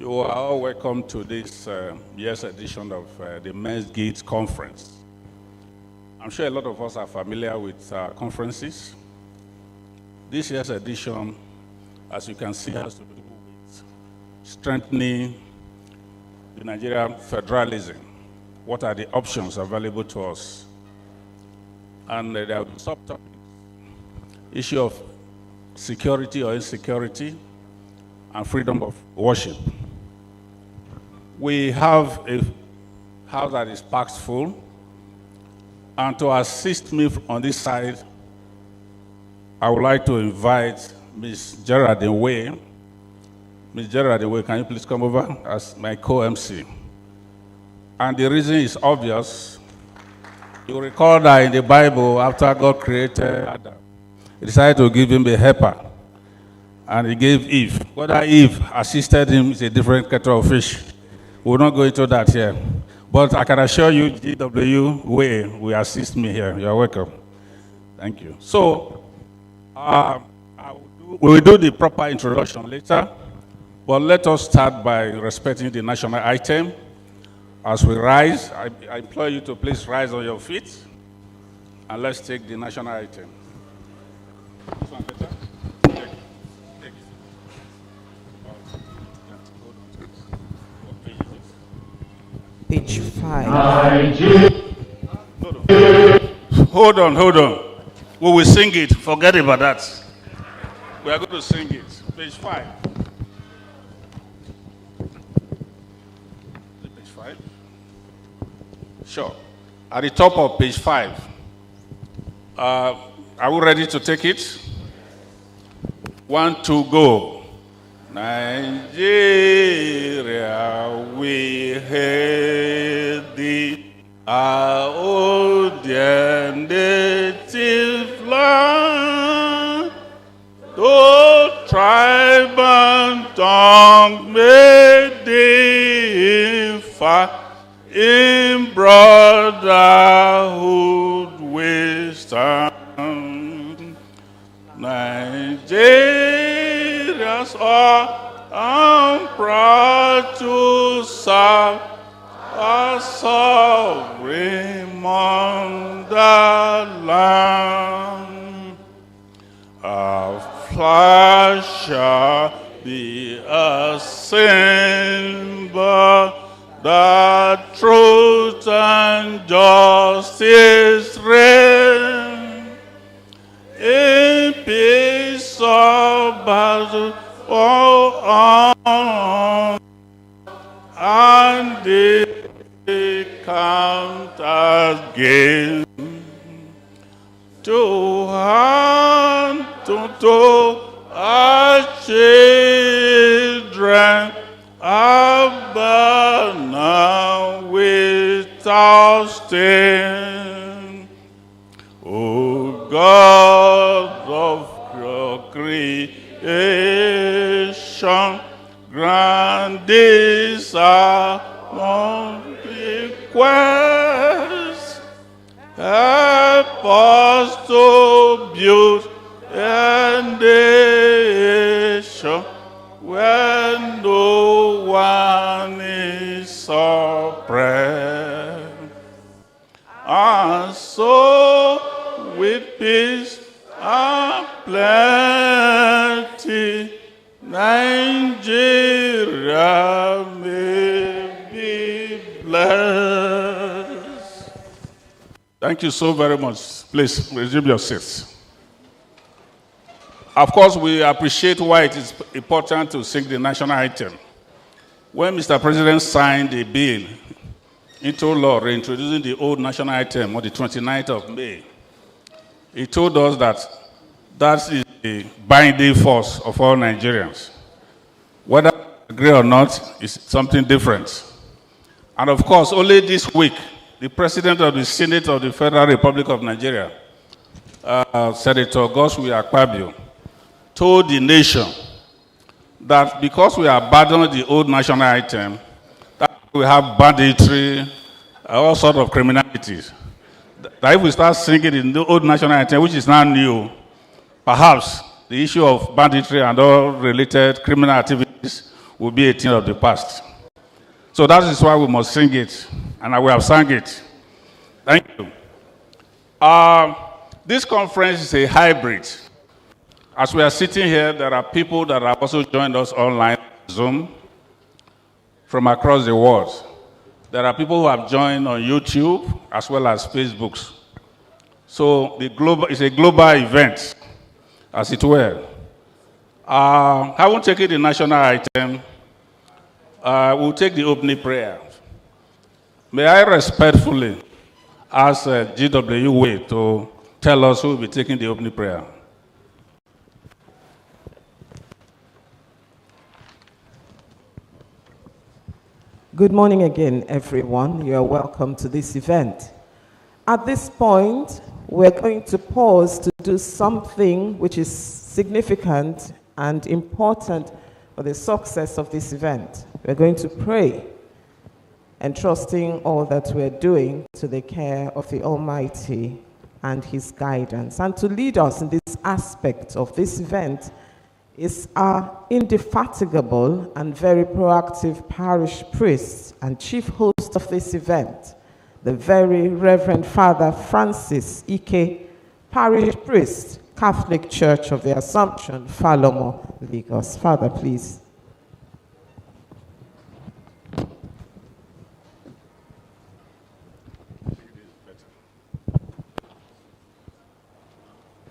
You are all welcome to this year's edition of the Men's Gate Conference. I'm sure a lot of us are familiar with conferences. This year's edition, as you can see, has to do with strengthening the Nigerian Federalism. What are the options available to us? And there are subtopics. Issue of security or insecurity and freedom of worship. We have a house that is packed full, and to assist me on this side, I would like to invite Ms. Geraldine Way. Ms. Geraldine Way, can you please come over as my co-MC? And the reason is obvious. You recall that in the Bible, after God created Adam, he decided to give him a helper, and he gave Eve. Whether Eve assisted him is a different kettle of fish. We'll not go into that here. But I can assure you, GW Way will assist me here. You're welcome. Thank you. So, we will do the proper introduction later, but let us start by respecting the national item. As we rise, I implore you to please rise on your feet, and let's take the national item. This one better? Page 5. Hold on. We will sing it. Forget about that. We are going to sing it. Page 5. Page 5? Sure. At the top of page 5. Are we ready to take it? 1, 2, go. Nigeria, we hail thee, our old dear native land. Though tribe and tongue may differ, in brotherhood we stand. Nigerians are I'm proud to serve our sovereign motherland. Our flag shall be a symbol that truth and justice reign. In peace or battle, and they count again. To hand to our children, our banner without stain. O God of your creation, grant this our request. Help us to build a nation where no one is oppressed. And so with peace and plenty, Nigeria may be blessed. Thank you so very much. Please resume your seats. Of course, we appreciate why it is important to sing the national anthem. When Mr. President signed a bill into law reintroducing the old national anthem on the 29th of May, he told us that that is the binding force of all Nigerians. Whether we agree or not is something different. And of course, only this week, the President of the Senate of the Federal Republic of Nigeria, Senator Godswill Akpabio, told the nation that because we abandoned the old national anthem, that we have banditry, all sorts of criminalities. That if we start singing the old national anthem, which is now new, perhaps the issue of banditry and all related criminal activities will be a thing of the past. So that is why we must sing it, and I will have sung it. Thank you. This conference is a hybrid. As we are sitting here, there are people that have also joined us online, Zoom, from across the world. There are people who have joined on YouTube as well as Facebook. So it's a global event, as it were. I won't take it the national item. We'll take the opening prayer. May I respectfully ask GW to tell us who will be taking the opening prayer. Good morning again, everyone. You are welcome to this event. At this point, we're going to pause to do something which is significant and important for the success of this event. We're going to pray, entrusting all that we're doing to the care of the Almighty and His guidance. And to lead us in this aspect of this event is our indefatigable and very proactive parish priest and chief host of this event, the very Reverend Father Francis Ikoyi, parish priest, Catholic Church of the Assumption, Falomo, Lagos. Father, please.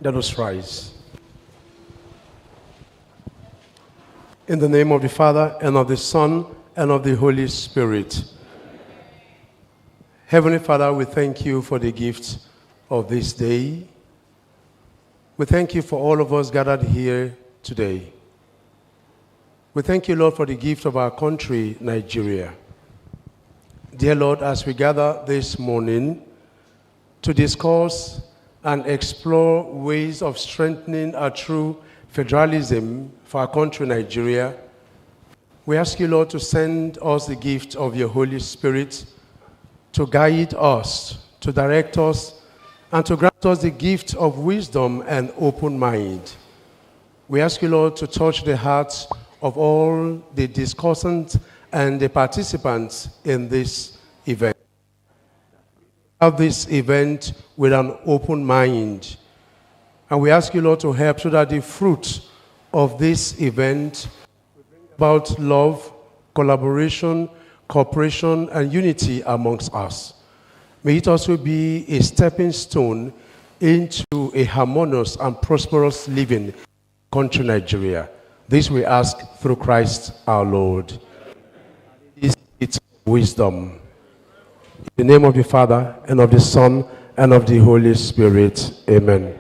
Let us rise. In the name of the Father, and of the Son, and of the Holy Spirit. Heavenly Father, we thank you for the gift of this day. We thank you for all of us gathered here today. We thank you, Lord, for the gift of our country, Nigeria. Dear Lord, as we gather this morning to discuss and explore ways of strengthening our true federalism for our country, Nigeria, we ask you, Lord, to send us the gift of your Holy Spirit to guide us, to direct us, and to grant us the gift of wisdom and open mind. We ask you, Lord, to touch the hearts of all the discussants and the participants in this event. Have this event with an open mind. And we ask you, Lord, to help so that the fruit of this event about love, collaboration, cooperation, and unity amongst us. May it also be a stepping stone into a harmonious and prosperous living country, Nigeria. This we ask through Christ our Lord. It's wisdom. In the name of the Father, and of the Son, and of the Holy Spirit. Amen.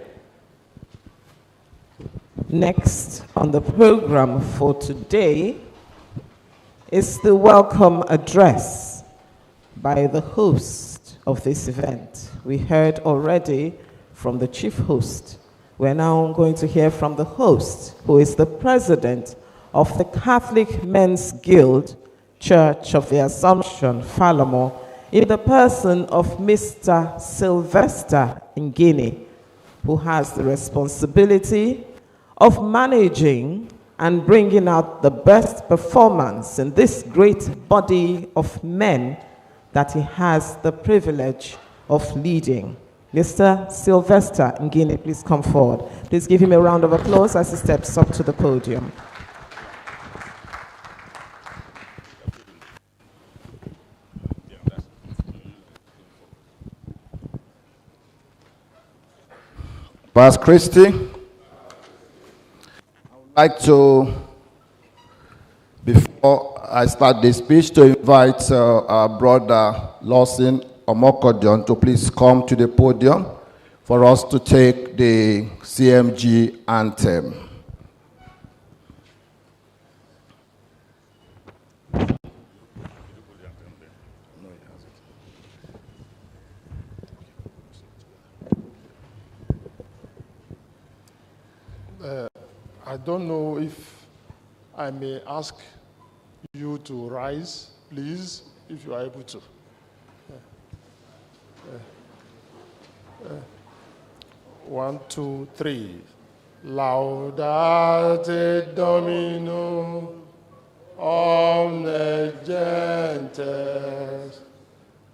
Next on the program for today is the welcome address by the host of this event. We heard already from the chief host. We're now going to hear from the host, who is the president of the Catholic Men's Guild, Church of the Assumption, Falomo, in the person of Mr. Sylvester Ngini, who has the responsibility of managing and bringing out the best performance in this great body of men that he has the privilege of leading. Mr. Sylvester Ngini, please come forward. Please give him a round of applause as he steps up to the podium. Pastor Christie, I would like to, before I start the speech, to invite our brother Lawson Omokodion to please come to the podium for us to take the CMG anthem. I don't know if I may ask you to rise, please, if you are able to. 1, 2, 3. Laudate Domino, omnes gentes,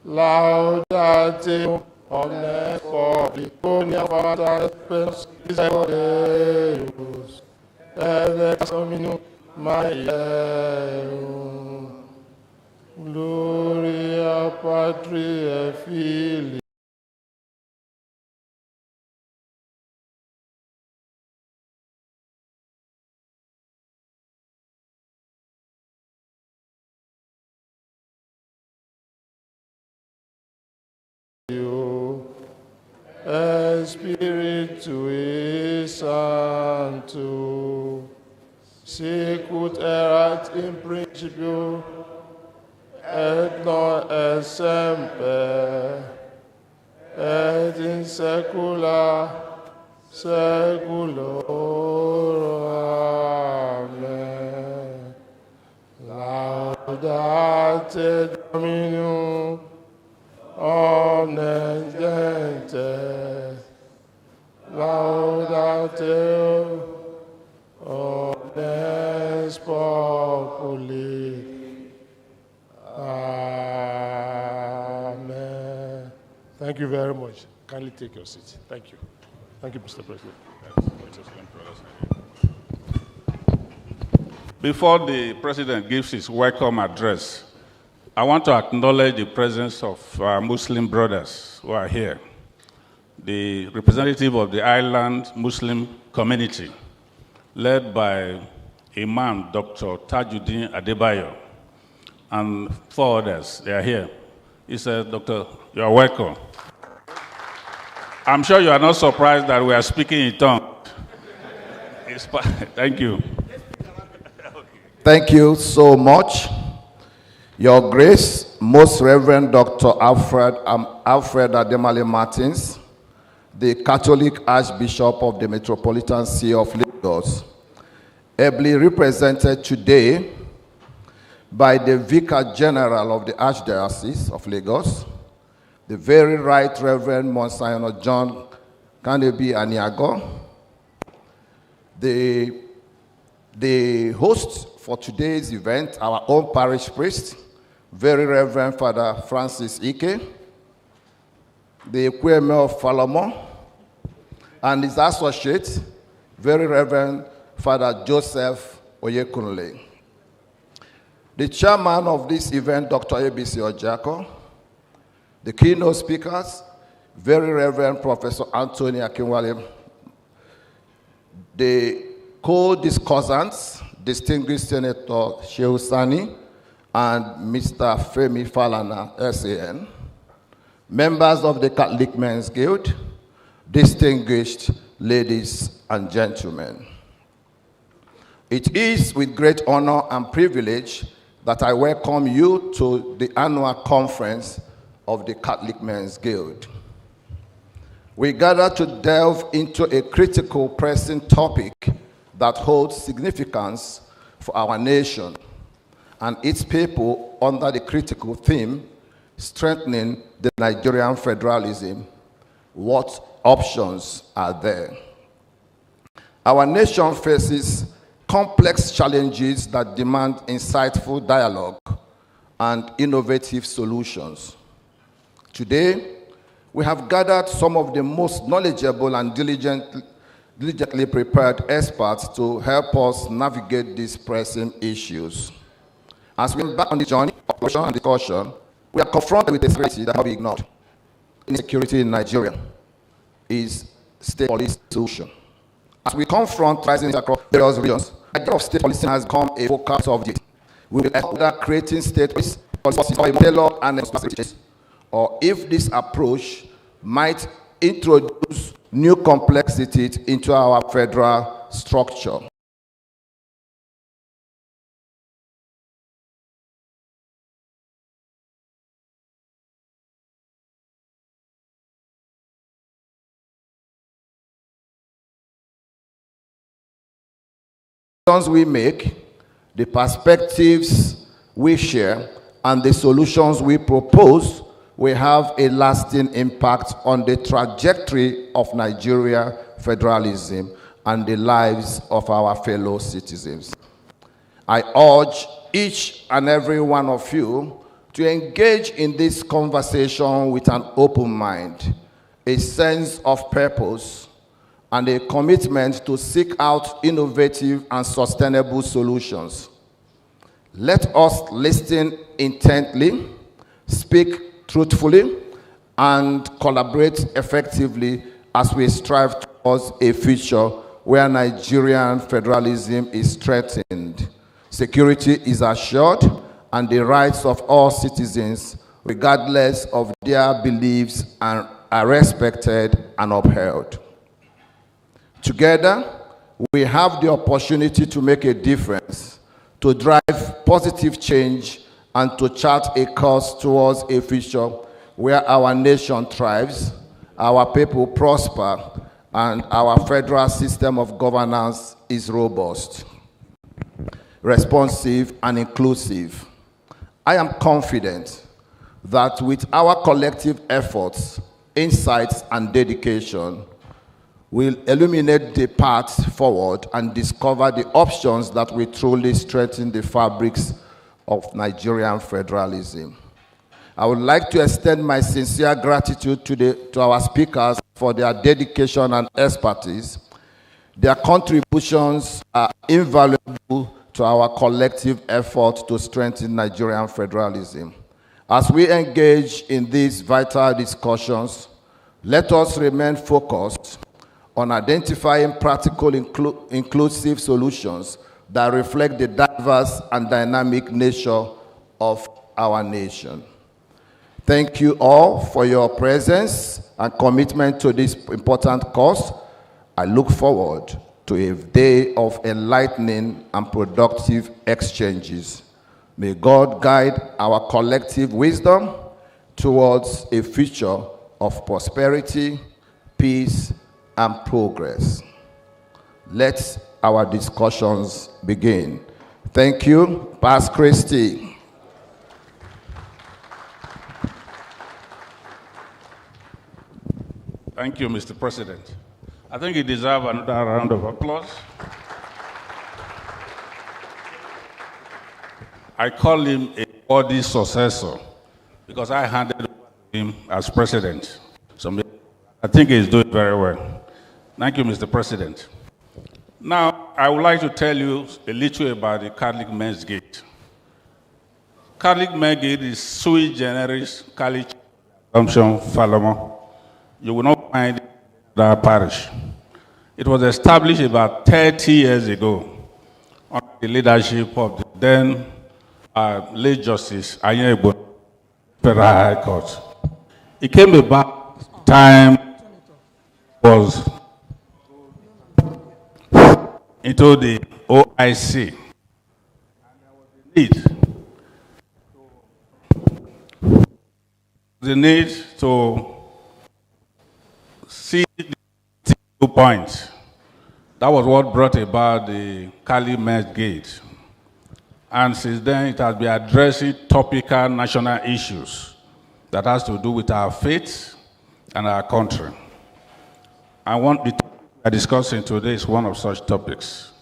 laudate omnes publiconia pater Deus, et Dominum Maierum, gloria Patri et Filii, Spiritui Sancto, sicut erat in principio, et non et semper, et in saecula saeculorum. Amen. Laudate Dominum omnes gentes, laudate omnes populi. Amen. Thank you very much. Kindly take your seat. Thank you. Thank you, Mr. President. Before the president gives his welcome address, I want to acknowledge the presence of our Muslim brothers who are here, the representative of the island Muslim community, led by Imam Dr. Tajuddin Adebayo, and 4 others. They are here. He said, Doctor, you are welcome. I'm sure you are not surprised that we are speaking in tongues. Thank you. Thank you so much. Your Grace, Most Reverend Dr. Alfred Ademale Martins, the Catholic Archbishop of the Metropolitan See of Lagos, ably represented today by the Vicar General of the Archdiocese of Lagos, the very Right Reverend Monsignor John Kanebi Aniago, the host for today's event, our own parish priest, Very Reverend Father Francis Ike, the Ikoyi of Falomo, and his associate, Very Reverend Father Joseph Oyekunle. The chairman of this event, Dr. ABC Ojako, the keynote speakers, Very Reverend Professor Anthony Akinwale, the co-discussants, distinguished Senator Shehu Sani and Mr. Femi Falana, SAN, members of the Catholic Men's Guild, distinguished ladies and gentlemen. It is with great honor and privilege that I welcome you to the annual conference of the Catholic Men's Guild. We gather to delve into a critical, pressing topic that holds significance for our nation and its people under the critical theme, strengthening the Nigerian Federalism. What options are there? Our nation faces complex challenges that demand insightful dialogue and innovative solutions. Today, we have gathered some of the most knowledgeable and diligently prepared experts to help us navigate these pressing issues. As we embark on this journey of reflection and discussion, we are confronted with a threat that cannot be ignored. Insecurity in Nigeria is state policy solution. As we confront rising across various regions, the idea of state policy has become a focal subject. We will either creating state policies or tailored and responsibilities, or if this approach might introduce new complexities into our federal structure. We make, the perspectives we share, and the solutions we propose will have a lasting impact on the trajectory of Nigeria federalism and the lives of our fellow citizens. I urge each and every one of you to engage in this conversation with an open mind, a sense of purpose, and a commitment to seek out innovative and sustainable solutions. Let us listen intently, speak truthfully, and collaborate effectively as we strive towards a future where Nigerian federalism is strengthened, security is assured, and the rights of all citizens, regardless of their beliefs, are respected and upheld. Together, we have the opportunity to make a difference, to drive positive change, and to chart a course towards a future where our nation thrives, our people prosper, and our federal system of governance is robust, responsive, and inclusive. I am confident that with our collective efforts, insights, and dedication, we'll illuminate the path forward and discover the options that will truly strengthen the fabrics of Nigerian federalism. I would like to extend my sincere gratitude to our speakers for their dedication and expertise. Their contributions are invaluable to our collective effort to strengthen Nigerian federalism. As we engage in these vital discussions, let us remain focused on identifying practical inclusive solutions that reflect the diverse and dynamic nature of our nation. Thank you all for your presence and commitment to this important cause. I look forward to a day of enlightening and productive exchanges. May God guide our collective wisdom towards a future of prosperity, peace, and progress. Let our discussions begin. Thank you, Pastor Christie. Thank you, Mr. President. I think you deserve another round of applause. I call him a worthy successor because I handed over to him as president. So I think he's doing very well. Thank you, Mr. President. Now, I would like to tell you a little about the Catholic Men's Gate. Catholic Men's Gate is sui generis Catholic Assumption Falomo. You will not find it in that parish. It was established about 30 years ago under the leadership of the then late Justice Ayebo, Federal High Court. It came about time was into the OIC. The need to see the 2 points. That was what brought about the Cali Men's Gate. And since then, it has been addressing topical national issues that has to do with our faith and our country. And what we are discussing today is one of such topics.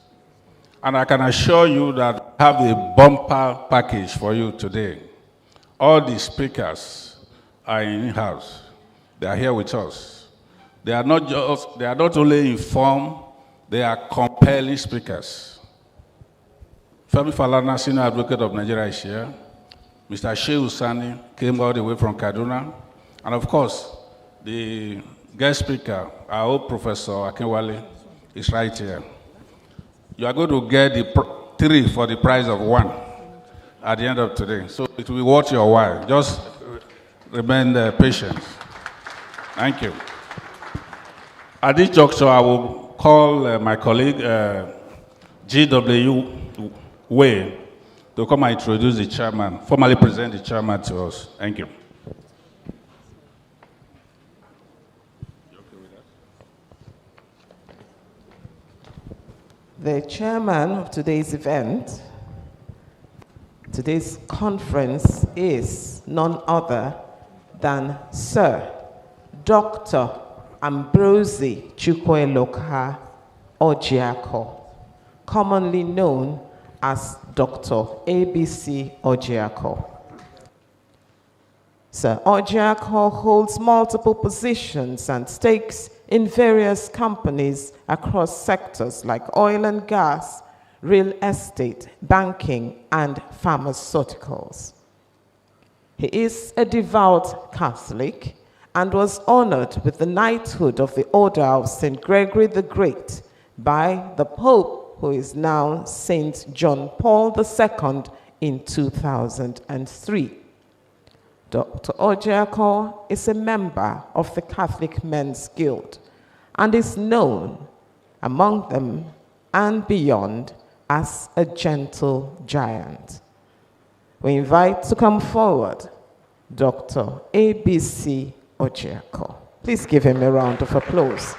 And I can assure you that I have a bumper package for you today. All the speakers are in-house. They are here with us. They are not only informed, they are compelling speakers. Femi Falana, Senior Advocate of Nigeria, is here. Mr. Shehu Sani came all the way from Kaduna. And of course, the guest speaker, our old Professor Akinwale, is right here. You are going to get the 3 for the price of 1 at the end of today. So it will be worth your while. Just remain patient. Thank you. At this juncture, I will call my colleague, G.W. Way, to come and introduce the chairman, formally present the chairman to us. Thank you. The chairman of today's event, today's conference, is none other than Sir Dr. Ambrosi Chukweloka Ojiako, commonly known as Dr. ABC Ojiako. Sir Ojiako holds multiple positions and stakes in various companies across sectors like oil and gas, real estate, banking, and pharmaceuticals. He is a devout Catholic and was honored with the knighthood of the Order of St. Gregory the Great by the Pope, who is now St. John Paul II, in 2003. Dr. Ojiako is a member of the Catholic Men's Guild and is known among them and beyond as a gentle giant. We invite to come forward Dr. ABC Ojiako. Please give him a round of applause.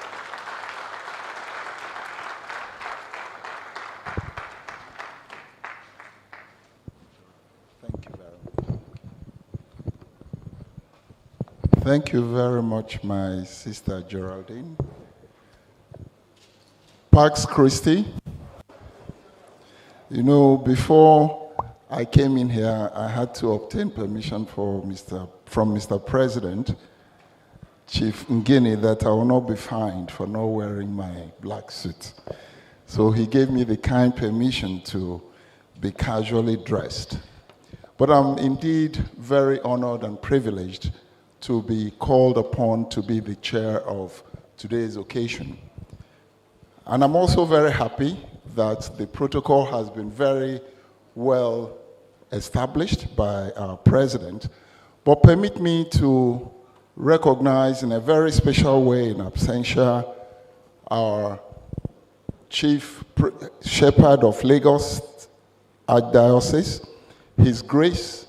Thank you very much, my sister Geraldine. Pax Christi, you know, before I came in here, I had to obtain permission from Mr. President, Chief Ngini, that I will not be fined for not wearing my black suit. So he gave me the kind permission to be casually dressed. But I'm indeed very honored and privileged to be called upon to be the chair of today's occasion. And I'm also very happy that the protocol has been very well established by our president. But permit me to recognize in a very special way in absentia our Chief Shepherd of Lagos Archdiocese, His Grace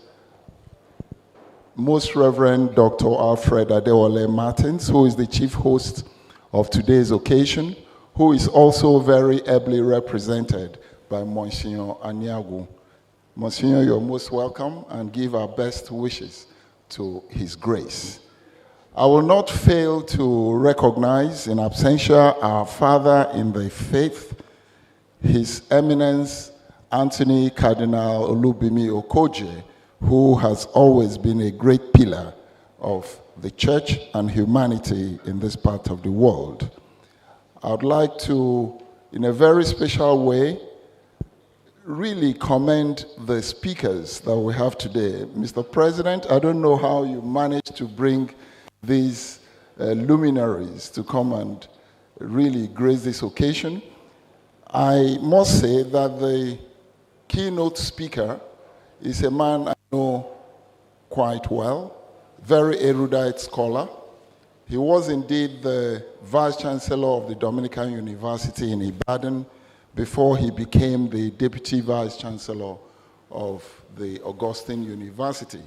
Most Reverend Dr. Alfred Adewale Martins, who is the chief host of today's occasion, who is also very ably represented by Monsignor Anyagu. Monsignor, you're most welcome, and give our best wishes to His Grace. I will not fail to recognize in absentia our father in the faith, His Eminence Anthony Cardinal Olubimi Okoje, who has always been a great pillar of the church and humanity in this part of the world. I would like to, in a very special way, really commend the speakers that we have today. Mr. President, I don't know how you managed to bring these luminaries to come and really grace this occasion. I must say that the keynote speaker is a man I know quite well, very erudite scholar. He was indeed the Vice Chancellor of the Dominican University in Ibadan before he became the Deputy Vice Chancellor of the Augustine University.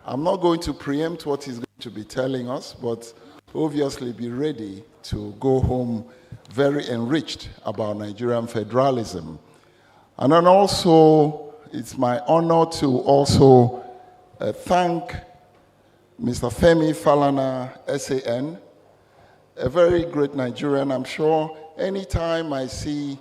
I'm not going to preempt what he's going to be telling us, but obviously be ready to go home very enriched about Nigerian federalism. And then also, it's my honor to also thank Mr. Femi Falana, SAN, a very great Nigerian. I'm sure anytime I see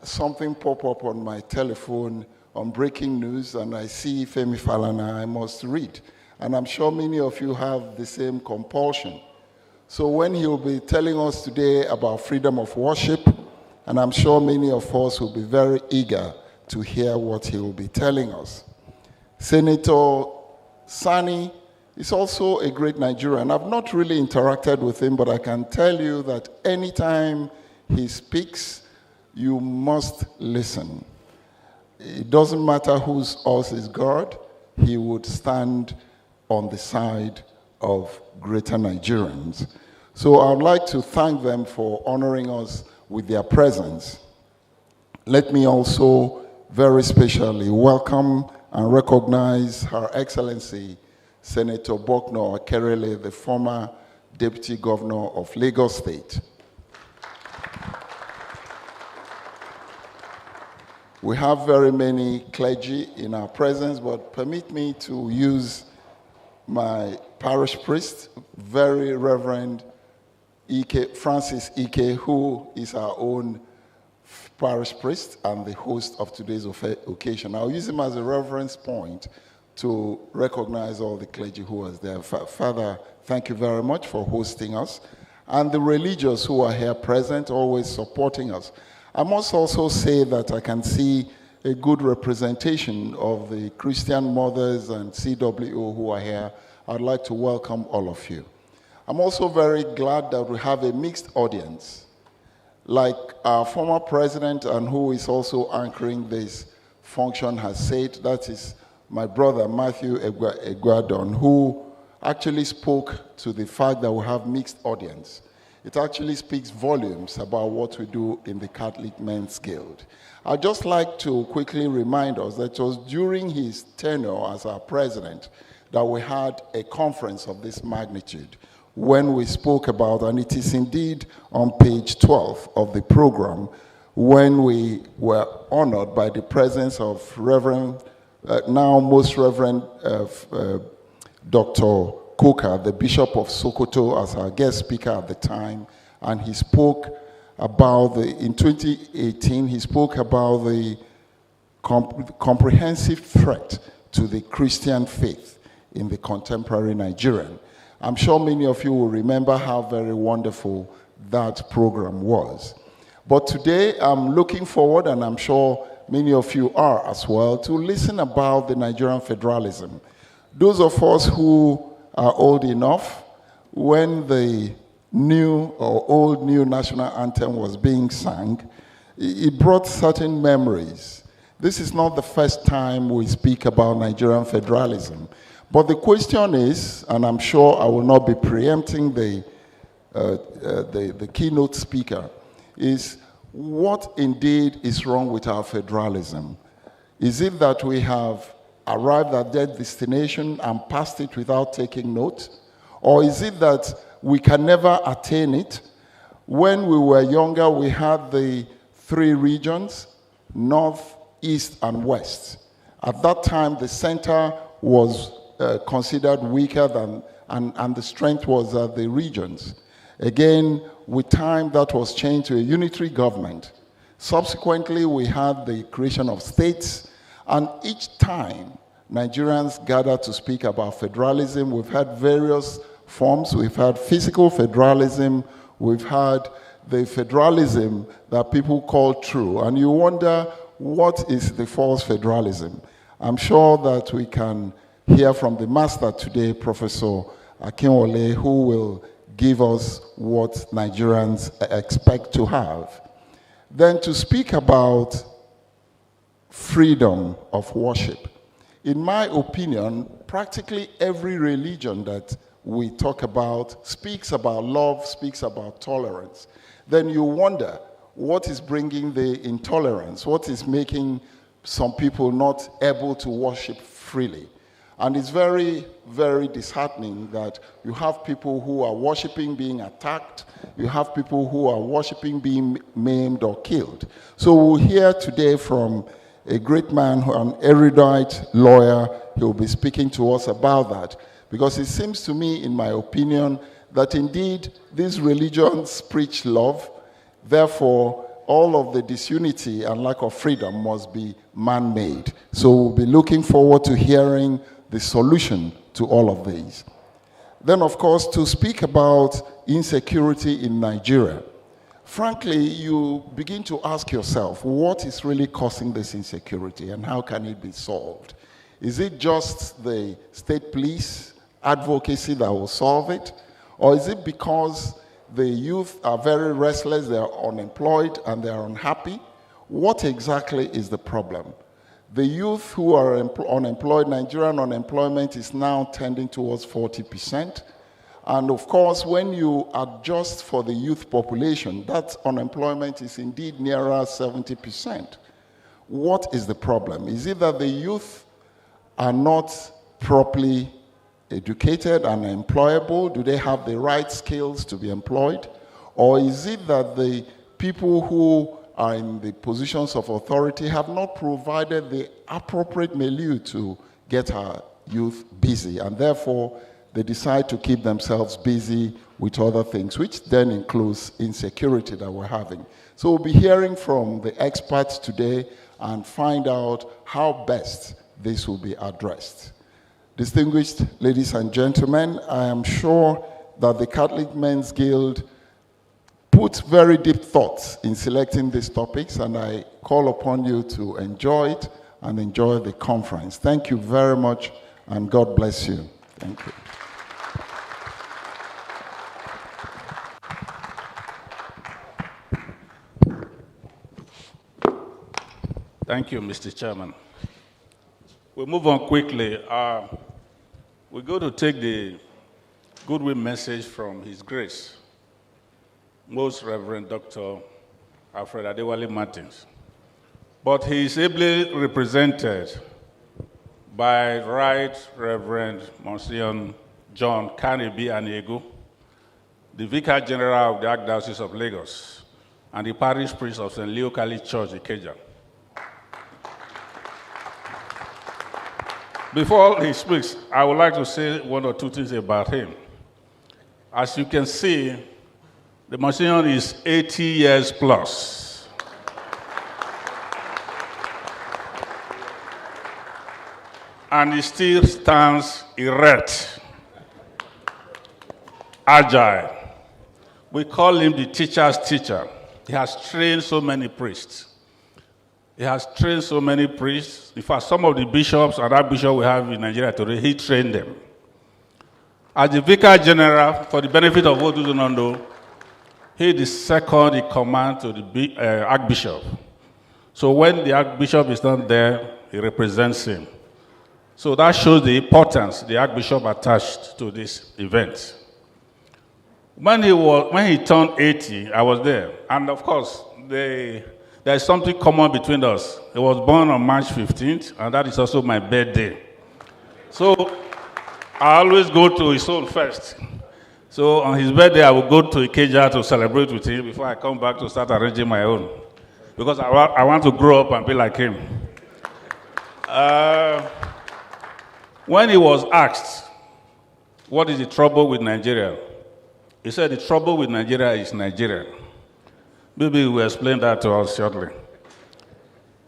something pop up on my telephone on breaking news and I see Femi Falana, I must read. And I'm sure many of you have the same compulsion. So when he'll be telling us today about freedom of worship, and I'm sure many of us will be very eager to hear what he will be telling us. Senator Sani is also a great Nigerian. I've not really interacted with him, but I can tell you that anytime he speaks, you must listen. It doesn't matter whose horse is God, he would stand on the side of greater Nigerians. So I would like to thank them for honoring us with their presence. Let me also very specially welcome and recognize Her Excellency Senator Bokno Akerele, the former Deputy Governor of Lagos State. We have very many clergy in our presence, but permit me to use my parish priest, very Reverend Francis Ike, who is our own parish priest and the host of today's occasion. I'll use him as a reference point to recognize all the clergy who was there. Father, thank you very much for hosting us. And the religious who are here present, always supporting us. I must also say that I can see a good representation of the Christian mothers and CWO who are here. I'd like to welcome all of you. I'm also very glad that we have a mixed audience. Like our former president and who is also anchoring this function has said, that is my brother Matthew Eguadon, who actually spoke to the fact that we have mixed audience. It actually speaks volumes about what we do in the Catholic Men's Guild. I'd just like to quickly remind us that it was during his tenure as our president that we had a conference of this magnitude when we spoke about, and it is indeed on page 12 of the program, when we were honored by the presence of Reverend, now Most Reverend Dr. Koka, the Bishop of Sokoto, as our guest speaker at the time, and he spoke about in 2018, he spoke about the comprehensive threat to the Christian faith in the contemporary Nigerian. I'm sure many of you will remember how very wonderful that program was. But today I'm looking forward, and I'm sure many of you are as well, to listen about the Nigerian Federalism. Those of us who are old enough, when the new or old new national anthem was being sung, it brought certain memories. This is not the first time we speak about Nigerian Federalism. But the question is, and I'm sure I will not be preempting the keynote speaker, is what indeed is wrong with our federalism? Is it that we have arrived at that destination and passed it without taking note? Or is it that we can never attain it? When we were younger, we had the 3 regions, North, East, and West. At that time, the center was considered weaker than, and the strength was the regions. Again, with time, that was changed to a unitary government. Subsequently, we had the creation of states, and each time Nigerians gathered to speak about federalism, we've had various forms. We've had physical federalism, we've had the federalism that people call true, and you wonder, what is the false federalism? I'm sure that we can hear from the master today, Professor Akinwole, who will give us what Nigerians expect to have. Then to speak about freedom of worship. In my opinion, practically every religion that we talk about speaks about love, speaks about tolerance. Then you wonder, what is bringing the intolerance? What is making some people not able to worship freely? And it's very, very disheartening that you have people who are worshiping being attacked, you have people who are worshiping being maimed or killed. So we'll hear today from a great man, an erudite lawyer. He'll be speaking to us about that. Because it seems to me, in my opinion, that indeed these religions preach love, therefore all of the disunity and lack of freedom must be man-made. So we'll be looking forward to hearing the solution to all of these. Then, of course, to speak about insecurity in Nigeria. Frankly, you begin to ask yourself, what is really causing this insecurity and how can it be solved? Is it just the state police advocacy that will solve it? Or is it because the youth are very restless, they are unemployed, and they are unhappy? What exactly is the problem? The youth who are unemployed, Nigerian unemployment is now tending towards 40%. And of course, when you adjust for the youth population, that unemployment is indeed nearer 70%. What is the problem? Is it that the youth are not properly educated and employable? Do they have the right skills to be employed? Or is it that the people who are in the positions of authority have not provided the appropriate milieu to get our youth busy, and therefore they decide to keep themselves busy with other things, which then includes insecurity that we're having. So we'll be hearing from the experts today and find out how best this will be addressed. Distinguished ladies and gentlemen, I am sure that the Catholic Men's Guild puts very deep thoughts in selecting these topics, and I call upon you to enjoy it and enjoy the conference. Thank you very much, and God bless you. Thank you. Thank you, Mr. Chairman. We'll move on quickly. We're going to take the goodwill message from His Grace, Most Reverend Dr. Alfred Adewale Martins. But he is ably represented by Right Reverend Monsignor John Kanibi Aniegu, the Vicar General of the Archdiocese of Lagos, and the parish priest of St. Leo Catholic Church, Ikeja. Before he speaks, I would like to say one or two things about him. As you can see, the Monsignor is 80 years plus. And he still stands erect, agile. We call him the teacher's teacher. He has trained so many priests. He has trained so many priests. In fact, some of the bishops and archbishops we have in Nigeria today, he trained them. As the Vicar General, for the benefit of those who do not know, he is the second in command to the archbishop. So when the archbishop is not there, he represents him. So that shows the importance the archbishop attached to this event. When he turned 80, I was there. And of course, there is something common between us. He was born on March 15th, and that is also my birthday. So I always go to his own first. So on his birthday, I will go to Ikeja to celebrate with him before I come back to start arranging my own. Because I want to grow up and be like him. When he was asked, what is the trouble with Nigeria? He said, the trouble with Nigeria is Nigeria. Maybe he will explain that to us shortly.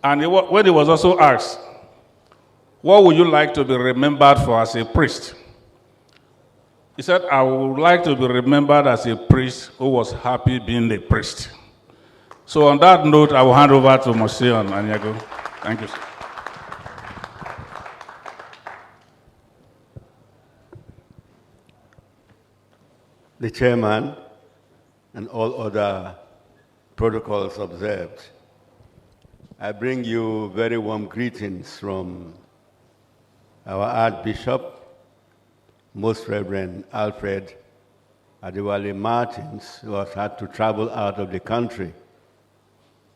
And when he was also asked, what would you like to be remembered for as a priest? He said, I would like to be remembered as a priest who was happy being a priest. So on that note, I will hand over to Monsignor Aniegu. Thank you, sir. The chairman and all other protocols observed, I bring you very warm greetings from our Archbishop, Most Reverend Alfred Adewale Martins, who has had to travel out of the country.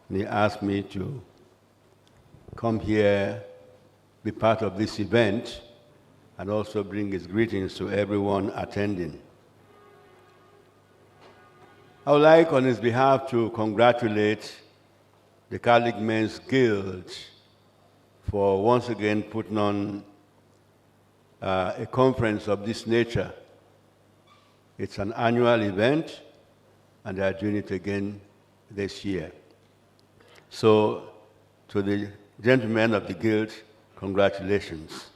And he asked me to come here, be part of this event, and also bring his greetings to everyone attending. I would like, on his behalf, to congratulate the Catholic Men's Guild for once again putting on a conference of this nature. It's an annual event, and they are doing it again this year. So, to the gentlemen of the Guild, congratulations.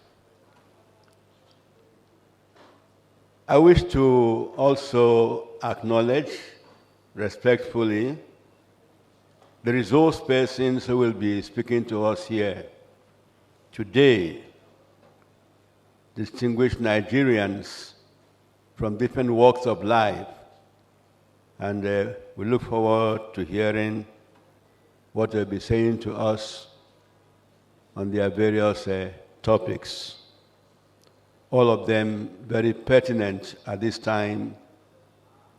I wish to also acknowledge respectfully the resource persons who will be speaking to us here today, distinguished Nigerians from different walks of life, and we look forward to hearing what they'll be saying to us on their various topics, all of them very pertinent at this time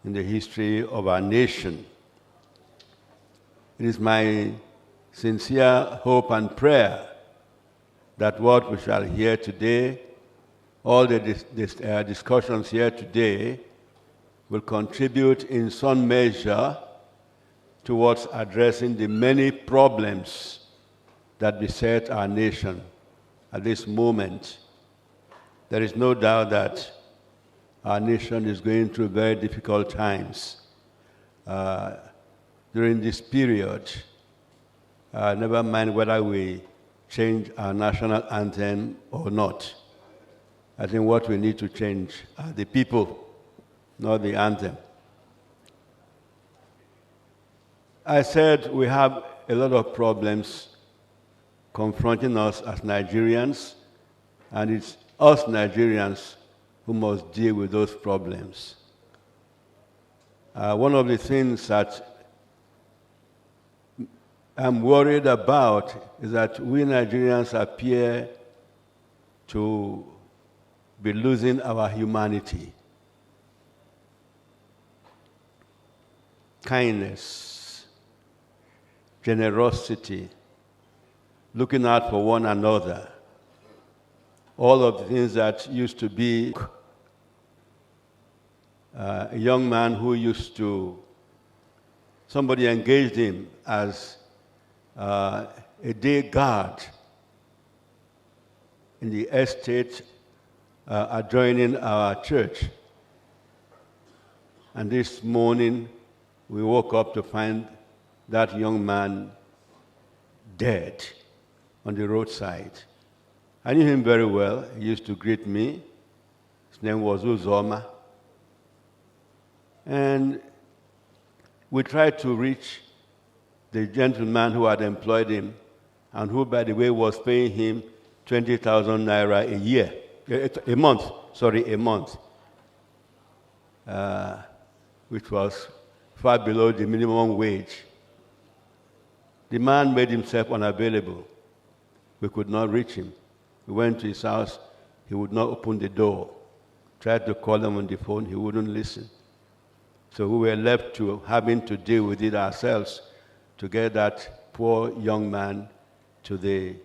in the history of our nation. It is my sincere hope and prayer that what we shall hear today, all the discussions here today, will contribute in some measure towards addressing the many problems that beset our nation at this moment. There is no doubt that our nation is going through very difficult times. During this period, never mind whether we change our national anthem or not. I think what we need to change are the people, not the anthem. I said we have a lot of problems confronting us as Nigerians, and it's us Nigerians who must deal with those problems. One of the things that I'm worried about is that we Nigerians appear to be losing our humanity. Kindness, generosity, looking out for one another, all of the things that used to be a young man who used to, somebody engaged him as a day guard in the estate adjoining our church. And this morning, we woke up to find that young man dead on the roadside. I knew him very well. He used to greet me. His name was Uzoma. And we tried to reach the gentleman who had employed him and who, by the way, was paying him 20,000 naira a month, which was far below the minimum wage. The man made himself unavailable. We could not reach him. We went to his house. He would not open the door. Tried to call him on the phone. He wouldn't listen. So we were left to having to deal with it ourselves to get that poor young man to the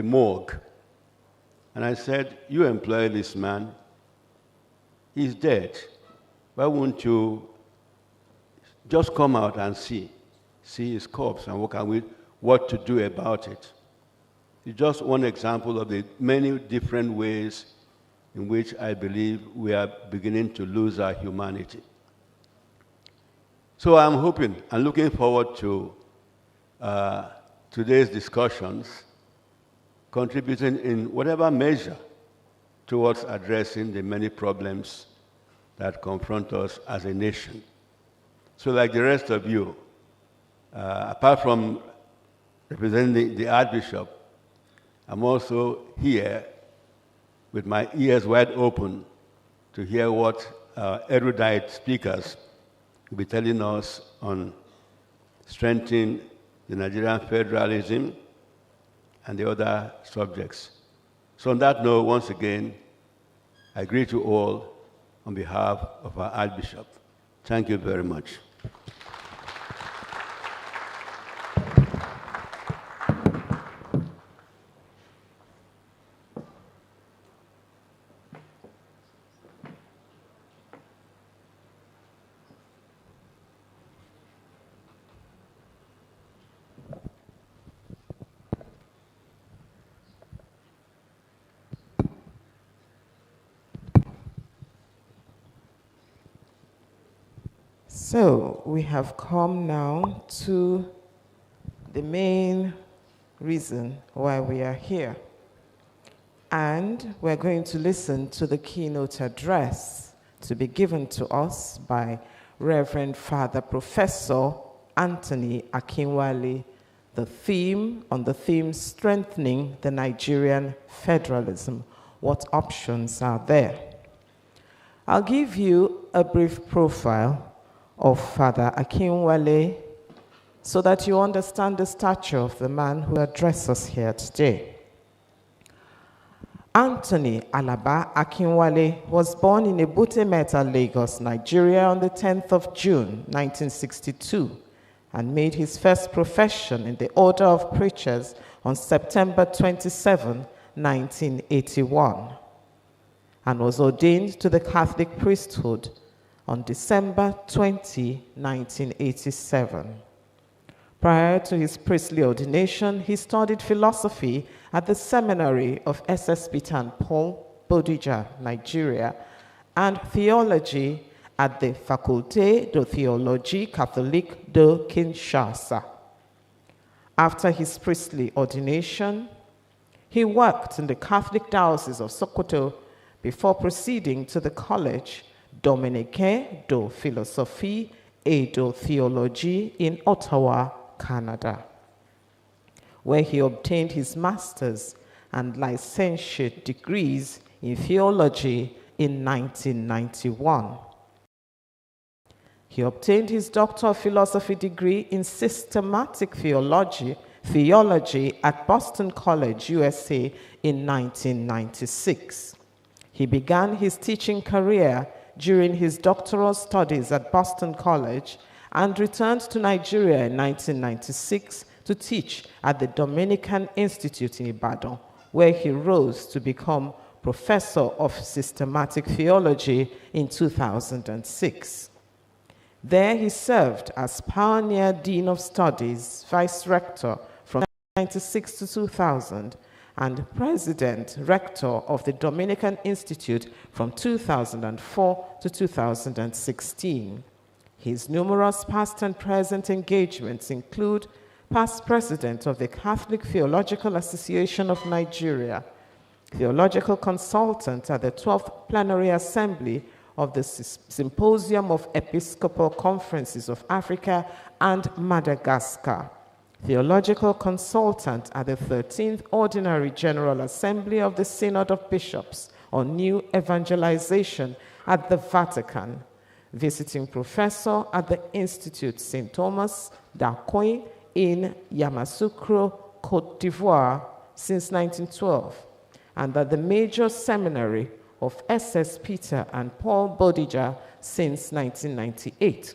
morgue. And I said, you employ this man. He's dead. Why won't you just come out and see his corpse and what to do about it? It's just one example of the many different ways in which I believe we are beginning to lose our humanity. So I'm hoping and looking forward to today's discussions, contributing in whatever measure towards addressing the many problems that confront us as a nation. So like the rest of you, apart from representing the Archbishop, I'm also here with my ears wide open to hear what erudite speakers will be telling us on strengthening the Nigerian Federalism and the other subjects. So on that note, once again, I greet you all on behalf of our Archbishop. Thank you very much. So we have come now to the main reason why we are here. And we're going to listen to the keynote address to be given to us by Reverend Father Professor Anthony Akinwale, the theme Strengthening the Nigerian Federalism. What options are there? I'll give you a brief profile of Father Akinwale so that you understand the stature of the man who addresses us here today. Anthony Alaba Akinwale was born in Ebute Metta, Lagos, Nigeria on the 10th of June, 1962, and made his first profession in the Order of Preachers on September 27, 1981, and was ordained to the Catholic priesthood on December 20, 1987. Prior to his priestly ordination, he studied philosophy at the seminary of SS Peter and Paul, Bodija, Nigeria, and theology at the Faculté de Théologie Catholique de Kinshasa. After his priestly ordination, he worked in the Catholic Diocese of Sokoto before proceeding to the Collège Dominicain de Philosophie et de Théologie in Ottawa, Canada, where he obtained his master's and licentiate degrees in theology in 1991. He obtained his Doctor of Philosophy degree in systematic theology at Boston College, USA in 1996. He began his teaching career during his doctoral studies at Boston College and returned to Nigeria in 1996 to teach at the Dominican Institute in Ibadan, where he rose to become Professor of Systematic Theology in 2006. There he served as Pioneer Dean of Studies, Vice Rector from 1996 to 2000, and President Rector of the Dominican Institute from 2004 to 2016. His numerous past and present engagements include past President of the Catholic Theological Association of Nigeria, Theological Consultant at the 12th Plenary Assembly of the Symposium of Episcopal Conferences of Africa and Madagascar, Theological Consultant at the 13th Ordinary General Assembly of the Synod of Bishops on New Evangelization at the Vatican, Visiting Professor at the Institute St. Thomas d'Ikoyi in Yamoussoukro, Côte d'Ivoire since 1912, and at the Major Seminary of SS Peter and Paul Bodija since 1998.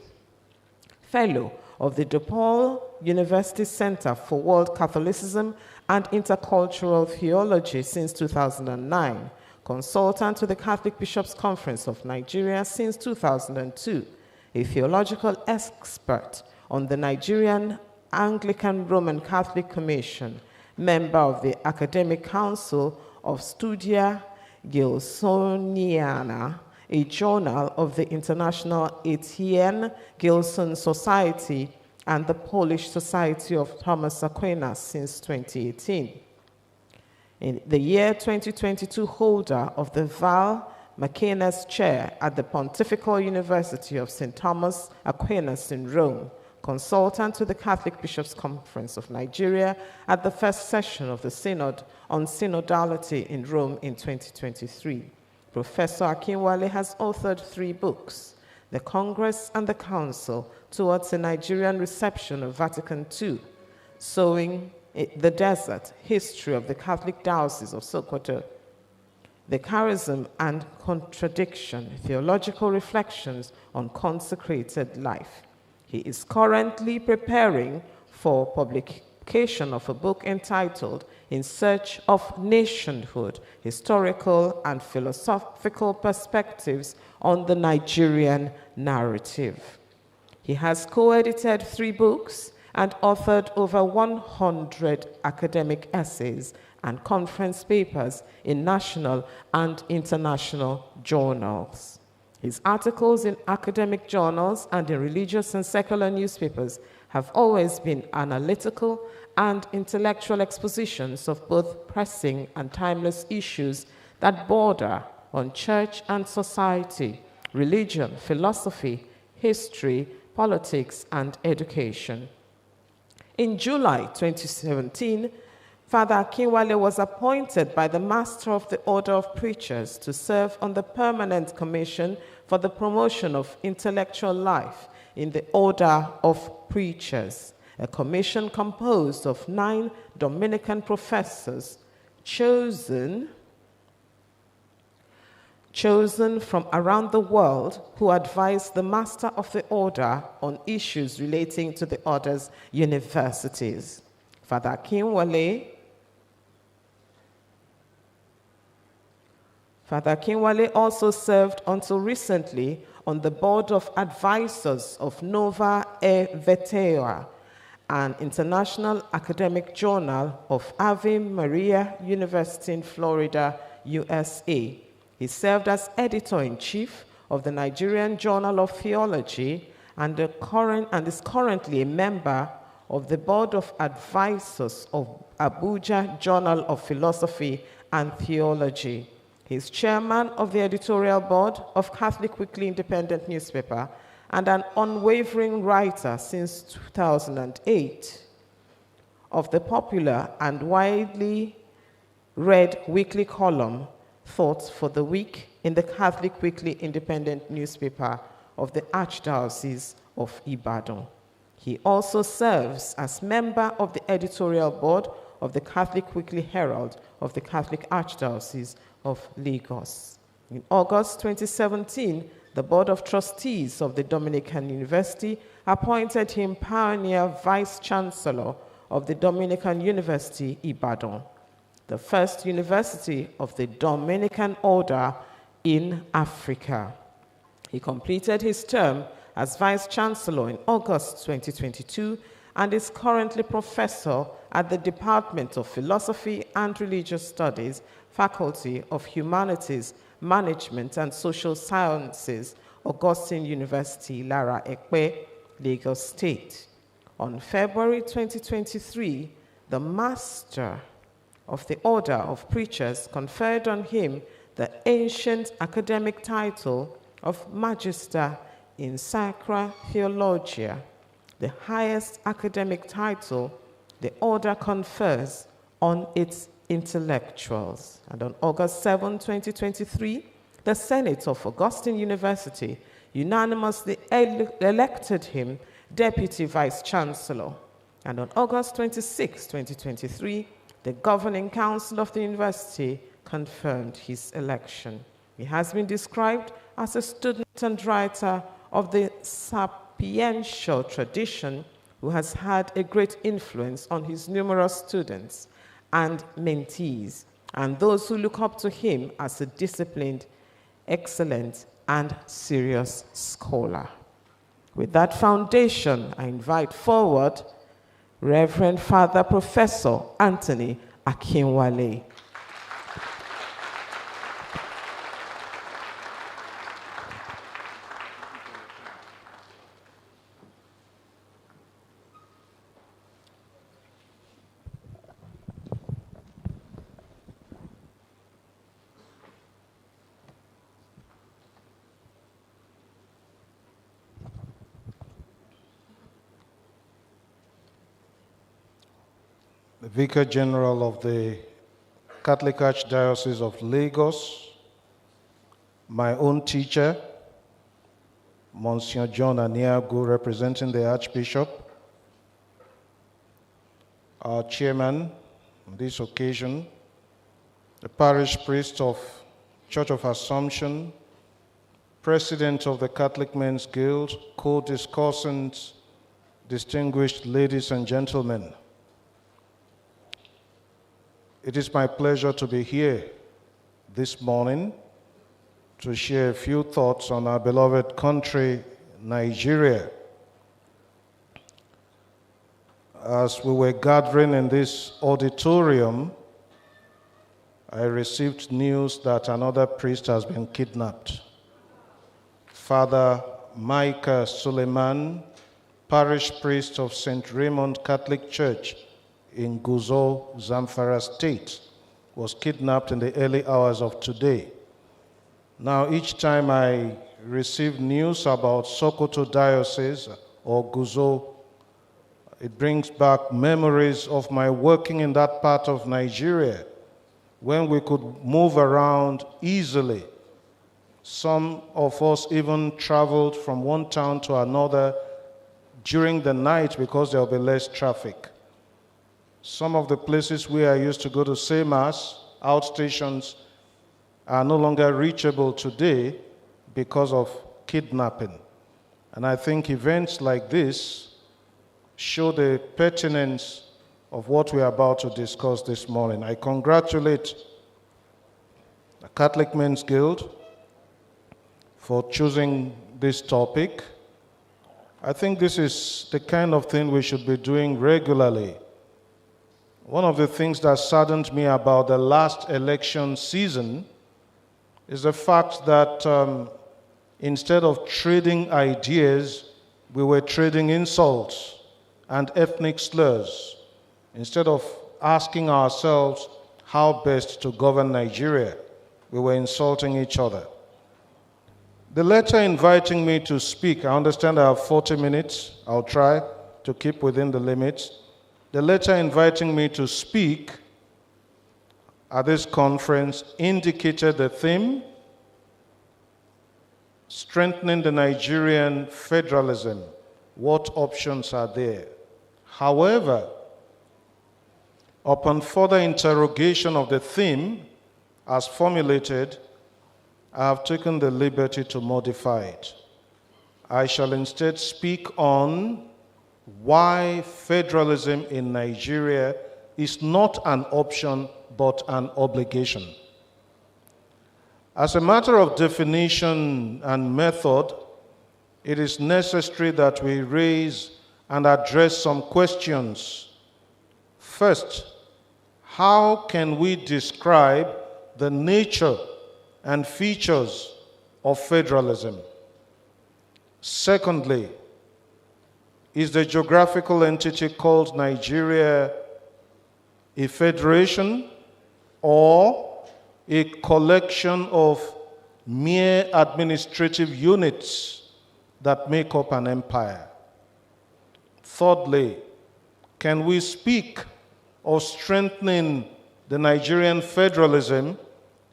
Fellow of the DePaul University Center for World Catholicism and Intercultural Theology since 2009, consultant to the Catholic Bishops' Conference of Nigeria since 2002, a theological expert on the Nigerian Anglican Roman Catholic Commission, member of the Academic Council of Studia Gilsoniana, a journal of the International Etienne Gilson Society and the Polish Society of Thomas Aquinas since 2018. In the year 2022, holder of the Val Macenas Chair at the Pontifical University of St. Thomas Aquinas in Rome, consultant to the Catholic Bishops' Conference of Nigeria at the first session of the Synod on Synodality in Rome in 2023. Professor Akinwale has authored 3 books: The Congress and the Council Towards a Nigerian Reception of Vatican II, Sowing the Desert, History of the Catholic Diocese of Sokoto, The Charism and Contradiction, Theological Reflections on Consecrated Life. He is currently preparing for publication of a book entitled In Search of Nationhood, Historical and Philosophical Perspectives on the Nigerian Narrative. He has co-edited 3 books and authored over 100 academic essays and conference papers in national and international journals. His articles in academic journals and in religious and secular newspapers have always been analytical and intellectual expositions of both pressing and timeless issues that border on church and society, religion, philosophy, history, politics, and education. In July 2017, Father Akinwale was appointed by the Master of the Order of Preachers to serve on the Permanent Commission for the Promotion of Intellectual Life in the Order of Preachers, a commission composed of 9 Dominican professors chosen from around the world who advise the Master of the Order on issues relating to the Order's universities. Father Akinwale also served until recently on the board of advisors of Nova e Veteua, an international academic journal of Ave Maria University in Florida, USA. He served as editor-in-chief of the Nigerian Journal of Theology and is currently a member of the Board of Advisors of Abuja Journal of Philosophy and Theology. He is chairman of the editorial board of Catholic Weekly Independent newspaper and an unwavering writer since 2008 of the popular and widely read weekly column Thoughts for the Week in the Catholic Weekly Independent newspaper of the Archdiocese of Ibadan. He also serves as member of the editorial board of the Catholic Weekly Herald of the Catholic Archdiocese of Lagos. In August 2017, the Board of Trustees of the Dominican University appointed him Pioneer Vice Chancellor of the Dominican University, Ibadan, the first university of the Dominican Order in Africa. He completed his term as Vice Chancellor in August 2022 and is currently professor at the Department of Philosophy and Religious Studies, Faculty of Humanities, Management and Social Sciences, Augustine University, Lara Ekpe, Lagos State. On February 2023, the Master of the Order of Preachers conferred on him the ancient academic title of Magister in Sacra Theologia, the highest academic title the order confers on its intellectuals. And on August 7, 2023, the Senate of Augustine University unanimously elected him Deputy Vice Chancellor. And on August 26, 2023, the Governing Council of the University confirmed his election. He has been described as a student and writer of the sapiential tradition who has had a great influence on his numerous students and mentees, and those who look up to him as a disciplined, excellent, and serious scholar. With that foundation, I invite forward Reverend Father Professor Anthony Akinwale. The Vicar General of the Catholic Archdiocese of Lagos, my own teacher, Monsignor John Aniagu, representing the Archbishop, our chairman on this occasion, the parish priest of Church of Assumption, president of the Catholic Men's Guild, co-discussants, distinguished ladies and gentlemen. It is my pleasure to be here this morning to share a few thoughts on our beloved country, Nigeria. As we were gathering in this auditorium, I received news that another priest has been kidnapped. Father Micah Suleiman, parish priest of St. Raymond Catholic Church in Guzo, Zamfara State, was kidnapped in the early hours of today. Now, each time I receive news about Sokoto Diocese or Guzo, it brings back memories of my working in that part of Nigeria when we could move around easily. Some of us even traveled from one town to another during the night because there will be less traffic. Some of the places where I used to go to say Mass, outstations, are no longer reachable today because of kidnapping. And I think events like this show the pertinence of what we are about to discuss this morning. I congratulate the Catholic Men's Guild for choosing this topic. I think this is the kind of thing we should be doing regularly. One of the things that saddened me about the last election season is the fact that instead of trading ideas, we were trading insults and ethnic slurs. Instead of asking ourselves how best to govern Nigeria, we were insulting each other. The letter inviting me to speak, I understand I have 40 minutes. I'll try to keep within the limits. The letter inviting me to speak at this conference indicated the theme, strengthening the Nigerian Federalism. What options are there? However, upon further interrogation of the theme as formulated, I have taken the liberty to modify it. I shall instead speak on why federalism in Nigeria is not an option but an obligation. As a matter of definition and method, it is necessary that we raise and address some questions. First, how can we describe the nature and features of federalism? Secondly, is the geographical entity called Nigeria a federation or a collection of mere administrative units that make up an empire? Thirdly, can we speak of strengthening the Nigerian federalism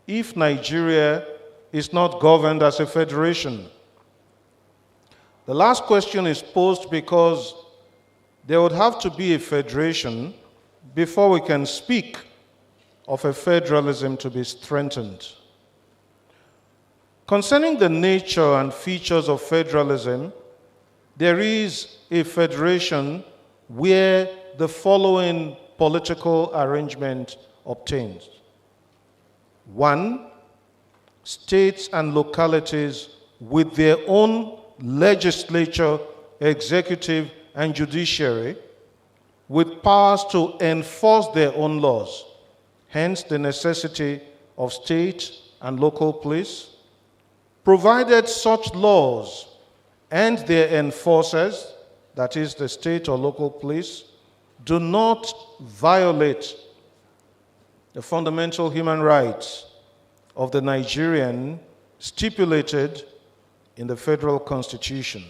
if Nigeria is not governed as a federation? The last question is posed because there would have to be a federation before we can speak of a federalism to be strengthened. Concerning the nature and features of federalism, there is a federation where the following political arrangement obtains. 1, states and localities with their own legislature, executive, and judiciary, with powers to enforce their own laws, hence the necessity of state and local police, provided such laws and their enforcers, that is the state or local police, do not violate the fundamental human rights of the Nigerian stipulated in the federal constitution.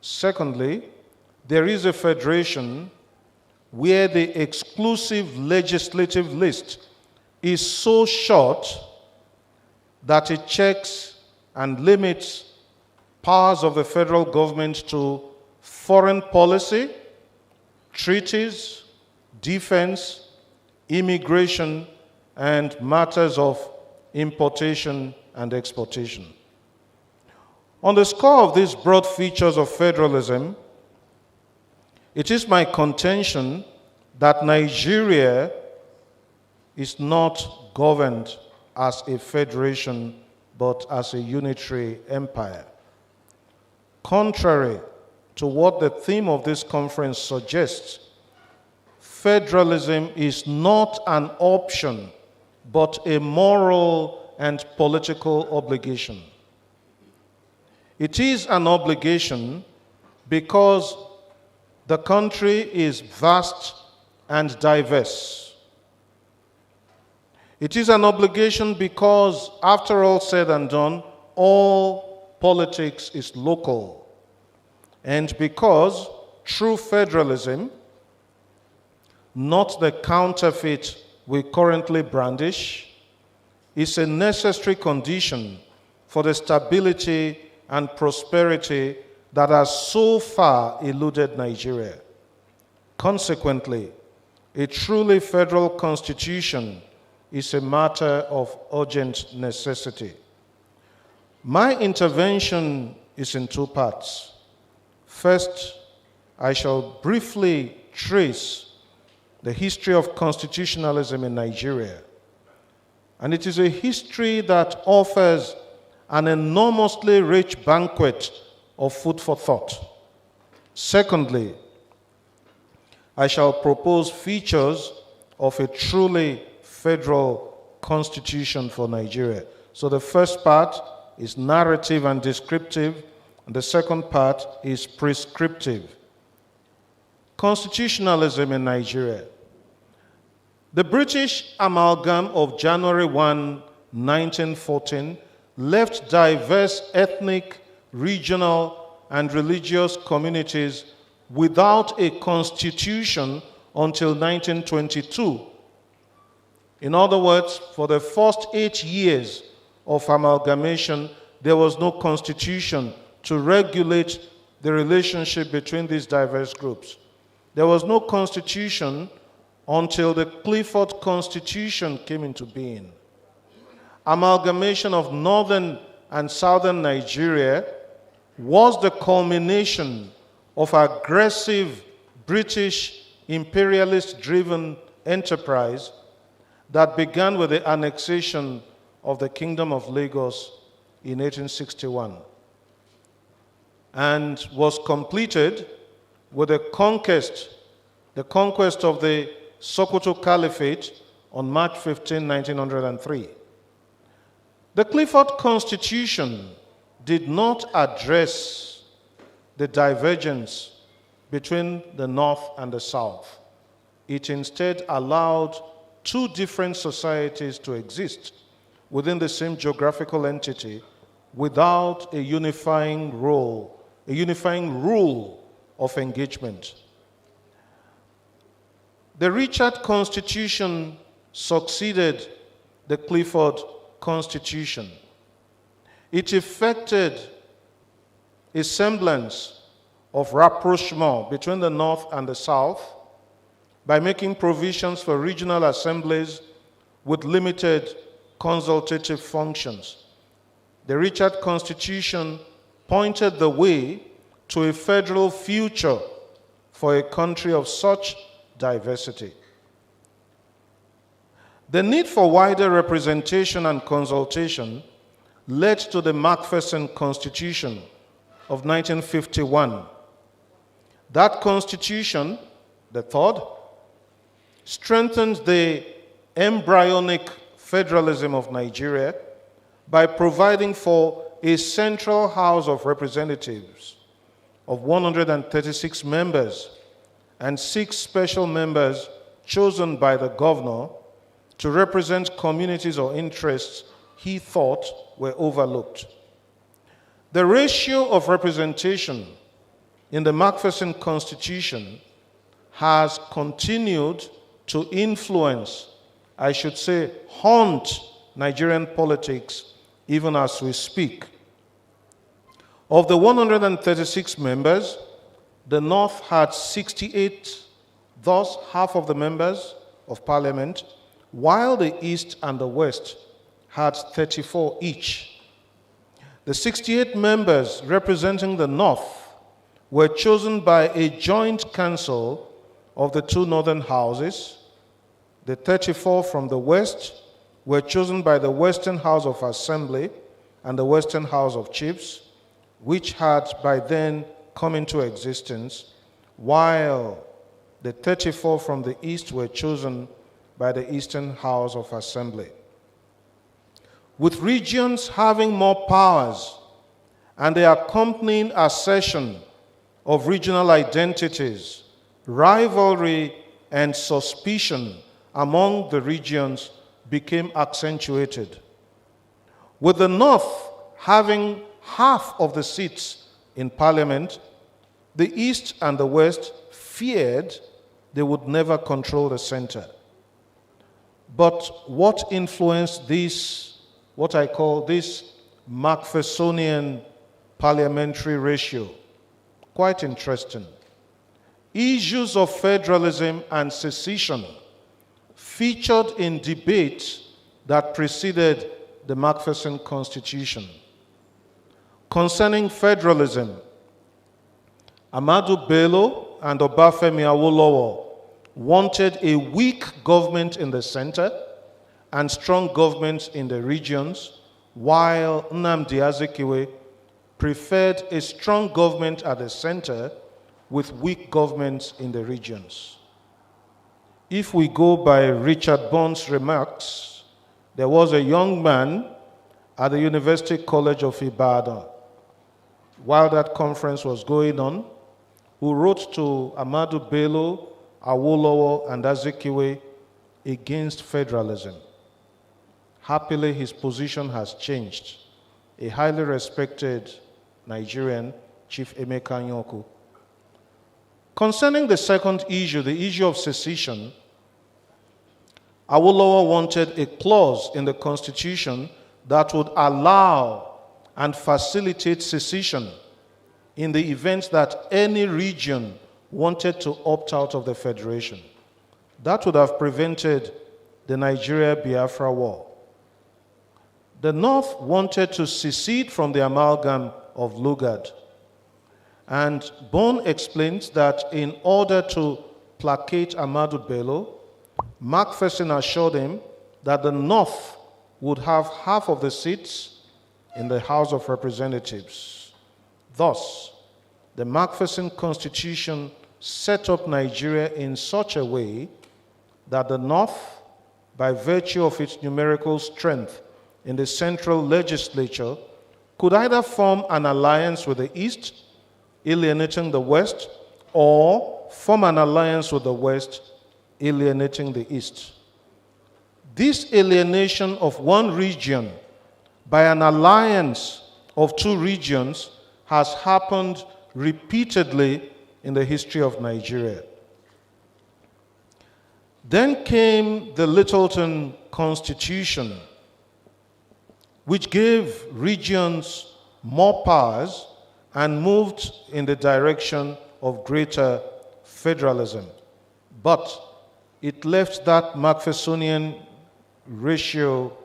Secondly, there is a federation where the exclusive legislative list is so short that it checks and limits powers of the federal government to foreign policy, treaties, defense, immigration, and matters of importation and exportation. On the score of these broad features of federalism, it is my contention that Nigeria is not governed as a federation but as a unitary empire. Contrary to what the theme of this conference suggests, federalism is not an option but a moral and political obligation. It is an obligation because the country is vast and diverse. It is an obligation because, after all said and done, all politics is local. And because true federalism, not the counterfeit we currently brandish, is a necessary condition for the stability and prosperity that has so far eluded Nigeria. Consequently, a truly federal constitution is a matter of urgent necessity. My intervention is in 2 parts. First, I shall briefly trace the history of constitutionalism in Nigeria. And it is a history that offers an enormously rich banquet of food for thought. Secondly, I shall propose features of a truly federal constitution for Nigeria. So the first part is narrative and descriptive, and the second part is prescriptive. Constitutionalism in Nigeria. The British amalgam of January 1, 1914 left diverse ethnic, regional, and religious communities without a constitution until 1922. In other words, for the first 8 years of amalgamation, there was no constitution to regulate the relationship between these diverse groups. There was no constitution until the Clifford Constitution came into being. Amalgamation of northern and southern Nigeria was the culmination of aggressive British imperialist-driven enterprise that began with the annexation of the Kingdom of Lagos in 1861 and was completed with the conquest of the Sokoto Caliphate on March 15, 1903. The Clifford Constitution did not address the divergence between the North and the South. It instead allowed two different societies to exist within the same geographical entity without a unifying rule of engagement. The Richard Constitution succeeded the Clifford Constitution. It effected a semblance of rapprochement between the North and the South by making provisions for regional assemblies with limited consultative functions. The Richard Constitution pointed the way to a federal future for a country of such diversity. The need for wider representation and consultation led to the Macpherson Constitution of 1951. That constitution, the third, strengthened the embryonic federalism of Nigeria by providing for a central House of Representatives of 136 members and 6 special members chosen by the governor to represent communities or interests he thought were overlooked. The ratio of representation in the Macpherson Constitution has continued to influence, I should say, haunt Nigerian politics even as we speak. Of the 136 members, the North had 68, thus half of the members of Parliament, while the East and the West had 34 each. The 68 members representing the North were chosen by a joint council of the two northern houses. The 34 from the West were chosen by the Western House of Assembly and the Western House of Chiefs, which had by then come into existence, while the 34 from the East were chosen by the Eastern House of Assembly. With regions having more powers and the accompanying assertion of regional identities, rivalry and suspicion among the regions became accentuated. With the North having half of the seats in Parliament, the East and the West feared they would never control the center. But what influenced this, what I call this Macphersonian parliamentary ratio? Quite interesting. Issues of federalism and secession featured in debates that preceded the Macpherson Constitution. Concerning federalism, Ahmadu Bello and Obafemi Awolowo wanted a weak government in the center and strong governments in the regions, while Nnamdi Azikiwe preferred a strong government at the center with weak governments in the regions. If we go by Richard Bond's remarks, there was a young man at the University College of Ibadan, while that conference was going on, who wrote to Ahmadu Bello, Awolowo, and Azikiwe against federalism. Happily, his position has changed. A highly respected Nigerian, Chief Emeka Nyoku. Concerning the second issue, the issue of secession, Awolowo wanted a clause in the Constitution that would allow and facilitate secession in the event that any region wanted to opt out of the federation. That would have prevented the Nigeria-Biafra war. The North wanted to secede from the amalgam of Lugard. And Bone explains that in order to placate Ahmadu Bello, Macpherson assured him that the North would have half of the seats in the House of Representatives. Thus, the Macpherson Constitution set up Nigeria in such a way that the North, by virtue of its numerical strength in the central legislature, could either form an alliance with the East, alienating the West, or form an alliance with the West, alienating the East. This alienation of one region by an alliance of two regions has happened repeatedly in the history of Nigeria. Then came the Littleton Constitution, which gave regions more powers and moved in the direction of greater federalism. But it left that Macphersonian ratio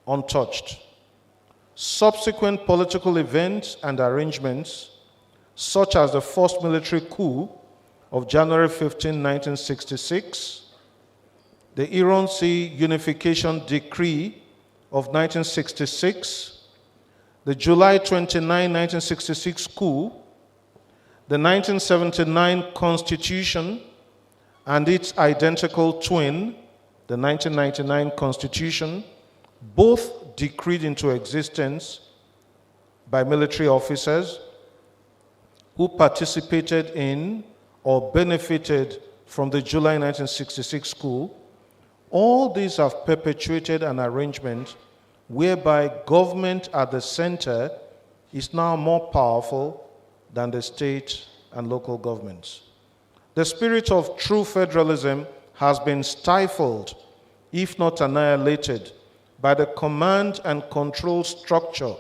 untouched. Subsequent political events and arrangements, such as the first military coup of January 15, 1966, the Ironsi Unification Decree of 1966, the July 29, 1966 coup, the 1979 Constitution, and its identical twin, the 1999 Constitution, both decreed into existence by military officers who participated in or benefited from the July 1966 coup. All these have perpetuated an arrangement whereby government at the center is now more powerful than the state and local governments. The spirit of true federalism has been stifled, if not annihilated, by the command and control structure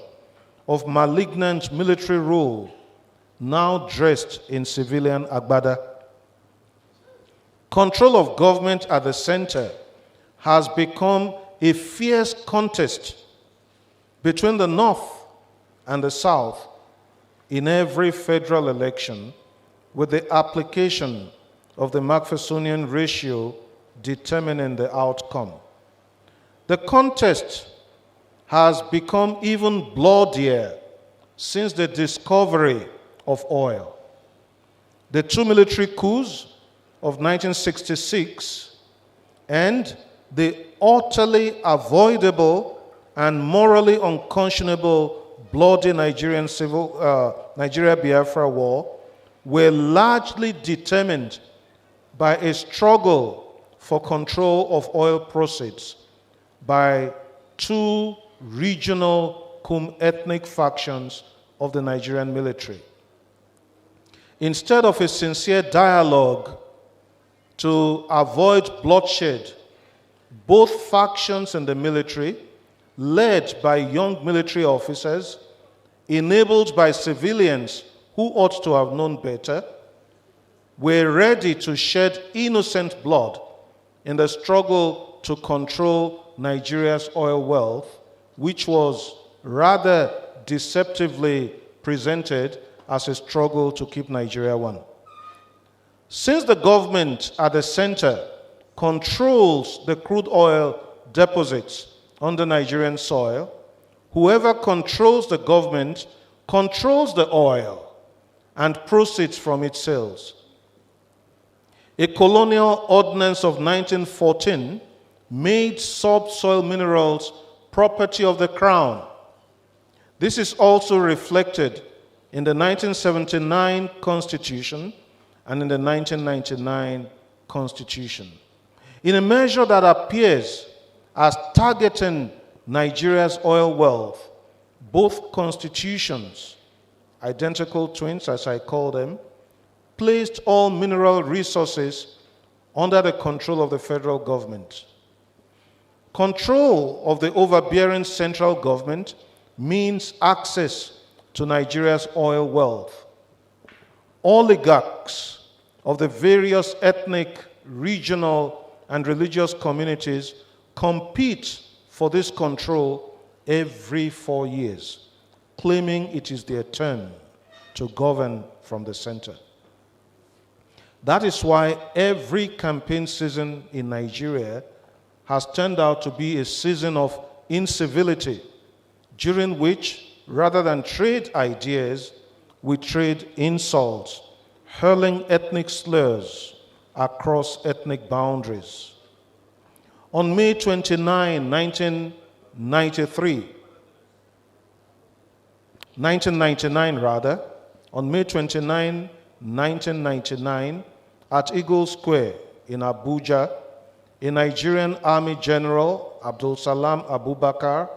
of malignant military rule, now dressed in civilian agbada. Control of government at the center has become a fierce contest between the North and the South in every federal election, with the application of the Macphersonian ratio determining the outcome. The contest has become even bloodier since the discovery of oil. The two military coups of 1966 and the utterly avoidable and morally unconscionable bloody Nigeria-Biafra war were largely determined by a struggle for control of oil proceeds by two regional ethnic factions of the Nigerian military. Instead of a sincere dialogue to avoid bloodshed, both factions in the military, led by young military officers, enabled by civilians who ought to have known better, were ready to shed innocent blood in the struggle to control Nigeria's oil wealth, which was rather deceptively presented as a struggle to keep Nigeria one. Since the government at the center controls the crude oil deposits under Nigerian soil, whoever controls the government controls the oil and proceeds from its sales. A colonial ordinance of 1914 made subsoil minerals property of the crown This is also reflected in the 1979 Constitution and in the 1999 Constitution. In a measure that appears as targeting Nigeria's oil wealth, both constitutions, identical twins as I call them, placed all mineral resources under the control of the federal government. Control of the overbearing central government means access to Nigeria's oil wealth. Oligarchs of the various ethnic, regional, and religious communities compete for this control every 4 years, claiming it is their turn to govern from the center. That is why every campaign season in Nigeria has turned out to be a season of incivility, during which, rather than trade ideas, we trade insults, hurling ethnic slurs across ethnic boundaries. On May 29, 1999, on May 29, 1999, at Eagle Square in Abuja, a Nigerian Army General, Abdul Salam Abubakar,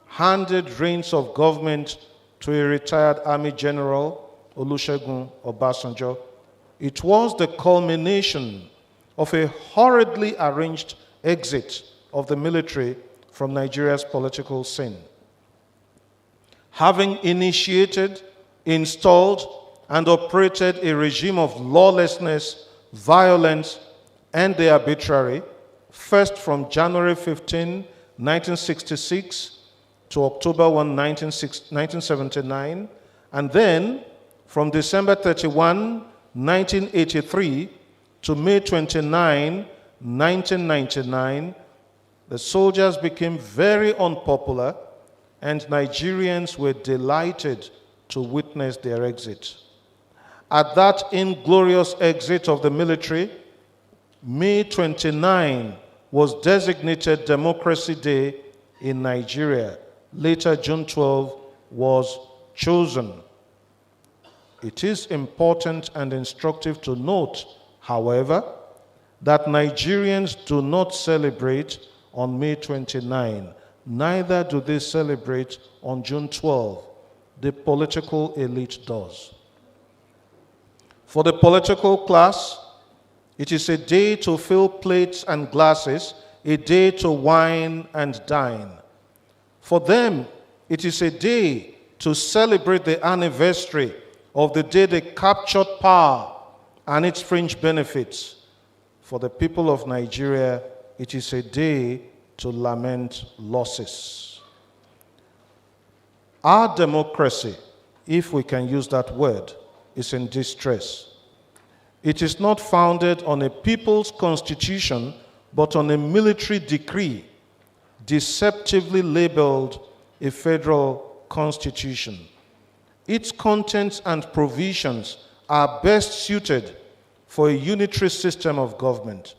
handed reins of government to a retired Army General, Olusegun Obasanjo. It was the culmination of a horridly arranged exit of the military from Nigeria's political scene. Having initiated, installed, and operated a regime of lawlessness, violence, and the arbitrary, first from January 15, 1966 to October 1, 1979, and then from December 31, 1983 to May 29, 1999, the soldiers became very unpopular and Nigerians were delighted to witness their exit. At that inglorious exit of the military, May 29 was designated Democracy Day in Nigeria. Later, June 12 was chosen. It is important and instructive to note, however, that Nigerians do not celebrate on May 29. Neither do they celebrate on June 12. The political elite does. For the political class, it is a day to fill plates and glasses, a day to wine and dine. For them, it is a day to celebrate the anniversary of the day they captured power and its fringe benefits. For the people of Nigeria, it is a day to lament losses. Our democracy, if we can use that word, is in distress. It is not founded on a people's constitution, but on a military decree, deceptively labeled a federal constitution. Its contents and provisions are best suited for a unitary system of government.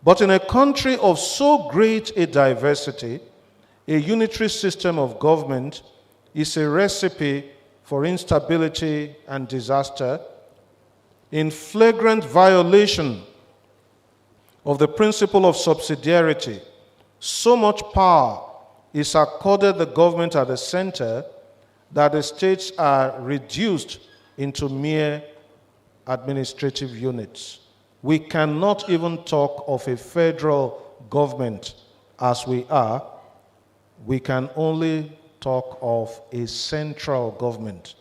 But in a country of so great a diversity, a unitary system of government is a recipe for instability and disaster, in flagrant violation of the principle of subsidiarity. So much power is accorded the government at the center that the states are reduced into mere administrative units. We cannot even talk of a federal government as we are. We can only talk of a central government.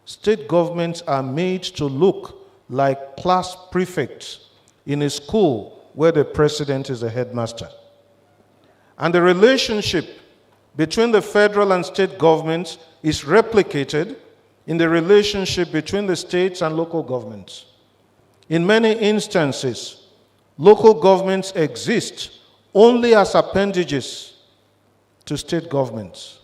State governments are made to look like class prefects in a school where the president is the headmaster. And the relationship between the federal and state governments is replicated in the relationship between the states and local governments. In many instances, local governments exist only as appendages to state governments.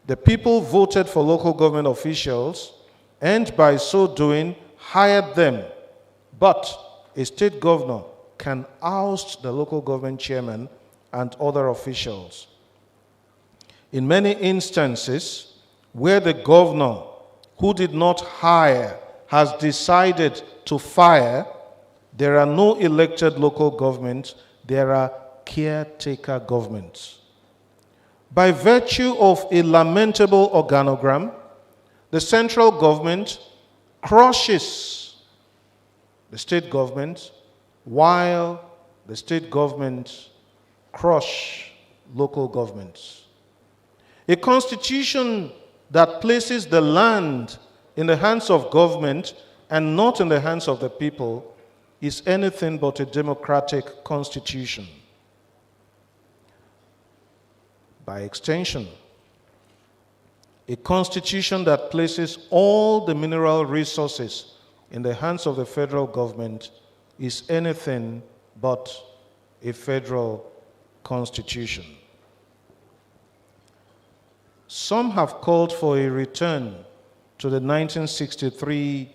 The people voted for local government officials and by so doing hired them, but a state governor can oust the local government chairman and other officials. In many instances, where the governor who did not hire has decided to fire, there are no elected local governments, there are caretaker governments. By virtue of a lamentable organogram, the central government crushes the state government, while the state government crush local governments. A constitution that places the land in the hands of government and not in the hands of the people is anything but a democratic constitution. By extension, a constitution that places all the mineral resources in the hands of the federal government is anything but a federal constitution. Some have called for a return to the 1963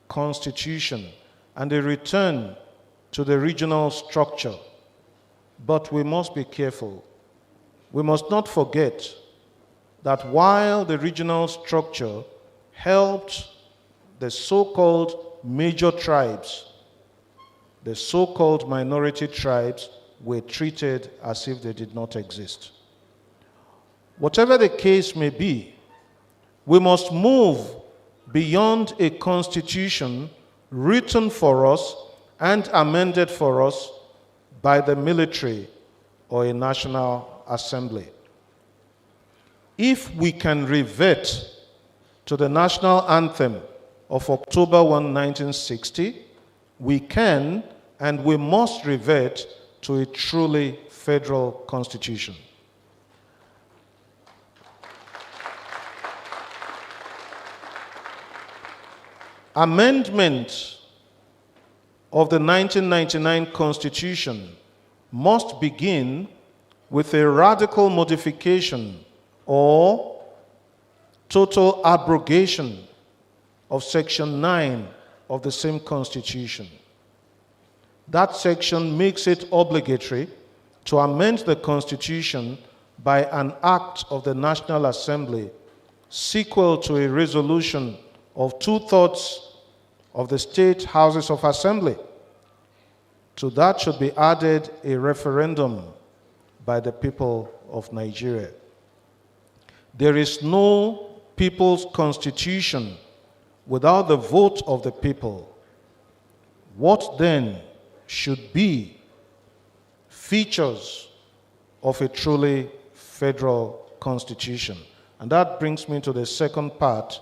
Constitution and a return to the regional structure. But we must be careful. We must not forget that while the regional structure helped the so-called major tribes, the so-called minority tribes were treated as if they did not exist. Whatever the case may be, we must move beyond a constitution written for us and amended for us by the military or a national assembly. If we can revert to the national anthem of October 1, 1960, we can and we must revert to a truly federal constitution. Amendment of the 1999 Constitution must begin with a radical modification or total abrogation of Section 9 of the same Constitution. That section makes it obligatory to amend the Constitution by an act of the National Assembly sequel to a resolution of 2/3 of the state houses of assembly. To that should be added a referendum by the people of Nigeria. There is no people's constitution without the vote of the people. What then should be features of a truly federal constitution? And that brings me to the second part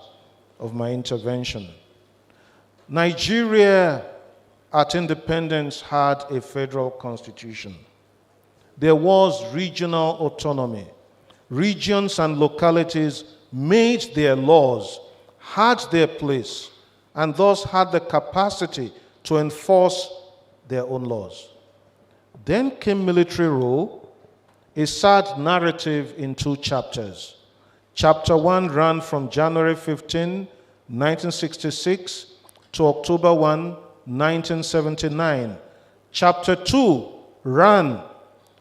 of my intervention. Nigeria at independence had a federal constitution. There was regional autonomy. Regions and localities made their laws, had their place, and thus had the capacity to enforce their own laws. Then came military rule, a sad narrative in 2 chapters. Chapter 1 ran from January 15, 1966 to October 1, 1979. Chapter 2 ran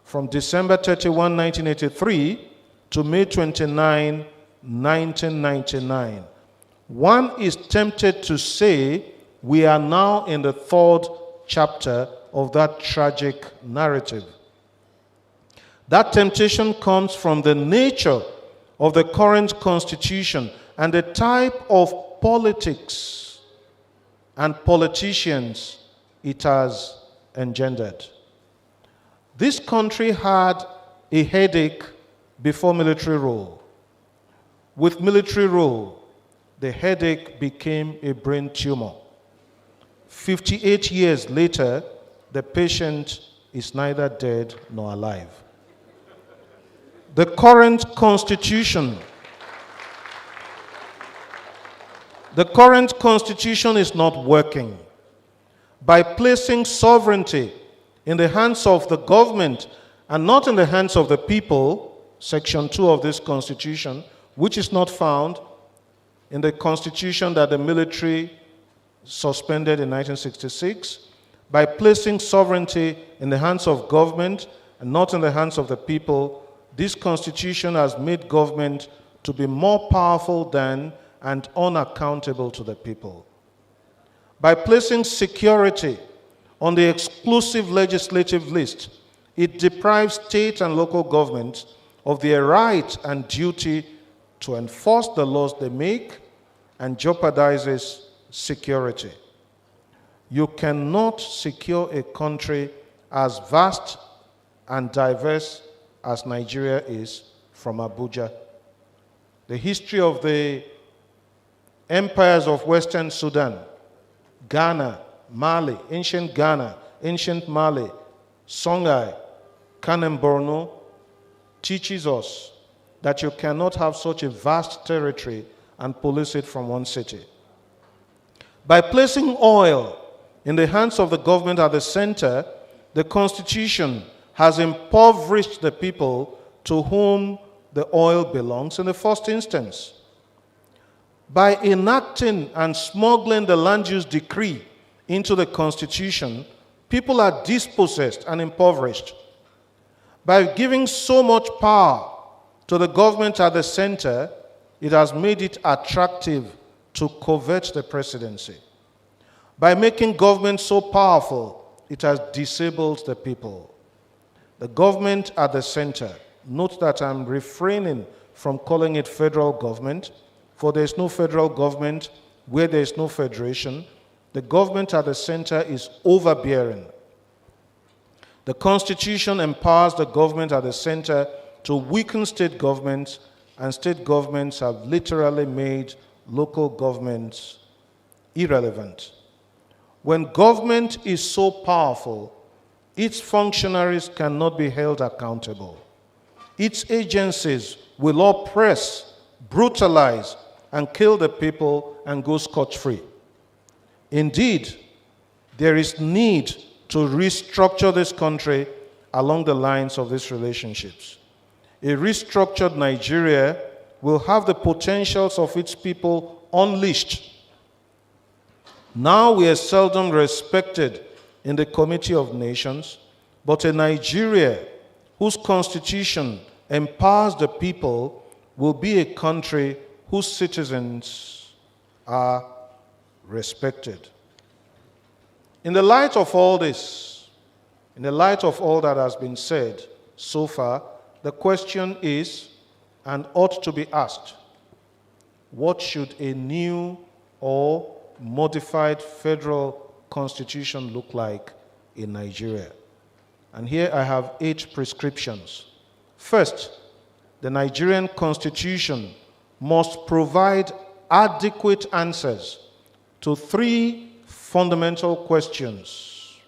from December 31, 1983 to May 29, 1999. One is tempted to say we are now in the 3rd chapter of that tragic narrative. That temptation comes from the nature of the current constitution and the type of politics and politicians it has engendered. This country had a headache before military rule. With military rule, the headache became a brain tumor. 58 years later, the patient is neither dead nor alive. The current constitution is not working. By placing sovereignty in the hands of the government and not in the hands of the people, Section 2 of this constitution, which is not found in the constitution that the military suspended in 1966, by placing sovereignty in the hands of government and not in the hands of the people, this constitution has made government to be more powerful than and unaccountable to the people. By placing security on the exclusive legislative list, it deprives state and local governments of their right and duty to enforce the laws they make and jeopardizes security. You cannot secure a country as vast and diverse as Nigeria is from Abuja. The history of the empires of Western Sudan, Ghana, Mali, ancient Mali, Songhai, Kanem Borno, teaches us that you cannot have such a vast territory and police it from one city. By placing oil in the hands of the government at the center, the Constitution has impoverished the people to whom the oil belongs in the first instance. By enacting and smuggling the land use decree into the Constitution, people are dispossessed and impoverished. By giving so much power to the government at the center, it has made it attractive to covet the presidency. By making government so powerful, it has disabled the people. The government at the center, note that I'm refraining from calling it federal government, for there is no federal government where there is no federation. The government at the center is overbearing. The Constitution empowers the government at the center to weaken state governments, and state governments have literally made local governments irrelevant. When government is so powerful, its functionaries cannot be held accountable. Its agencies will oppress, brutalize, and kill the people and go scot-free. Indeed, there is need to restructure this country along the lines of these relationships. A restructured Nigeria will have the potentials of its people unleashed. Now we are seldom respected in the Committee of Nations, but a Nigeria whose constitution empowers the people will be a country whose citizens are respected. In the light of all this, in the light of all that has been said so far, the question is, and ought to be asked, what should a new or modified federal constitution look like in Nigeria? And here I have 8 prescriptions. First, the Nigerian constitution must provide adequate answers to 3 fundamental questions.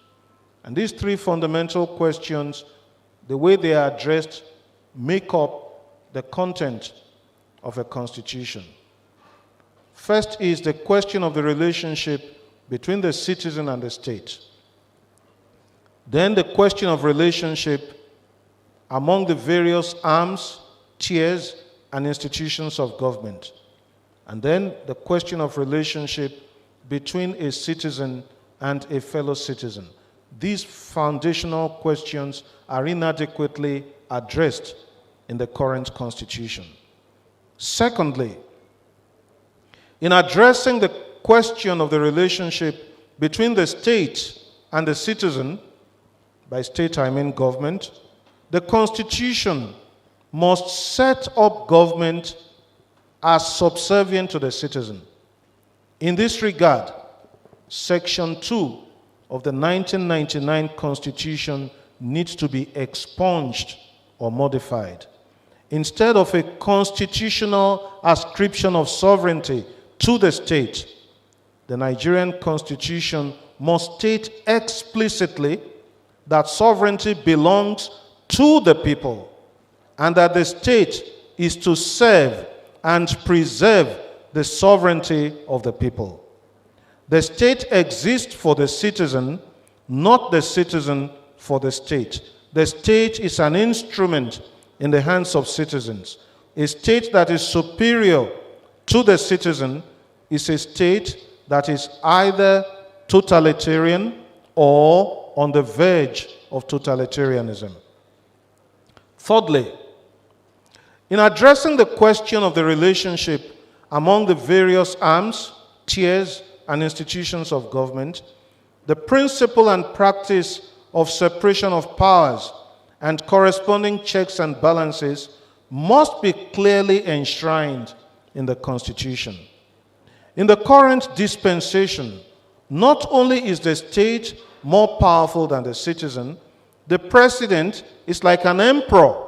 And these 3 fundamental questions, the way they are addressed, make up the content of a constitution. First is the question of the relationship between the citizen and the state. Then the question of relationship among the various arms, tiers, and institutions of government. And then the question of relationship between a citizen and a fellow citizen. These foundational questions are inadequately addressed in the current constitution. Secondly, in addressing the question of the relationship between the state and the citizen, by state I mean government, the constitution must set up government as subservient to the citizen. In this regard, Section 2 of the 1999 Constitution needs to be expunged or modified. Instead of a constitutional ascription of sovereignty to the state, the Nigerian Constitution must state explicitly that sovereignty belongs to the people and that the state is to serve and preserve the sovereignty of the people. The state exists for the citizen, not the citizen for the state. The state is an instrument in the hands of citizens. A state that is superior to the citizen is a state that is either totalitarian or on the verge of totalitarianism. Thirdly, In addressing the question of the relationship among the various arms, tiers, and institutions of government, the principle and practice of separation of powers and corresponding checks and balances must be clearly enshrined in the Constitution. In the current dispensation, not only is the state more powerful than the citizen, the president is like an emperor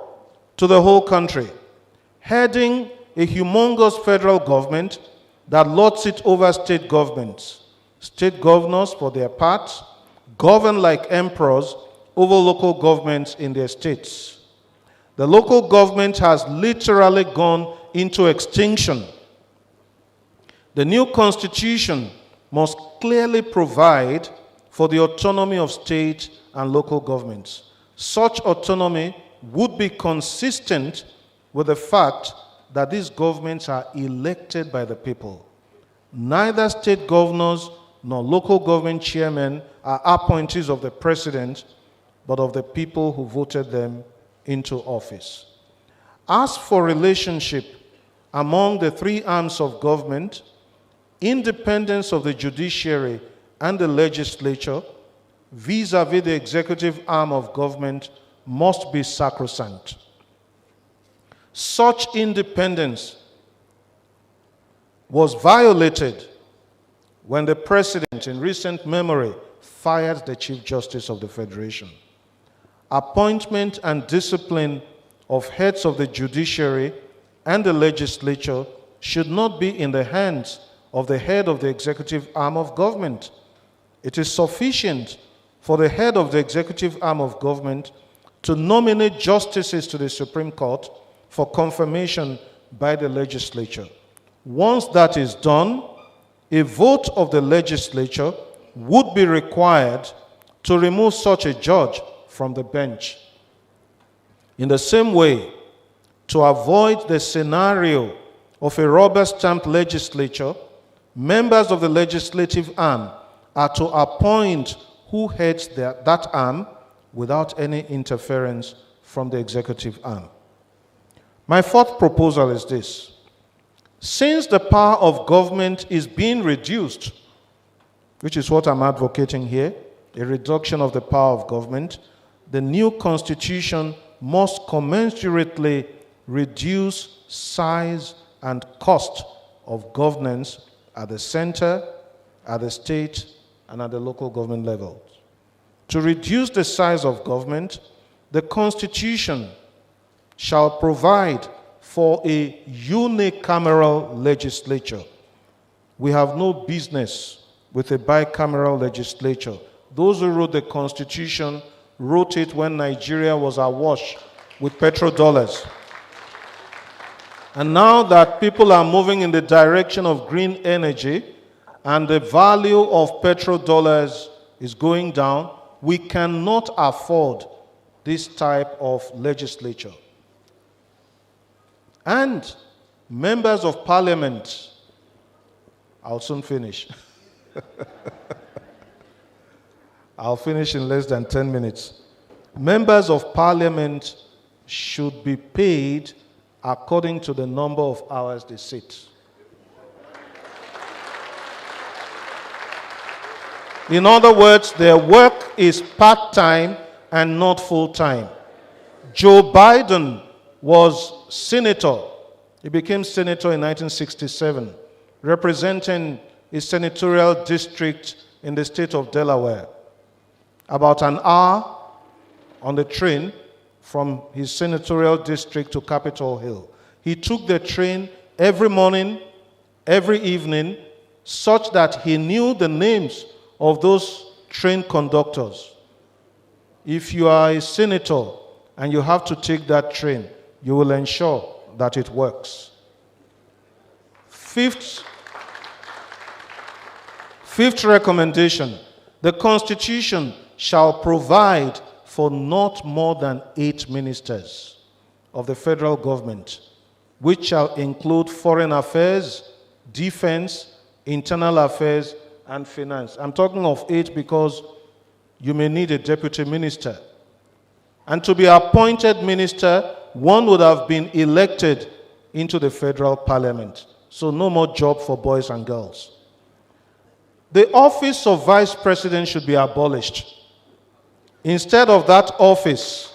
to the whole country, heading a humongous federal government that lords it over state governments. State governors, for their part, govern like emperors over local governments in their states. The local government has literally gone into extinction. The new constitution must clearly provide for the autonomy of state and local governments. Such autonomy would be consistent with the fact that these governments are elected by the people. Neither state governors nor local government chairmen are appointees of the president, but of the people who voted them into office. As for relationship among the three arms of government, independence of the judiciary and the legislature vis-à-vis the executive arm of government must be sacrosanct. Such independence was violated when the president, in recent memory, fired the Chief Justice of the Federation. Appointment and discipline of heads of the judiciary and the legislature should not be in the hands of the head of the executive arm of government. It is sufficient for the head of the executive arm of government to nominate justices to the Supreme Court for confirmation by the legislature. Once that is done, a vote of the legislature would be required to remove such a judge from the bench. In the same way, to avoid the scenario of a rubber-stamped legislature, members of the legislative arm are to appoint who heads that arm without any interference from the executive arm. My fourth proposal is this. Since the power of government is being reduced, which is what I'm advocating here, a reduction of the power of government, the new constitution must commensurately reduce size and cost of governance at the center, at the state, and at the local government levels. To reduce the size of government, the Constitution shall provide for a unicameral legislature. We have no business with a bicameral legislature. Those who wrote the Constitution wrote it when Nigeria was awash with petrodollars. And now that people are moving in the direction of green energy and the value of petrodollars is going down, we cannot afford this type of legislature. And members of parliament, I'll soon finish. I'll finish in less than 10 minutes. Members of parliament should be paid according to the number of hours they sit. In other words, their work is part-time and not full-time. Joe Biden was senator. He became senator in 1967, representing a senatorial district in the state of Delaware. About an hour on the train from his senatorial district to Capitol Hill. He took the train every morning, every evening, such that he knew the names of those train conductors. If you are a senator and you have to take that train, you will ensure that it works. Fifth recommendation, the Constitution shall provide for not more than 8 ministers of the federal government, which shall include foreign affairs, defense, internal affairs, and finance. I'm talking of 8 because you may need a deputy minister. And to be appointed minister one would have been elected into the federal parliament. So no more job for boys and girls. The office of vice president should be abolished. Instead of that office,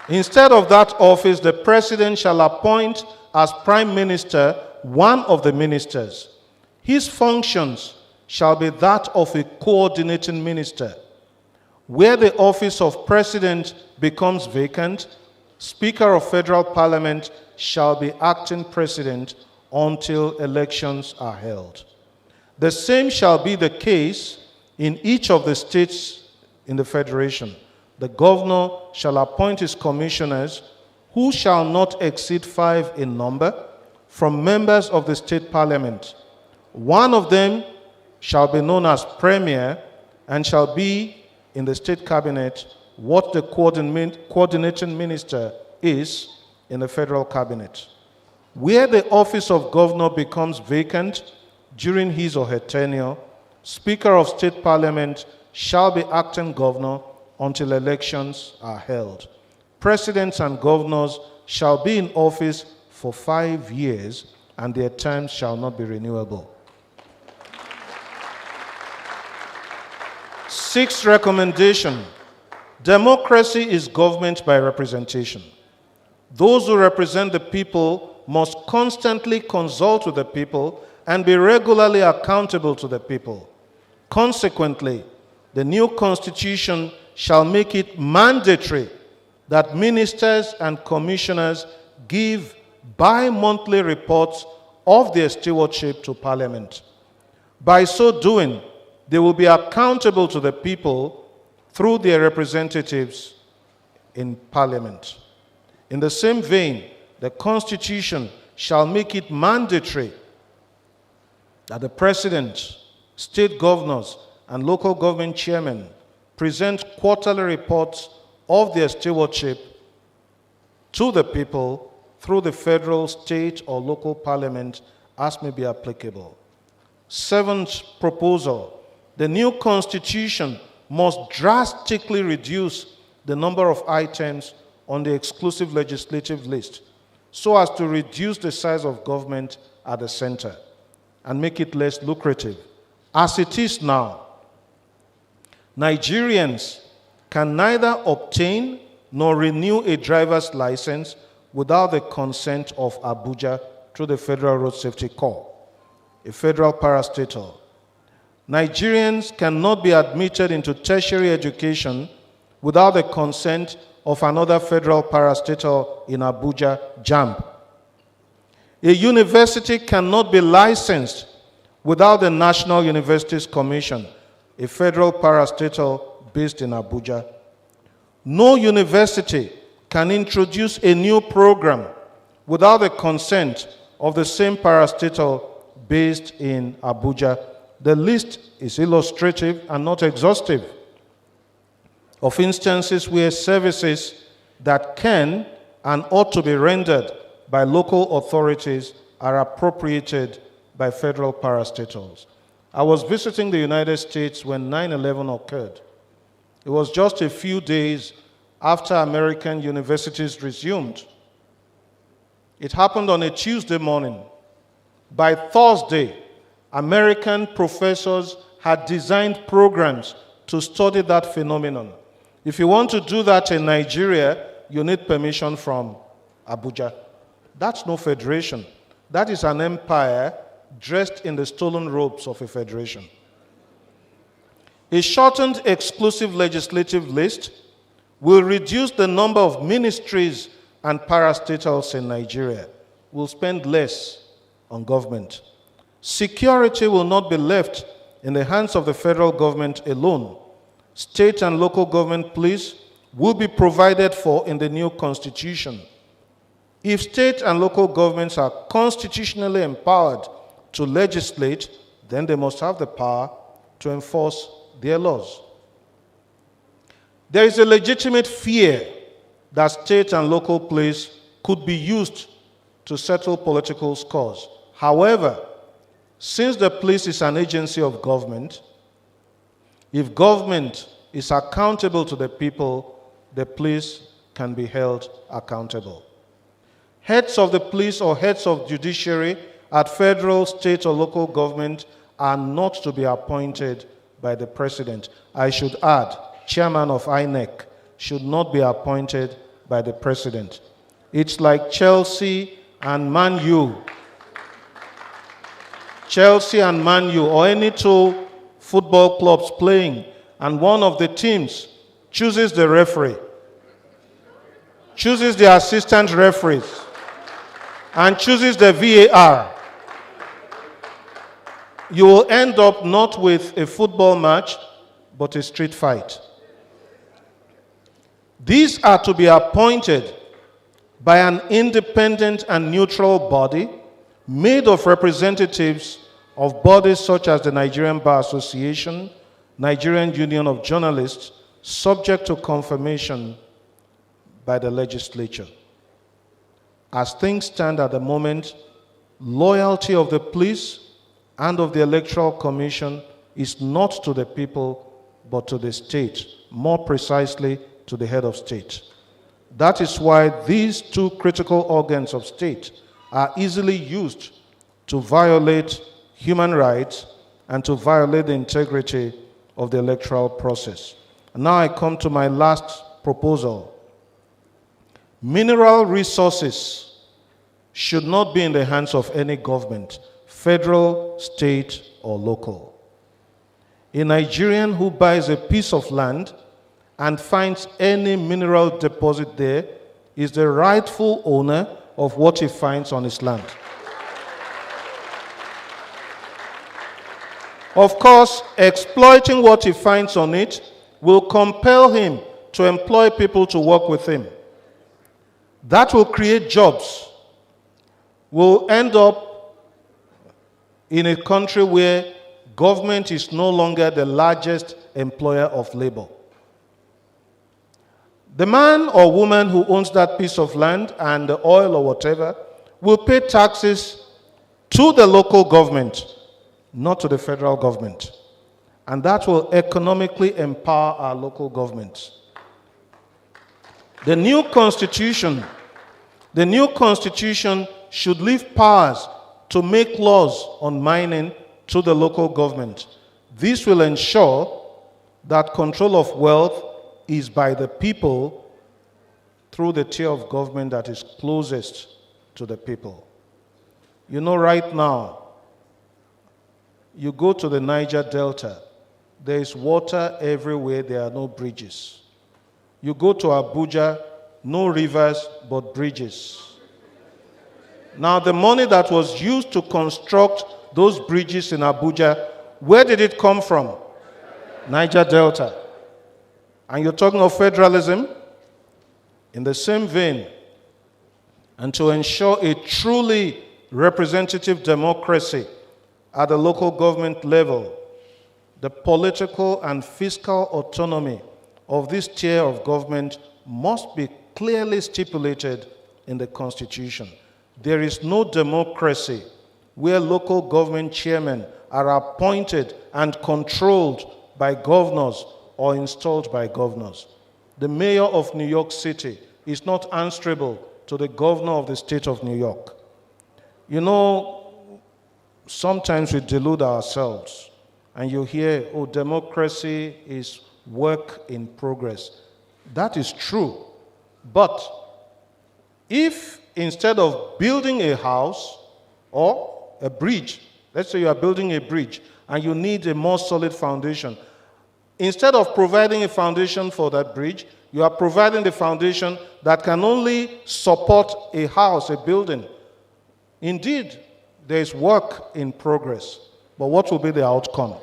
the president shall appoint as prime minister one of the ministers. His functions shall be that of a coordinating minister. Where the office of president becomes vacant, Speaker of Federal Parliament shall be acting president until elections are held. The same shall be the case in each of the states in the federation. The governor shall appoint his commissioners, who shall not exceed 5 in number, from members of the state parliament. One of them shall be known as premier and shall be in the state cabinet what the coordinating minister is in the federal cabinet. Where the office of governor becomes vacant during his or her tenure, Speaker of State Parliament shall be acting governor until elections are held. Presidents and governors shall be in office for 5 years, and their terms shall not be renewable. 6th recommendation: democracy is government by representation. Those who represent the people must constantly consult with the people and be regularly accountable to the people. Consequently, the new constitution shall make it mandatory that ministers and commissioners give bi-monthly reports of their stewardship to Parliament. By so doing, they will be accountable to the people through their representatives in Parliament. In the same vein, the Constitution shall make it mandatory that the President, state governors, and local government chairmen present quarterly reports of their stewardship to the people through the federal, state, or local parliament as may be applicable. 7th proposal: the new constitution must drastically reduce the number of items on the exclusive legislative list so as to reduce the size of government at the center and make it less lucrative. As it is now, Nigerians can neither obtain nor renew a driver's license without the consent of Abuja through the Federal Road Safety Corps, a federal parastatal. Nigerians cannot be admitted into tertiary education without the consent of another federal parastatal in Abuja, JAMB. A university cannot be licensed without the National Universities Commission, a federal parastatal based in Abuja. No university can introduce a new program without the consent of the same parastatal based in Abuja. The list is illustrative and not exhaustive of instances where services that can and ought to be rendered by local authorities are appropriated by federal parastatals. I was visiting the United States when 9/11 occurred. It was just a few days after American universities resumed. It happened on a Tuesday morning. By Thursday, American professors had designed programs to study that phenomenon. If you want to do that in Nigeria, you need permission from Abuja. That's no federation. That is an empire dressed in the stolen robes of a federation. A shortened exclusive legislative list will reduce the number of ministries and parastatals in Nigeria. We'll spend less on government. Security will not be left in the hands of the federal government alone. State and local government police will be provided for in the new constitution. If state and local governments are constitutionally empowered to legislate, then they must have the power to enforce their laws. There is a legitimate fear that state and local police could be used to settle political scores. However, since the police is an agency of government, if government is accountable to the people, the police can be held accountable. Heads of the police or heads of judiciary at federal, state, or local government are not to be appointed by the president. I should add, chairman of INEC should not be appointed by the president. It's like Chelsea and Man U. Chelsea and Man U, or any two football clubs playing, and one of the teams chooses the referee, chooses the assistant referees, and chooses the VAR. You will end up not with a football match, but a street fight. These are to be appointed by an independent and neutral body made of representatives of bodies such as the Nigerian Bar Association, Nigerian Union of Journalists, subject to confirmation by the legislature. As things stand at the moment, loyalty of the police and of the Electoral Commission is not to the people, but to the state, more precisely to the head of state. That is why these two critical organs of state are easily used to violate human rights and to violate the integrity of the electoral process. And now I come to my last proposal. Mineral resources should not be in the hands of any government, federal, state, or local. A Nigerian who buys a piece of land and finds any mineral deposit there is the rightful owner of what he finds on his land. Of course, exploiting what he finds on it will compel him to employ people to work with him. That will create jobs. We'll end up in a country where government is no longer the largest employer of labor. The man or woman who owns that piece of land and the oil or whatever will pay taxes to the local government, not to the federal government. And that will economically empower our local governments. The new constitution should leave powers to make laws on mining to the local government. This will ensure that control of wealth is by the people through the tier of government that is closest to the people. You know, right now, you go to the Niger Delta, there is water everywhere, there are no bridges. You go to Abuja, no rivers but bridges. Now, the money that was used to construct those bridges in Abuja, where did it come from? Niger Delta. And you're talking of federalism? In the same vein, and to ensure a truly representative democracy at the local government level, the political and fiscal autonomy of this tier of government must be clearly stipulated in the Constitution. There is no democracy where local government chairmen are appointed and controlled by governors or installed by governors. The mayor of New York City is not answerable to the governor of the state of New York. You know, sometimes we delude ourselves and you hear, oh, democracy is work in progress. That is true. But if instead of building a house or a bridge, let's say you are building a bridge and you need a more solid foundation, instead of providing a foundation for that bridge, you are providing the foundation that can only support a house, a building. Indeed, there is work in progress, but what will be the outcome?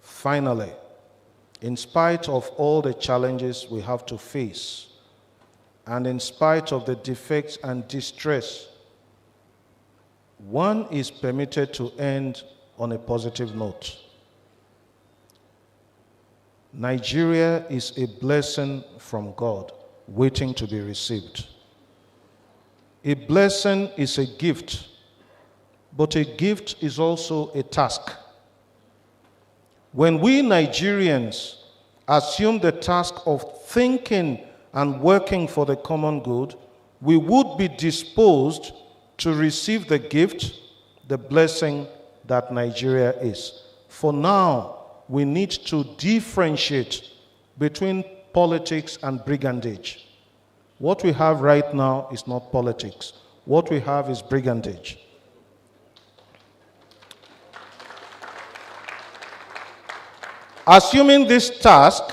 Finally, in spite of all the challenges we have to face, and in spite of the defects and distress, one is permitted to end on a positive note. Nigeria is a blessing from God waiting to be received. A blessing is a gift, but a gift is also a task. When we Nigerians assume the task of thinking and working for the common good, we would be disposed to receive the gift, the blessing that Nigeria is. For now, we need to differentiate between politics and brigandage. What we have right now is not politics. What we have is brigandage. Assuming this task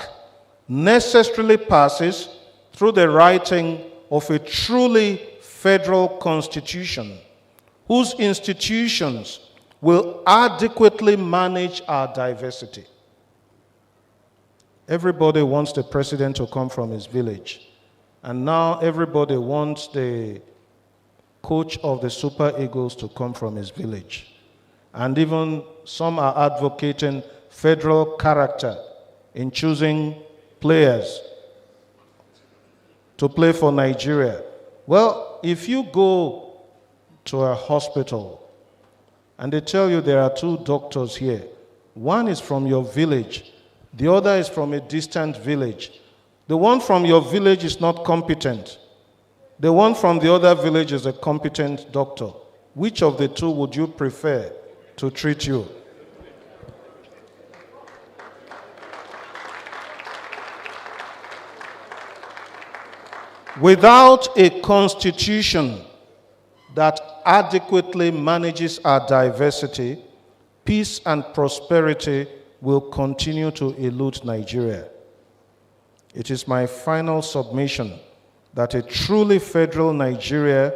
necessarily passes through the writing of a truly federal constitution, whose institutions will adequately manage our diversity. Everybody wants the president to come from his village. And now everybody wants the coach of the Super Eagles to come from his village. And even some are advocating federal character in choosing players to play for Nigeria. Well, if you go to a hospital and they tell you there are 2 doctors here, one is from your village, the other is from a distant village. The one from your village is not competent. The one from the other village is a competent doctor. Which of the 2 would you prefer to treat you? Without a constitution that adequately manages our diversity, peace and prosperity will continue to elude Nigeria. It is my final submission that a truly federal Nigeria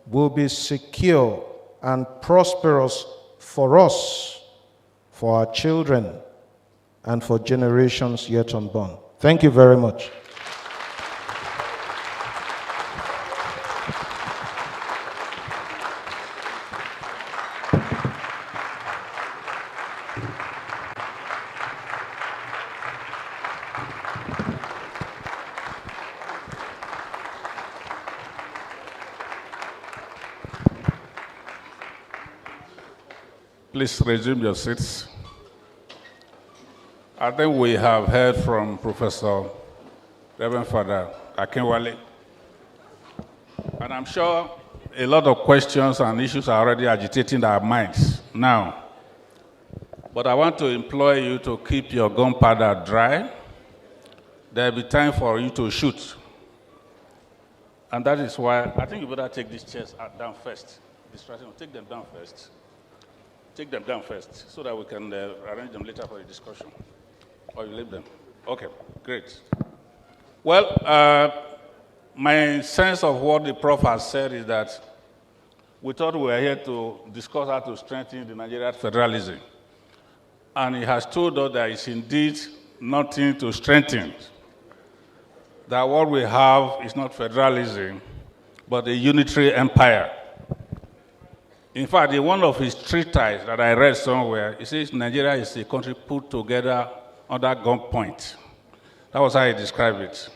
will be secure and prosperous for us, for our children, and for generations yet unborn. Thank you very much. Please resume your seats. I think we have heard from Professor Reverend Father Akinwale. And I'm sure a lot of questions and issues are already agitating our minds now. But I want to implore you to keep your gunpowder dry. There will be time for you to shoot. And that is why I think you better take these chairs down first. Take them down first. Take them down first so that we can arrange them later for the discussion. Or you leave them. Okay, great. Well, my sense of what the Prof has said is that we thought we were here to discuss how to strengthen the Nigerian Federalism. And he has told us there is indeed nothing to strengthen. That what we have is not federalism, but a unitary empire. In fact, in one of his treatises that I read somewhere, he says Nigeria is a country put together under gunpoint. That was how he described it.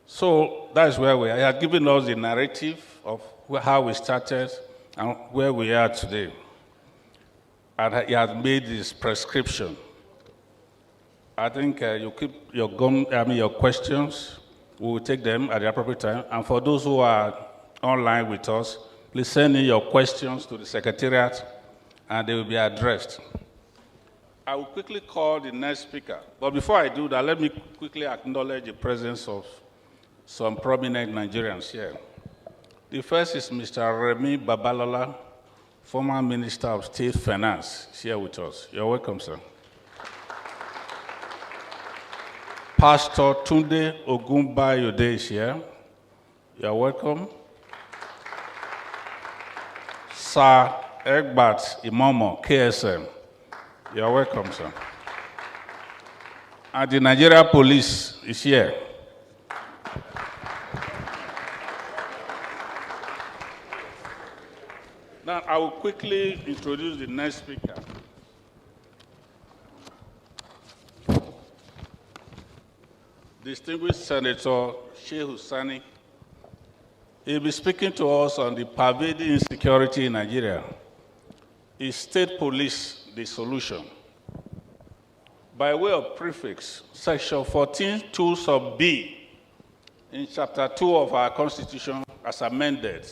So that is where we are. He has given us the narrative of how we started and where we are today. And he has made his prescription. I think you keep your questions. We will take them at the appropriate time. And for those who are online with us, please send in your questions to the Secretariat, and they will be addressed. I will quickly call the next speaker. But before I do that, let me quickly acknowledge the presence of some prominent Nigerians here. The first is Mr. Remi Babalola, former Minister of State Finance, is here with us. You're welcome, sir. Pastor Tunde Ogumbayode is here. You're welcome. Sir Egbert Imomo, KSM. You're welcome, sir. And the Nigeria Police is here. Now, I will quickly introduce the next speaker. Distinguished Senator Shehu Sani. He'll be speaking to us on the pervading insecurity in Nigeria. Is state police the solution? By way of prefix, Section 14(2) sub B in Chapter 2 of our Constitution, as amended,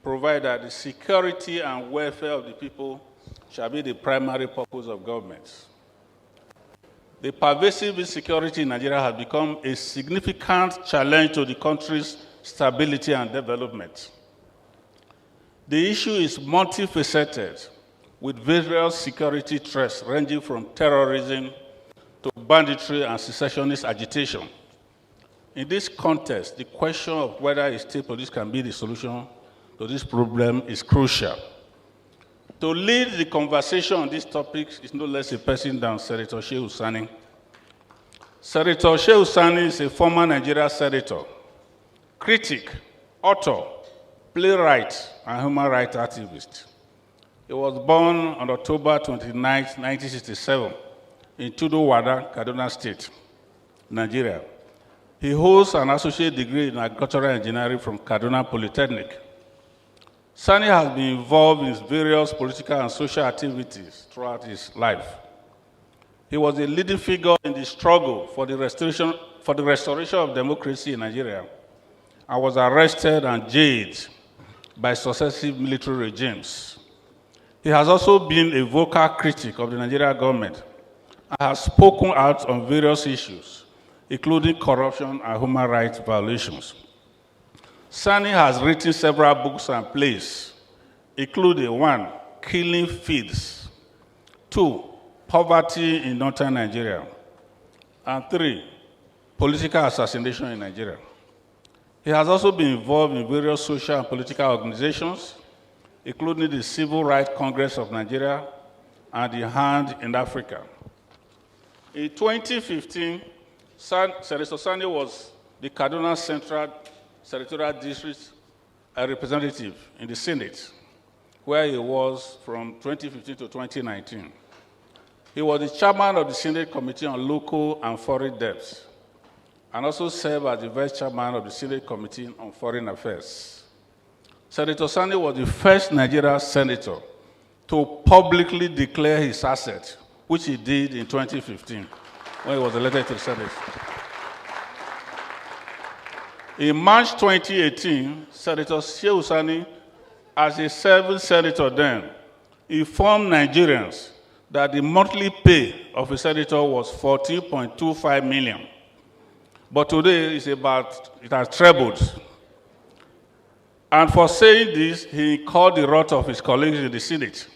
provide that the security and welfare of the people shall be the primary purpose of government. The pervasive insecurity in Nigeria has become a significant challenge to the country's stability and development. The issue is multifaceted, with various security threats ranging from terrorism to banditry and secessionist agitation. In this context, the question of whether a state police can be the solution to this problem is crucial. To lead the conversation on this topic is no less a person than Senator Shehu Sani. Senator Shehu Sani is a former Nigerian senator, critic, author, playwright, and human rights activist. He was born on October 29, 1967, in Tudunwada, Kaduna State, Nigeria. He holds an associate degree in agricultural engineering from Kaduna Polytechnic. Sani has been involved in various political and social activities throughout his life. He was a leading figure in the struggle for the restoration of democracy in Nigeria and was arrested and jailed by successive military regimes. He has also been a vocal critic of the Nigerian government and has spoken out on various issues, including corruption and human rights violations. Sani has written several books and plays, including 1, Killing Fields, 2, Poverty in Northern Nigeria, and 3, Political Assassination in Nigeria. He has also been involved in various social and political organizations, including the Civil Rights Congress of Nigeria and the Hand in Africa. In 2015, Senator Sani was the Kaduna Central Senatorial District representative in the Senate, where he was from 2015 to 2019. He was the chairman of the Senate Committee on Local and Foreign Debts, and also served as the vice chairman of the Senate Committee on Foreign Affairs. Senator Sani was the first Nigerian senator to publicly declare his asset, which he did in 2015 when he was elected to the Senate. In March 2018, Senator Shehu Sani, as a serving senator then, informed Nigerians that the monthly pay of a senator was 14.25 million. But today it has trebled. And for saying this, he called the wrath of his colleagues in the Senate,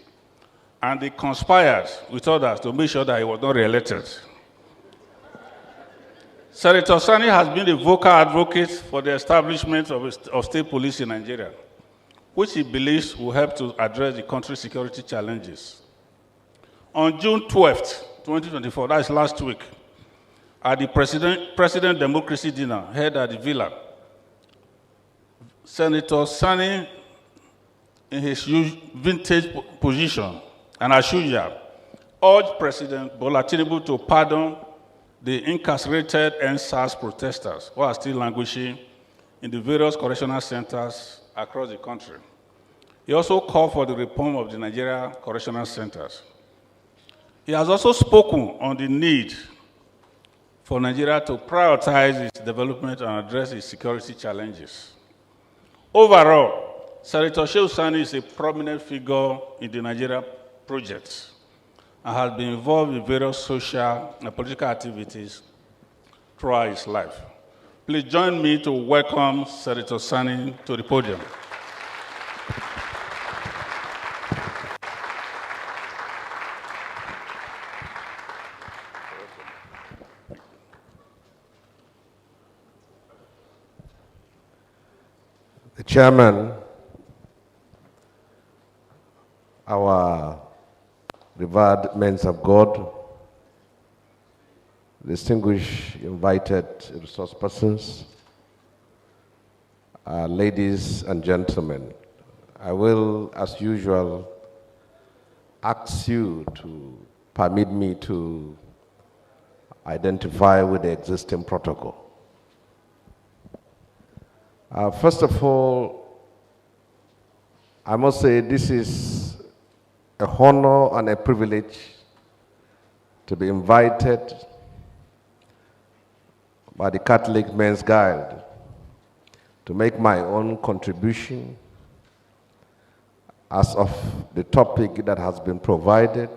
and they conspired with others to make sure that he was not re-elected. Senator Sani has been a vocal advocate for the establishment of state police in Nigeria, which he believes will help to address the country's security challenges. On June 12, 2024, that is last week, at the President Democracy Dinner held at the Villa, Senator Sani, in his vintage position, and as usual, urged President Bola Tinubu to pardon the incarcerated NSAS protesters who are still languishing in the various correctional centers across the country. He also called for the reform of the Nigeria correctional centers. He has also spoken on the need for Nigeria to prioritize its development and address its security challenges. Overall, Senator Shehu Sani is a prominent figure in the Nigeria project and has been involved in various social and political activities throughout his life. Please join me to welcome Senator Sani to the podium. The chairman, our revered men of God, distinguished invited resource persons, ladies and gentlemen, I will, as usual, ask you to permit me to identify with the existing protocol. First of all, I must say this is a honor and a privilege to be invited by the Catholic Men's Guild to make my own contribution as of the topic that has been provided,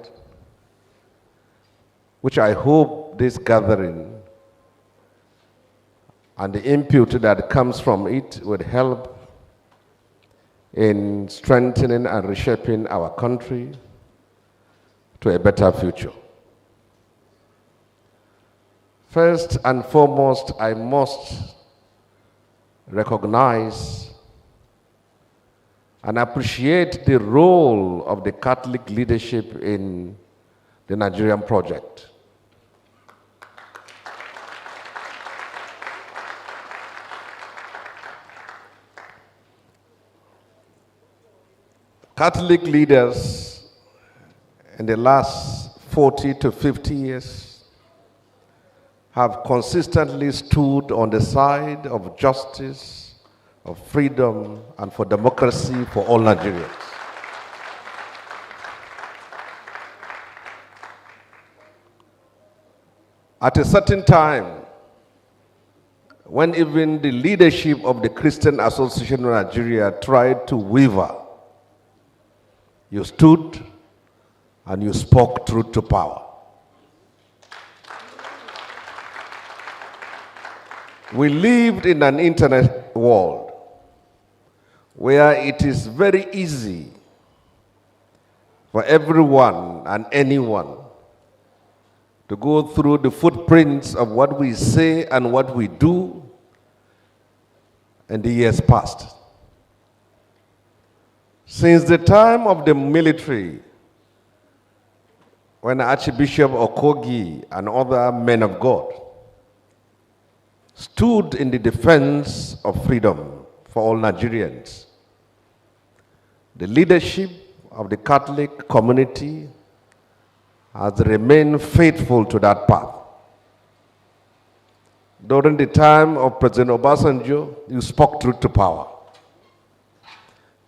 which I hope this gathering and the input that comes from it would help in strengthening and reshaping our country to a better future. First and foremost, I must recognize and appreciate the role of the Catholic leadership in the Nigerian project. Catholic leaders in the last 40 to 50 years have consistently stood on the side of justice, of freedom, and for democracy for all Nigerians. At a certain time, when even the leadership of the Christian Association of Nigeria tried to waver, you stood and you spoke truth to power. We lived in an internet world where it is very easy for everyone and anyone to go through the footprints of what we say and what we do in the years past. Since the time of the military, when Archbishop Ikoyi and other men of God stood in the defense of freedom for all Nigerians, the leadership of the Catholic community has remained faithful to that path. During the time of President Obasanjo, you spoke truth to power.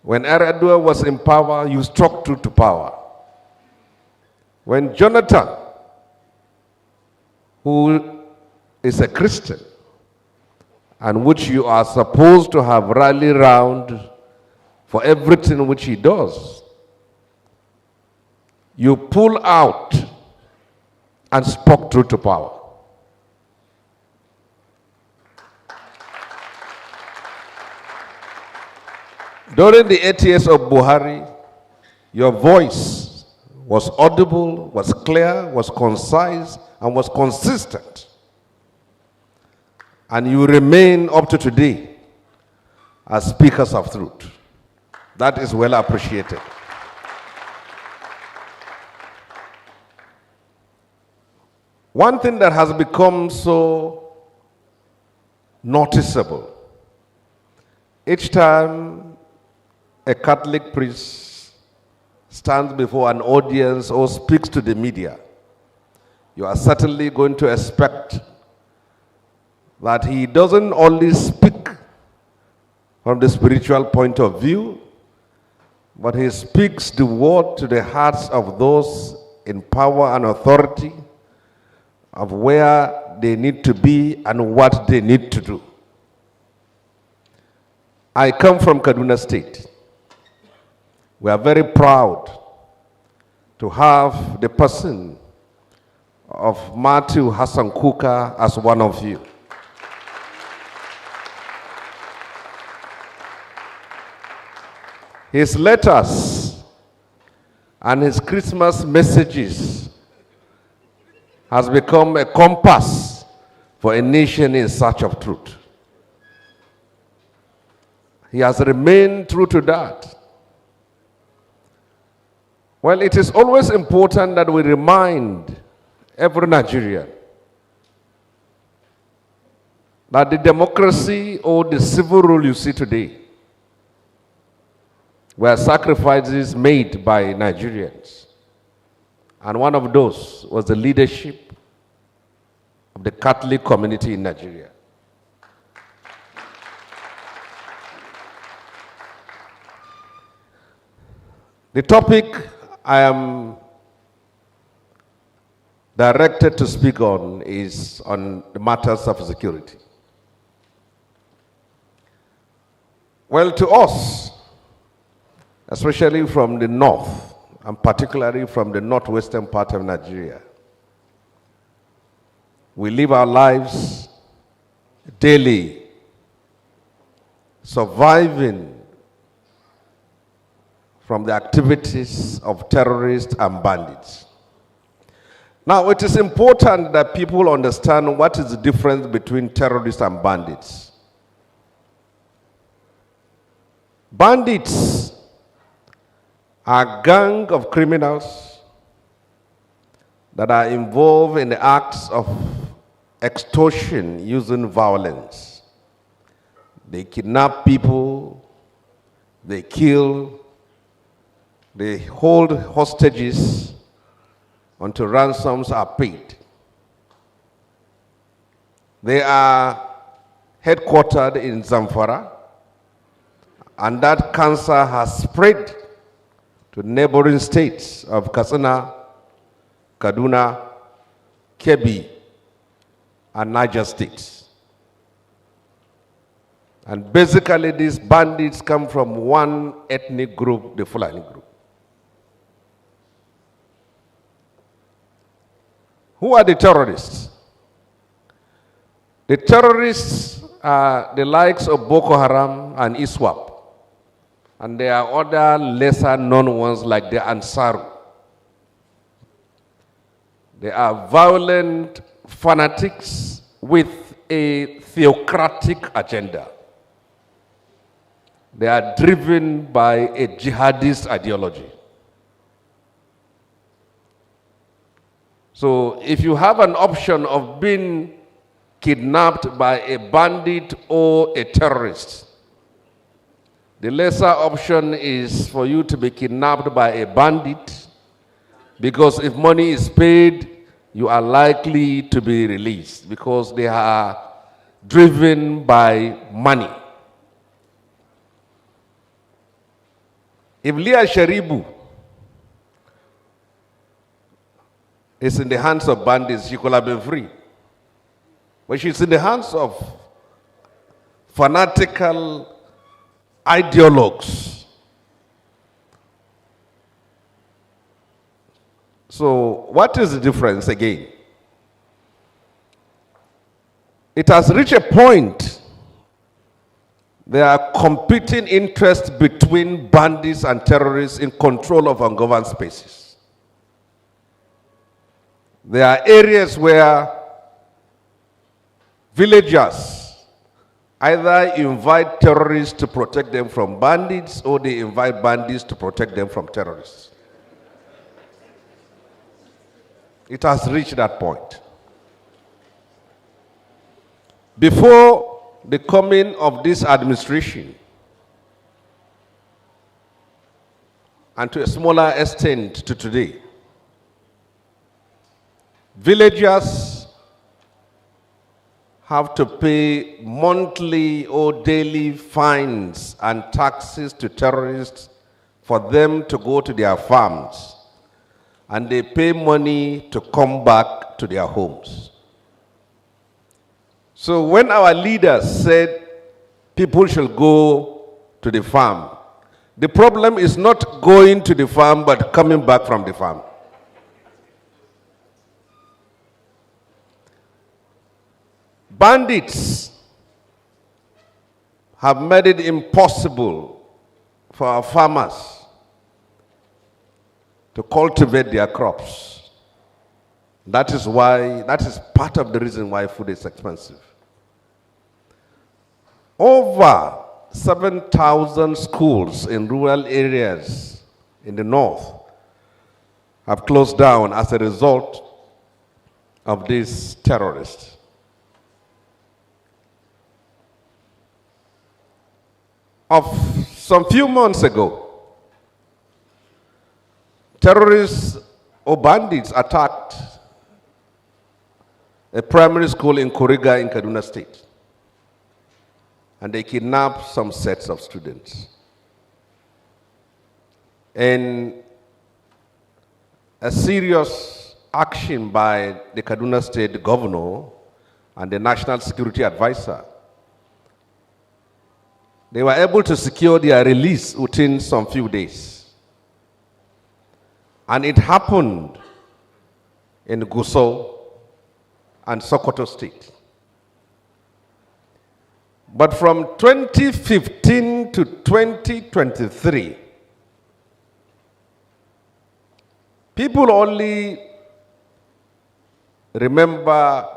When Yar'Adua was in power, you spoke truth to power. When Jonathan, who is a Christian, and which you are supposed to have rallied round for everything which he does, you pull out and spoke truth to power. During the 8 years of Buhari, your voice was audible, was clear, was concise, and was consistent. And you remain up to today as speakers of truth. That is well appreciated. One thing that has become so noticeable, each time a Catholic priest stands before an audience or speaks to the media, you are certainly going to expect that he doesn't only speak from the spiritual point of view, but he speaks the word to the hearts of those in power and authority, of where they need to be and what they need to do. I come from Kaduna State. We are very proud to have the person of Matthew Hassan Kuka as one of you. His letters and his Christmas messages has become a compass for a nation in search of truth. He has remained true to that. Well, it is always important that we remind every Nigerian that the democracy or the civil rule you see today were sacrifices made by Nigerians. And one of those was the leadership of the Catholic community in Nigeria. The topic that directed to speak on is on the matters of security. Well, to us, especially from the north, and particularly from the northwestern part of Nigeria, we live our lives daily surviving from the activities of terrorists and bandits. Now, it is important that people understand what is the difference between terrorists and bandits. Bandits are a gang of criminals that are involved in the acts of extortion using violence. They kidnap people, they kill, they hold hostages until ransoms are paid. They are headquartered in Zamfara, and that cancer has spread to neighboring states of Katsina, Kaduna, Kebbi, and Niger states. And basically these bandits come from one ethnic group, the Fulani group. Who are the terrorists? The terrorists are the likes of Boko Haram and ISWAP. And there are other lesser known ones like the Ansaru. They are violent fanatics with a theocratic agenda. They are driven by a jihadist ideology. So if you have an option of being kidnapped by a bandit or a terrorist, the lesser option is for you to be kidnapped by a bandit, because if money is paid, you are likely to be released because they are driven by money. If Leah Sharibu is in the hands of bandits, she could have been free. But she's in the hands of fanatical ideologues. So what is the difference again? It has reached a point, there are competing interests between bandits and terrorists in control of ungoverned spaces. There are areas where villagers either invite terrorists to protect them from bandits, or they invite bandits to protect them from terrorists. It has reached that point. Before the coming of this administration, and to a smaller extent to today, villagers have to pay monthly or daily fines and taxes to terrorists for them to go to their farms, and they pay money to come back to their homes. So when our leaders said people should go to the farm, the problem is not going to the farm but coming back from the farm. Bandits have made it impossible for our farmers to cultivate their crops. That is part of the reason why food is expensive. Over 7,000 schools in rural areas in the north have closed down as a result of these terrorists. Of some few months ago, terrorists or bandits attacked a primary school in Kuriga in Kaduna State, and they kidnapped some sets of students. And a serious action by the Kaduna State Governor and the National Security Advisor, they were able to secure their release within some few days. And it happened in Gusau and Sokoto State. But from 2015 to 2023, people only remember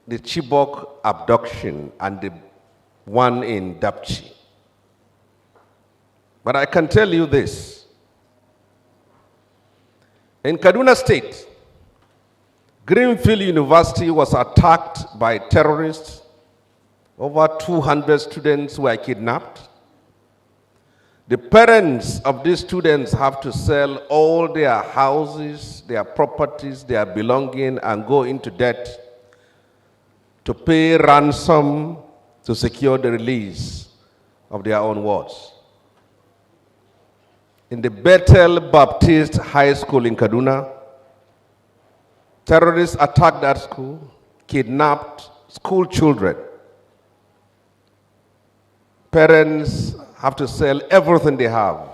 the Chibok abduction and the one in Dapchi. But I can tell you this. In Kaduna State, Greenfield University was attacked by terrorists. Over 200 students were kidnapped. The parents of these students have to sell all their houses, their properties, their belongings, and go into debt to pay ransom to secure the release of their own wards. In the Bethel Baptist High School in Kaduna, terrorists attacked that school, kidnapped school children. Parents have to sell everything they have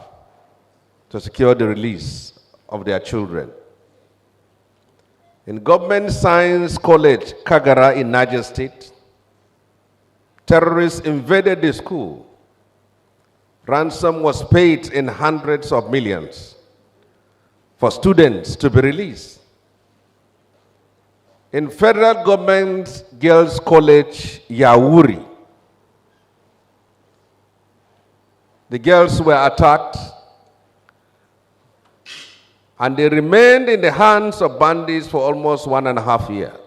to secure the release of their children. In Government Science College, Kagara in Niger State, terrorists invaded the school. Ransom was paid in hundreds of millions for students to be released. In Federal Government Girls College, Yauri, the girls were attacked and they remained in the hands of bandits for almost 1.5 years.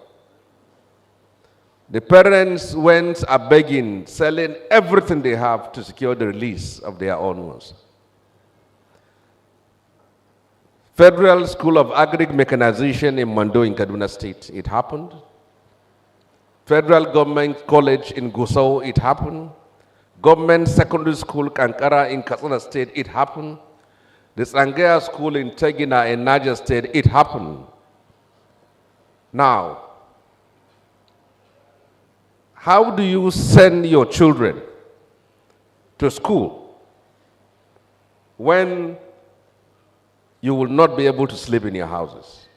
The parents went a begging, selling everything they have to secure the release of their own ones. Federal School of Agric Mechanization in Mando in Kaduna State, it happened. Federal Government College in Gusau, it happened. Government Secondary School Kankara in Katsina State, it happened. The Sangaya School in Tegina in Niger State, it happened. Now, how do you send your children to school when you will not be able to sleep in your houses?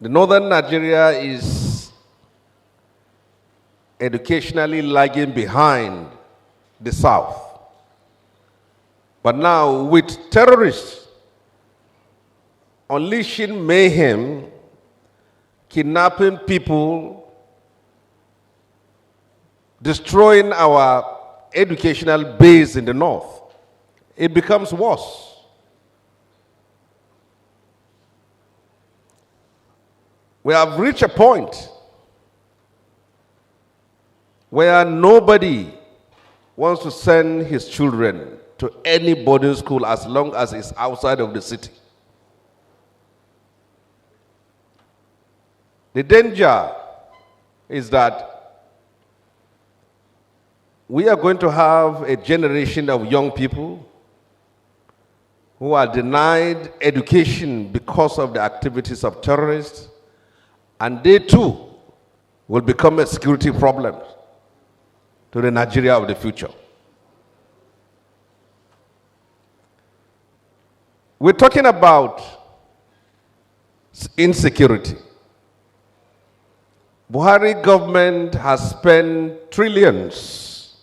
The northern Nigeria is educationally lagging behind the south. But now with terrorists unleashing mayhem, kidnapping people, destroying our educational base in the north, it becomes worse. We have reached a point where nobody wants to send his children to any boarding school as long as it's outside of the city. The danger is that we are going to have a generation of young people who are denied education because of the activities of terrorists, and they too will become a security problem to the Nigeria of the future. We're talking about insecurity. Buhari government has spent trillions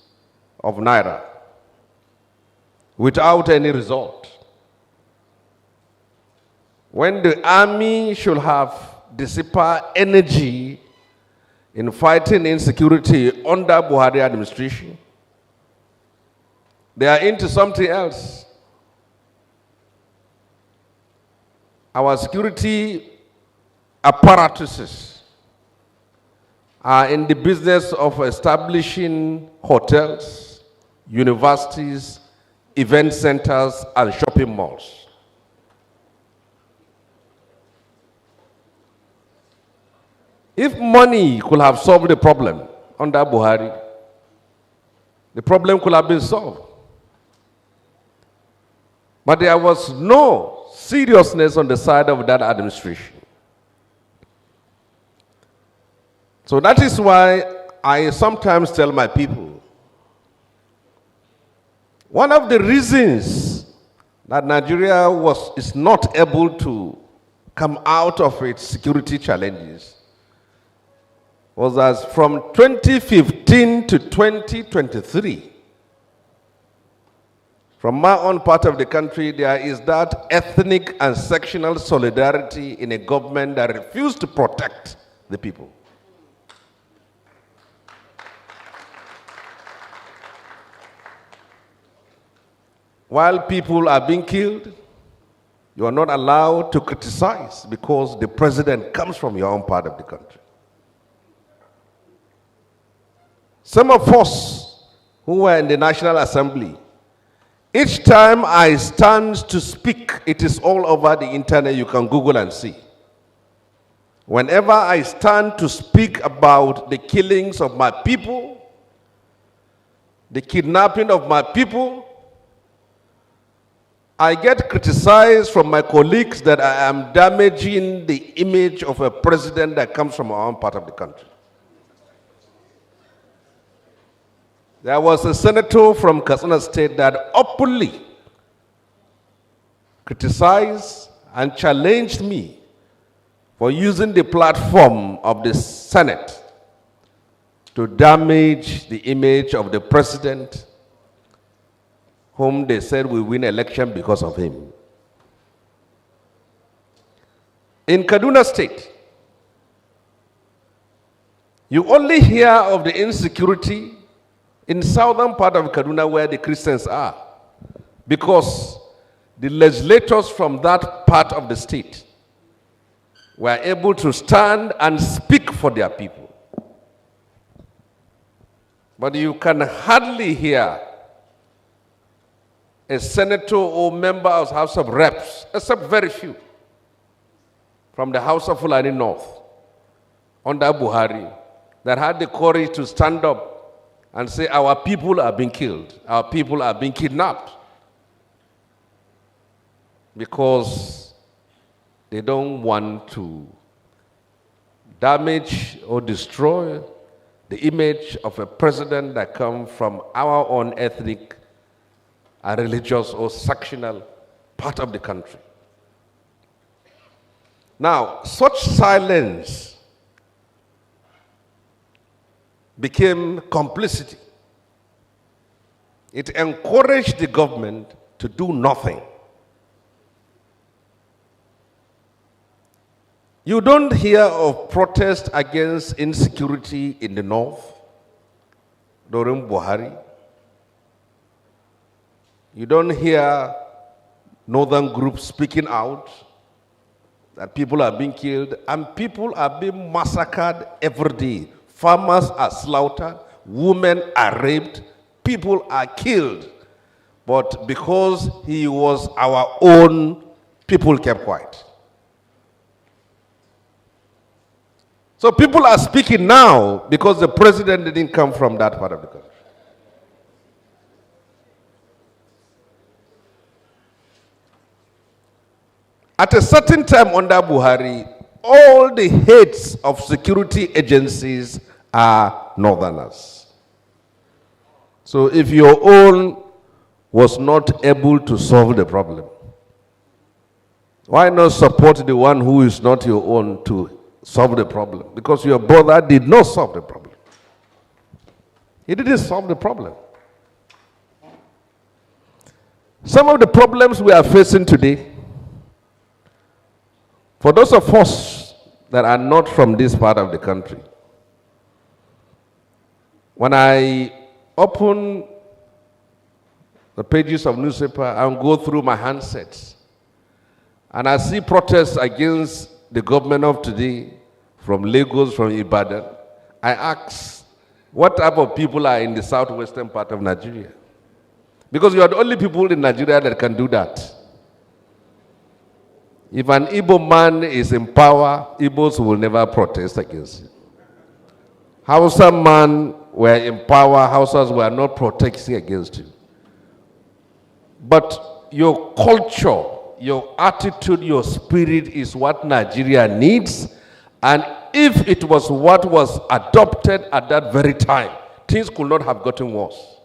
of naira without any result. When the army should have dissipate energy in fighting insecurity under Buhari administration, they are into something else. Our security apparatuses are in the business of establishing hotels, universities, event centers, and shopping malls. If money could have solved the problem under Buhari, the problem could have been solved. But there was no seriousness on the side of that administration. So that is why I sometimes tell my people, one of the reasons that Nigeria is not able to come out of its security challenges was that from 2015 to 2023, from my own part of the country, there is that ethnic and sectional solidarity in a government that refused to protect the people. While people are being killed, you are not allowed to criticize because the president comes from your own part of the country. Some of us who were in the National Assembly, each time I stand to speak, it is all over the internet, you can Google and see. Whenever I stand to speak about the killings of my people, the kidnapping of my people, I get criticized from my colleagues that I am damaging the image of a president that comes from our own part of the country. There was a senator from Katsina State that openly criticized and challenged me for using the platform of the Senate to damage the image of the president whom they said will win election because of him. In Kaduna State, you only hear of the insecurity in southern part of Kaduna where the Christians are, because the legislators from that part of the state were able to stand and speak for their people. But you can hardly hear a senator or member of the House of Reps, except very few, from the House of Fulani North, under Buhari, that had the courage to stand up and say, our people are being killed, our people are being kidnapped, because they don't want to damage or destroy the image of a president that comes from our own ethnic, a religious or sectional part of the country. Now, such silence became complicity. It encouraged the government to do nothing. You don't hear of protest against insecurity in the north during Buhari. You don't hear northern groups speaking out that people are being killed, and people are being massacred every day. Farmers are slaughtered, women are raped, people are killed. But because he was our own, people kept quiet. So people are speaking now because the president didn't come from that part of the country. At a certain time under Buhari, all the heads of security agencies are northerners. So if your own was not able to solve the problem, why not support the one who is not your own to solve the problem? Because your brother did not solve the problem. He didn't solve the problem. Some of the problems we are facing today, for those of us that are not from this part of the country, when I open the pages of newspaper and go through my handsets, and I see protests against the government of today from Lagos, from Ibadan, I ask, what type of people are in the southwestern part of Nigeria? Because you are the only people in Nigeria that can do that. If an Igbo man is in power, Igbos will never protest against him. Hausa man were in power, Hausas were not protesting against him. But your culture, your attitude, your spirit is what Nigeria needs. And if it was what was adopted at that very time, things could not have gotten worse.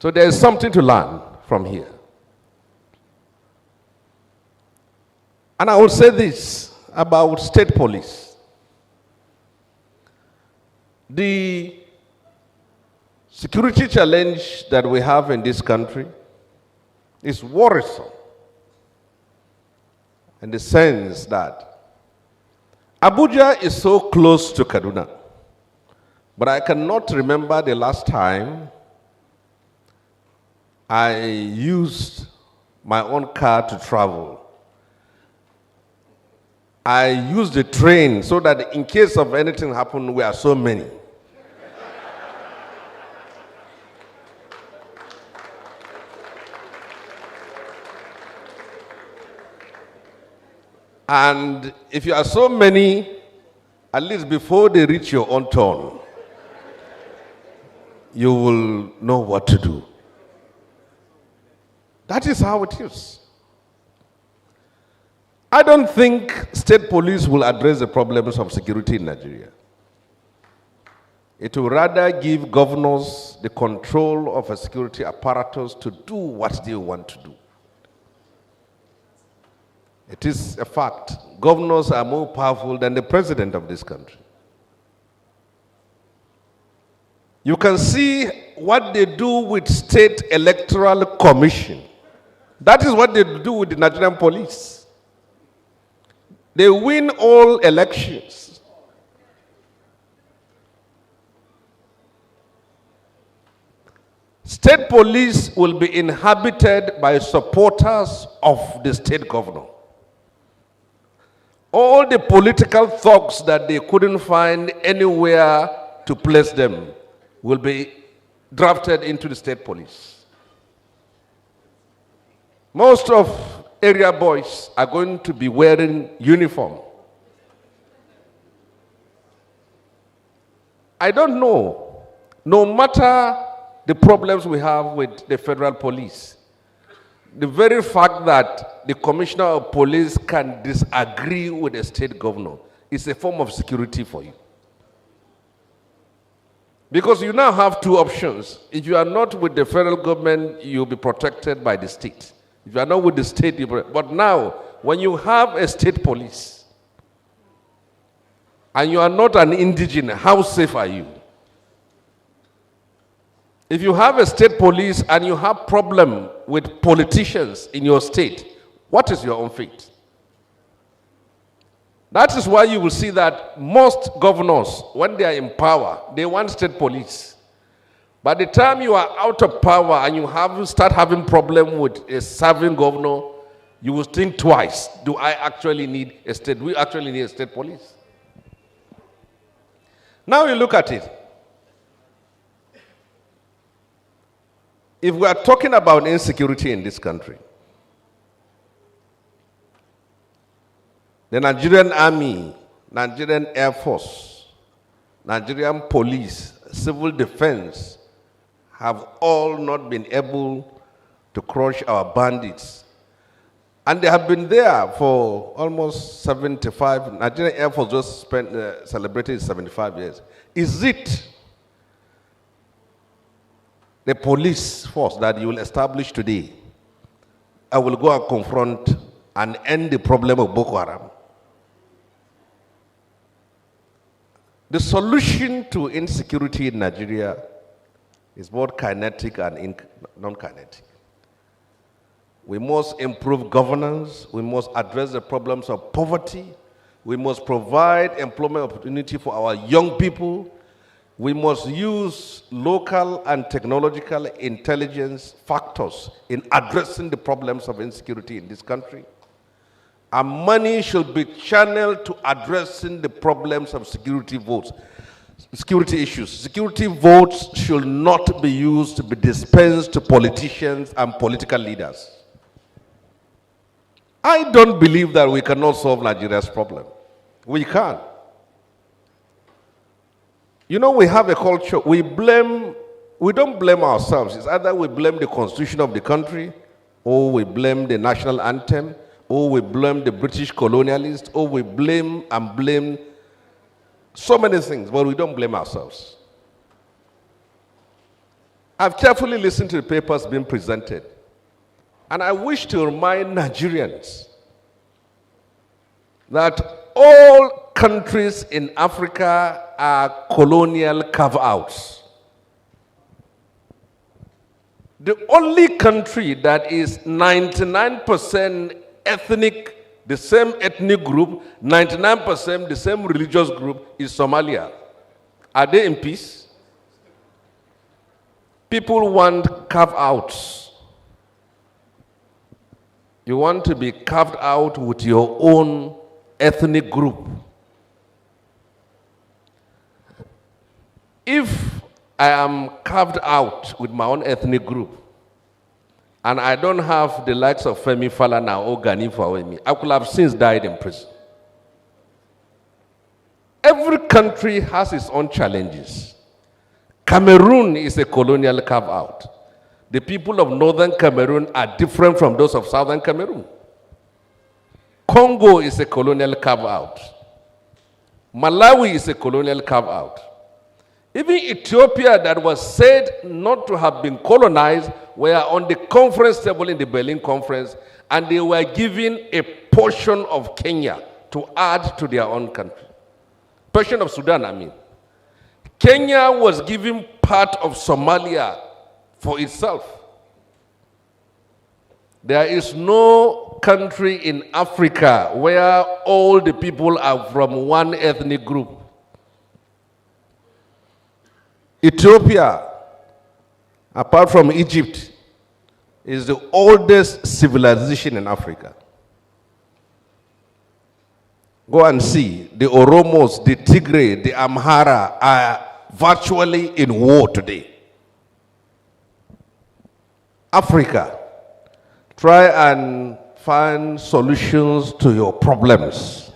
So there is something to learn from here. And I will say this about state police. The security challenge that we have in this country is worrisome in the sense that Abuja is so close to Kaduna, but I cannot remember the last time I used my own car to travel. I used the train so that in case of anything happen, we are so many. And if you are so many, at least before they reach your own turn, you will know what to do. That is how it is. I don't think state police will address the problems of security in Nigeria. It will rather give governors the control of a security apparatus to do what they want to do. It is a fact. Governors are more powerful than the president of this country. You can see what they do with state electoral commission. That is what they do with the Nigerian police. They win all elections. State police will be inhabited by supporters of the state governor. All the political thugs that they couldn't find anywhere to place them will be drafted into the state police. Most of area boys are going to be wearing uniform. I don't know, no matter the problems we have with the federal police, the very fact that the commissioner of police can disagree with the state governor is a form of security for you. Because you now have two options. If you are not with the federal government, you'll be protected by the state. If you are not with the state, but now, when you have a state police, and you are not an indigene, how safe are you? If you have a state police and you have problem with politicians in your state, what is your own fate? That is why you will see that most governors, when they are in power, they want state police. By the time you are out of power and you start having problem with a serving governor, you will think twice. Do I actually need a state? We actually need a state police. Now you look at it. If we are talking about insecurity in this country, the Nigerian Army, Nigerian Air Force, Nigerian Police, Civil Defense have all not been able to crush our bandits. And they have been there for almost 75. Nigerian Air Force just celebrated 75 years. Is it the police force that you will establish today, I will go and confront and end the problem of Boko Haram? The solution to insecurity in Nigeria is both kinetic and non-kinetic. We must improve governance. We must address the problems of poverty. We must provide employment opportunity for our young people. We must use local and technological intelligence factors in addressing the problems of insecurity in this country. And money should be channeled to addressing the problems of security issues. Security votes should not be used to be dispensed to politicians and political leaders. I don't believe that we cannot solve Nigeria's problem. We can. You know, we have a culture, we blame we don't blame ourselves. It's either we blame the constitution of the country, or we blame the national anthem, or we blame the British colonialists, or we blame so many things, but we don't blame ourselves. I've carefully listened to the papers being presented, and I wish to remind Nigerians that all countries in Africa are colonial carve-outs. The only country that is 99% ethnic, the same ethnic group, 99% the same religious group, is Somalia. Are they in peace? People want carve-outs. You want to be carved out with your own ethnic group. If I am carved out with my own ethnic group, and I don't have the likes of Femi Falana or Gani Fawemi, I could have since died in prison. Every country has its own challenges. Cameroon is a colonial carve-out. The people of northern Cameroon are different from those of southern Cameroon. Congo is a colonial carve-out. Malawi is a colonial carve-out. Even Ethiopia, that was said not to have been colonized, were on the conference table in the Berlin Conference, and they were given a portion of Kenya to add to their own country. Portion of Sudan, I mean. Kenya was given part of Somalia for itself. There is no country in Africa where all the people are from one ethnic group. Ethiopia, apart from Egypt, is the oldest civilization in Africa. Go and see, the Oromos, the Tigray, the Amhara are virtually in war today. Africa, try and find solutions to your problems.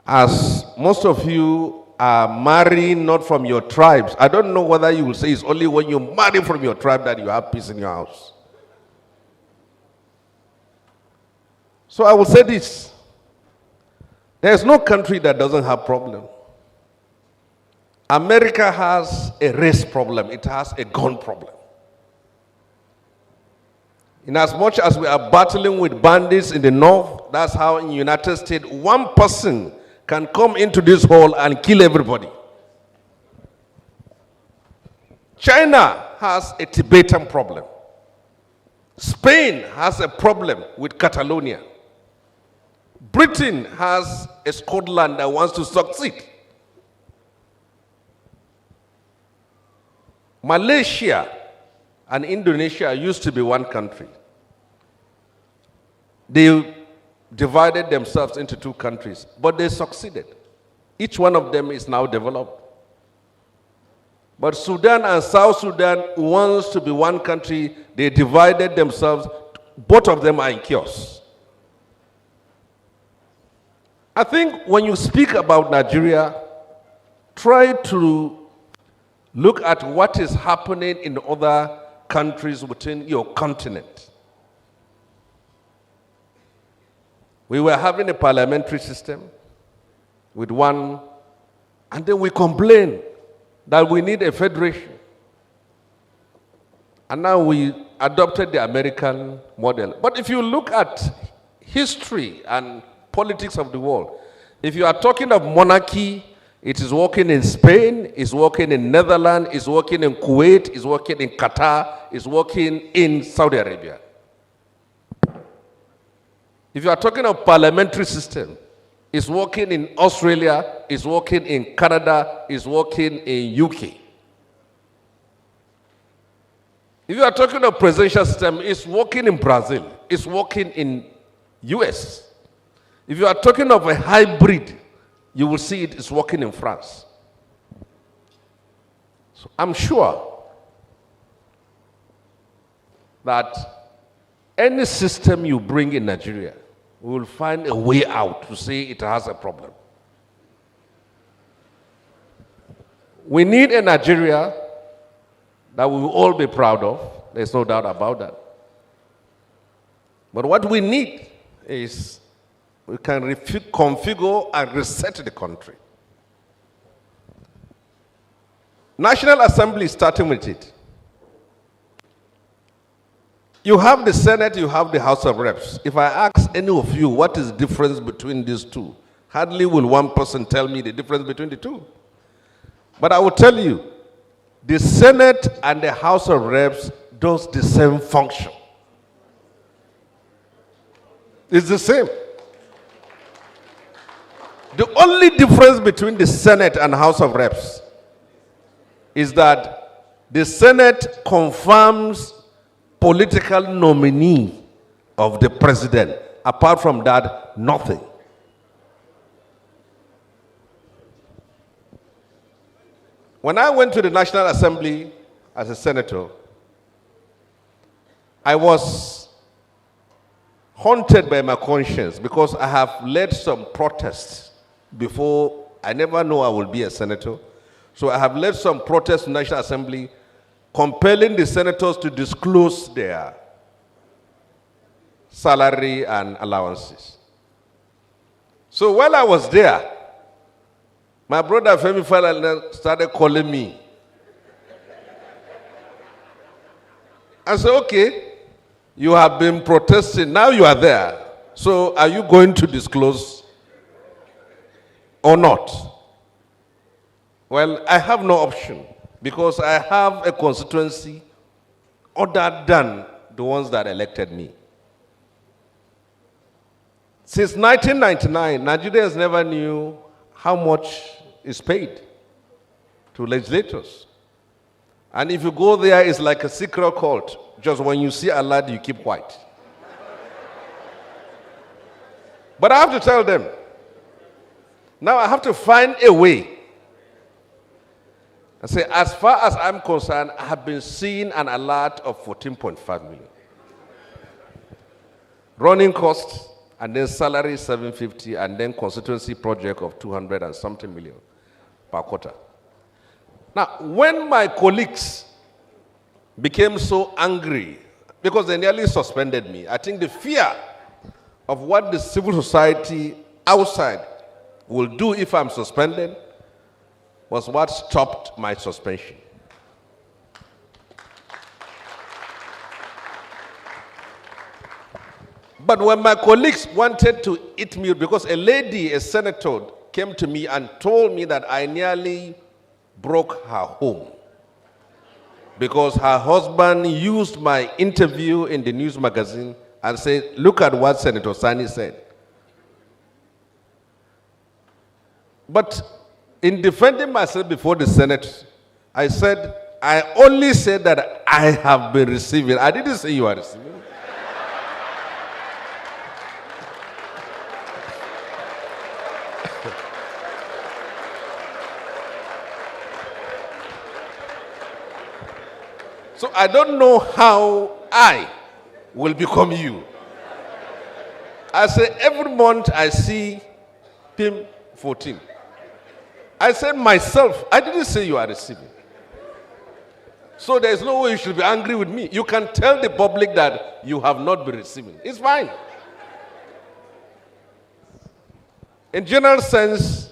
As most of you are marrying not from your tribes, I don't know whether you will say it's only when you marry from your tribe that you have peace in your house. So I will say this. There is no country that doesn't have problem. America has a race problem. It has a gun problem. In as much as we are battling with bandits in the north, that's how in the United States, one person can come into this hall and kill everybody. China has a Tibetan problem. Spain has a problem with Catalonia. Britain has a Scotland that wants to succeed. Malaysia and Indonesia used to be one country. They divided themselves into two countries, but they succeeded. Each one of them is now developed. But Sudan and South Sudan wants to be one country. They divided themselves. Both of them are in chaos. I think when you speak about Nigeria, try to look at what is happening in other countries within your continent. We were having a parliamentary system with one, and then we complained that we need a federation. And now we adopted the American model. But if you look at history and politics of the world, if you are talking of monarchy, it is working in Spain, it's working in Netherlands, it's working in Kuwait, it's working in Qatar, it's working in Saudi Arabia. If you are talking of parliamentary system, it's working in Australia, it's working in Canada, it's working in UK. If you are talking of presidential system, it's working in Brazil, it's working in US. If you are talking of a hybrid, you will see it is working in France. So I'm sure that any system you bring in Nigeria, we will find a way out to say it has a problem. We need a Nigeria that we will all be proud of. There's no doubt about that. But what we need is we can configure and reset the country. National Assembly is starting with it. You have the Senate, you have the House of Reps. If I ask any of you what is the difference between these two, hardly will one person tell me the difference between the two. But I will tell you, the Senate and the House of Reps does the same function. It's the same. The only difference between the Senate and House of Reps is that the Senate confirms political nominee of the president. Apart from that, nothing. When I went to the National Assembly as a senator, I was haunted by my conscience because I have led some protests before. I never know I will be a senator. So I have led some protests in the National Assembly compelling the senators to disclose their salary and allowances. So while I was there, my brother Femi Falomo started calling me. I said, okay, you have been protesting, now you are there. So are you going to disclose or not? Well, I have no option because I have a constituency other than the ones that elected me. Since 1999, Nigerians never knew how much is paid to legislators. And if you go there, it's like a secret cult. Just when you see a lad, you keep quiet. But I have to tell them, now I have to find a way. I say, as far as I'm concerned, I have been seeing an alert of 14.5 million. Running costs, and then salary 750, and then constituency project of 200 and something million per quarter. Now, when my colleagues became so angry, because they nearly suspended me, I think the fear of what the civil society outside will do if I'm suspended was what stopped my suspension. But when my colleagues wanted to eat me, because a lady, a senator, came to me and told me that I nearly broke her home because her husband used my interview in the news magazine and said, look at what Senator Sani said. But in defending myself before the Senate, I said, I only said that I have been receiving. I didn't say you are receiving. So I don't know how I will become you. I say every month I see PIM 14. I said myself, I didn't say you are receiving. So there is no way you should be angry with me. You can tell the public that you have not been receiving. It's fine. In general sense,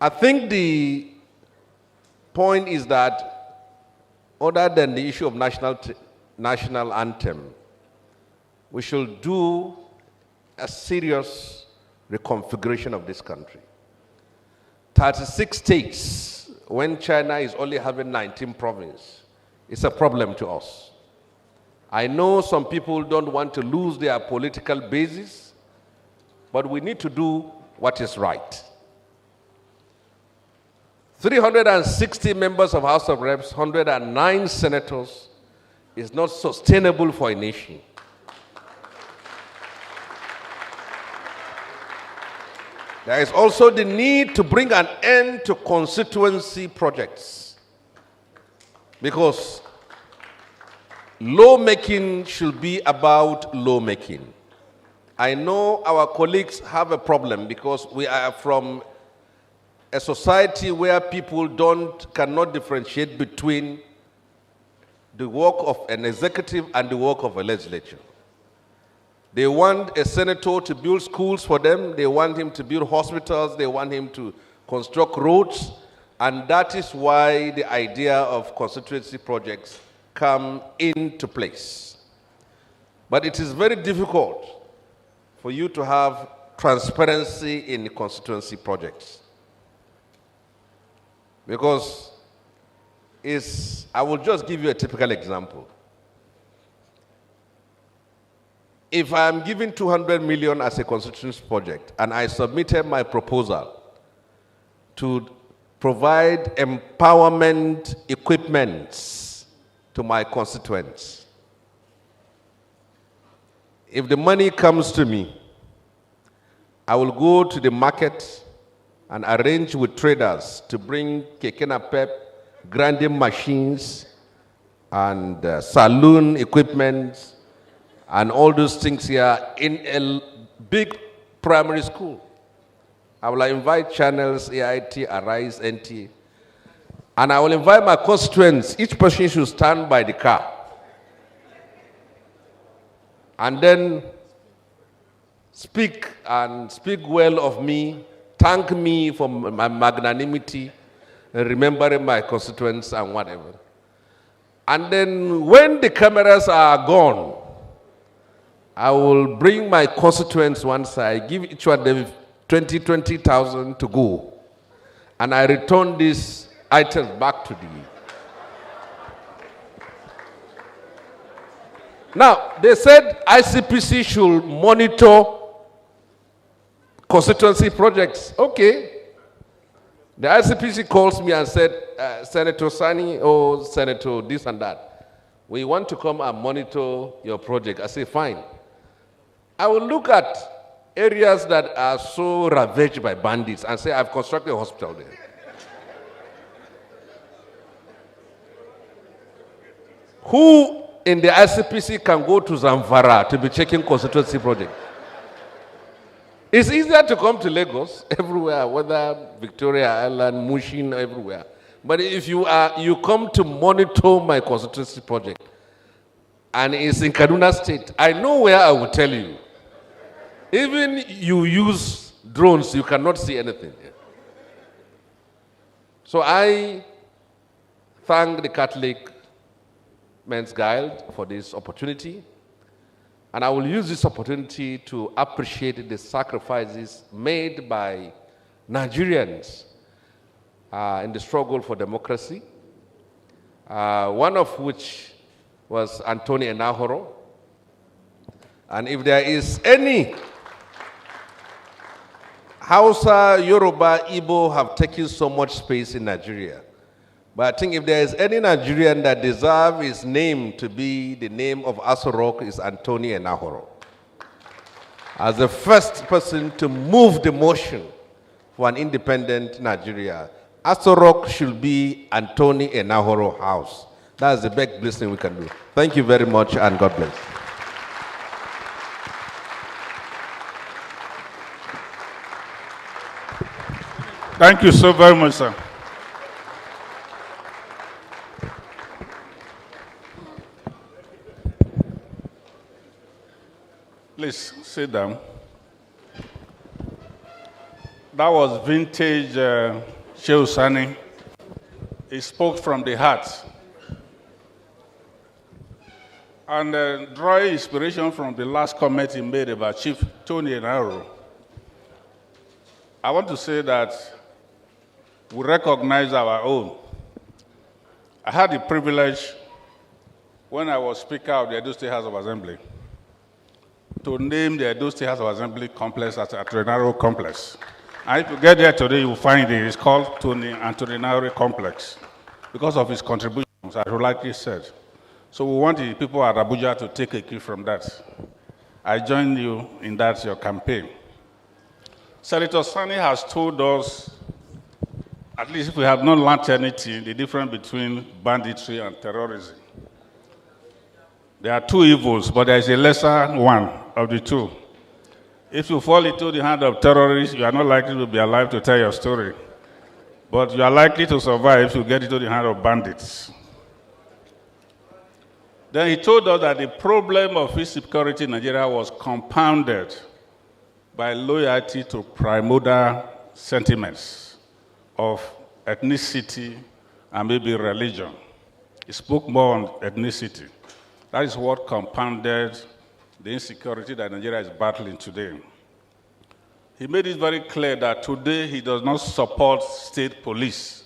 I think the point is that other than the issue of national anthem, we should do a serious reconfiguration of this country. 36 states, when China is only having 19 provinces, it's a problem to us. I know some people don't want to lose their political basis, but we need to do what is right. 360 members of House of Reps, 109 senators is not sustainable for a nation. There is also the need to bring an end to constituency projects, because lawmaking should be about lawmaking. I know our colleagues have a problem because we are from a society where people cannot differentiate between the work of an executive and the work of a legislature. They want a senator to build schools for them. They want him to build hospitals. They want him to construct roads. And that is why the idea of constituency projects come into place. But it is very difficult for you to have transparency in constituency projects. Because I will just give you a typical example. If I am given 200 million as a constituency project and I submitted my proposal to provide empowerment equipments to my constituents, if the money comes to me, I will go to the market and arrange with traders to bring keke napep, grinding machines, and saloon equipment, and all those things here in a big primary school. I will invite channels, AIT, Arise, NT, and I will invite my constituents. Each person should stand by the car. And then speak well of me, thank me for my magnanimity, and remembering my constituents and whatever. And then when the cameras are gone, I will bring my constituents one side, give each one of them 20,000 to go. And I return these items back to the... Now, they said ICPC should monitor constituency projects. Okay. The ICPC calls me and said, Senator Sani or Senator this and that, we want to come and monitor your project. I say, fine. I will look at areas that are so ravaged by bandits and say, I've constructed a hospital there. Who in the ICPC can go to Zamfara to be checking constituency project? It's easier to come to Lagos, everywhere, whether Victoria Island, Mushin, everywhere. But if you come to monitor my constituency project, and it's in Kaduna State, I know where I will tell you. Even you use drones, you cannot see anything. So I thank the Catholic Men's Guild for this opportunity. And I will use this opportunity to appreciate the sacrifices made by Nigerians in the struggle for democracy, one of which was Anthony Enahoro. And if there is any Hausa, Yoruba, Igbo have taken so much space in Nigeria, but I think if there is any Nigerian that deserves his name to be the name of Asorok, is Anthony Enahoro. As the first person to move the motion for an independent Nigeria, Asorok should be Anthony Enahoro House. That's the best blessing we can do. Thank you very much, and God bless. Thank you so very much, sir. Please sit down. That was vintage Shehu Sani. He spoke from the heart. And drawing inspiration from the last comment he made about Chief Tony Enahoro, I want to say that we recognize our own. I had the privilege, when I was Speaker of the Edo State House of Assembly, to name the Edo State House of Assembly complex as a Enahoro complex. And if you get there today, you will find it. It's called Tony Enahoro Complex because of his contributions, as you likely said. So we want the people at Abuja to take a cue from that. I join you in that, your campaign. Senator Sani has told us, at least if we have not learned anything, the difference between banditry and terrorism. There are two evils, but there is a lesser one of the two. If you fall into the hand of terrorists, you are not likely to be alive to tell your story. but you are likely to survive if you get into the hand of bandits. Then he told us that the problem of insecurity in Nigeria was compounded by loyalty to primordial sentiments of ethnicity and maybe religion. He spoke more on ethnicity. That is what compounded the insecurity that Nigeria is battling today. He made it very clear that today he does not support state police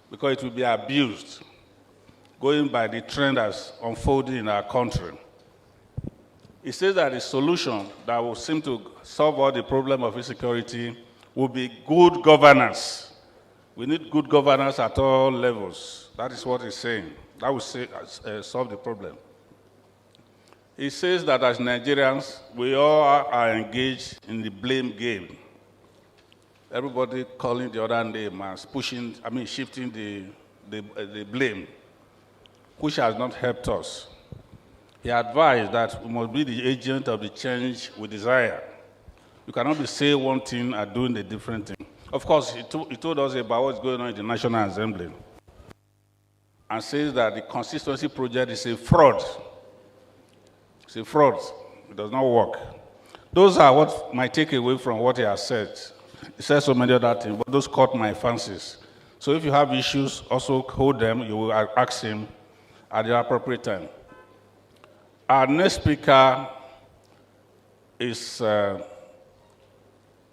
because it will be abused, going by the trend that's unfolding in our country. He says that the solution that will seem to solve all the problem of insecurity will be good governance. We need good governance at all levels. That is what he's saying. That will solve the problem. He says that as Nigerians, we all are engaged in the blame game. Everybody calling the other name and shifting the blame, which has not helped us. He advised that we must be the agent of the change we desire. You cannot be saying one thing and doing a different thing. Of course, he told us about what's going on in the National Assembly and says that the constituency project is a fraud. It's a fraud. It does not work. Those are what my takeaway from what he has said. He said so many other things, but those caught my fancies. So if you have issues, also hold them. You will ask him at the appropriate time. Our next speaker is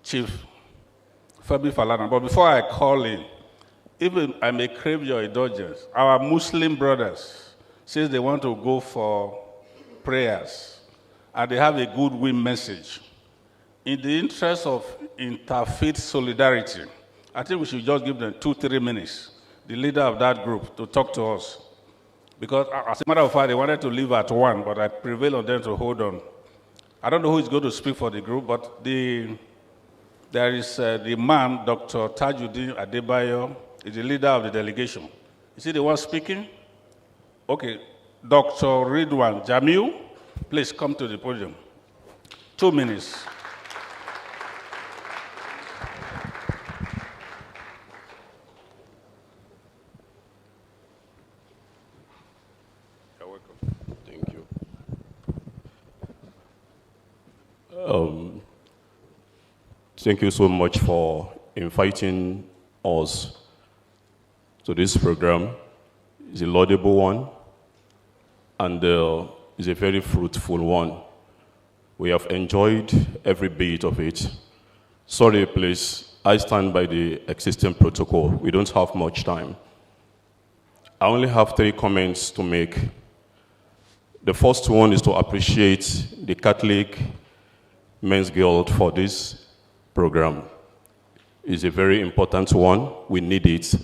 Chief Falomo. But before I call him, even I may crave your indulgence. Our Muslim brothers say they want to go for prayers, and they have a goodwill message. In the interest of interfaith solidarity, I think we should just give them 2-3 minutes, the leader of that group, to talk to us. Because as a matter of fact, they wanted to leave at 1, but I prevailed on them to hold on. I don't know who is going to speak for the group, but there is the man, Dr. Tajuddin Adebayo, is the leader of the delegation. Is he the one speaking? Okay. Dr. Ridwan Jamil, please come to the podium. 2 minutes. You're welcome. Thank you. Thank you so much for inviting us to this program. It's a laudable one, and is a very fruitful one. We have enjoyed every bit of it. Sorry, please, I stand by the existing protocol. We don't have much time. I only have 3 comments to make. The first one is to appreciate the Catholic Men's Guild for this program. It's a very important one. We need it.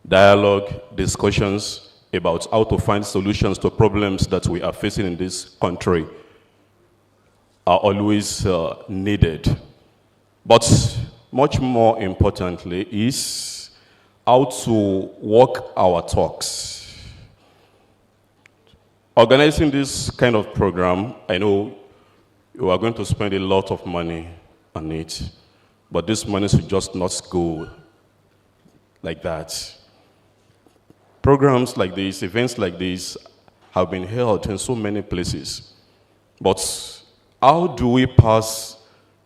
Dialogue, discussions about how to find solutions to problems that we are facing in this country are always needed. But much more importantly is how to walk our talks. Organizing this kind of program, I know you are going to spend a lot of money on it, but this money should just not go like that. Programs like this, events like this have been held in so many places. But how do we pass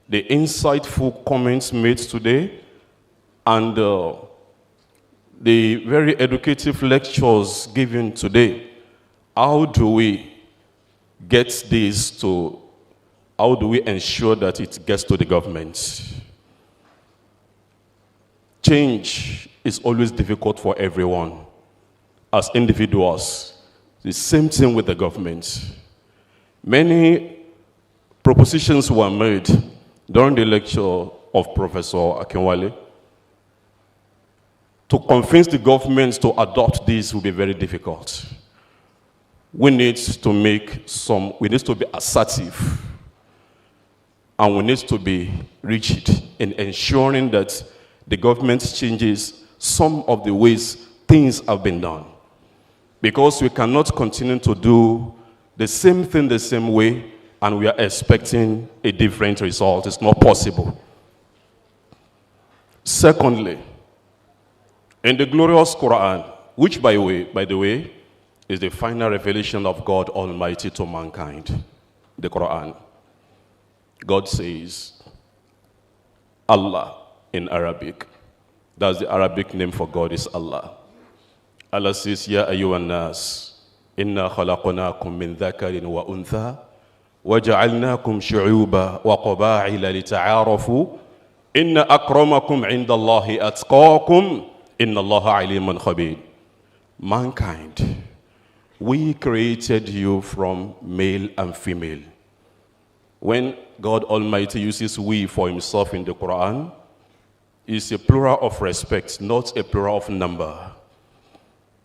the insightful comments made today and the very educative lectures given today? How do we get this to, how do we ensure that it gets to the government? Change is always difficult for everyone. As individuals, the same thing with the government. Many propositions were made during the lecture of Professor Akinwale. To convince the government to adopt this will be very difficult. We need to be assertive, and we need to be rigid in ensuring that the government changes some of the ways things have been done. Because we cannot continue to do the same thing the same way and we are expecting a different result. It's not possible. Secondly, In the glorious Quran, which by the way, is the final revelation of God Almighty to mankind, the Quran, God says, Allah in Arabic. That's the Arabic name for God is Allah. Allah says, Ya ayyuhan nas, inna khalaqnakum min dhakarin wa untha, wa ja'alnakum shu'uba wa qaba'ila lita'arafu, inna akramakum indallahi atqakum, inna Allaha aliman khabir. Mankind, we created you from male and female. When God Almighty uses we for himself in the Quran, it's a plural of respect, not a plural of number.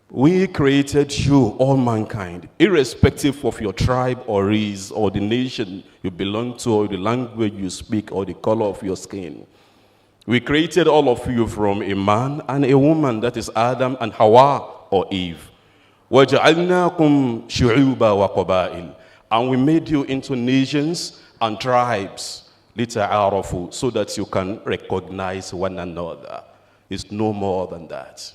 We created you, all mankind, irrespective of your tribe or race or the nation you belong to or the language you speak or the color of your skin. We created all of you from a man and a woman, that is Adam and Hawa or Eve. وَجَعَلْنَاكُمْ شُعُوبًا وَقَبَائِلًا. And we made you into nations and tribes, لِتَعَارَفُوا, so that you can recognize one another. It's no more than that.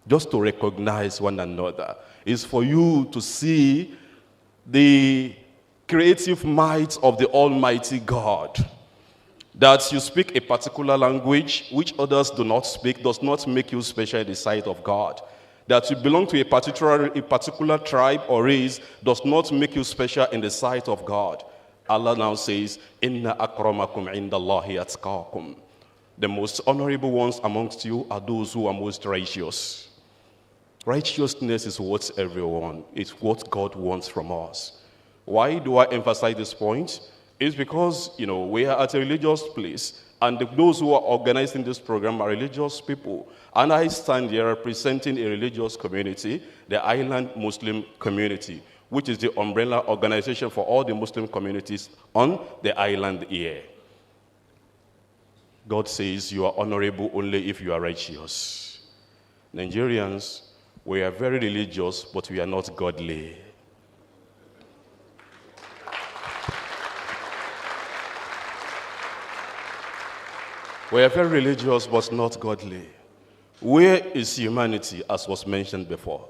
Just to recognize one another. It's for you to see the creative might of the Almighty God. That you speak a particular language which others do not speak does not make you special in the sight of God. That you belong to a particular tribe or race does not make you special in the sight of God. Allah now says, Inna akramakum indallahi atqakum. The most honorable ones amongst you are those who are most righteous. Righteousness is what everyone, it's what God wants from us. Why do I emphasize this point? It's because, we are at a religious place, and those who are organizing this program are religious people. And I stand here representing a religious community, the Island Muslim Community, which is the umbrella organization for all the Muslim communities on the island here. God says you are honorable only if you are righteous. Nigerians, we are very religious, but we are not godly. We are very religious, but not godly. Where is humanity, as was mentioned before?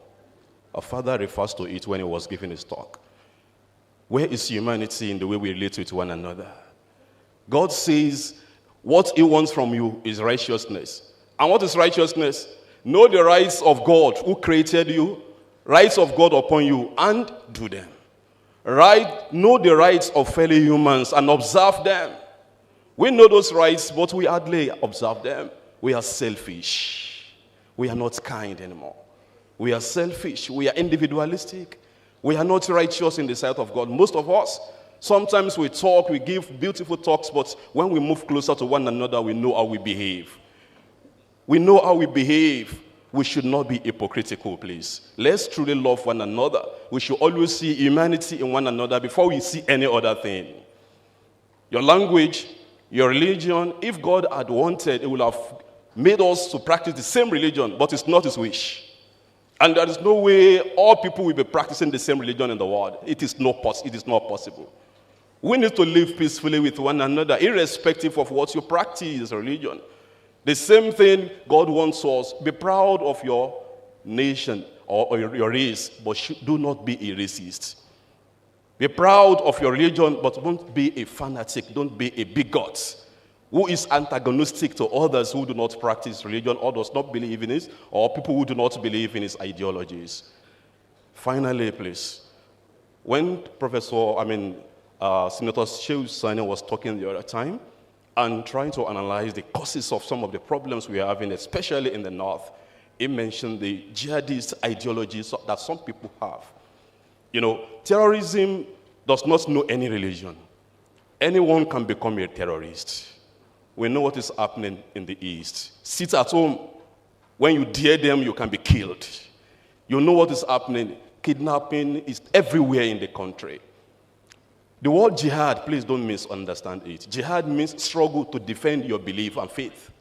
Our father refers to it when he was giving his talk. Where is humanity in the way we relate with one another? God says what he wants from you is righteousness. And what is righteousness? Know the rights of God who created you, rights of God upon you, and do them. Know the rights of fellow humans and observe them. We know those rights, but we hardly observe them. We are selfish. We are not kind anymore. We are selfish. We are individualistic. We are not righteous in the sight of God. Most of us, sometimes we talk, we give beautiful talks, but when we move closer to one another, we know how we behave. We know how we behave. We should not be hypocritical, please. Let's truly love one another. We should always see humanity in one another before we see any other thing. Your language, your religion, if God had wanted, he would have made us to practice the same religion, but it's not his wish. And there is no way all people will be practicing the same religion in the world. It is not possible. We need to live peacefully with one another, irrespective of what you practice as a religion. The same thing God wants us. Be proud of your nation or your race, but do not be a racist. Be proud of your religion, but don't be a fanatic. Don't be a bigot who is antagonistic to others who do not practice religion or does not believe in it, or people who do not believe in his ideologies. Finally, please, when Senator Shehu Sani was talking the other time and trying to analyze the causes of some of the problems we are having, especially in the north, he mentioned the jihadist ideologies that some people have. Terrorism does not know any religion. Anyone can become a terrorist. We know what is happening in the East. Sit at home. When you dare them, you can be killed. You know what is happening. Kidnapping is everywhere in the country. The word jihad, please don't misunderstand it. Jihad means struggle to defend your belief and faith.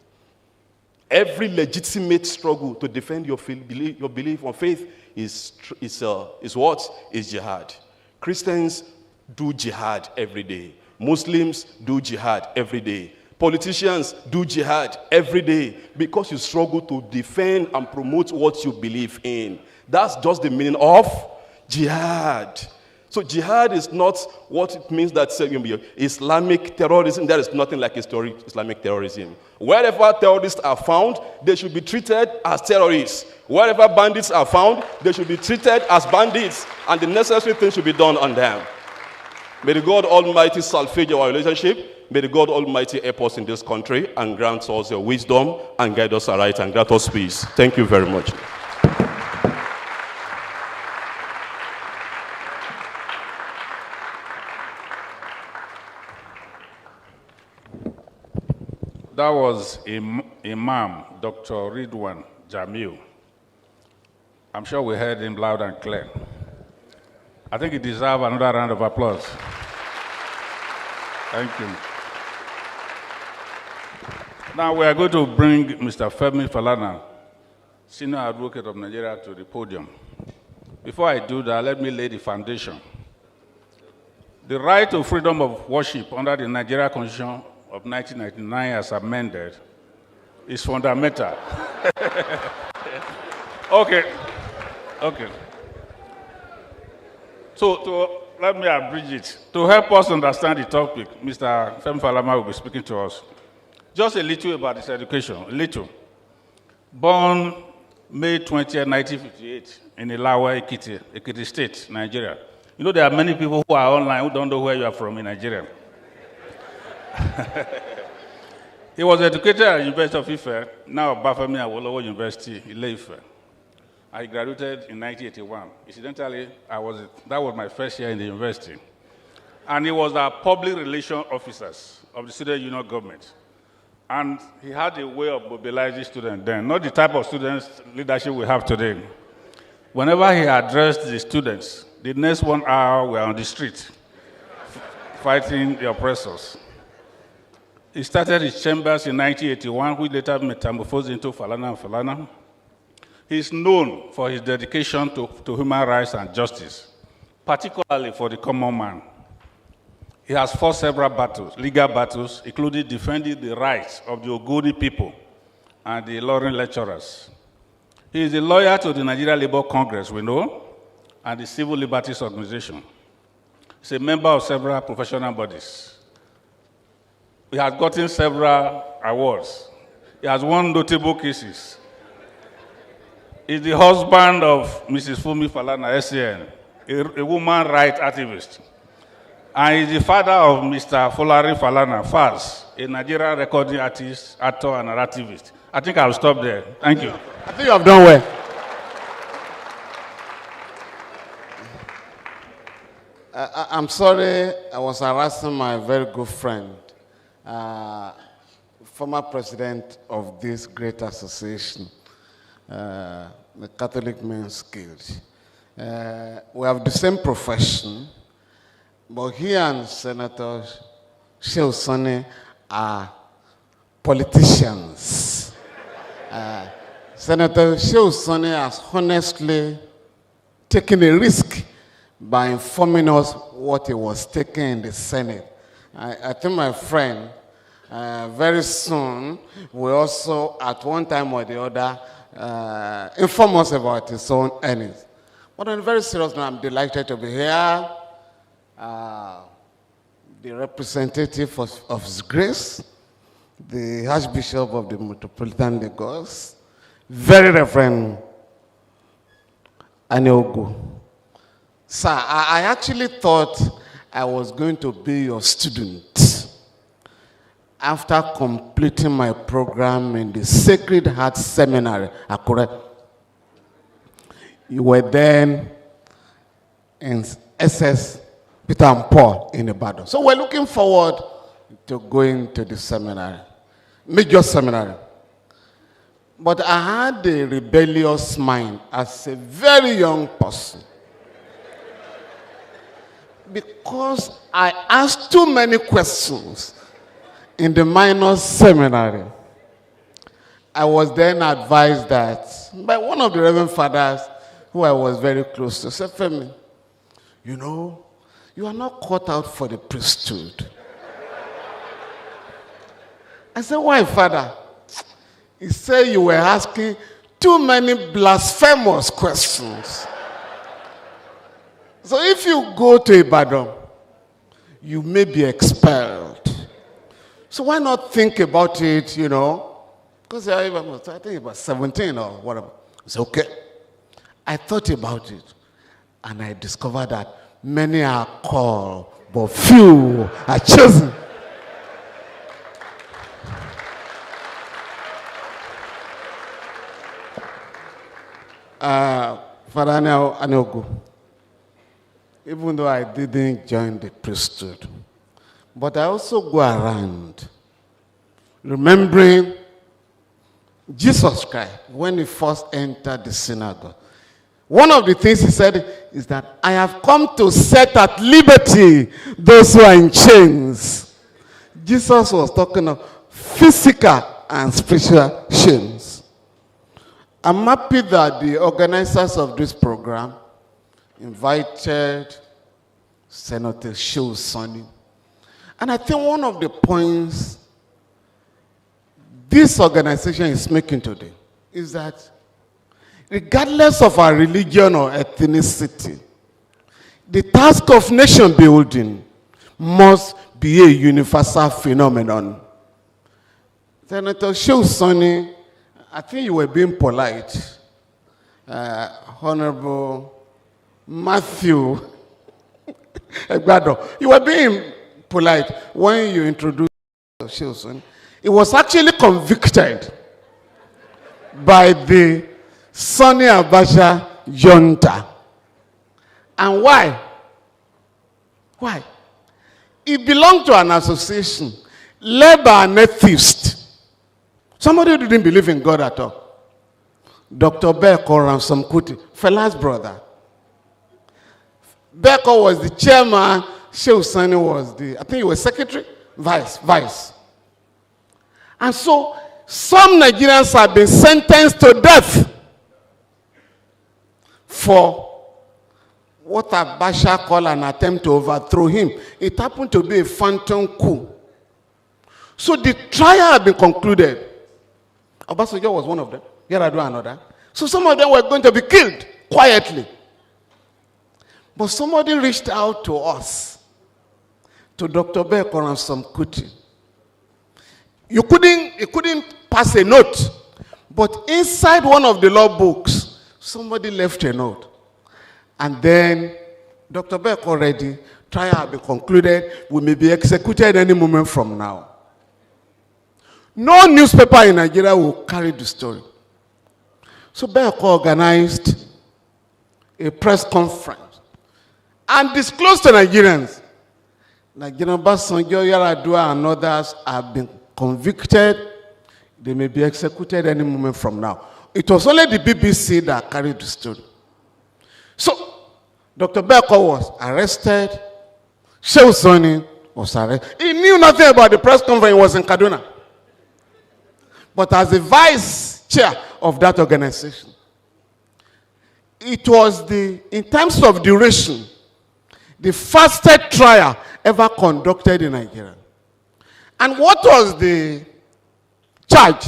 Every legitimate struggle to defend your belief and faith is what? Is jihad. Christians do jihad every day. Muslims do jihad every day. Politicians do jihad every day because you struggle to defend and promote what you believe in. That's just the meaning of jihad. So jihad is not what it means that Islamic terrorism. There is nothing like historic Islamic terrorism. Wherever terrorists are found, they should be treated as terrorists. Wherever bandits are found, they should be treated as bandits, and the necessary things should be done on them. May the God Almighty salvage our relationship. May the God Almighty help us in this country and grant us your wisdom and guide us aright and grant us peace. Thank you very much. That was Imam Dr. Ridwan Jamil. I'm sure we heard him loud and clear. I think he deserves another round of applause. Thank you. Now we are going to bring Mr. Femi Falana, Senior Advocate of Nigeria, to the podium. Before I do that, let me lay the foundation. The right to freedom of worship under the Nigeria Constitution of 1999 as amended is fundamental. Okay. So let me abridge it. To help us understand the topic, Mr. Femi Falana will be speaking to us. Just a little about his education, a little. Born May 20, 1958 in Ilawa, Ekiti State, Nigeria. You know, there are many people who are online who don't know where you are from in Nigeria. He was educated at the University of Ife, now Bafemi Awolowo University, Ile-Ife. I graduated in 1981. Incidentally, that was my first year in the university. And he was a public relations officer of the student union government. And he had a way of mobilizing students then, not the type of students leadership we have today. Whenever he addressed the students, the next 1 hour we were on the street fighting the oppressors. He started his chambers in 1981, which later metamorphosed into Falana and Falana. He is known for his dedication to human rights and justice, particularly for the common man. He has fought several battles, legal battles, including defending the rights of the Ogoni people and the Ilorin lecturers. He is a lawyer to the Nigeria Labour Congress, we know, and the Civil Liberties Organization. He's a member of several professional bodies. He has gotten several awards. He has won notable cases. He's the husband of Mrs. Fumi Falana, SCN, a woman rights activist. And he's the father of Mr. Folari Falana, Faz, a Nigerian recording artist, actor, and narrativist. I think I'll stop there. Thank you. I think you have done well. I'm sorry, I was harassing my very good friend, former president of this great association, the Catholic Men's Guild. We have the same profession, but he and Senator Shehu Sani are politicians. Senator Shehu Sani has honestly taken a risk by informing us what he was taking in the Senate. I think my friend, very soon, will also, at one time or the other, inform us about his own earnings. But on a very serious note, I'm delighted to be here. The representative of His Grace, the Archbishop of the Metropolitan Lagos, very Reverend Aniogu. Sir, I actually thought I was going to be your student after completing my program in the Sacred Heart Seminary, Akure. You were then in SS Peter and Paul in Ibadan. So we're looking forward to going to the seminary, major seminary. But I had a rebellious mind as a very young person, because I asked too many questions in the minor seminary. I was then advised that by one of the Reverend Fathers who I was very close to, said, Femi, you know, you are not called out for the priesthood. I said, why, Father? He said you were asking too many blasphemous questions. So if you go to Ibadan, you may be expelled. So why not think about it, you know? Because I think about 17 or whatever. I said, okay. I thought about it, and I discovered that many are called, but few are chosen. Father Aniogu, even though I didn't join the priesthood, but I also go around remembering Jesus Christ when he first entered the synagogue. One of the things he said is that I have come to set at liberty those who are in chains. Jesus was talking of physical and spiritual chains. I'm happy that the organizers of this program invited Senator Shehu Sani. And I think one of the points this organization is making today is that regardless of our religion or ethnicity, the task of nation building must be a universal phenomenon. Senator Shehu Sani, I think you were being polite. Honorable Matthew Egbado, you were being polite when you introduced Shehu Sani. He was actually convicted by the Sani Abacha junta. And why? Why? He belonged to an association led by an atheist. Somebody who didn't believe in God at all. Dr. Beko Ransom Kuti, Fela's brother. Beko was the chairman, Shehu Sani was the, I think he was secretary, vice. And so, some Nigerians have been sentenced to death for what Abacha called an attempt to overthrow him. It happened to be a phantom coup. So the trial had been concluded. Obasanjo was one of them. Yar'Adua another. So some of them were going to be killed quietly. But somebody reached out to us, to Dr. Beko Ransom Kuti. You couldn't pass a note, but inside one of the law books, somebody left a note. And then Dr. Beko already, trial had been concluded, we may be executed any moment from now. No newspaper in Nigeria will carry the story. So Beko organized a press conference and disclosed to Nigerians, Nigerian Obasanjo, Yar'Adua, and others have been convicted. They may be executed any moment from now. It was only the BBC that carried the story. So, Dr. Beko was arrested. Shehu Sani was arrested. He knew nothing about the press conference. He was in Kaduna. But as the vice chair of that organization, it was in terms of duration, the fastest trial ever conducted in Nigeria. And what was the charge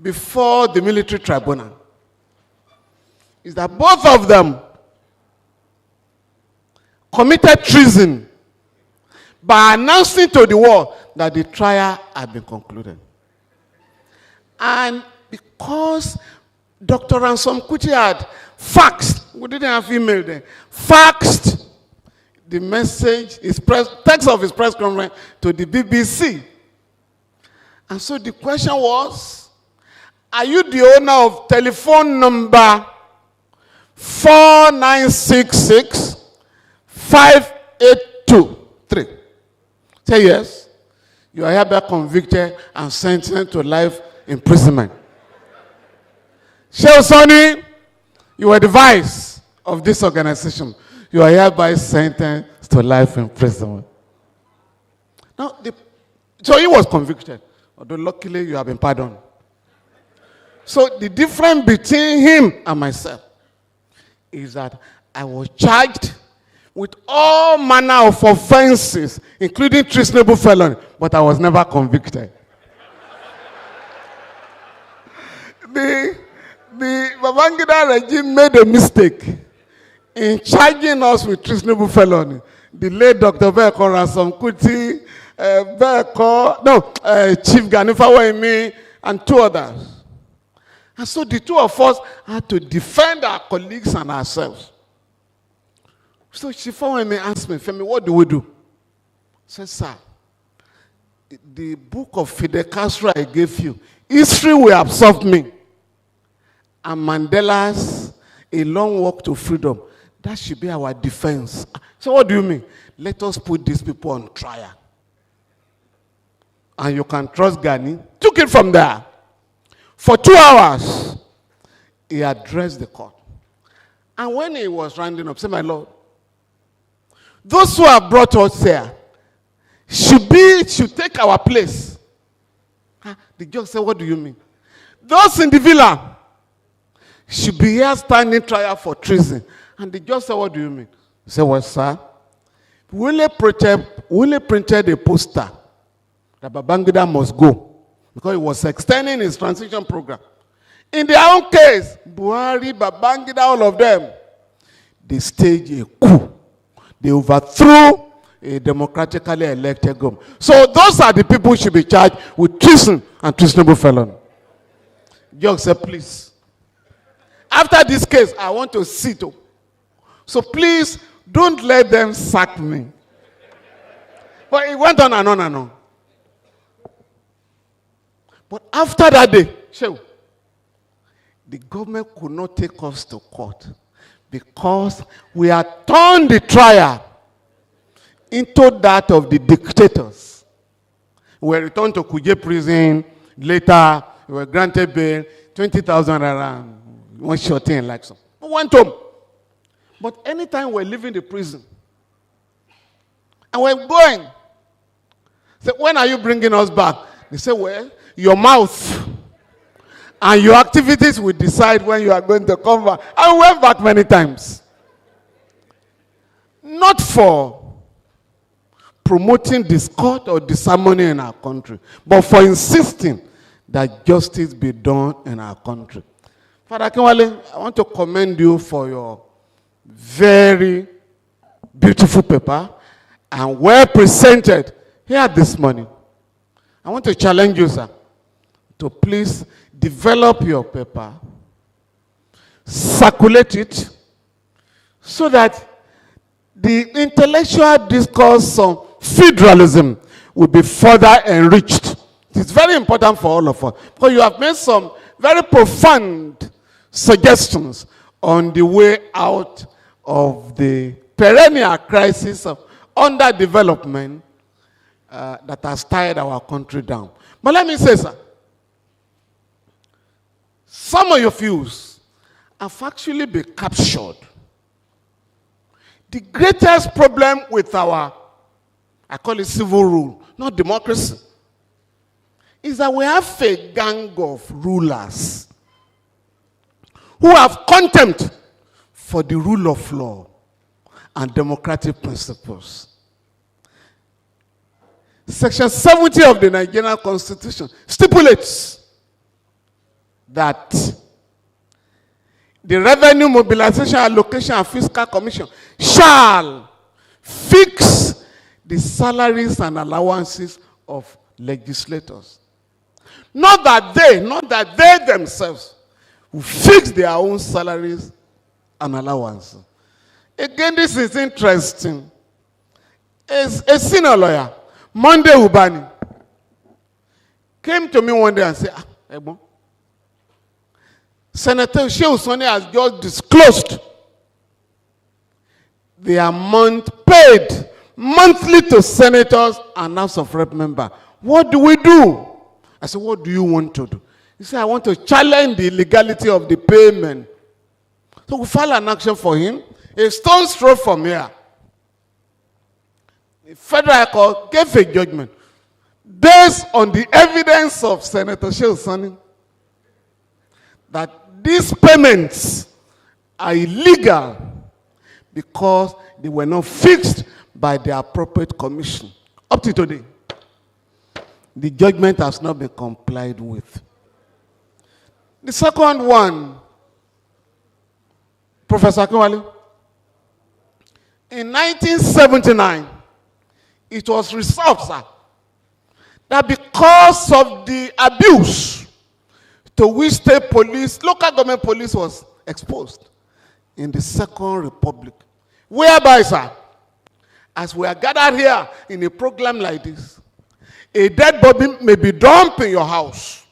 before the military tribunal? Is that both of them committed treason by announcing to the world that the trial had been concluded. And because Dr. Ransom Kuti had faxed, we didn't have email then, faxed the message, text of his press conference to the BBC. And so the question was, are you the owner of telephone number 4966-5823? Say yes. You are hereby convicted and sentenced to life imprisonment. Shehu Sani, you are the vice of this organization. You are hereby sentenced to life imprisonment. Now, so he was convicted, although luckily you have been pardoned. So the difference between him and myself is that I was charged with all manner of offenses, including treasonable felony, but I was never convicted. Babangida regime made a mistake in charging us with treasonable felony. The late Dr. Beko Ransom Kuti, Chief Ganifa Waimi, and two others. And so the two of us had to defend our colleagues and ourselves. So Chief Waimi asked me, Femi, what do we do? I said, sir, the book of Fidel Castro I gave you, history will absolve me. And Mandela's A Long Walk to Freedom, that should be our defense. So what do you mean? Let us put these people on trial. And you can trust Gani. Took it from there. For 2 hours, he addressed the court. And when he was rounding up, said, my Lord, those who have brought us here should take our place. The judge said, what do you mean? Those in the villa should be here standing trial for treason. And the judge said, what do you mean? He said, well, sir, we only printed a poster that Babangida must go because he was extending his transition program. In their own case, Buhari, Babangida, all of them, they staged a coup. They overthrew a democratically elected government. So those are the people who should be charged with treason and treasonable felony. Judge said, please, after this case, I want to sit up. So please, don't let them sack me. But it went on and on and on. But after that day, the government could not take us to court because we had turned the trial into that of the dictators. We were returned to Kuje prison. Later, we were granted bail, 20,000 around. One short thing like so. We went home. But anytime we're leaving the prison, and we're going, say, when are you bringing us back? They say, well, your mouth and your activities will decide when you are going to come back. I went back many times. Not for promoting discord or disharmony in our country, but for insisting that justice be done in our country. Father Akinwale, I want to commend you for your very beautiful paper and well presented here this morning. I want to challenge you, sir, to please develop your paper, circulate it, so that the intellectual discourse on federalism will be further enriched. It's very important for all of us, because you have made some very profound suggestions on the way out of the perennial crisis of underdevelopment that has tied our country down. But let me say, sir, some of your views have actually been captured. The greatest problem with our, I call it civil rule, not democracy, is that we have a gang of rulers who have contempt for the rule of law and democratic principles. Section 70 of the Nigerian Constitution stipulates that the Revenue Mobilization, Allocation, and Fiscal Commission shall fix the salaries and allowances of legislators. Not that they themselves will fix their own salaries and allowances. Again, this is interesting. As a senior lawyer, Monday Ubani, came to me one day and said, Ebon, Senator Shehu Sani has just disclosed the amount paid monthly to senators and House of Rep members. What do we do? I said, what do you want to do? He said, I want to challenge the legality of the payment. So we filed an action for him. A stone's throw from here. The Federal High Court gave a judgment based on the evidence of Senator Shehu Sani that these payments are illegal because they were not fixed by the appropriate commission. Up to today, the judgment has not been complied with. The second one Professor Akinwale, in 1979, it was resolved, sir, that because of the abuse to which state police, local government police was exposed in the Second Republic, whereby, sir, as we are gathered here in a program like this, a dead body may be dumped in your house.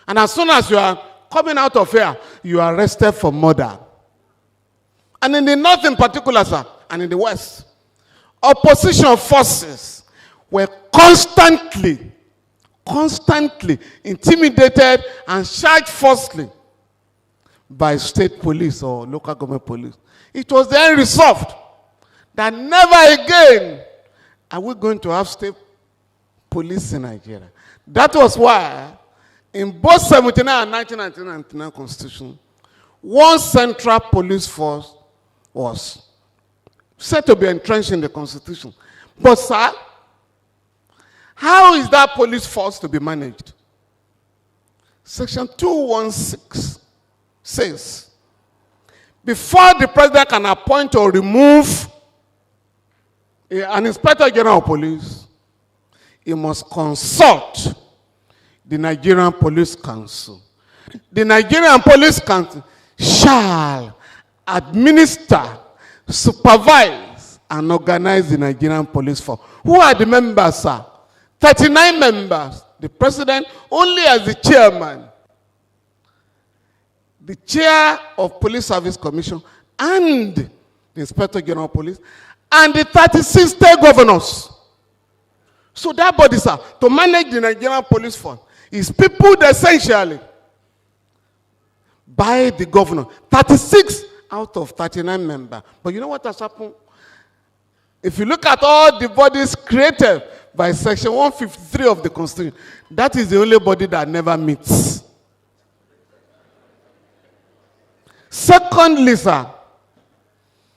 And as soon as you are coming out of here, you are arrested for murder. And in the north in particular, sir, and in the west, opposition forces were constantly intimidated and charged falsely by state police or local government police. It was then resolved that never again are we going to have state police in Nigeria. That was why in both 79 and 1999 Constitution, one central police force was said to be entrenched in the Constitution. But, sir, how is that police force to be managed? Section 216 says, before the president can appoint or remove an inspector general of police, he must consult the Nigerian Police Council. The Nigerian Police Council shall administer, supervise, and organize the Nigerian police force. Who are the members, sir? 39 members. The president only as the chairman. The chair of Police Service Commission and the Inspector General of Police and the 36 state governors. So that body, sir, to manage the Nigerian police force is peopled essentially by the governor. 36 out of 39 members. But you know what has happened? If you look at all the bodies created by Section 153 of the Constitution, that is the only body that never meets. Secondly, sir,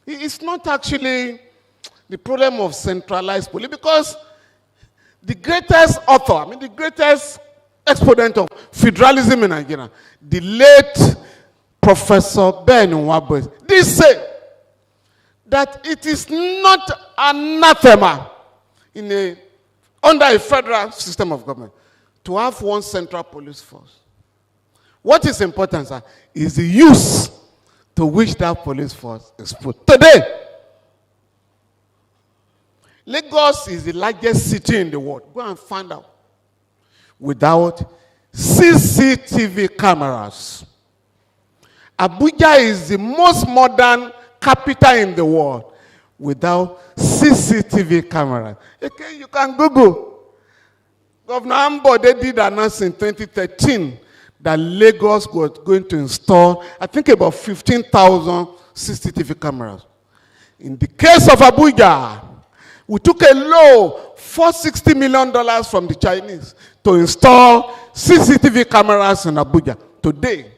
it's not actually the problem of centralized police, because the greatest author, the greatest exponent of federalism in Nigeria, the late Professor Ben Nwabwe, did say that it is not anathema under a federal system of government to have one central police force. What is important, sir, is the use to which that police force is put. Today, Lagos is the largest city in the world. Go and find out. Without CCTV cameras. Abuja is the most modern capital in the world without CCTV cameras. Okay, you can Google. Governor Ambode did announce in 2013 that Lagos was going to install, I think, about 15,000 CCTV cameras. In the case of Abuja, we took a loan, $460 million from the Chinese to install CCTV cameras in Abuja. Today,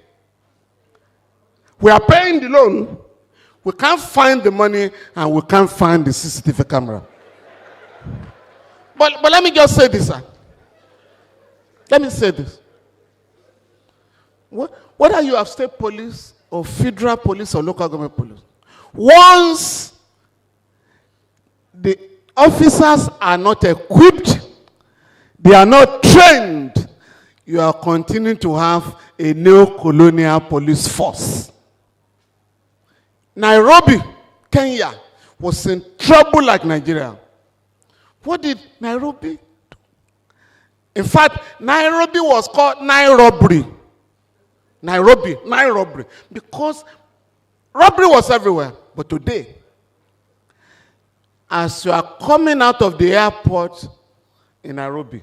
we are paying the loan. We can't find the money and we can't find the CCTV camera. But let me just say this, sir. Let me say this. Whether you have state police or federal police or local government police, once the officers are not equipped, they are not trained, you are continuing to have a neo-colonial police force. Nairobi, Kenya, was in trouble like Nigeria. What did Nairobi do? In fact, Nairobi was called Nairobi. Nairobi. Because robbery was everywhere. But today, as you are coming out of the airport in Nairobi,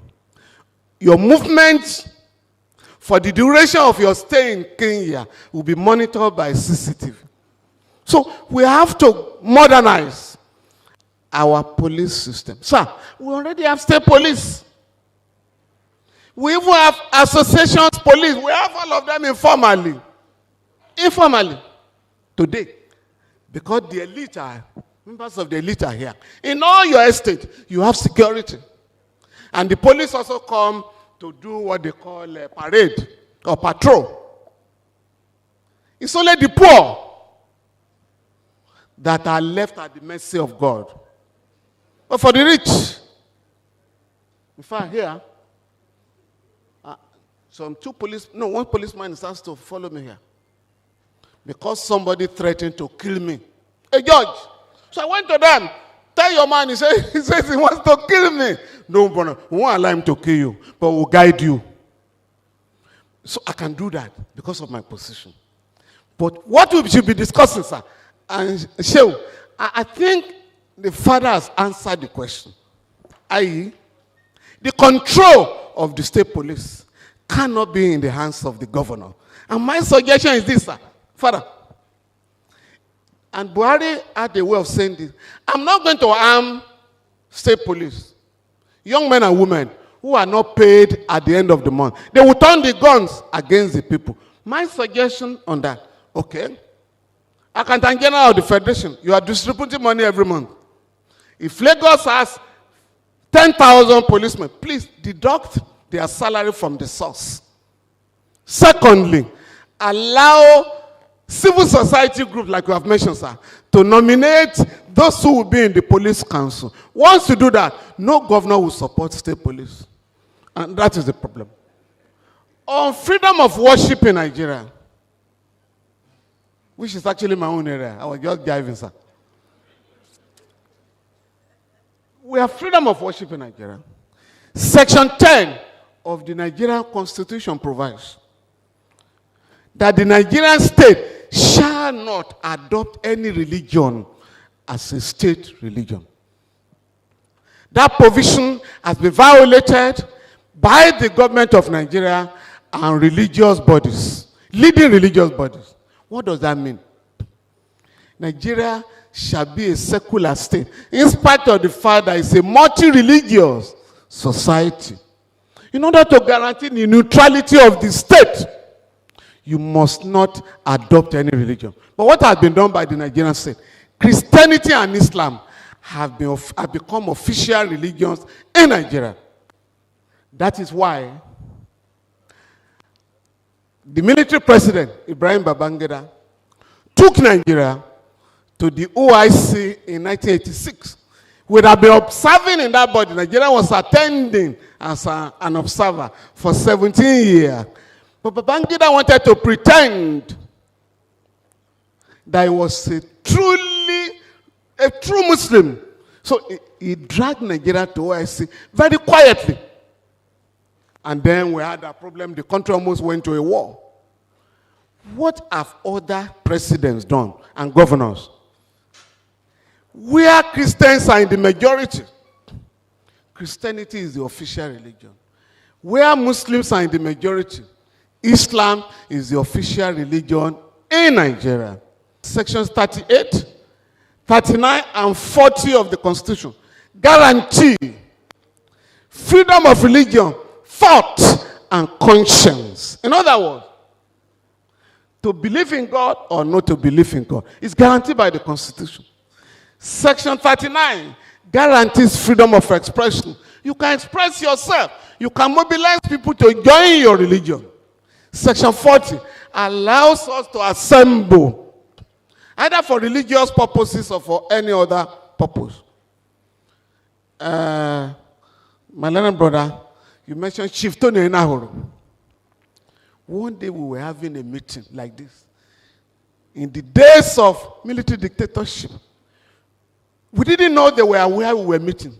your movement for the duration of your stay in Kenya will be monitored by CCTV. So we have to modernize our police system. Sir, we already have state police. We even have associations police. We have all of them informally. Today. Because the elite are, members of the elite are here. In all your estate, you have security. And the police also come to do what they call a parade or patrol. It's only the poor that are left at the mercy of God. But for the rich, in fact, here, one policeman is asked to follow me here because somebody threatened to kill me. A judge. So I went to them. Tell your man, he says he wants to kill me. No, brother, we won't allow him to kill you, but we'll guide you. So I can do that because of my position. But what we should be discussing, sir, and Shehu, I think the father has answered the question. i.e., the control of the state police cannot be in the hands of the governor. And my suggestion is this, sir. Father, and Buhari had a way of saying this. I'm not going to arm state police, young men and women who are not paid at the end of the month. They will turn the guns against the people. My suggestion on that, okay, Accountant General of the Federation, you are distributing money every month. If Lagos has 10,000 policemen, please deduct their salary from the source. Secondly, allow civil society groups, like we have mentioned, sir, to nominate those who will be in the police council. Once you do that, no governor will support state police. And that is the problem. On freedom of worship in Nigeria, which is actually my own area. I was just driving, sir. We have freedom of worship in Nigeria. Section 10 of the Nigerian Constitution provides that the Nigerian state shall not adopt any religion as a state religion. That provision has been violated by the government of Nigeria and religious bodies, leading religious bodies. What does that mean? Nigeria shall be a secular state, in spite of the fact that it's a multi-religious society. In order to guarantee the neutrality of the state, you must not adopt any religion. But what has been done by the Nigerian state? Christianity and Islam have become official religions in Nigeria. That is why the military president, Ibrahim Babangida, took Nigeria to the OIC in 1986. We have been observing in that body. Nigeria was attending as an observer for 17 years. But Babangida wanted to pretend that he was a true Muslim. So he dragged Nigeria to OIC very quietly. And then we had a problem. The country almost went to a war. What have other presidents done and governors? Where Christians are in the majority, Christianity is the official religion. Where Muslims are in the majority, Islam is the official religion in Nigeria. Sections 38, 39, and 40 of the Constitution guarantee freedom of religion, thought, and conscience. In other words, to believe in God or not to believe in God is guaranteed by the Constitution. Section 39 guarantees freedom of expression. You can express yourself. You can mobilize people to join your religion. Section 40 allows us to assemble, either for religious purposes or for any other purpose. My learned brother, you mentioned Chief Tony Enahoro. One day we were having a meeting like this. In the days of military dictatorship, we didn't know they were where we were meeting.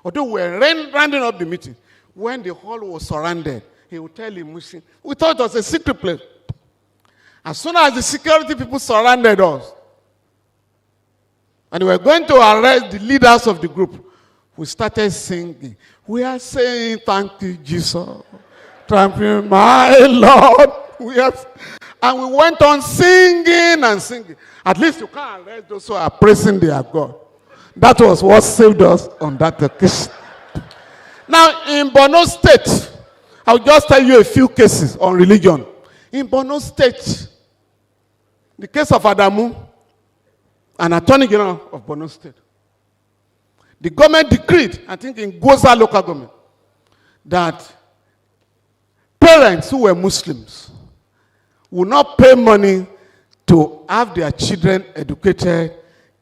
Although we were rounding up the meeting, when the hall was surrounded, he would tell him, we thought it was a secret place. As soon as the security people surrounded us, and we were going to arrest the leaders of the group, we started singing. We are saying, thank you, Jesus. Trampling, my Lord. And we went on singing and singing. At least you can't arrest those who are praising their God. That was what saved us on that occasion. Now, in Borno State, I'll just tell you a few cases on religion. In Borno State, the case of Adamu, an attorney general of Borno State, the government decreed, I think in Goza local government, that parents who were Muslims would not pay money to have their children educated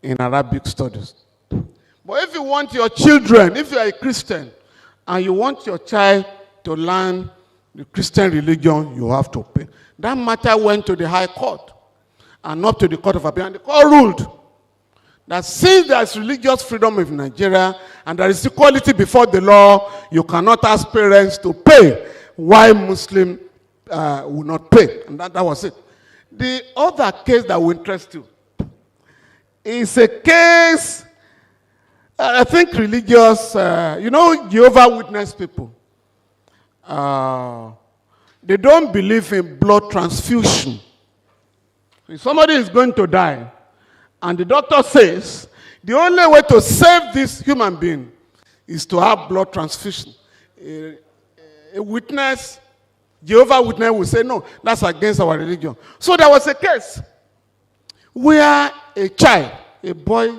in Arabic studies. But if you want your children, if you are a Christian, and you want your child to learn the Christian religion, you have to pay. That matter went to the High Court and up to the Court of Appeal. And the court ruled that since there is religious freedom in Nigeria and there is equality before the law, you cannot ask parents to pay while Muslims will not pay. And that was it. The other case that will interest you is a case, I think religious, Jehovah's Witness people. They don't believe in blood transfusion. If somebody is going to die, and the doctor says, the only way to save this human being is to have blood transfusion. A witness, Jehovah's Witness will say, no, that's against our religion. So there was a case where a child, a boy,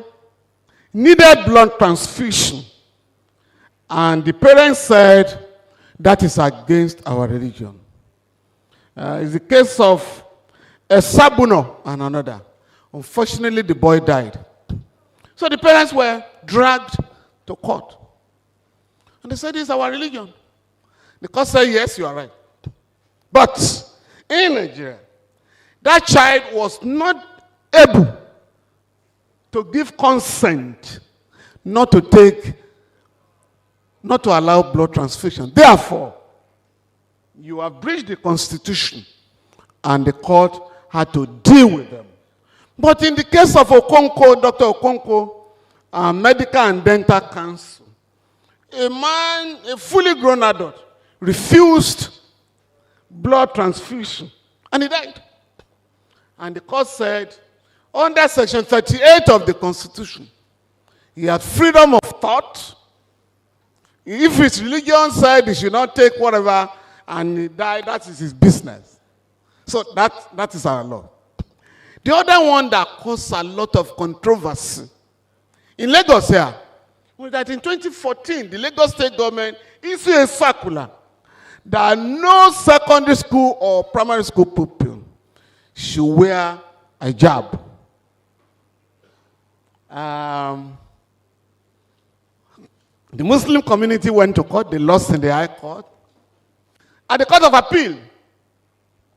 needed blood transfusion. And the parents said, that is against our religion. It's the case of a Sabuno and another. Unfortunately, the boy died. So the parents were dragged to court. And they said, this is our religion. The court said, yes, you are right. But in Nigeria, that child was not able to give consent not to allow blood transfusion. Therefore, you have breached the Constitution, and the court had to deal with them. But in the case of Okonkwo, Dr. Okonkwo, Medical and Dental Council, a man, a fully grown adult, refused blood transfusion, and he died. And the court said, under Section 38 of the Constitution, he had freedom of thought. If his religion said he should not take whatever, and he died, that is his business. So that is our law. The other one that caused a lot of controversy in Lagos here was that in 2014, the Lagos state government issued a circular that no secondary school or primary school pupil should wear a hijab. The Muslim community went to court. They lost in the High Court. At the Court of Appeal,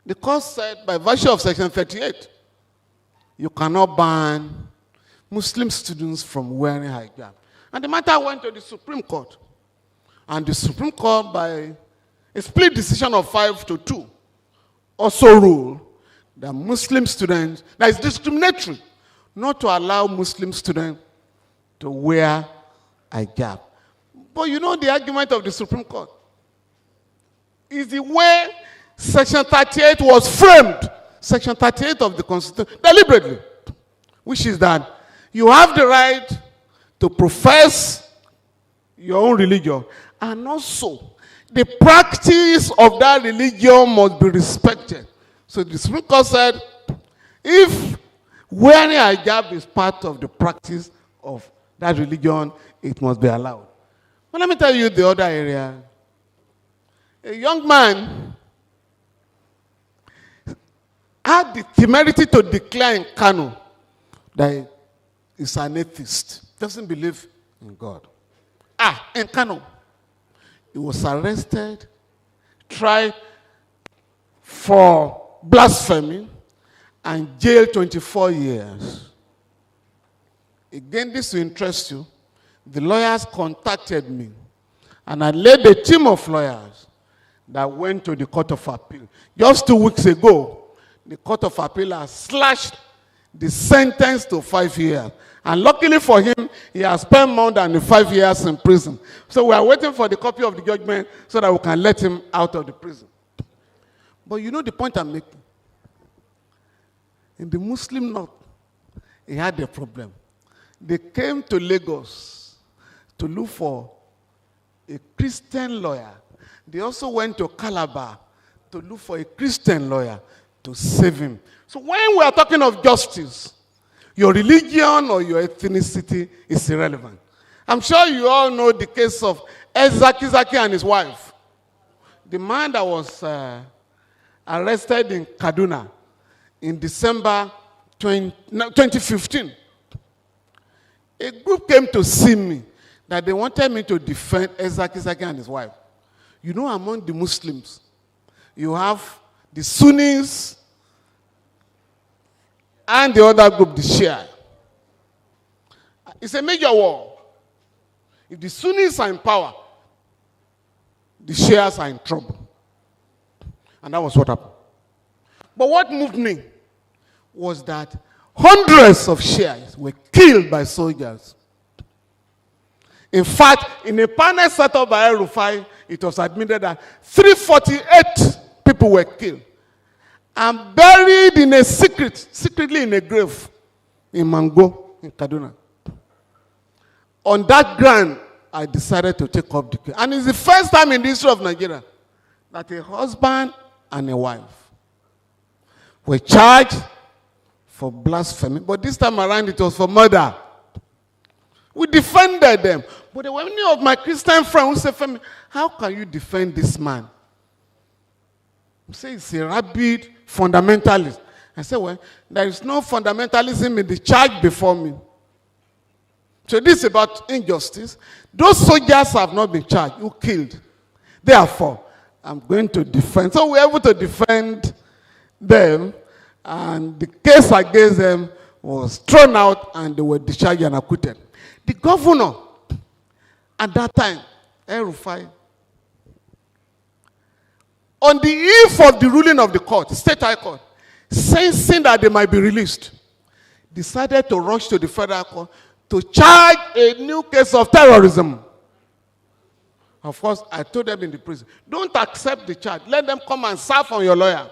the court said, by virtue of Section 38, you cannot ban Muslim students from wearing hijab. And the matter went to the Supreme Court. And the Supreme Court, by a split decision of 5-2, also ruled that Muslim students, that it's discriminatory not to allow Muslim students to wear hijab. But you know the argument of the Supreme Court is the way Section 38 was framed, Section 38 of the Constitution, deliberately, which is that you have the right to profess your own religion, and also the practice of that religion must be respected. So the Supreme Court said, if wearing a hijab is part of the practice of that religion, it must be allowed. But let me tell you the other area. A young man had the temerity to declare in Kano that he's an atheist, doesn't believe in God. In Kano, he was arrested, tried for blasphemy, and jailed 24 years. Again, this will interest you. The lawyers contacted me, and I led a team of lawyers that went to the Court of Appeal. Just 2 weeks ago, the Court of Appeal has slashed the sentence to 5 years. And luckily for him, he has spent more than 5 years in prison. So we are waiting for the copy of the judgment so that we can let him out of the prison. But you know the point I'm making? In the Muslim North, he had a problem. They came to Lagos to look for a Christian lawyer. They also went to Calabar to look for a Christian lawyer to save him. So when we are talking of justice, your religion or your ethnicity is irrelevant. I'm sure you all know the case of Zaki and his wife. The man that was arrested in Kaduna in December 2015. A group came to see me that they wanted me to defend Ezaki and his wife. You know, among the Muslims, you have the Sunnis and the other group, the Shia. It's a major war. If the Sunnis are in power, the Shias are in trouble. And that was what happened. But what moved me was that hundreds of Shias were killed by soldiers. In fact, in a panel set up by El-Rufai, it was admitted that 348 people were killed and buried in a secretly in a grave in Mango, in Kaduna. On that ground, I decided to take up the case. And it's the first time in the history of Nigeria that a husband and a wife were charged for blasphemy. But this time around, it was for murder. We defended them. But there were many of my Christian friends who said, Femi, how can you defend this man? I say he's a rabid fundamentalist. I said, well, there is no fundamentalism in the charge before me. So this is about injustice. Those soldiers have not been charged, who killed. Therefore, I'm going to defend. So we were able to defend them, and the case against them was thrown out, and they were discharged and acquitted. The governor, at that time, El-Rufai, on the eve of the ruling of the court, State High Court, sensing that they might be released, decided to rush to the federal court to charge a new case of terrorism. Of course, I told them in the prison, don't accept the charge. Let them come and serve on your lawyer.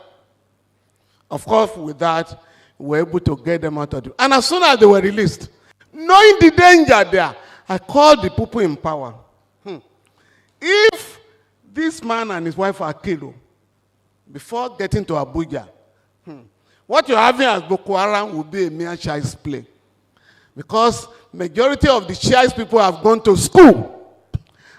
Of course, with that, we were able to get them out of it. And as soon as they were released, knowing the danger there, I called the people in power. If this man and his wife are killed before getting to Abuja, what you're having as Boko Haram will be a mere child's play. Because majority of the Shiite people have gone to school.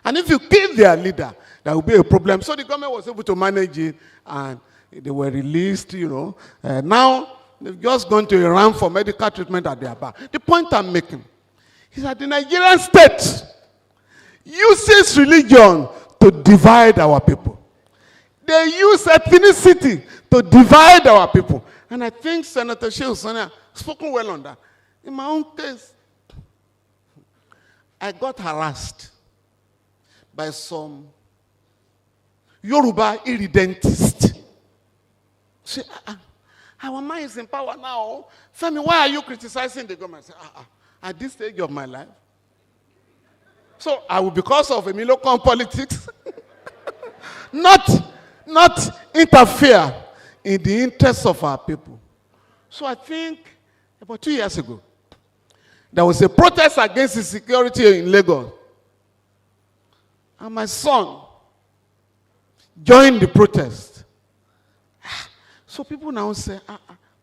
And if you kill their leader, there will be a problem. So the government was able to manage it, and they were released, you know. Now, they've just gone to Iran for medical treatment at their back. The point I'm making is that the Nigerian state uses religion to divide our people. They use ethnicity to divide our people. And I think Senator Shehu Sonia spoken well on that. In my own case, I got harassed by some Yoruba irredentists. Say, our man is in power now. Femi, why are you criticizing the government? I say, at this stage of my life. So I will, because of Emilocon politics, not interfere in the interests of our people. So I think about 2 years ago, there was a protest against insecurity in Lagos. And my son joined the protest. So people now say,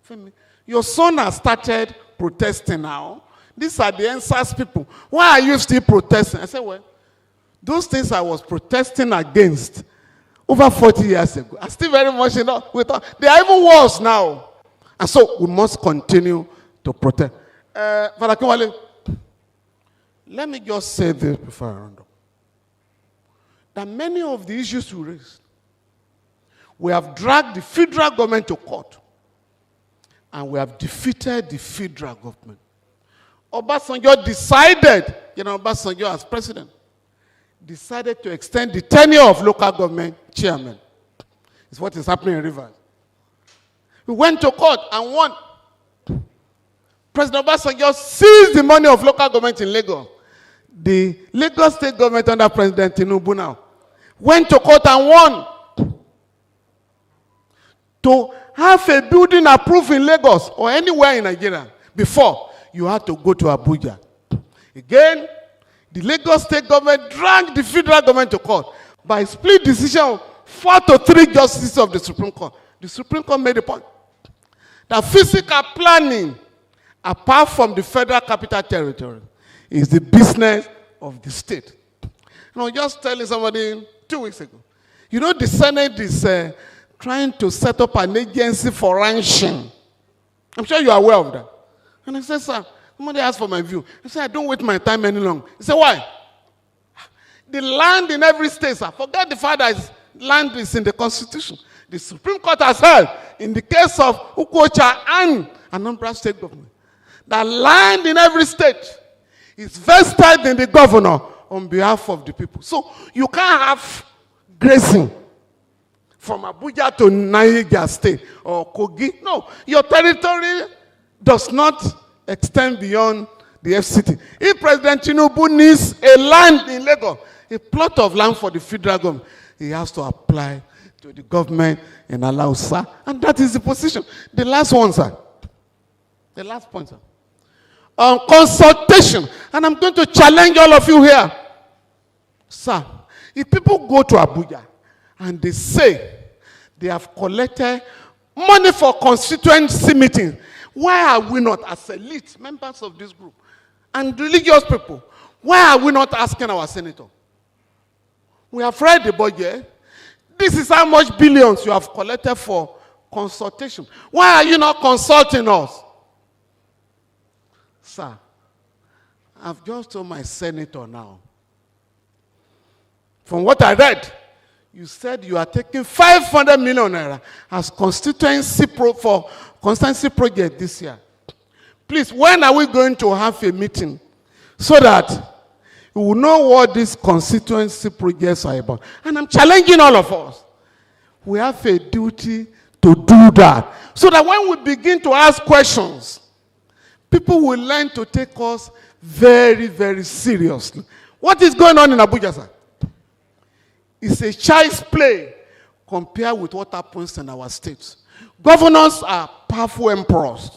Femi, your son has started protesting now. These are the NSAS people. Why are you still protesting? I said, well, those things I was protesting against over 40 years ago are still very much enough. They are even worse now. And so we must continue to protest. Father Kinwale, let me just say this before I round up. That many of the issues we raised, we have dragged the federal government to court, and we have defeated the federal government. Obasanjo decided, Obasanjo as president, decided to extend the tenure of local government chairman. It's what is happening in Rivers. We went to court and won. President Obasanjo seized the money of local government in Lagos. The Lagos state government under President Tinubu now went to court and won. To have a building approved in Lagos or anywhere in Nigeria, before, you had to go to Abuja. Again, the Lagos state government dragged the federal government to court by split decision 4-3 justices of the Supreme Court. The Supreme Court made a point that physical planning, apart from the federal capital territory, is the business of the state. I was just telling somebody 2 weeks ago, the Senate is trying to set up an agency for ranching. I'm sure you are aware of that. And I said, sir, Somebody asked for my view. I said, I don't wait my time any longer. He said, why? The land in every state, sir. Forget the fact that land is in the Constitution. The Supreme Court has held, in the case of Ukocha and Anambra State government, that land in every state is vested in the governor on behalf of the people. So you can't have grazing from Abuja to Niger State or Kogi. No, your territory does not extend beyond the FCT. If President Tinubu needs a land in Lagos, a plot of land for the federal government, he has to apply to the government in Alausa, and that is the position. The last one, sir. The last point, sir. On consultation, and I'm going to challenge all of you here. Sir, if people go to Abuja and they say they have collected money for constituency meetings, why are we not, as elite members of this group and religious people, why are we not asking our senator? We have read the budget. This is how much billions you have collected for consultation. Why are you not consulting us? Sir, I've just told my senator now. From what I read, you said you are taking 500 million naira as constituency for constituency project this year. Please, when are we going to have a meeting so that we will know what these constituency projects are about? And I'm challenging all of us. We have a duty to do that, so that when we begin to ask questions, people will learn to take us very, very seriously. What is going on in Abuja, sir? It's a child's play compared with what happens in our states. Governors are powerful emperors.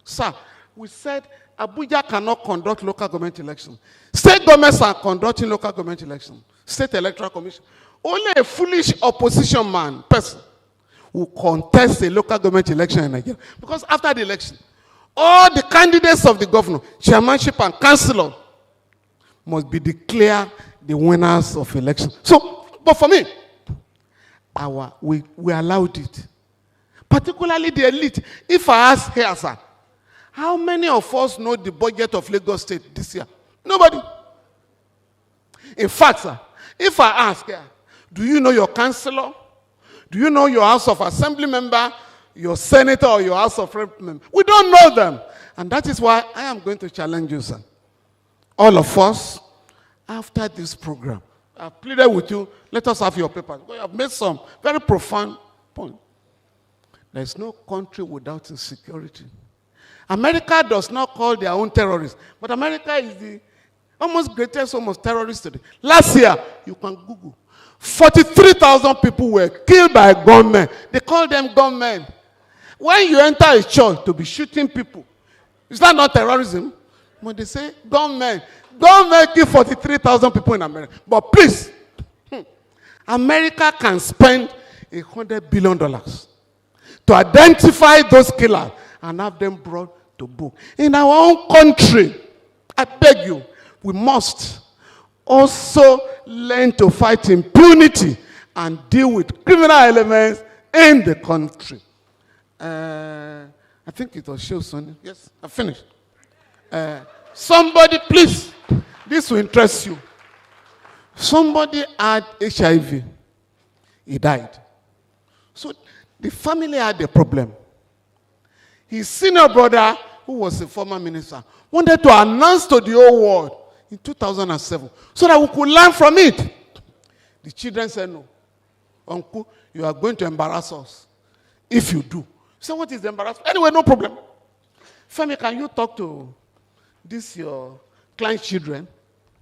Sir, we said Abuja cannot conduct local government elections. State governments are conducting local government elections. State Electoral Commission. Only a foolish opposition person will contest a local government election in Nigeria. Because after the election, all the candidates of the governor, chairmanship and councillor must be declared the winners of election. So, but for me, we allowed it. Particularly the elite. If I ask here, sir, how many of us know the budget of Lagos State this year? Nobody. In fact, sir, if I ask here, do you know your councillor? Do you know your House of Assembly member, your senator, or your House of Rep member? We don't know them. And that is why I am going to challenge you, sir. All of us, after this program, I've pleaded with you, let us have your papers. We have made some very profound points. There is no country without insecurity. America does not call their own terrorists, but America is the almost greatest terrorist today. Last year, you can Google, 43,000 people were killed by gunmen. They call them gunmen. When you enter a church to be shooting people, is that not terrorism? When they say gunmen, gunmen kill 43,000 people in America. But please, America can spend $100 billion to identify those killers and have them brought to book. In our own country, I beg you, we must also learn to fight impunity and deal with criminal elements in the country. I think it was show Sonny. Yes, I finished. Somebody, please, this will interest you. Somebody had HIV. He died. So the family had a problem. His senior brother, who was a former minister, wanted to announce to the whole world in 2007 so that we could learn from it. The children said, no. Uncle, you are going to embarrass us if you do. So what is the embarrassment? Anyway, no problem. Femi, can you talk to your client's children?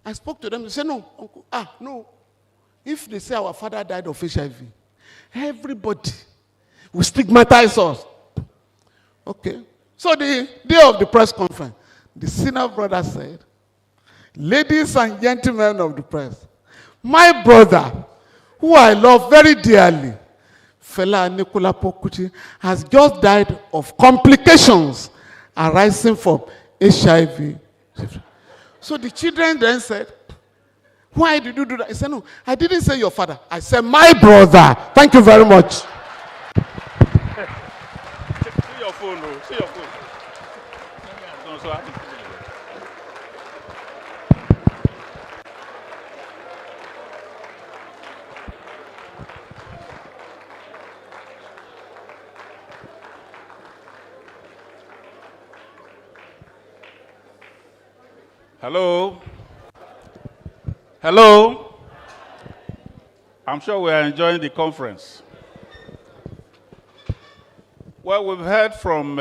I spoke to them. They said, no, uncle. No. If they say our father died of HIV, everybody will stigmatize us. Okay. So the day of the press conference, the senior brother said, ladies and gentlemen of the press, my brother, who I love very dearly, Fela Nicola Pokuti, has just died of complications arising from HIV. So the children then said, why did you do that? He said, no, I didn't say your father. I said my brother. Thank you very much. See your phone, See your phone. Hello? Hello? I'm sure we are enjoying the conference. Well, we've heard from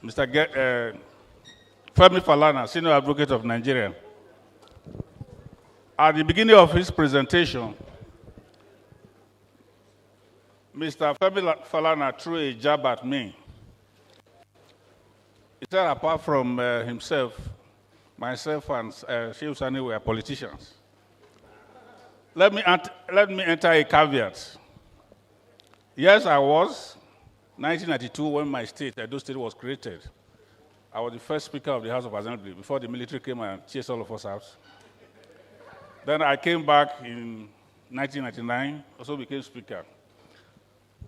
Mr. Femi Falana, Senior Advocate of Nigeria. At the beginning of his presentation, Mr. Femi Falana threw a jab at me. He said apart from himself, myself and Sheikh Sani were politicians. Let me enter a caveat. Yes, I was. 1992, when my state, Edo State, was created, I was the first Speaker of the House of Assembly before the military came and chased all of us out. Then I came back in 1999, also became Speaker.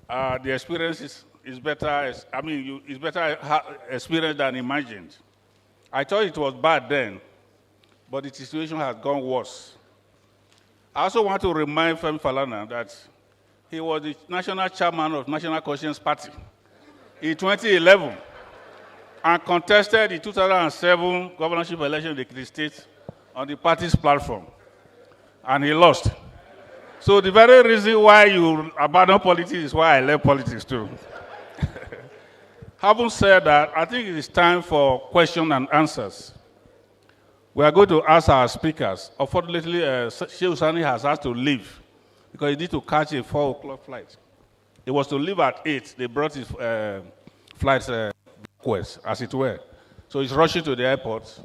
The experience is better, it's better experience than imagined. I thought it was bad then, but the situation has gone worse. I also want to remind Femi Falana that he was the national chairman of National Conscience Party in 2011 and contested the 2007 governorship election in the Ekiti State on the party's platform, and he lost. So the very reason why you abandon politics is why I left politics too. Having said that, I think it is time for questions and answers. We are going to ask our speakers. Unfortunately, Sheikh Sani has had to leave because he needs to catch a 4 o'clock flight. He was to leave at 8. They brought his flight backwards, as it were. So he's rushing to the airport.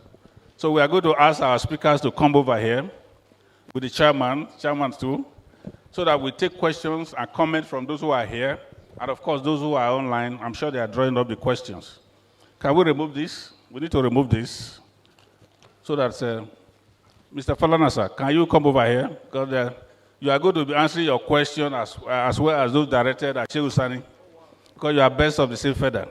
So we are going to ask our speakers to come over here with the chairman too, so that we take questions and comments from those who are here, and of course those who are online. I'm sure they are drawing up the questions. Can we remove this? We need to remove this so that Mr. Falana, sir, can you come over here? Because you are going to be answering your question as well as those directed at Sheikh Sani, because you are best of the same feather.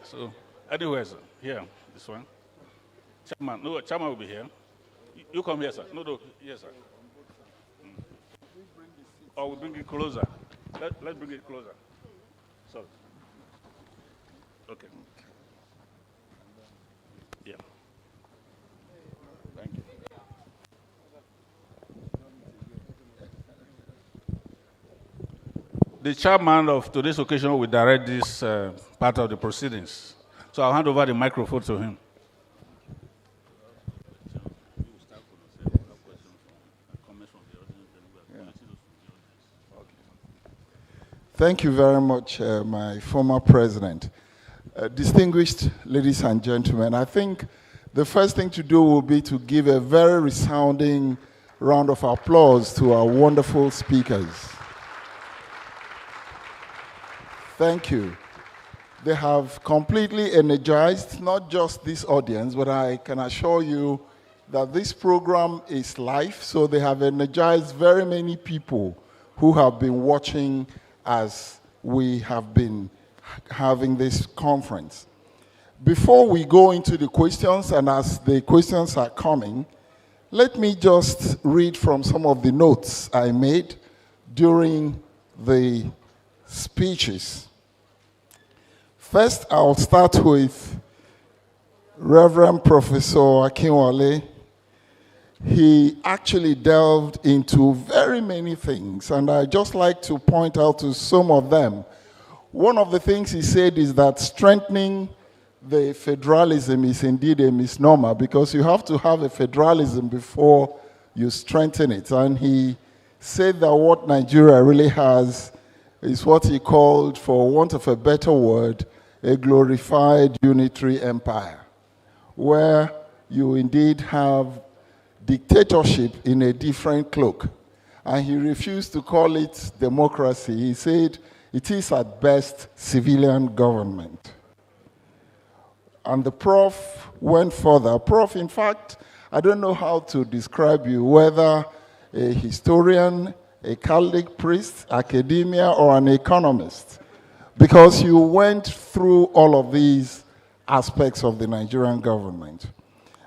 So, anyways, here, this one. Chairman will be here. You come here, sir. No, yes, sir. Or we bring it closer. Let's bring it closer. Sorry. Okay. Yeah. Thank you. The chairman of today's occasion will direct this part of the proceedings. So I'll hand over the microphone to him. Thank you very much, my former president. Distinguished ladies and gentlemen, I think the first thing to do will be to give a very resounding round of applause to our wonderful speakers. Thank you. They have completely energized not just this audience, but I can assure you that this program is live, so they have energized very many people who have been watching as we have been having this conference. Before we go into the questions, and as the questions are coming, let me just read from some of the notes I made during the speeches. First, I'll start with Reverend Professor Akinwale. He actually delved into very many things, and I'd just like to point out to some of them. One of the things he said is that strengthening the federalism is indeed a misnomer, because you have to have a federalism before you strengthen it. And he said that what Nigeria really has is what he called, for want of a better word, a glorified unitary empire, where you indeed have dictatorship in a different cloak. And he refused to call it democracy. He said it is at best civilian government. And the prof went further. Prof, in fact, I don't know how to describe you, whether a historian, a Catholic priest, academia, or an economist, because you went through all of these aspects of the Nigerian government.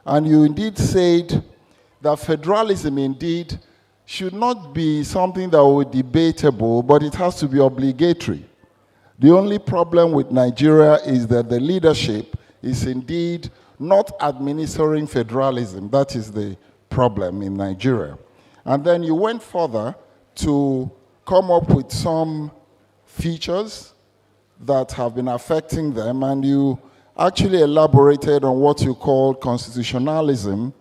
And you indeed said that federalism indeed should not be something that will be debatable, but it has to be obligatory. The only problem with Nigeria is that the leadership is indeed not administering federalism. That is the problem in Nigeria. And then you went further to come up with some features that have been affecting them, and you actually elaborated on what you call constitutionalism,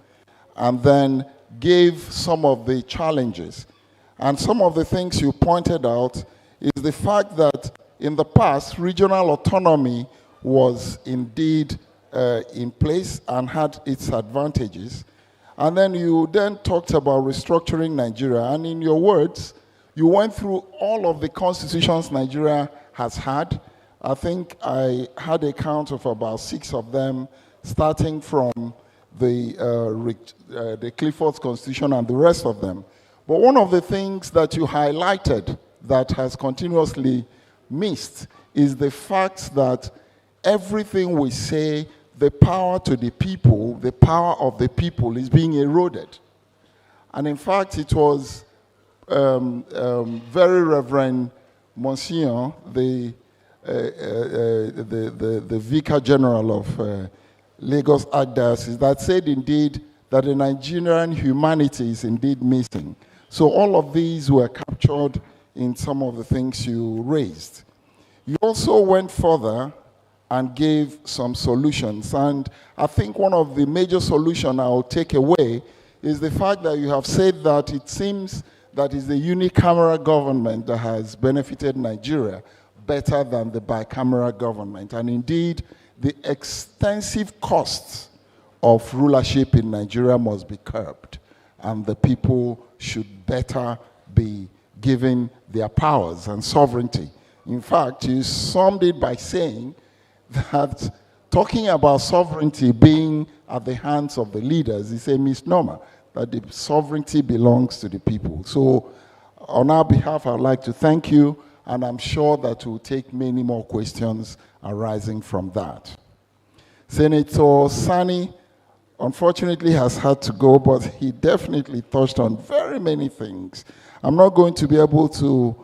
and then gave some of the challenges. And some of the things you pointed out is the fact that in the past, regional autonomy was indeed in place and had its advantages. And then you then talked about restructuring Nigeria. And in your words, you went through all of the constitutions Nigeria has had. I think I had a count of about 6 of them, starting from the Clifford's Constitution and the rest of them. But one of the things that you highlighted that has continuously missed is the fact that everything we say, the power to the people, the power of the people is being eroded. And in fact, it was very Reverend Monsignor, the Vicar General of Lagos Archdiocese, that said indeed that the Nigerian humanity is indeed missing. So all of these were captured in some of the things you raised. You also went further and gave some solutions. And I think one of the major solutions I'll take away is the fact that you have said that it seems that it's the unicameral government that has benefited Nigeria better than the bicameral government. And indeed, the extensive costs of rulership in Nigeria must be curbed, and the people should better be given their powers and sovereignty. In fact, you summed it by saying that talking about sovereignty being at the hands of the leaders is a misnomer, that the sovereignty belongs to the people. So on our behalf, I'd like to thank you, and I'm sure that we'll take many more questions arising from that. Senator Sani, unfortunately, has had to go, but he definitely touched on very many things. I'm not going to be able to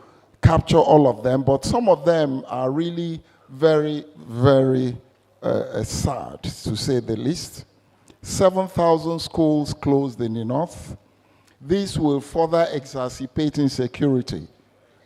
capture all of them, but some of them are really very, very sad, to say the least. 7,000 schools closed in the north. This will further exacerbate insecurity.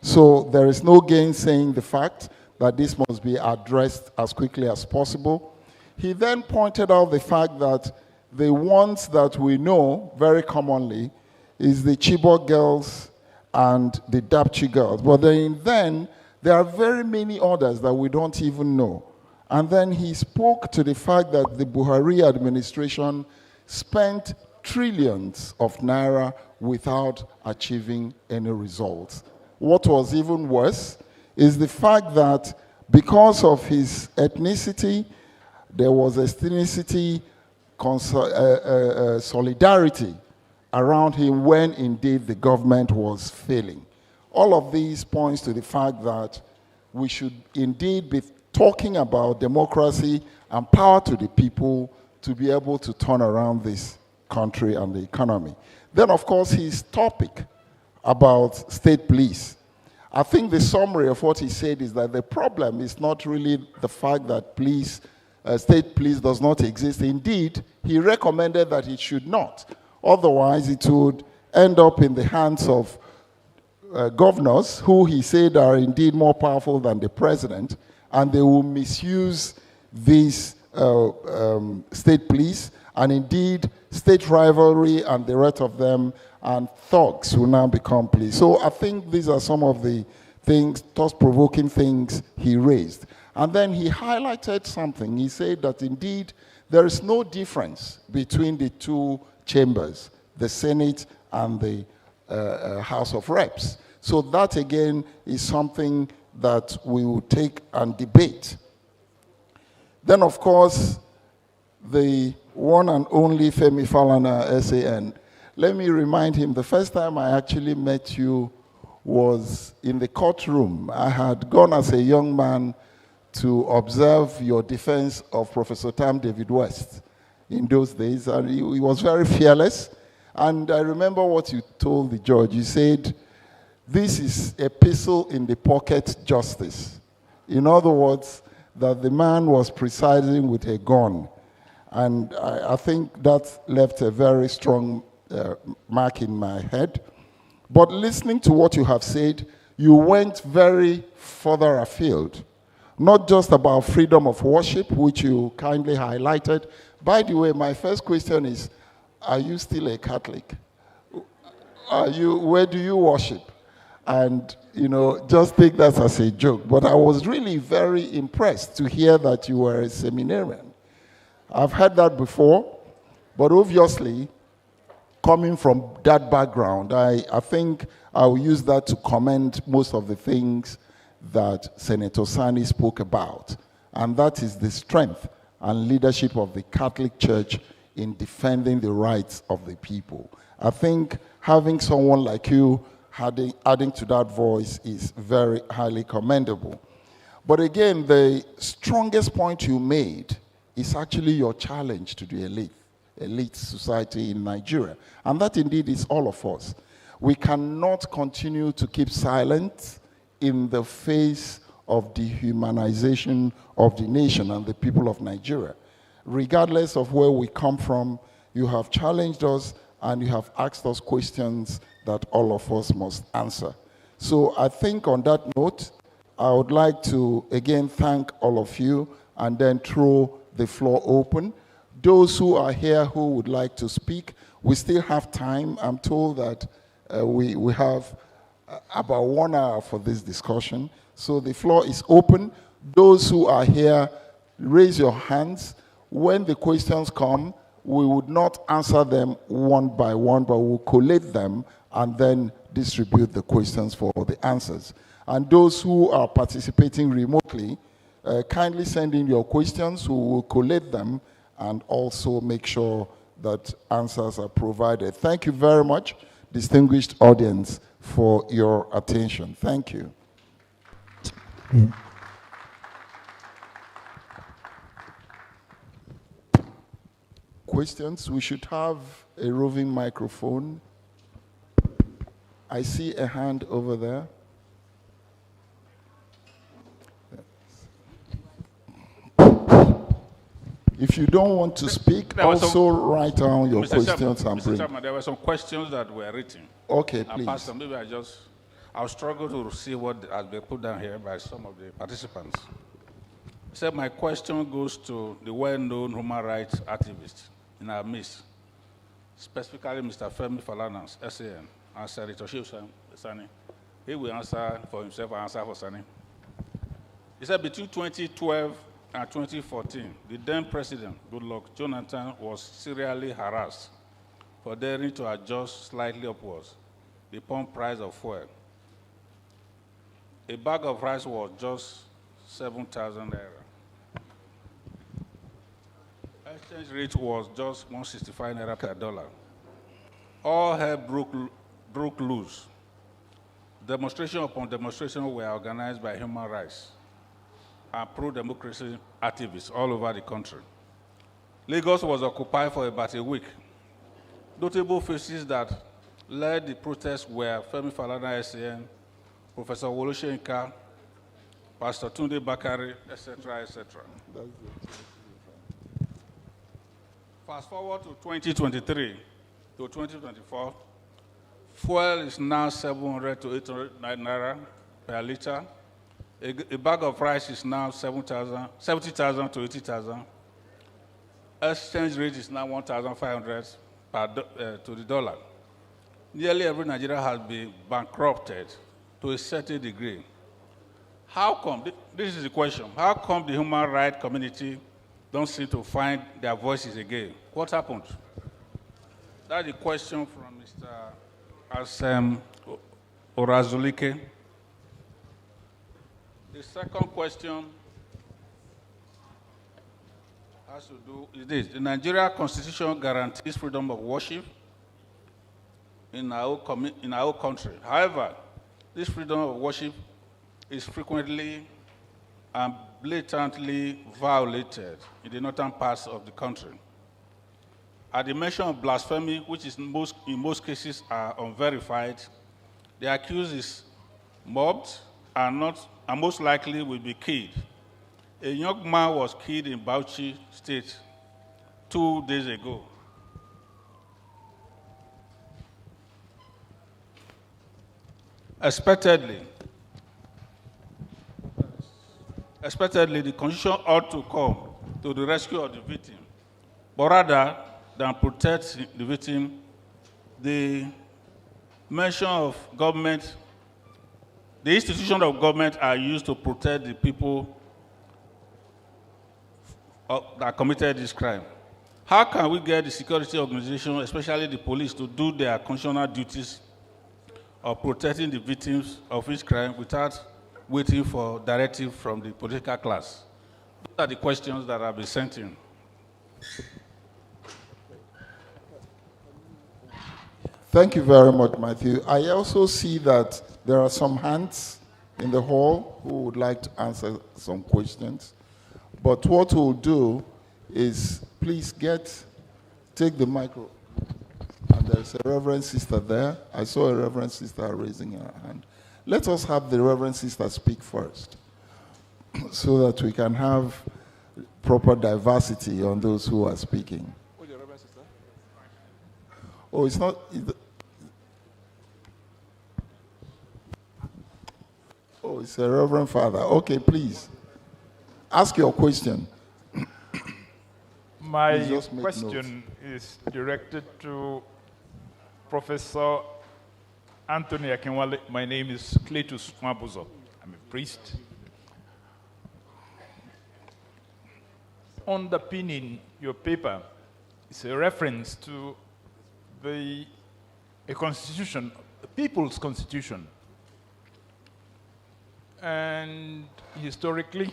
So there is no gainsaying the fact that this must be addressed as quickly as possible. He then pointed out the fact that the ones that we know very commonly is the Chibok girls and the Dapchi girls. But then there are very many others that we don't even know. And then he spoke to the fact that the Buhari administration spent trillions of naira without achieving any results. What was even worse is the fact that because of his ethnicity, there was ethnicity solidarity around him when indeed the government was failing. All of these points to the fact that we should indeed be talking about democracy and power to the people to be able to turn around this country and the economy. Then, of course, his topic about state police. I think the summary of what he said is that the problem is not really the fact that state police does not exist. Indeed, he recommended that it should not. Otherwise, it would end up in the hands of governors, who he said are indeed more powerful than the president, and they will misuse these state police, and indeed state rivalry and the rest of them, and thugs will now become police. So I think these are some of the things, thought-provoking things he raised. And then he highlighted something. He said that indeed there is no difference between the two chambers, the Senate and the House of Reps. So that again is something that we will take and debate. Then, of course, the one and only Femi Falana, SAN. Let me remind him, the first time I actually met you was in the courtroom. I had gone as a young man to observe your defense of Professor Tam David West in those days, and he was very fearless. And I remember what you told the judge. You said, this is a pistol in the pocket justice. In other words, that the man was presiding with a gun. And I think that left a very strong mark in my head. But listening to what you have said, you went very further afield. Not just about freedom of worship, which you kindly highlighted. By the way, my first question is, are you still a Catholic? Where do you worship? And, just take that as a joke. But I was really very impressed to hear that you were a seminarian. I've heard that before, but obviously, coming from that background, I think I will use that to commend most of the things that Senator Sani spoke about. And that is the strength and leadership of the Catholic Church in defending the rights of the people. I think having someone like you adding to that voice is very highly commendable. But again, the strongest point you made is actually your challenge to the elite society in Nigeria. And that indeed is all of us. We cannot continue to keep silent in the face of dehumanization of the nation and the people of Nigeria. Regardless of where we come from, you have challenged us and you have asked us questions that all of us must answer. So I think on that note, I would like to again thank all of you and then throw the floor open. Those who are here who would like to speak, we still have time. I'm told that we have about 1 hour for this discussion. So the floor is open. Those who are here, raise your hands. When the questions come, we would not answer them one by one, but we'll collate them and then distribute the questions for the answers. And those who are participating remotely, kindly send in your questions. We will collate them and also make sure that answers are provided. Thank you very much, distinguished audience, for your attention. Thank you. Yeah. Questions? We should have a roving microphone. I see a hand over there. If you don't want to speak, also write down your questions and bring. Mr. Chairman, there were some questions that were written. Okay, please. Pastor, maybe I'll struggle to see what has been put down here by some of the participants. So my question goes to the well-known human rights activist in our midst, specifically Mr. Femi Falomo, SAN, and Senator Sani. He will answer for himself and answer for Sani. He said between 2012 and 2014, the then president, Goodluck Jonathan, was serially harassed for daring to adjust slightly upwards the pump price of fuel. A bag of rice was just 7,000 naira. Exchange rate was just 165 naira per dollar. All hell broke loose. Demonstration upon demonstration were organized by human rights and pro-democracy activists all over the country. Lagos was occupied for about a week. Notable faces that led the protests were Femi Falana SAN, Professor Wole Soyinka, Pastor Tunde Bakare, etc., etc. Fast forward to 2023 to 2024, fuel is now 700 to 800 naira per liter. A bag of rice is now 70,000 to 80,000. Exchange rate is now 1,500 to the dollar. Nearly every Nigerian has been bankrupted to a certain degree. How come, this is the question, how come the human rights community don't seem to find their voices again? What happened? That's the question from Mr. Asem Orazulike. The second question has to do with this. The Nigeria Constitution guarantees freedom of worship in our country. However, this freedom of worship is frequently and blatantly violated in the northern parts of the country. At the mention of blasphemy, which is in most cases are unverified, the accused is mobbed and most likely will be killed. A young man was killed in Bauchi State 2 days ago. Expectedly, the Constitution ought to come to the rescue of the victim, but rather than protect the victim, the mention of government, the institutions of government are used to protect the people that committed this crime. How can we get the security organization, especially the police, to do their constitutional duties of protecting the victims of each crime without waiting for directive from the political class? Those are the questions that have been sent in. Thank you very much, Matthew. I also see that there are some hands in the hall who would like to answer some questions. But what we'll do is please take the micro. And there's a Reverend Sister there. I saw a Reverend Sister raising her hand. Let us have the Reverend Sister speak first so that we can have proper diversity on those who are speaking. Who's the Reverend Sister? Oh, it's not... Oh, it's a Reverend Father. Okay, please. Ask your question. My question is directed to Professor Anthony Akinwale. My name is Cletus Mabuzo. I'm a priest. Underpinning your paper is a reference to a constitution, the people's constitution. And historically,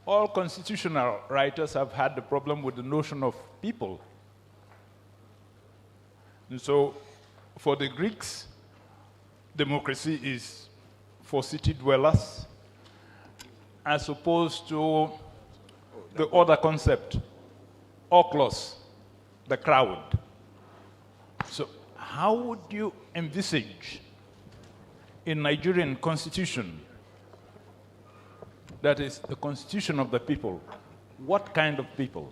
all constitutional writers have had the problem with the notion of people. And so, for the Greeks, democracy is for city dwellers, as opposed to the other concept, oikos, the crowd. So, how would you envisage a Nigerian constitution that is the constitution of the people? What kind of people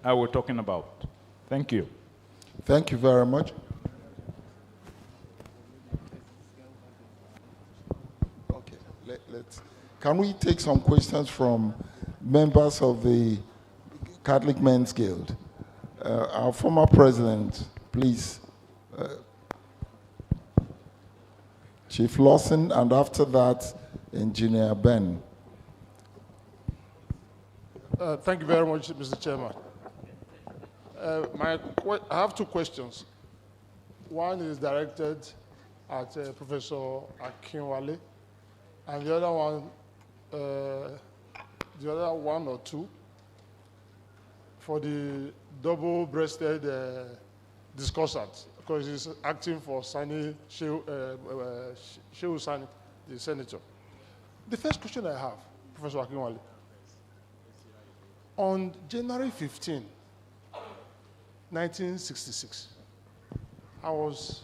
are we talking about? Thank you. Thank you very much. Okay, let's. Can we take some questions from members of the Catholic Men's Guild? Our former president, please. Chief Lawson, and after that, Engineer Ben. Thank you very much, Mr. Chairman. I have two questions. One is directed at Professor Akinwale, and the other one or two for the double-breasted discussant, because he's acting for Shehu Sani, the senator. The first question I have, Professor Akinwale, on January 15, 1966, I was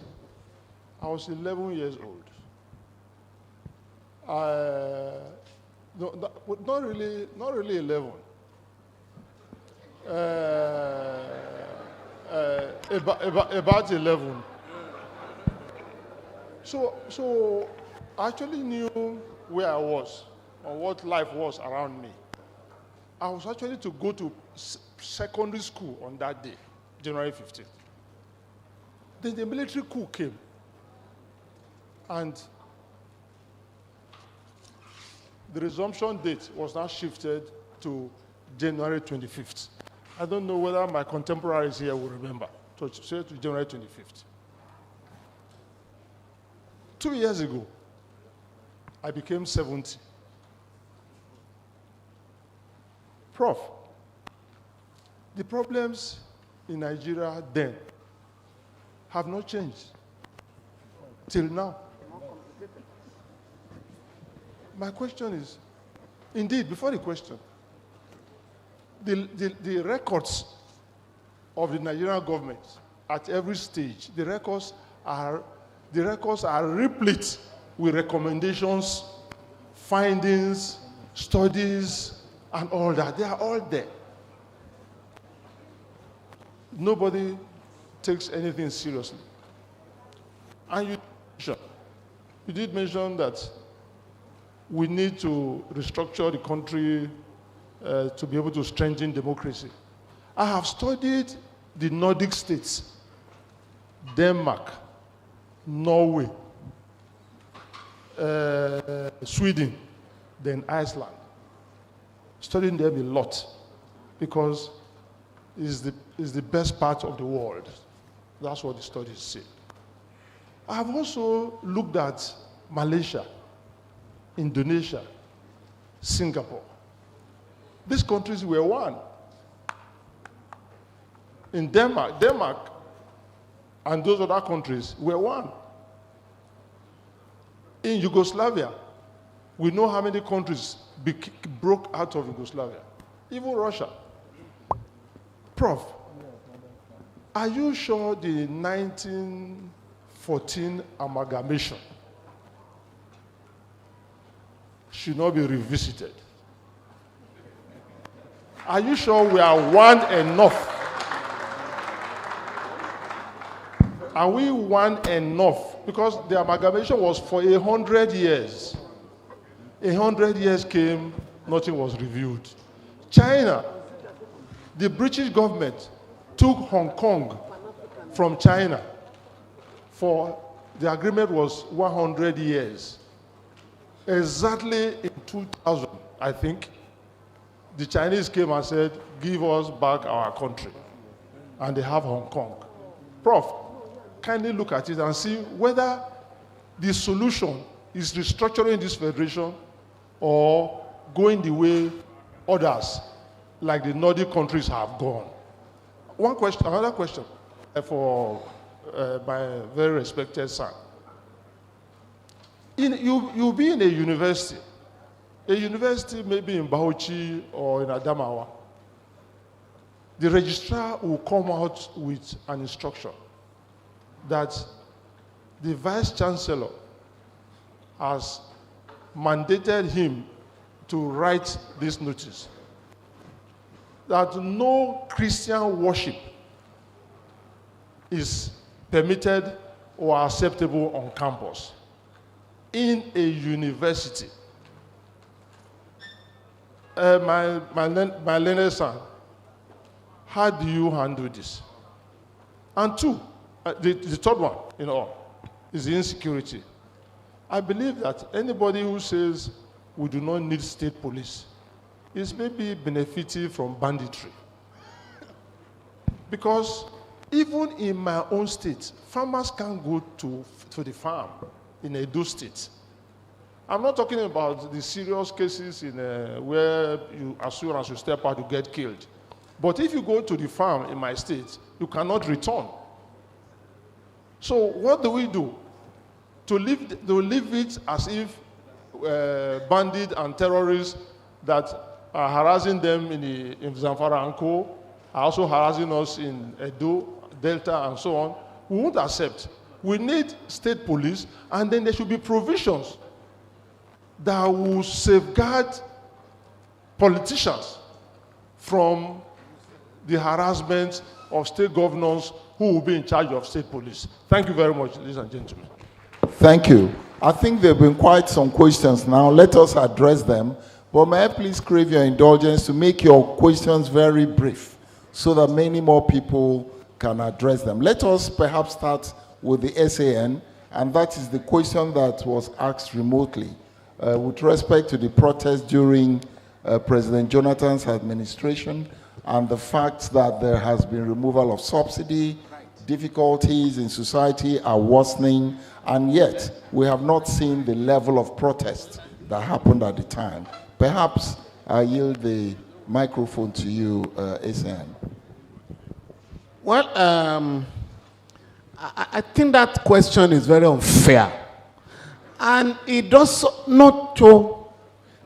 11 years old. Not really 11. About 11. So I actually knew where I was or what life was around me. I was actually to go to secondary school on that day, January 15th. Then the military coup came, and the resumption date was now shifted to January 25th. I don't know whether my contemporaries here will remember, so say to January 25th. 2 years ago, I became 70. Prof, the problems in Nigeria then have not changed till now. My question is, indeed, before the question, the records of the Nigerian government at every stage, the records are replete with recommendations, findings, studies, and all that. They are all there. Nobody takes anything seriously. And you did mention that we need to restructure the country to be able to strengthen democracy. I have studied the Nordic states, Denmark, Norway, Sweden, then Iceland. Studying them a lot because it's the best part of the world. That's what the studies say. I've also looked at Malaysia, Indonesia, Singapore. These countries were one. In Denmark and those other countries were one. In Yugoslavia, we know how many countries broke out of Yugoslavia. Even Russia. Prof, are you sure the 1914 amalgamation should not be revisited? Are you sure we are one enough? Are we one enough? Because the amalgamation was for 100 years. 100 years came, nothing was reviewed. China, the British government took Hong Kong from China for, the agreement was 100 years. Exactly in 2000, I think, the Chinese came and said, give us back our country. And they have Hong Kong. Prof, kindly look at it and see whether the solution is restructuring this federation or going the way others, like the Nordic countries, have gone. One question, another question for my very respected son. You'll be in a university maybe in Bauchi or in Adamawa. The registrar will come out with an instruction that the vice chancellor has mandated him to write this notice, that no Christian worship is permitted or acceptable on campus in a university. My learned son, how do you handle this? And two, the third one, is the insecurity. I believe that anybody who says we do not need state police is maybe benefiting from banditry. Because even in my own state, farmers can't go to the farm in Edo State. I'm not talking about the serious cases where you, as soon as you step out, you get killed. But if you go to the farm in my state, you cannot return. So what do we do? To leave it as if bandits and terrorists that are harassing them in Zamfara and Co. are also harassing us in Edo, Delta, and so on. We won't accept. We need state police, and then there should be provisions that will safeguard politicians from the harassment of state governors who will be in charge of state police. Thank you very much, ladies and gentlemen. Thank you. I think there have been quite some questions now. Let us address them. But may I please crave your indulgence to make your questions very brief so that many more people can address them. Let us perhaps start with the SAN, and that is the question that was asked remotely. With respect to the protest during President Jonathan's administration and the fact that there has been removal of subsidy, difficulties in society are worsening, and yet we have not seen the level of protest that happened at the time. Perhaps I yield the microphone to you, SAN. Well, I think that question is very unfair. And it does not to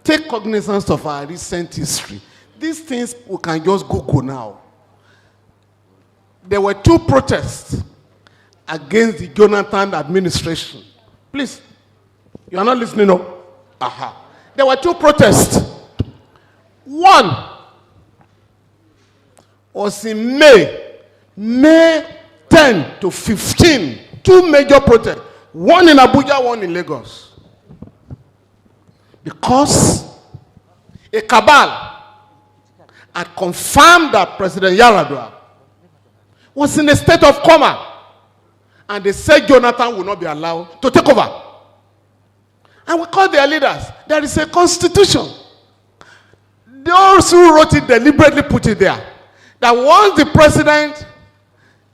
take cognizance of our recent history. These things we can just Google now. There were 2 protests against the Jonathan administration. Please, you are not listening, no? Aha. There were 2 protests. One was in May 10 to 15. Two major protests. One in Abuja, one in Lagos. Because a cabal had confirmed that President Yar'Adua was in a state of coma. And they said Jonathan will not be allowed to take over. And we called their leaders. There is a constitution. Those who wrote it deliberately put it there. That once the president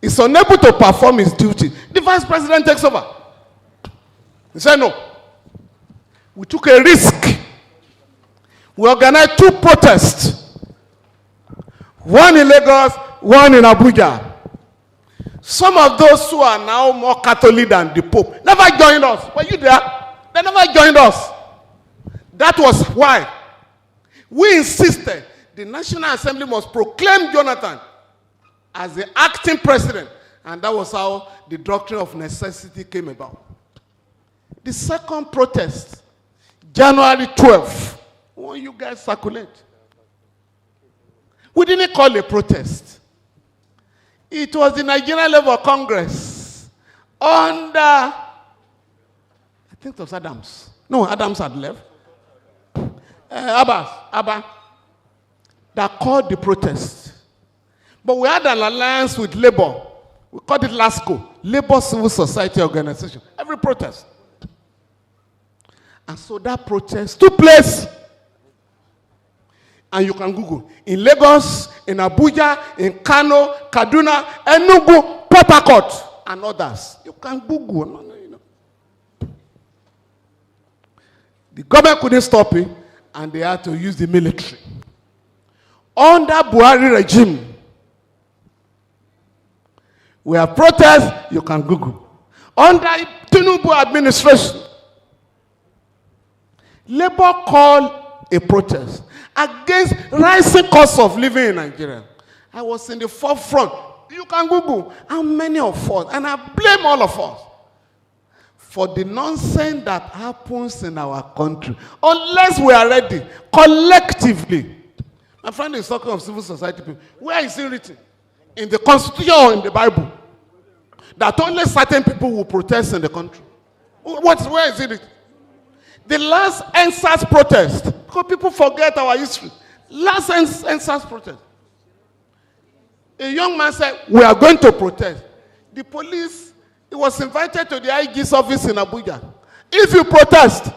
is unable to perform his duty, the vice president takes over. He said no. We took a risk. We organized two protests. One in Lagos, one in Abuja. Some of those who are now more Catholic than the Pope never joined us. Were you there? They never joined us. That was why we insisted the National Assembly must proclaim Jonathan as the acting president. And that was how the doctrine of necessity came about. The second protest, January 12th, when you guys circulate. We didn't call a protest. It was the Nigerian Labour Congress under, I think it was Adams. No, Adams had left. Abba, that called the protest. But we had an alliance with Labour. We called it LASCO, Labour Civil Society Organization. Every protest. And so that protest took place. And you can Google. In Lagos, in Abuja, in Kano, Kaduna, Enugu, Port Harcourt, and others. You can Google. The government couldn't stop it, and they had to use the military. Under Buhari regime, we have protests, you can Google. Under Tinubu administration, Labour called a protest against rising cost of living in Nigeria. I was in the forefront. You can Google how many of us, and I blame all of us for the nonsense that happens in our country. Unless we are ready, collectively. My friend is talking of civil society people. Where is it written? In the Constitution or in the Bible? That only certain people will protest in the country. Where is it written? The last NSAS protest, because people forget our history. Last NSAS protest. A young man said, we are going to protest. The police, he was invited to the IG's office in Abuja. If you protest,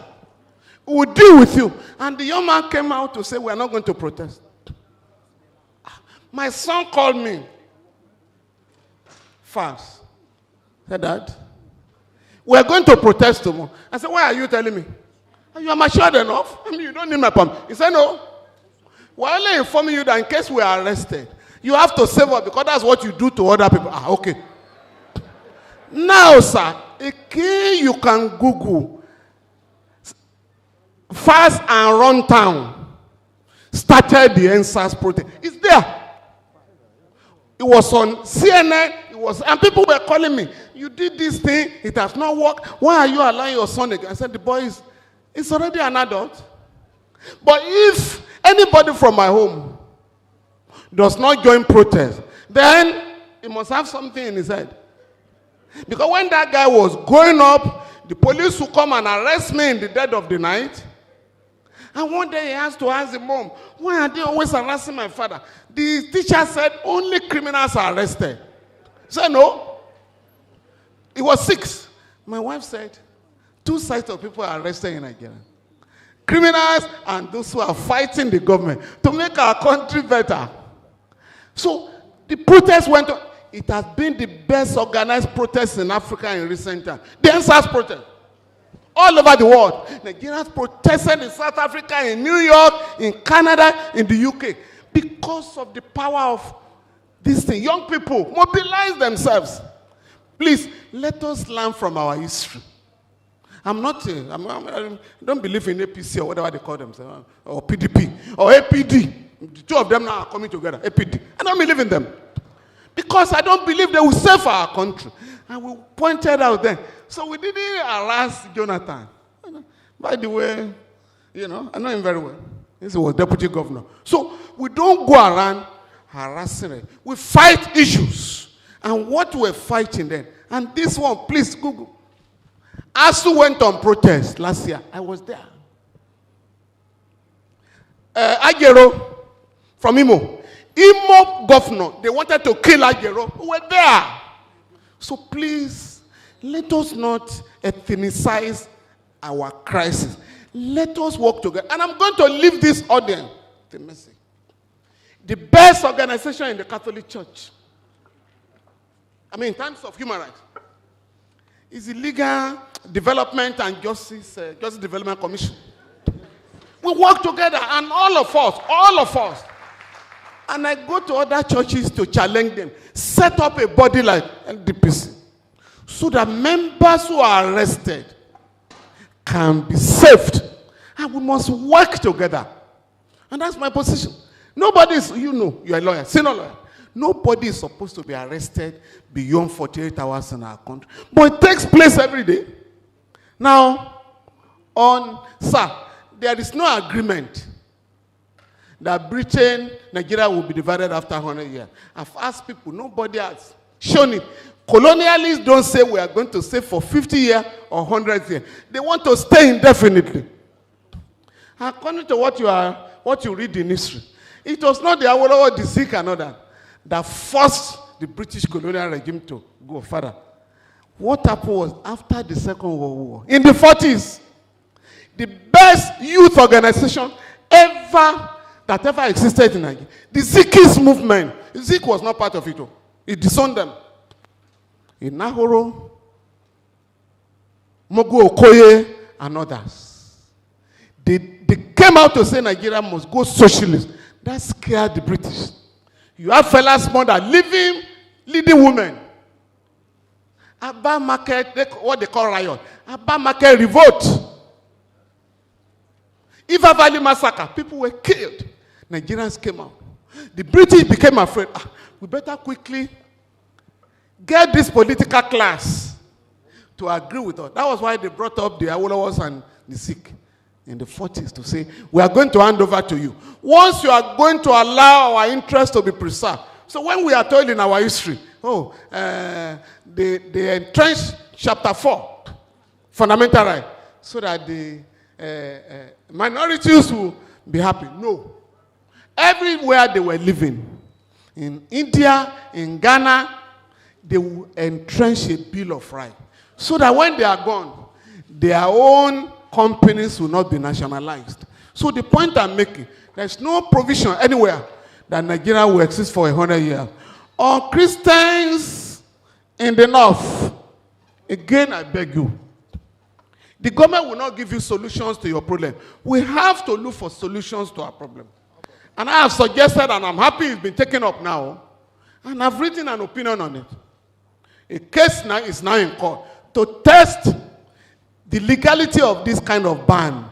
we will deal with you. And the young man came out to say, we are not going to protest. My son called me fast. Said, Dad, we are going to protest tomorrow. I said, why are you telling me? You are matured enough. I mean, you don't need my permission. He said, no. We're only informing you that in case we are arrested, you have to save us because that's what you do to other people. Ah, okay. Now, sir, again, you can Google Fast and Run Town started the NSAS protest. It's there. It was on CNN. It was, and people were calling me. You did this thing. It has not worked. Why are you allowing your son again? I said, the boy is already an adult. But if anybody from my home does not join protest, then he must have something in his head. Because when that guy was growing up, the police would come and arrest me in the dead of the night. And one day he has to ask the mom, why are they always harassing my father? The teacher said only criminals are arrested. He said no. It was 6. My wife said, 2 sides of people are arrested in Nigeria. Criminals and those who are fighting the government to make our country better. So the protest went on. It has been the best organized protest in Africa in recent times. The NSAS protest. All over the world. Nigerians protested in South Africa, in New York, in Canada, in the UK. Because of the power of this thing. Young people mobilize themselves. Please, let us learn from our history. I don't believe in APC or whatever they call themselves, or PDP, or APD. The two of them now are coming together, APD. I don't believe in them. Because I don't believe they will save our country. And we pointed out then. So we didn't harass Jonathan. By the way, I know him very well. This was deputy governor. So we don't go around harassing it. We fight issues. And what we're fighting then, and this one, please Google. ASU went on protest last year. I was there. Agero from Imo. Imo governor, they wanted to kill Agero. We were there. So please, let us not ethnicize our crisis. Let us work together. And I'm going to leave this audience the message. The best organization in the Catholic Church, I mean, in terms of human rights, is the Legal Development and Justice Development Commission. We work together, and all of us, and I go to other churches to challenge them, set up a body like LDPC, so that members who are arrested can be saved. And we must work together. And that's my position. Nobody is, you're a lawyer, senior lawyer. Nobody is supposed to be arrested beyond 48 hours in our country. But it takes place every day. Now, sir, there is no agreement that Britain, Nigeria will be divided after 100 years. I've asked people, nobody has shown it. Colonialists don't say we are going to stay for 50 years or 100 years. They want to stay indefinitely. According to what you read in history, it was not the Awolowo, the Sikh, and other that forced the British colonial regime to go further. What happened was after the Second World War, in the 40s, the best youth organization that ever existed in Nigeria, the Zikis movement. Zik was not part of it. It disowned them. In Nahoro, Mogu Ikoyi, and others. They came out to say Nigeria must go socialist. That scared the British. You have fellas mother leading women. Aba Market, what they call riot. Aba Market revolt. Iva Valley massacre, people were killed. Nigerians came out. The British became afraid. We better quickly get this political class to agree with us. That was why they brought up the Awolowos and the Sikh in the 40s to say, we are going to hand over to you. Once you are going to allow our interest to be preserved. So when we are told in our history, they entrenched chapter 4, fundamental right, so that the minorities will be happy. No. Everywhere they were living, in India, in Ghana, they will entrench a bill of rights. So that when they are gone, their own companies will not be nationalized. So the point I'm making, there's no provision anywhere that Nigeria will exist for 100 years. Or Christians in the north, again I beg you, the government will not give you solutions to your problem. We have to look for solutions to our problem. And I have suggested, and I'm happy it's been taken up now, and I've written an opinion on it. A case now is now in court to test the legality of this kind of ban,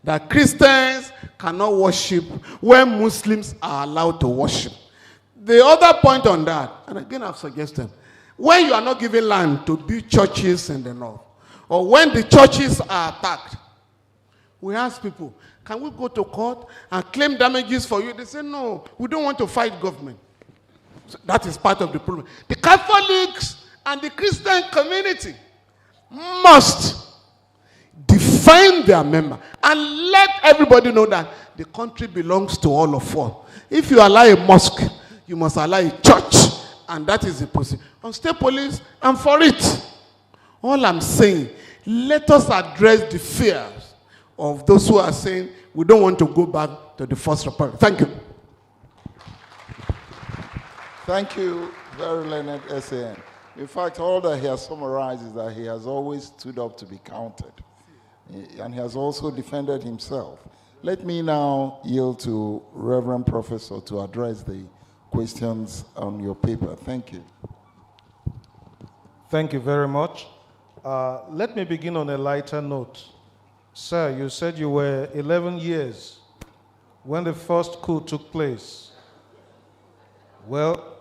that Christians cannot worship when Muslims are allowed to worship. The other point on that, and again I've suggested, when you are not given land to build churches in the north, or when the churches are attacked, we ask people, can we go to court and claim damages for you? They say, no, we don't want to fight government. So that is part of the problem. The Catholics and the Christian community must define their member and let everybody know that the country belongs to all of us. If you allow a mosque, you must allow a church, and that is the position. On state police, I'm for it. All I'm saying, let us address the fears of those who are saying we don't want to go back to the First Republic. Thank you. Thank you, very learned SAN. In fact, all that he has summarized is that he has always stood up to be counted. And he has also defended himself. Let me now yield to Reverend Professor to address the questions on your paper. Thank you. Thank you very much. Let me begin on a lighter note. Sir, you said you were 11 years when the first coup took place. Well,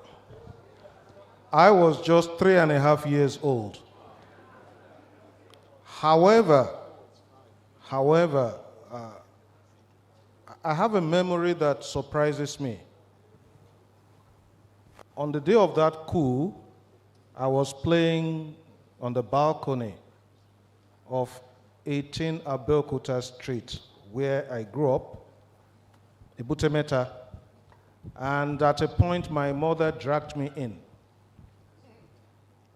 I was just 3.5 years old. However, I have a memory that surprises me. On the day of that coup, I was playing on the balcony of 18 Abeokuta Street, where I grew up, Ibutemeta, and at a point my mother dragged me in.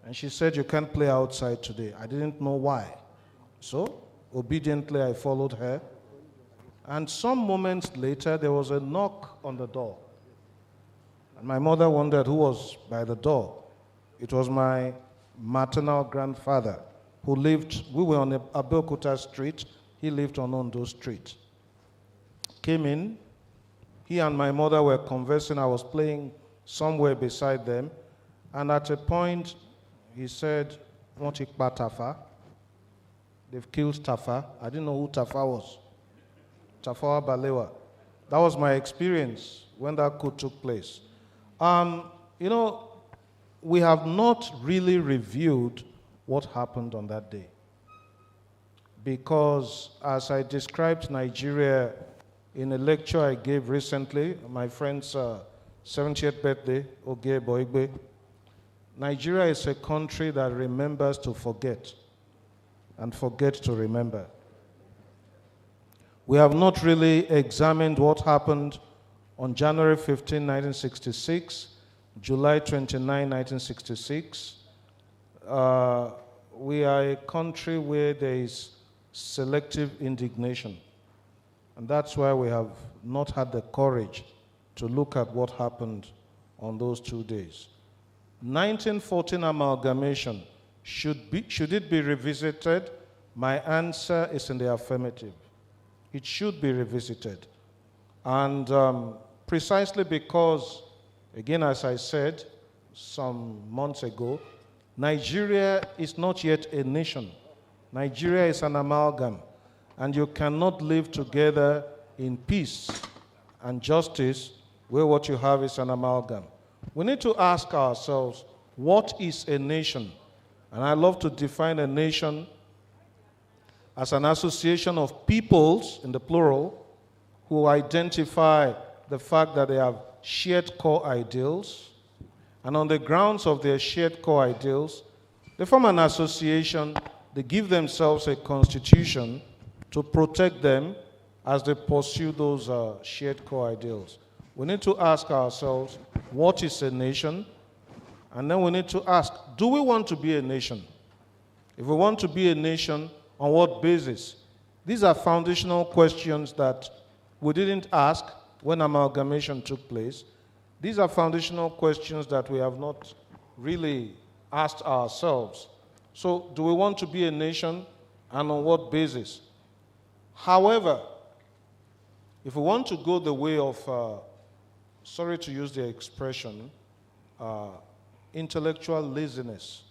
And she said, "You can't play outside today." I didn't know why. So, obediently, I followed her. And some moments later, there was a knock on the door. And my mother wondered who was by the door. It was my maternal grandfather who lived, we were on Abeokuta Street, he lived on Ondo Street. Came in, he and my mother were conversing, I was playing somewhere beside them, and at a point, he said, "Wọ́n ti pa Tafa. They've killed Tafa." I didn't know who Tafa was. Tafawa Balewa. That was my experience when that coup took place. You know, we have not really reviewed what happened on that day. Because as I described Nigeria in a lecture I gave recently, my friend's 70th birthday, Oge Boigbe, Nigeria is a country that remembers to forget and forget to remember. We have not really examined what happened on January 15, 1966, July 29, 1966. We are a country where there is selective indignation. And that's why we have not had the courage to look at what happened on those 2 days. 1914 amalgamation, should it be revisited? My answer is in the affirmative. It should be revisited. And precisely because, again, as I said some months ago, Nigeria is not yet a nation. Nigeria is an amalgam. And you cannot live together in peace and justice where what you have is an amalgam. We need to ask ourselves, what is a nation? And I love to define a nation as an association of peoples, in the plural, who identify the fact that they have shared core ideals, and on the grounds of their shared core ideals, they form an association, they give themselves a constitution to protect them as they pursue those shared core ideals. We need to ask ourselves, what is a nation? And then we need to ask, do we want to be a nation? If we want to be a nation, on what basis? These are foundational questions that we didn't ask when amalgamation took place. These are foundational questions that we have not really asked ourselves. So, do we want to be a nation, and on what basis? However, if we want to go the way of, sorry to use the expression, intellectual laziness,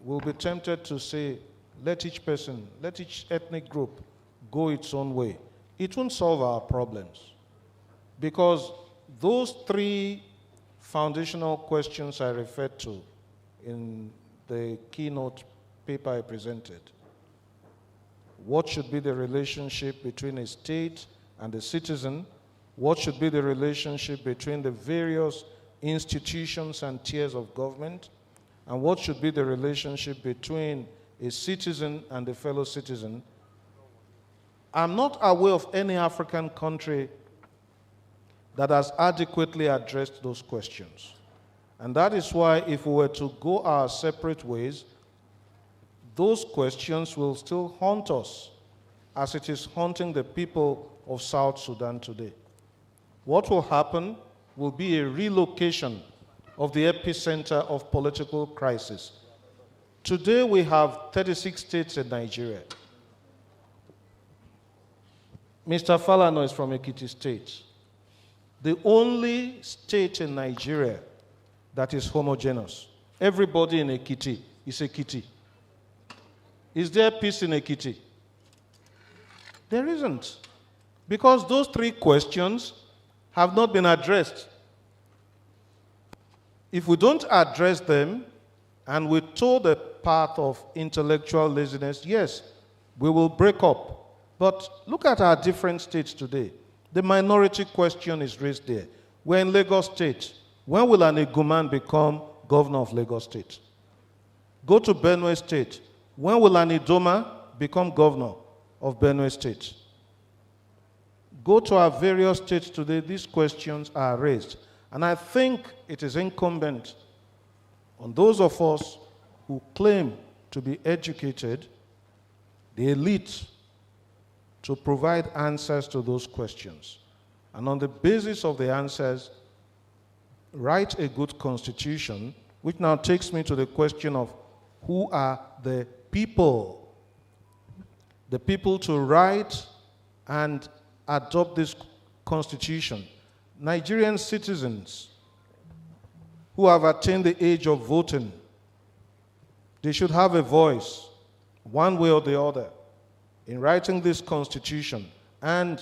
we'll be tempted to say, let each person, let each ethnic group go its own way. It won't solve our problems. Because those three foundational questions I referred to in the keynote paper I presented. What should be the relationship between a state and a citizen? What should be the relationship between the various institutions and tiers of government? And what should be the relationship between a citizen and a fellow citizen? I'm not aware of any African country that has adequately addressed those questions. And that is why if we were to go our separate ways, those questions will still haunt us as it is haunting the people of South Sudan today. What will happen will be a relocation of the epicenter of political crisis. Today we have 36 states in Nigeria. Mr. Falomo is from Ekiti State. The only state in Nigeria that is homogeneous. Everybody in Ekiti is Ekiti. Is there peace in Ekiti? There isn't. Because those three questions have not been addressed. If we don't address them and we toe the path of intellectual laziness, yes, we will break up. But look at our different states today. The minority question is raised there. We're in Lagos State. When will an Eguman become governor of Lagos State? Go to Benue State. When will an Idoma become governor of Benue State? Go to our various states today, these questions are raised. And I think it is incumbent on those of us who claim to be educated, the elite, to provide answers to those questions. And on the basis of the answers, write a good constitution, which now takes me to the question of who are the people? The people to write and adopt this constitution. Nigerian citizens who have attained the age of voting, they should have a voice, one way or the other, in writing this constitution. And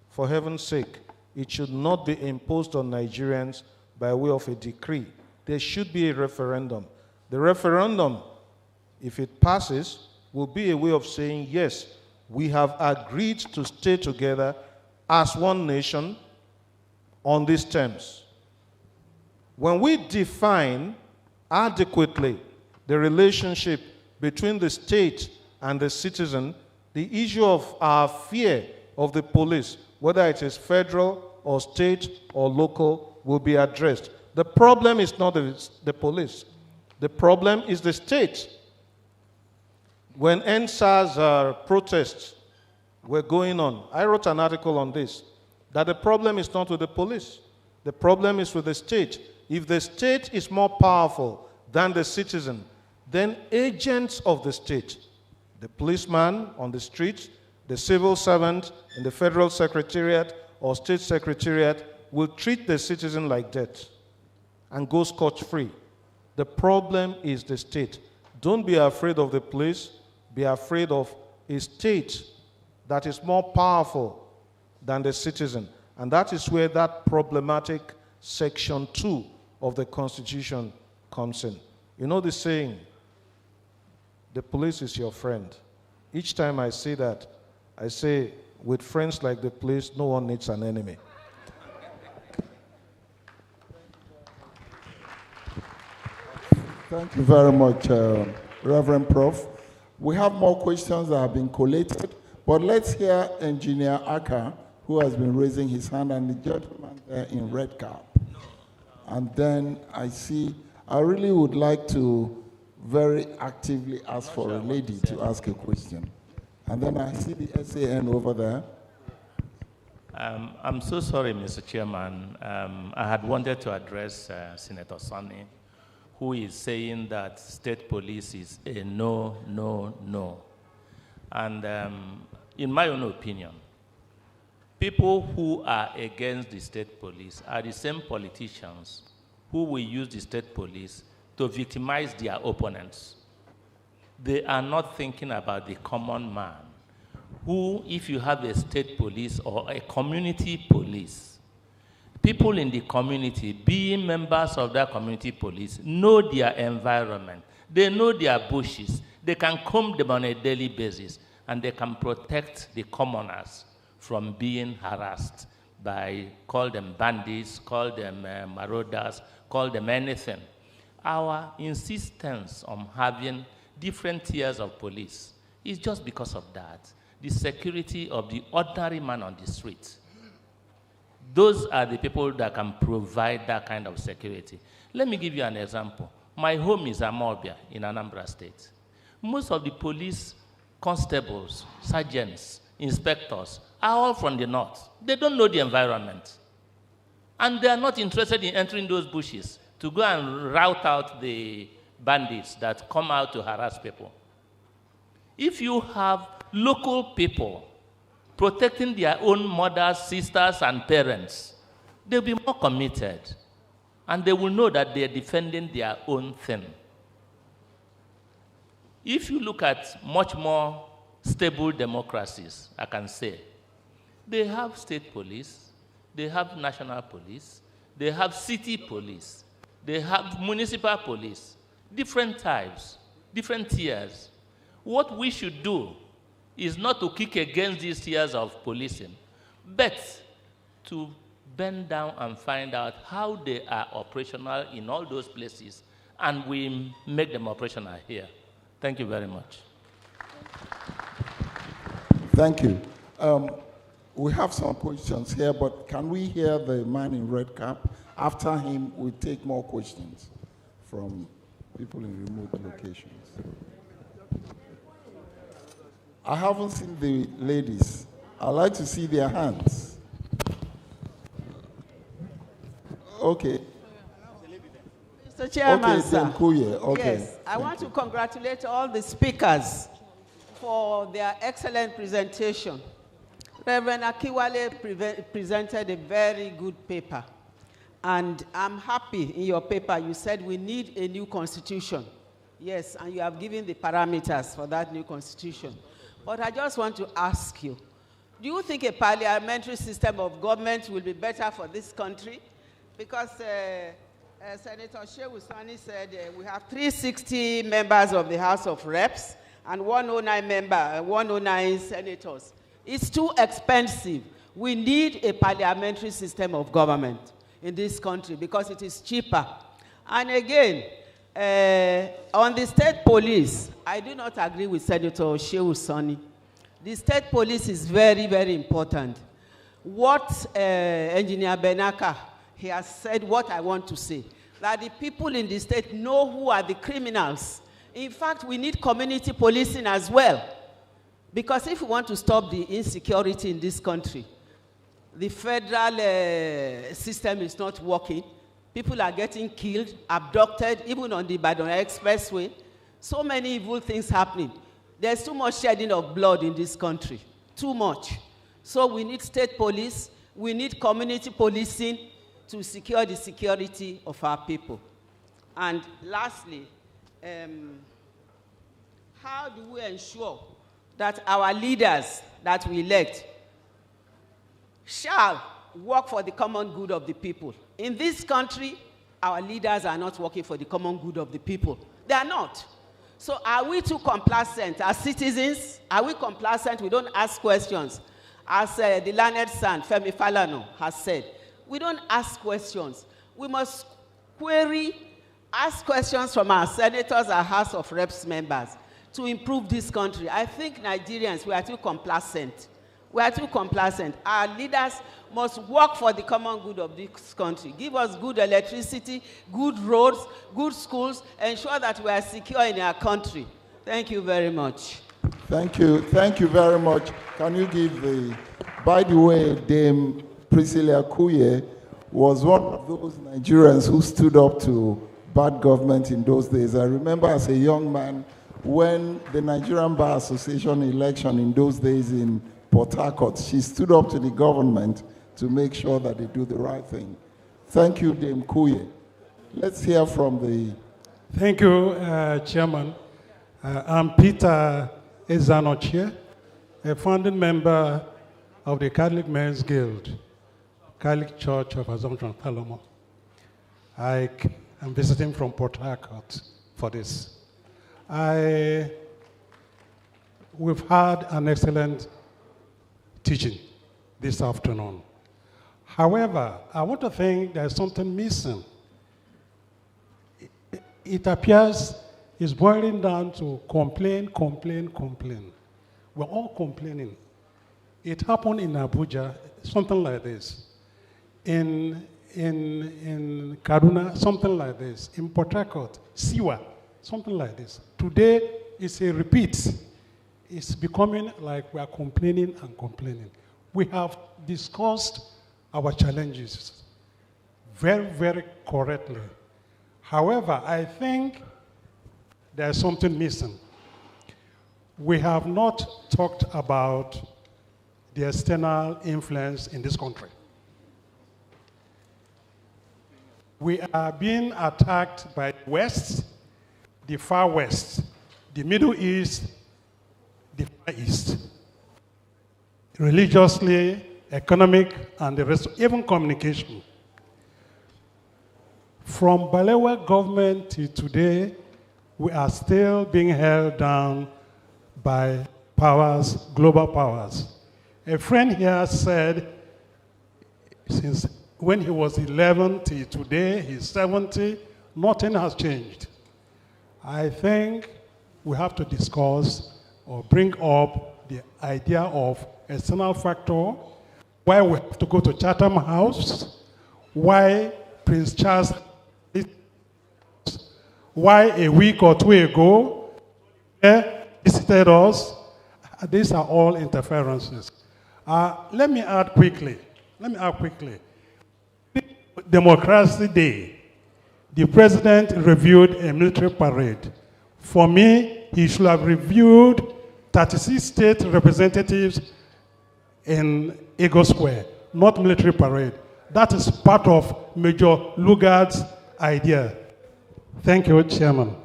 for heaven's sake, it should not be imposed on Nigerians by way of a decree. There should be a referendum. The referendum, if it passes, will be a way of saying, yes, we have agreed to stay together as one nation on these terms. When we define adequately the relationship between the state and the citizen, the issue of our fear of the police, whether it is federal or state or local, will be addressed. The problem is not the police. The problem is the state. When NSAS protests were going on, I wrote an article on this, that the problem is not with the police. The problem is with the state. If the state is more powerful than the citizen, then agents of the state, the policeman on the street, the civil servant in the federal secretariat or state secretariat, will treat the citizen like that and go scot-free. The problem is the state. Don't be afraid of the police. Be afraid of a state that is more powerful than the citizen. And that is where that problematic section 2 of the Constitution comes in. You know the saying, the police is your friend. Each time I say that, I say, with friends like the police, no one needs an enemy. Thank you very much, Reverend Prof. We have more questions that have been collated, but let's hear Engineer Aka, who has been raising his hand, and the gentleman there in red cap. And then I really would like to very actively ask for a lady to ask a question. And then I see the SAN over there. I'm so sorry, Mr. Chairman. I had wanted to address Senator Sonny, who is saying that state police is a no, no, no. And in my own opinion, people who are against the state police are the same politicians who will use the state police to victimize their opponents. They are not thinking about the common man, who, if you have a state police or a community police, people in the community, being members of that community police, know their environment. They know their bushes. They can comb them on a daily basis, and they can protect the commoners from being harassed by, call them bandits, call them marauders, call them anything. Our insistence on having different tiers of police is just because of that. The security of the ordinary man on the street. Those are the people that can provide that kind of security. Let me give you an example. My home is Amobia in Anambra State. Most of the police constables, sergeants, inspectors are all from the north. They don't know the environment. And they are not interested in entering those bushes to go and rout out the bandits that come out to harass people. If you have local people protecting their own mothers, sisters, and parents, they'll be more committed. And they will know that they're defending their own thing. If you look at much more stable democracies, I can say, they have state police, they have national police, they have city police, they have municipal police, different types, different tiers. What we should do is not to kick against these tiers of policing, but to bend down and find out how they are operational in all those places, and we make them operational here. Thank you very much. Thank you. We have some questions here, but can we hear the man in red cap? After him, we take more questions from people in remote locations. I haven't seen the ladies. I'd like to see their hands. Okay. Mr. Chairman, okay, sir. Ikoyi. Okay. Yes, I want to congratulate all the speakers for their excellent presentation. Reverend Akiwale presented a very good paper. And I'm happy in your paper you said we need a new constitution. Yes, and you have given the parameters for that new constitution. But I just want to ask you, do you think a parliamentary system of government will be better for this country? Because Senator Shehu Sani said we have 360 members of the House of Reps and 109 senators. It's too expensive. We need a parliamentary system of government in this country because it is cheaper. And again, on the state police, I do not agree with Senator Shehu Sani. The state police is very, very important. What Engineer Benaka, he has said what I want to say, that the people in the state know who are the criminals. In fact, we need community policing as well. Because if we want to stop the insecurity in this country, the federal system is not working. People are getting killed, abducted, even on the Ibadan Expressway. So many evil things happening. There's too much shedding of blood in this country. Too much. So we need state police. We need community policing to secure the security of our people. And lastly, how do we ensure that our leaders that we elect shall work for the common good of the people? In this country, our leaders are not working for the common good of the people. They are not. So are we too complacent as citizens? Are we complacent? We don't ask questions. As the learned son, Femi Falomo, has said, we don't ask questions. We must query, ask questions from our senators, our House of Reps members to improve this country. I think Nigerians, we are too complacent. We are too complacent. Our leaders must work for the common good of this country. Give us good electricity, good roads, good schools, ensure that we are secure in our country. Thank you very much. Thank you. Thank you very much. Can you give the... By the way, Dame Priscilla Ikoyi was one of those Nigerians who stood up to bad government in those days. I remember as a young man when the Nigerian Bar Association election in those days in Port Harcourt, she stood up to the government to make sure that they do the right thing. Thank you, Dame Ikoyi. Let's hear from the... Thank you, Chairman. I'm Peter Ezanochie, a founding member of the Catholic Men's Guild, Catholic Church of Assumption, Falomo. I am visiting from Port Harcourt for this. We've had an excellent teaching this afternoon. However, I want to think there's something missing. It appears it's boiling down to complain. We're all complaining. It happened in Abuja, something like this. In Kaduna, something like this. In Port Harcourt, Siwa, something like this. Today, it's a repeat. It's becoming like we are complaining and complaining. We have discussed our challenges very, very correctly. However, I think there's something missing. We have not talked about the external influence in this country. We are being attacked by the West, the Far West, the Middle East, the Far East, religiously, economic, and the rest, even communication. From Balewa government to today, we are still being held down by powers, global powers. A friend here said Since when he was 11 till today, he's 70, nothing has changed. I think we have to discuss or bring up the idea of external factor, why we have to go to Chatham House, why Prince Charles, why a week or two ago, visited us. These are all interferences. Let me add quickly. Democracy Day, the president reviewed a military parade. For me, he should have reviewed 36 state representatives in Eagle Square, not military parade. That is part of Major Lugard's idea. Thank you, Chairman.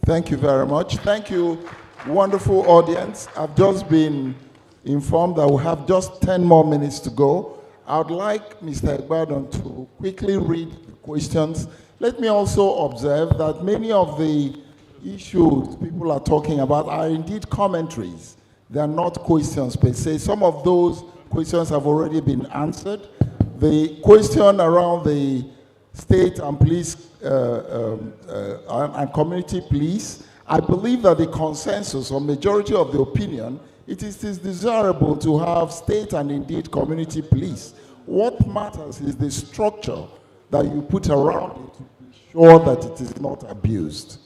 Thank you very much. Thank you, wonderful audience. I've just been informed that we have just 10 more minutes to go. I would like Mr. Igbadon to quickly read the questions. Let me also observe that many of the issues people are talking about are indeed commentaries. They are not questions per se. Some of those questions have already been answered. The question around the state and police and community police, I believe that the consensus or majority of the opinion, it is desirable to have state and indeed community police. What matters is the structure that you put around it to be sure that it is not abused.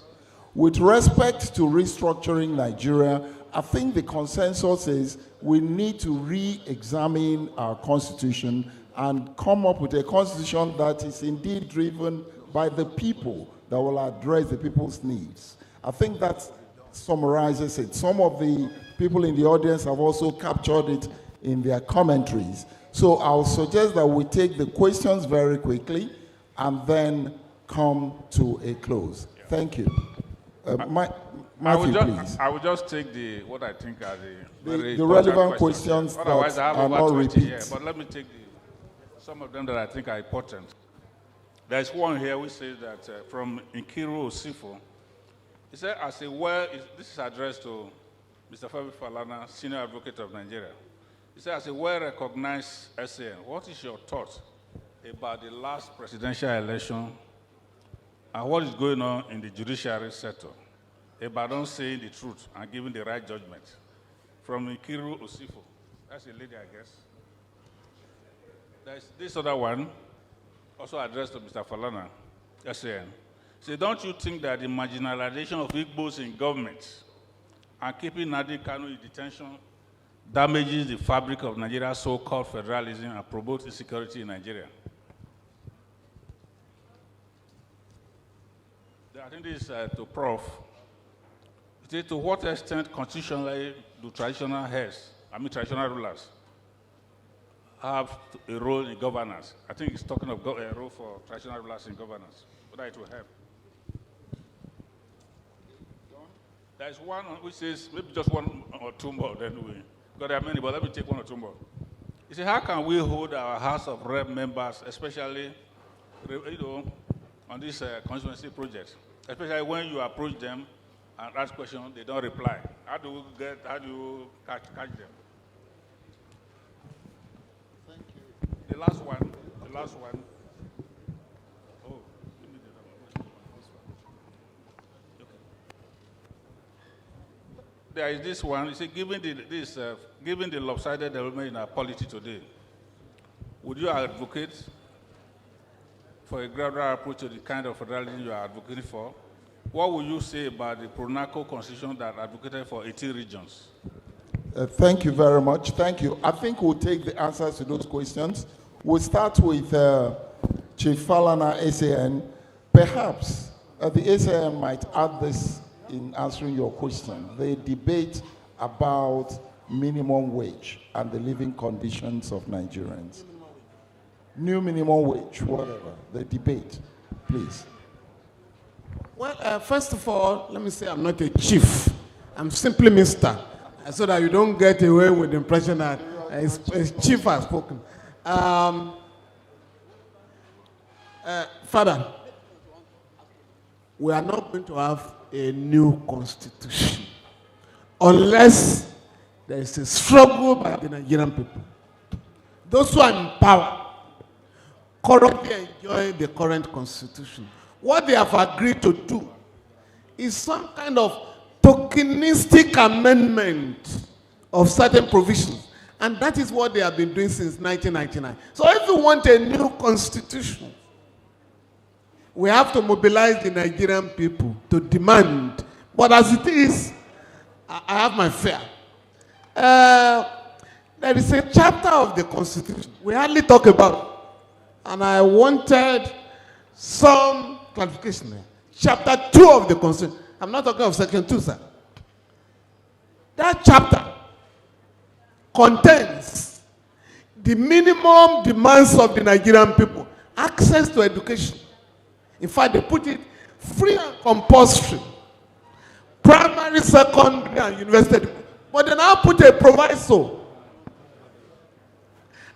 With respect to restructuring Nigeria, I think the consensus is we need to re-examine our constitution and come up with a constitution that is indeed driven by the people, that will address the people's needs. I think that summarizes it. Some of the people in the audience have also captured it in their commentaries. So I'll suggest that we take the questions very quickly and then come to a close. Thank you. Matthew, please. I will just take what I think are the relevant questions Otherwise, that I have are over not 20 here, repeats. but let me take some of them that I think are important. There's one here which says that from Nkiru Osifo. He said, this is addressed to Mr. Femi Falana, Senior Advocate of Nigeria. He said, as a well-recognized SAN, what is your thought about the last presidential election and what is going on in the judiciary sector about not saying the truth and giving the right judgment? From Nkiru Osifo. That's a lady, I guess. There's this other one, also addressed to Mr. Falana, SAN. So don't you think that the marginalization of Igbos in government and keeping Nnamdi Kanu in detention damages the fabric of Nigeria's so-called federalism and promotes insecurity in Nigeria? I think this is to Prof. It is to what extent constitutionally do traditional rulers have a role in governance? I think it's talking of a role for traditional rulers in governance, whether it will help. There's one which says, maybe just one or two more, then because there are many, but let me take one or two more. You see, how can we hold our House of Rep members, especially on this constituency project, especially when you approach them and ask questions, they don't reply? How do you catch them? Thank you. The last one. Oh, give me the other one. Okay. There is this one. You see, given the lopsided development in our polity today, would you advocate for a gradual approach to the kind of federalism you are advocating for? What would you say about the pro-NARCO constitution that advocated for 18 regions? Thank you very much. Thank you. I think we'll take the answers to those questions. We'll start with Chief Falana, SAN. Perhaps the SAN might add this in answering your question. The debate about minimum wage and the living conditions of Nigerians. New minimum wage, whatever. The debate, please. Well, first of all, let me say I'm not a chief. I'm simply Mr. So that you don't get away with the impression that a chief has spoken. Father, we are not going to have a new constitution unless there is a struggle by the Nigerian people. Those who are in power currently enjoy the current constitution. What they have agreed to do is some kind of tokenistic amendment of certain provisions. And that is what they have been doing since 1999. So if you want a new constitution, we have to mobilize the Nigerian people to demand. But as it is, I have my fear. There is a chapter of the Constitution we hardly talk about, and I wanted some clarification there. Chapter 2 of the Constitution. I'm not talking of Section 2, sir. That chapter contains the minimum demands of the Nigerian people. Access to education. In fact, they put it free and compulsory. Primary, secondary, and university. But they now put a proviso.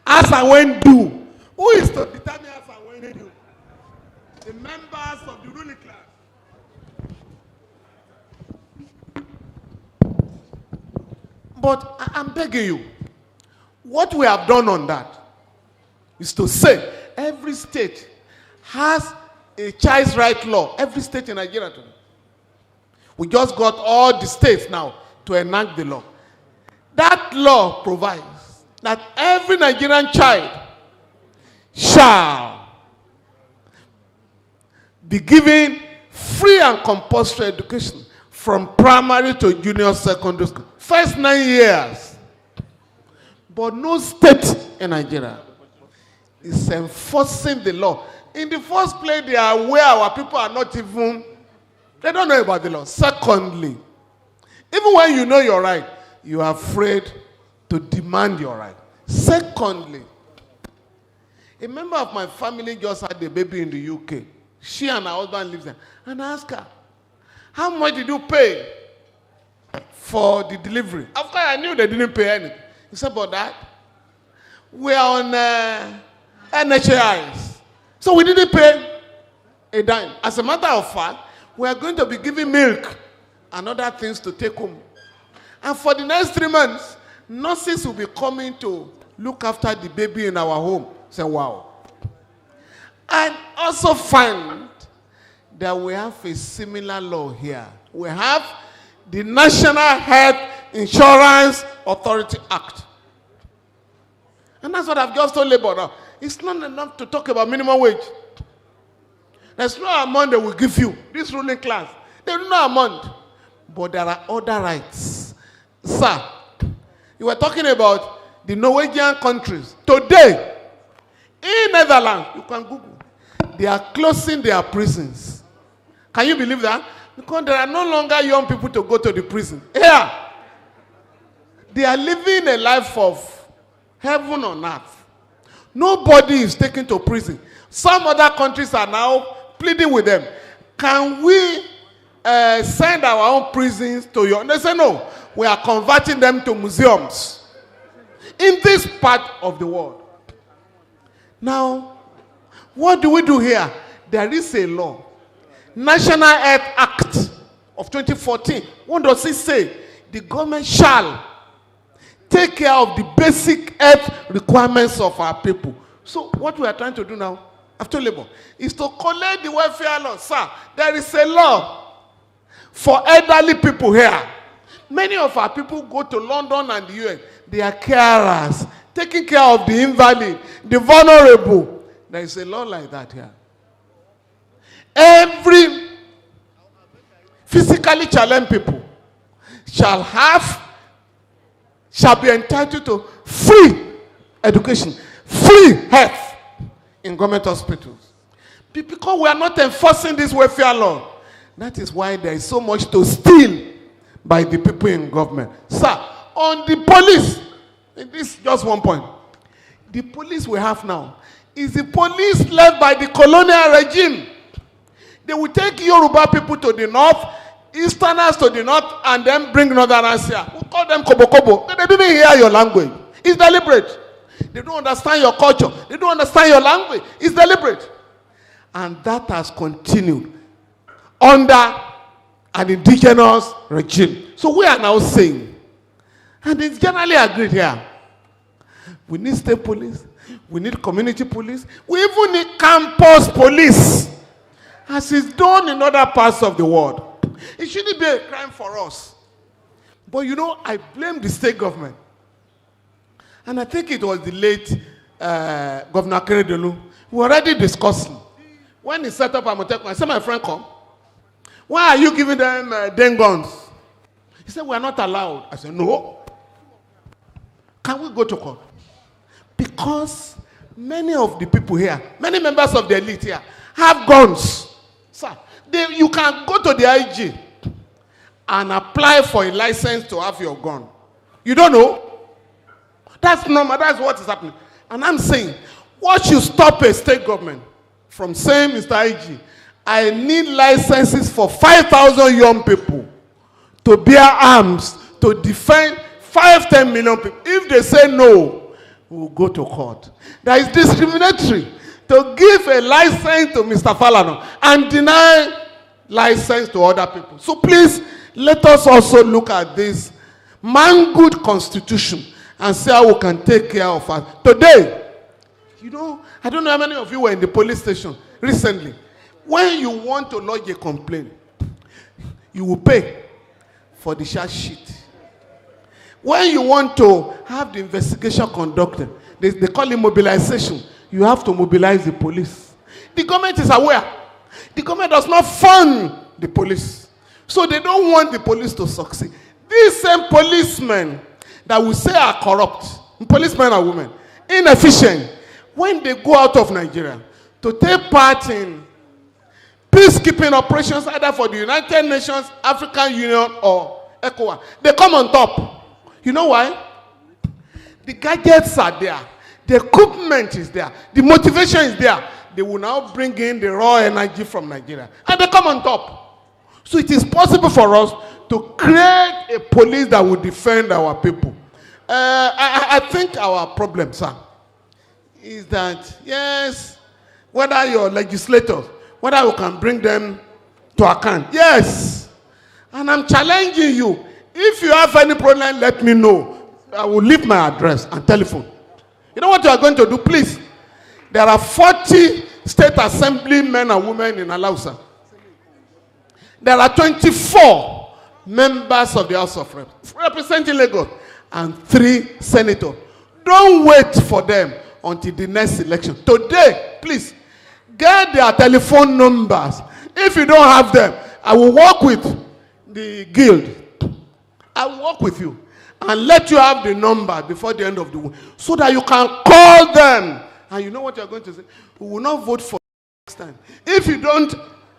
As and when due. Who is to determine as and when due? The members of the ruling class. But I'm begging you, what we have done on that is to say every state has a child's right law. Every state in Nigeria today. We just got all the states now to enact the law. That law provides that every Nigerian child shall be given free and compulsory education from primary to junior secondary school. First 9 years. But no state in Nigeria is enforcing the law. In the first place, they are aware our people are not even, they don't know about the law. Secondly, even when you know your right, you are afraid to demand your right. Secondly, a member of my family just had a baby in the UK. She and her husband live there. And I asked her, how much did you pay for the delivery? Of course, I knew they didn't pay anything. He said, but that, we are on NHIs. So we didn't pay a dime. As a matter of fact, we are going to be giving milk and other things to take home. And for the next 3 months, nurses will be coming to look after the baby in our home. Say, wow. And also find that we have a similar law here. We have the National Health Insurance Authority Act. And that's what I've just told Labour now. It's not enough to talk about minimum wage. There's no amount they will give you, this ruling class. There's no amount. But there are other rights. Sir, you were talking about the Norwegian countries. Today, in Netherlands, you can Google, they are closing their prisons. Can you believe that? Because there are no longer young people to go to the prison. Here, they are living a life of heaven on earth. Nobody is taken to prison. Some other countries are now pleading with them. Can we send our own prisons to you? And they say, no, we are converting them to museums in this part of the world. Now, what do we do here? There is a law. National Health Act of 2014. What does it say? The government shall take care of the basic health requirements of our people. So what we are trying to do now, after Labour, is to collect the welfare law. Sir, there is a law for elderly people here. Many of our people go to London and the US. They are carers, taking care of the invalid, the vulnerable. There is a law like that here. Every physically challenged people shall be entitled to free education, free health in government hospitals. Because we are not enforcing this welfare law. That is why there is so much to steal by the people in government. Sir, on the police, this is just one point. The police we have now is the police led by the colonial regime. They will take Yoruba people to the north, Easterners to the north, and then bring Northerners here. We call them Kobo Kobo. They didn't hear your language. It's deliberate. They don't understand your culture. They don't understand your language. It's deliberate. And that has continued under an indigenous regime. So we are now saying, and it's generally agreed here, we need state police, We need community police. We even need campus police, as is done in other parts of the world. It shouldn't be a crime for us. But you know, I blame the state government. And I think it was the late Governor Keredolu. We already discussed it. When he set up Amotekun, I said, my friend, come. Why are you giving them den guns? He said, we are not allowed. I said, no. Can we go to court? Because many of the people here, many members of the elite here, have guns. Sir, you can go to the IG and apply for a license to have your gun. You don't know? That's normal. That's what is happening. And I'm saying, what should stop a state government from saying, Mr. IG, I need licenses for 5,000 young people to bear arms to defend 5-10 million people. If they say no, we'll go to court. That is discriminatory to give a license to Mr. Falomo and deny license to other people. So please, let us also look at this mangled constitution and see how we can take care of us. Today, you know, I don't know how many of you were in the police station recently. When you want to lodge a complaint, you will pay for the charge sheet. When you want to have the investigation conducted, they call it mobilization. You have to mobilize the police. The government is aware. The government does not fund the police. So they don't want the police to succeed. These same policemen that we say are corrupt, policemen and women, inefficient, when they go out of Nigeria to take part in peacekeeping operations either for the United Nations, African Union, or Ikoyi, they come on top. You know why? The gadgets are there. The equipment is there. The motivation is there. They will now bring in the raw energy from Nigeria. And they come on top. So it is possible for us to create a police that will defend our people. I think our problem, sir, is that, yes, whether your legislators, whether we can bring them to account. Yes. And I'm challenging you. If you have any problem, let me know. I will leave my address and telephone. You know what you are going to do? Please. There are 40 state assembly men and women in Alausa. There are 24 members of the House of Reps representing Lagos and 3 senators. Don't wait for them until the next election. Today, please, get their telephone numbers. If you don't have them, I will work with the guild. I will work with you and let you have the number before the end of the week so that you can call them. And you know what you're going to say? We will not vote for next time. If you don't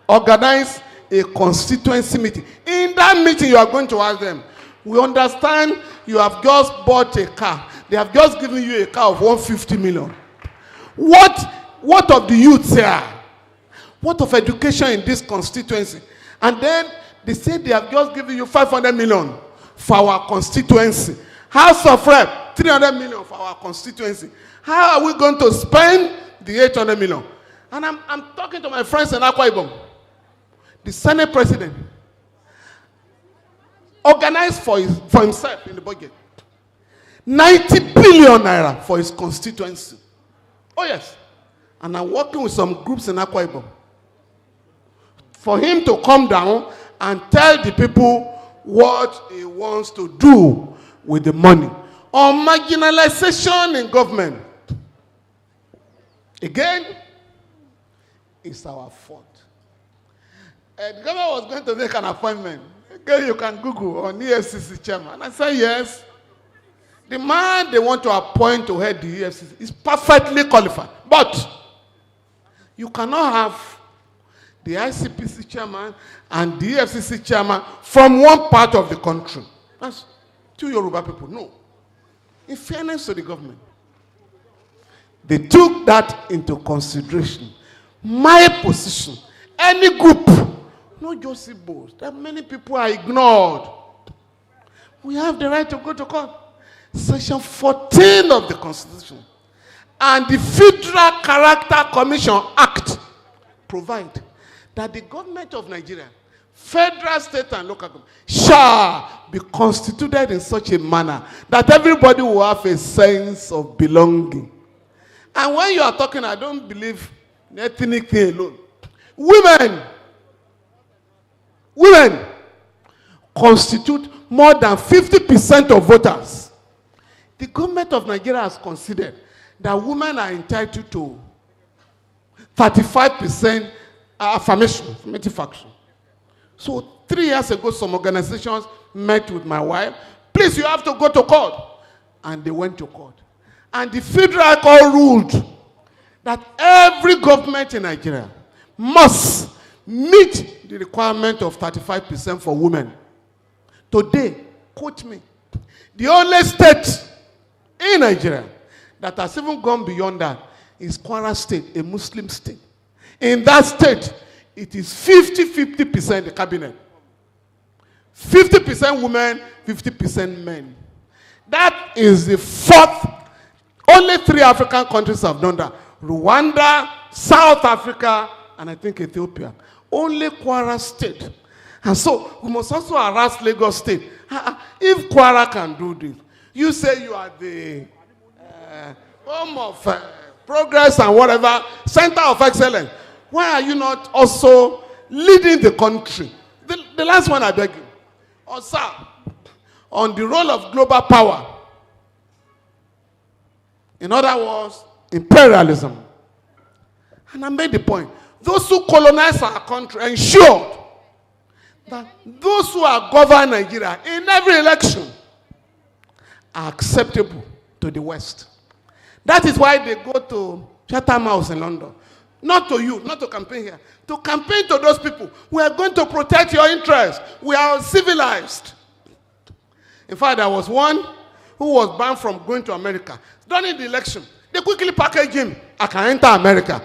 organize a constituency meeting, in that meeting you are going to ask them, we understand you have just bought a car. They have just given you a car of 150 million. What of the youth here? What of education in this constituency? And then they say they have just given you 500 million for our constituency. House of Rep, 300 million for our constituency. How are we going to spend the 800 million? And I'm talking to my friends in Akwa Ibom. The Senate President organized for himself in the budget 90 billion naira for his constituency. Oh yes. And I'm working with some groups in Akwa Ibom for him to come down and tell the people what he wants to do with the money. On marginalization in government. Again, it's our fault. The government was going to make an appointment. Again, you can Google on EFCC chairman. I said, yes. The man they want to appoint to head the EFCC is perfectly qualified. But you cannot have the ICPC chairman and the EFCC chairman from one part of the country. That's two Yoruba people. No. In fairness to the government, they took that into consideration. My position, any group, not just Igbos, that many people are ignored. We have the right to go to court. Section 14 of the Constitution and the Federal Character Commission Act provide that the government of Nigeria, federal, state, and local government shall be constituted in such a manner that everybody will have a sense of belonging. And when you are talking, I don't believe in ethnic thing alone. Women constitute more than 50% of voters. The government of Nigeria has considered that women are entitled to 35% affirmative action. So 3 years ago, some organizations met with my wife. Please, you have to go to court. And they went to court. And the Federal Court ruled that every government in Nigeria must meet the requirement of 35% for women. Today, quote me, the only state in Nigeria that has even gone beyond that is Kwara State, a Muslim state. In that state, it is 50-50% the cabinet. 50% women, 50% men. That is the fourth. Only 3 African countries have done that. Rwanda, South Africa, and I think Ethiopia. Only Kwara State. And so, we must also harass Lagos State. If Kwara can do this, you say you are the home of progress and whatever, center of excellence. Why are you not also leading the country? The last one I beg you. Also, on the role of global power. In other words, imperialism. And I made the point. Those who colonized our country ensured that those who are governing Nigeria in every election are acceptable to the West. That is why they go to Chatham House in London. Not to you, not to campaign here. To campaign to those people. We are going to protect your interests. We are civilized. In fact, there was one who was banned from going to America. During the election, they quickly packaged him. I can enter America.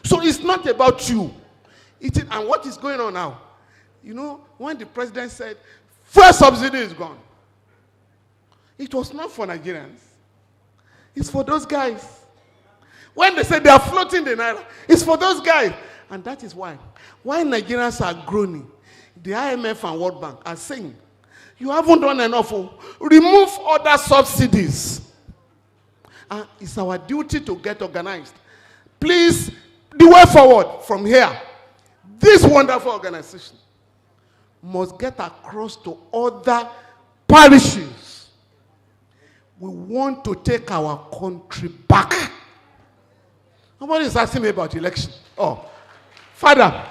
So it's not about you. And what is going on now? You know, when the president said, fuel subsidy is gone. It was not for Nigerians. It's for those guys. When they say they are floating the naira, it's for those guys. And that is why Nigerians are groaning. The IMF and World Bank are saying, you haven't done enough. Remove other subsidies. And it's our duty to get organized. Please, the way forward from here, this wonderful organization must get across to other parishes. We want to take our country back. Nobody is asking me about election. Oh, Father,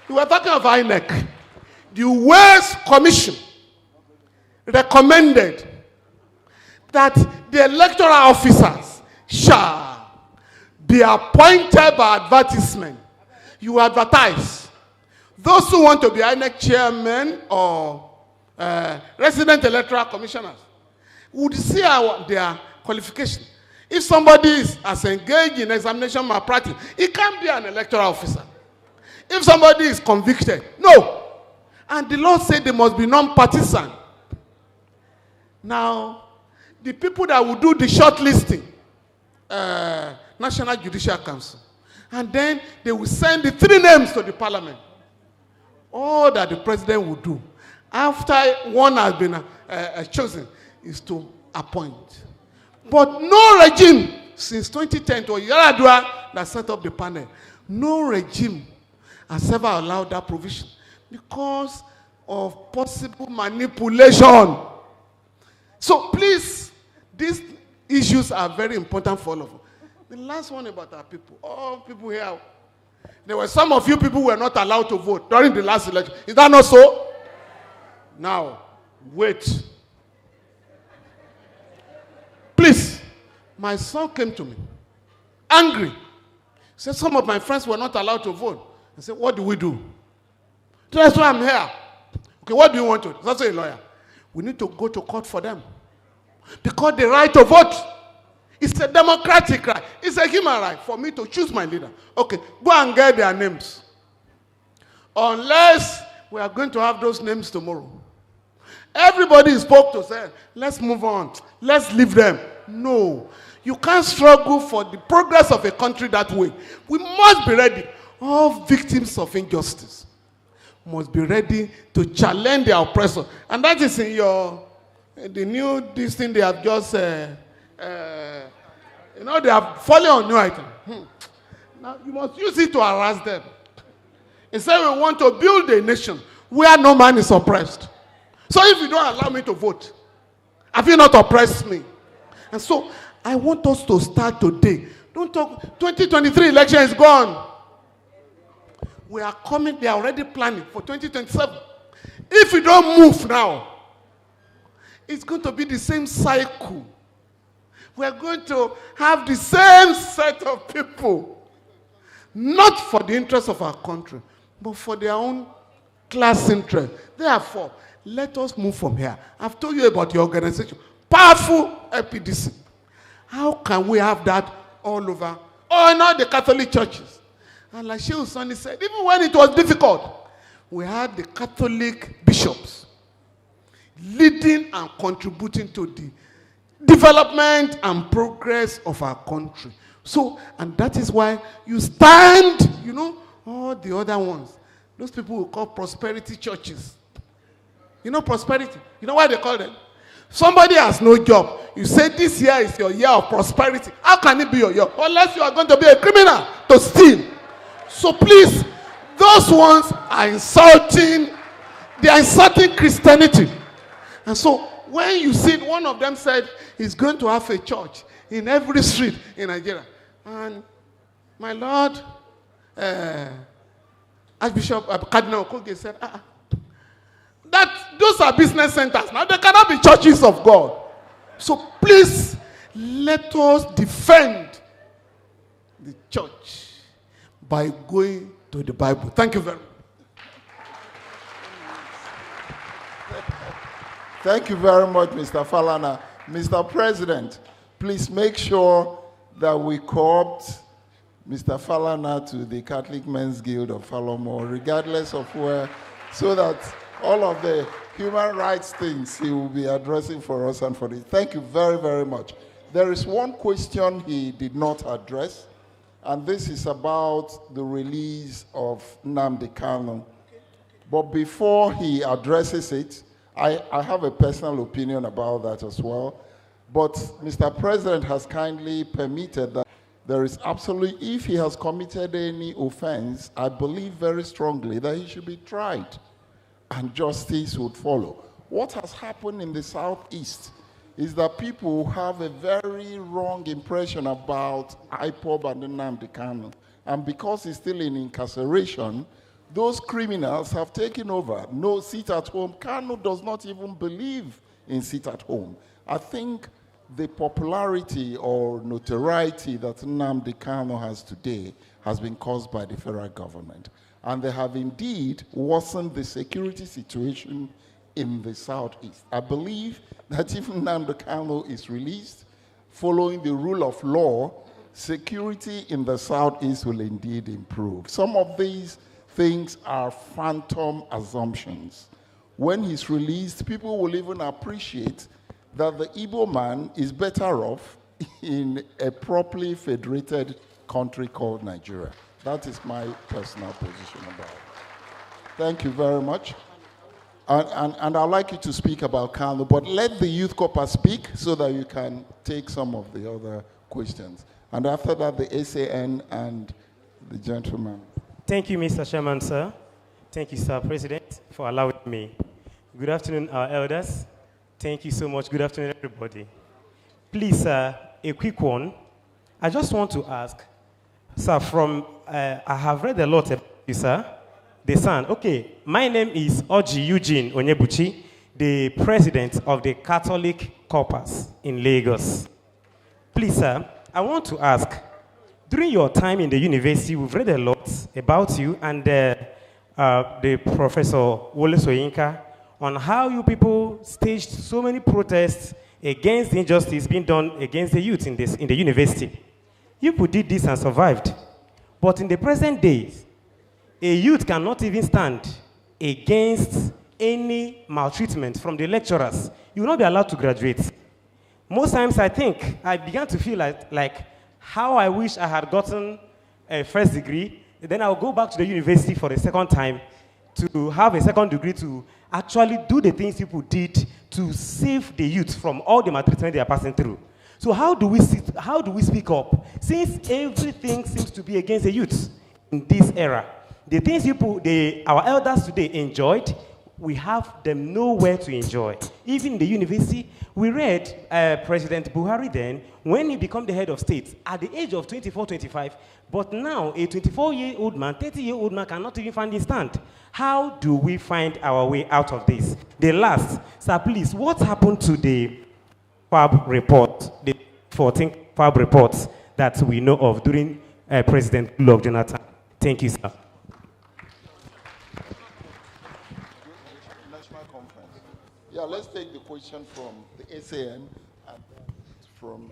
we were talking of INEC. The Ways Commission recommended that the electoral officers shall be appointed by advertisement. You advertise. Those who want to be INEC chairman or resident electoral commissioners would see their qualification. If somebody is as engaged in examination malpractice, he can't be an electoral officer. If somebody is convicted, no. And the law said they must be non-partisan. Now, the people that will do the shortlisting, National Judicial Council, and then they will send the 3 names to the parliament. All that the president will do, after one has been chosen, is to appoint. But no regime, since 2010, to Yaradua that set up the panel, no regime has ever allowed that provision because of possible manipulation. So please, these issues are very important for all of us. The last one about our people, all people here, there were some of you people who were not allowed to vote during the last election. Is that not so? Now, wait. Please, my son came to me, angry. He said, some of my friends were not allowed to vote. I said, what do we do? That's why I'm here. Okay, what do you want to do? That's a lawyer. We need to go to court for them. Because the right to vote is a democratic right. It's a human right for me to choose my leader. Okay, go and get their names. Unless we are going to have those names tomorrow. Everybody spoke to say, let's move on. Let's leave them. No. You can't struggle for the progress of a country that way. We must be ready. All victims of injustice must be ready to challenge their oppressor. And that is in the new, this thing they have just You know, they are falling on new item. Now, you must use it to harass them. Instead, we want to build a nation where no man is oppressed. So if you don't allow me to vote, have you not oppressed me? And so, I want us to start today. Don't talk, 2023 election is gone. We are coming, they are already planning for 2027. If we don't move now, it's going to be the same cycle. We are going to have the same set of people, not for the interest of our country, but for their own class interest. Therefore, let us move from here. I've told you about your organization. Powerful LPDC. How can we have that all over? Oh, not the Catholic churches. And like Sheikh Usani said, even when it was difficult, we had the Catholic bishops leading and contributing to the development and progress of our country. So, and that is why you stand, you know, all the other ones. Those people who call prosperity churches. You know prosperity? You know why they call them? Somebody has no job. You say this year is your year of prosperity. How can it be your year? Unless you are going to be a criminal to steal. So please, those ones are insulting. They are insulting Christianity. And so when you see one of them said he's going to have a church in every street in Nigeria. And my Lord, Archbishop Cardinal Ikoyi said, that those are business centers. Now they cannot be churches of God. So please, let us defend the church by going to the Bible. Thank you very much. Thank you very much, Mr. Falana. Mr. President, please make sure that we co-opt Mr. Falana to the Catholic Men's Guild of Falomo, regardless of where, so that all of the human rights things he will be addressing for us and for this. Thank you very, very much. There is one question he did not address, and this is about the release of Nnamdi Kanu. But before he addresses it, I have a personal opinion about that as well. But Mr. President has kindly permitted that there is absolutely, if he has committed any offense, I believe very strongly that he should be tried and justice would follow. What has happened in the Southeast is that people have a very wrong impression about IPOB and Nnamdi Kanu. And because he's still in incarceration, those criminals have taken over. No sit at home. Kanu does not even believe in sit at home. I think the popularity or notoriety that Nnamdi Kanu has today has been caused by the federal government. And they have indeed worsened the security situation in the Southeast. I believe that if Nnamdi Kanu is released, following the rule of law, security in the Southeast will indeed improve. Some of these things are phantom assumptions. When he's released, people will even appreciate that the Igbo man is better off in a properly federated country called Nigeria. That is my personal position about it. Thank you very much. And I'd like you to speak about Kanu, but let the youth corps speak so that you can take some of the other questions. And after that, the SAN and the gentleman. Thank you, Mr. Chairman, sir. Thank you, Sir President, for allowing me. Good afternoon, our elders. Thank you so much. Good afternoon, everybody. Please, sir, a quick one. I just want to ask, sir, I have read a lot about you, sir. The son. Okay, my name is Oji Eugene Onyebuchi, the president of the Catholic Corpus in Lagos. Please, sir, I want to ask, during your time in the university, we've read a lot about you and the Professor Wole Soyinka on how you people staged so many protests against the injustice being done against the youth in the university. You people did this and survived. But in the present days, a youth cannot even stand against any maltreatment from the lecturers. You will not be allowed to graduate. Most times I think I began to feel like how I wish I had gotten a first degree, then I'll go back to the university for the second time to have a second degree to actually do the things people did to save the youth from all the maltreatment they are passing through. So how do we speak up? Since everything seems to be against the youth in this era, the things our elders today enjoyed, we have them nowhere to enjoy. Even in the university, we read President Buhari then, when he became the head of state, at the age of 24, 25, but now a 24-year-old man, 30-year-old man cannot even find his stand. How do we find our way out of this? The last, sir, please, what happened to the FAB report, the 14 FAB reports that we know of during President Goodluck Jonathan? Thank you, sir. Yeah, let's take the question from the SAN and from,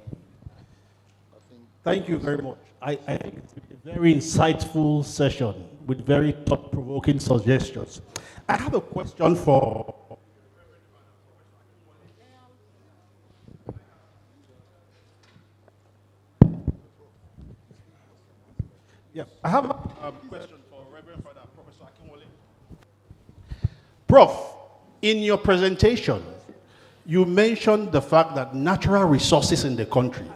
I think. Thank you very much. I think it's a very insightful session with very thought-provoking suggestions. I have a question for I have a question for Reverend Father Professor Akinwole. Prof, in your presentation, you mentioned the fact that natural resources in the country,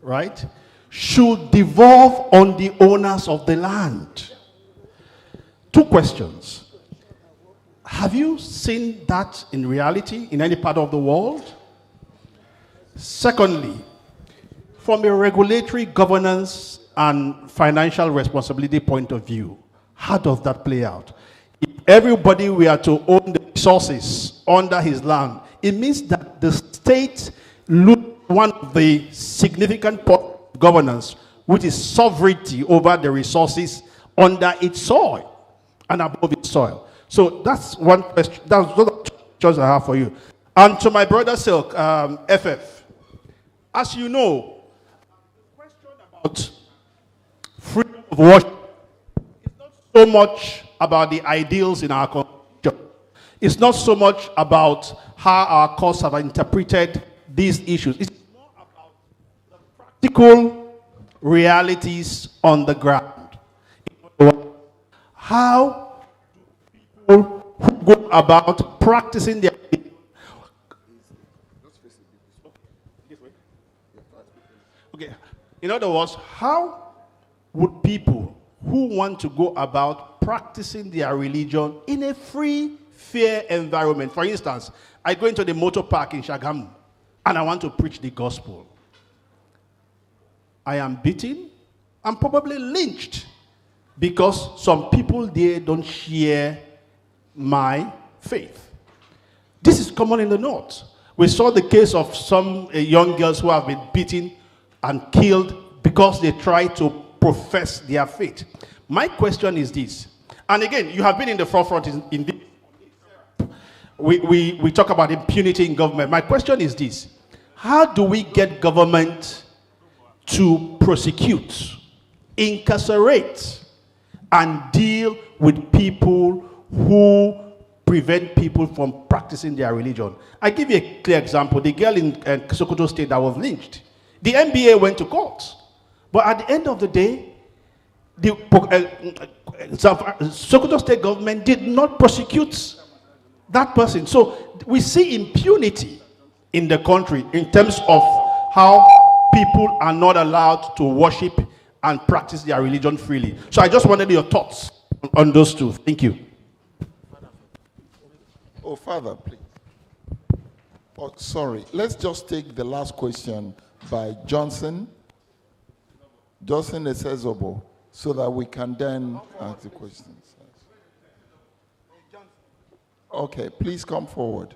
right, should devolve on the owners of the land. Two questions. Have you seen that in reality in any part of the world? Secondly, from a regulatory governance and financial responsibility point of view, how does that play out? If everybody were to own the resources under his land, it means that the state loses one of the significant parts of governance, which is sovereignty over the resources under its soil and above its soil. So that's one question. That's the questions I have for you. And to my brother Silk, FF, as you know, the question about freedom of worship is not so much about the ideals in our culture. It's not so much about how our courts have interpreted these issues. It's more about the practical realities on the ground. How do people who go about practicing their okay. In other words, how would people who want to go about practicing their religion in a free, fair environment? For instance, I go into the motor park in Shagamu and I want to preach the gospel. I am beaten and probably lynched because some people there don't share my faith. This is common in the north. We saw the case of some young girls who have been beaten and killed because they try to profess their faith. My question is this, and again, you have been in the forefront in this. We talk about impunity in government. My question is this: how do we get government to prosecute, incarcerate, and deal with people who prevent people from practicing their religion? I give you a clear example. The girl in Sokoto State that was lynched. The NBA went to court. But at the end of the day, the Sokoto State government did not prosecute that person. So we see impunity in the country in terms of how people are not allowed to worship and practice their religion freely. So I just wanted your thoughts on those two. Thank you. Oh, Father, please. Oh, sorry. Let's just take the last question by Johnson Esezobo, so that we can then ask the questions. Okay, please come forward.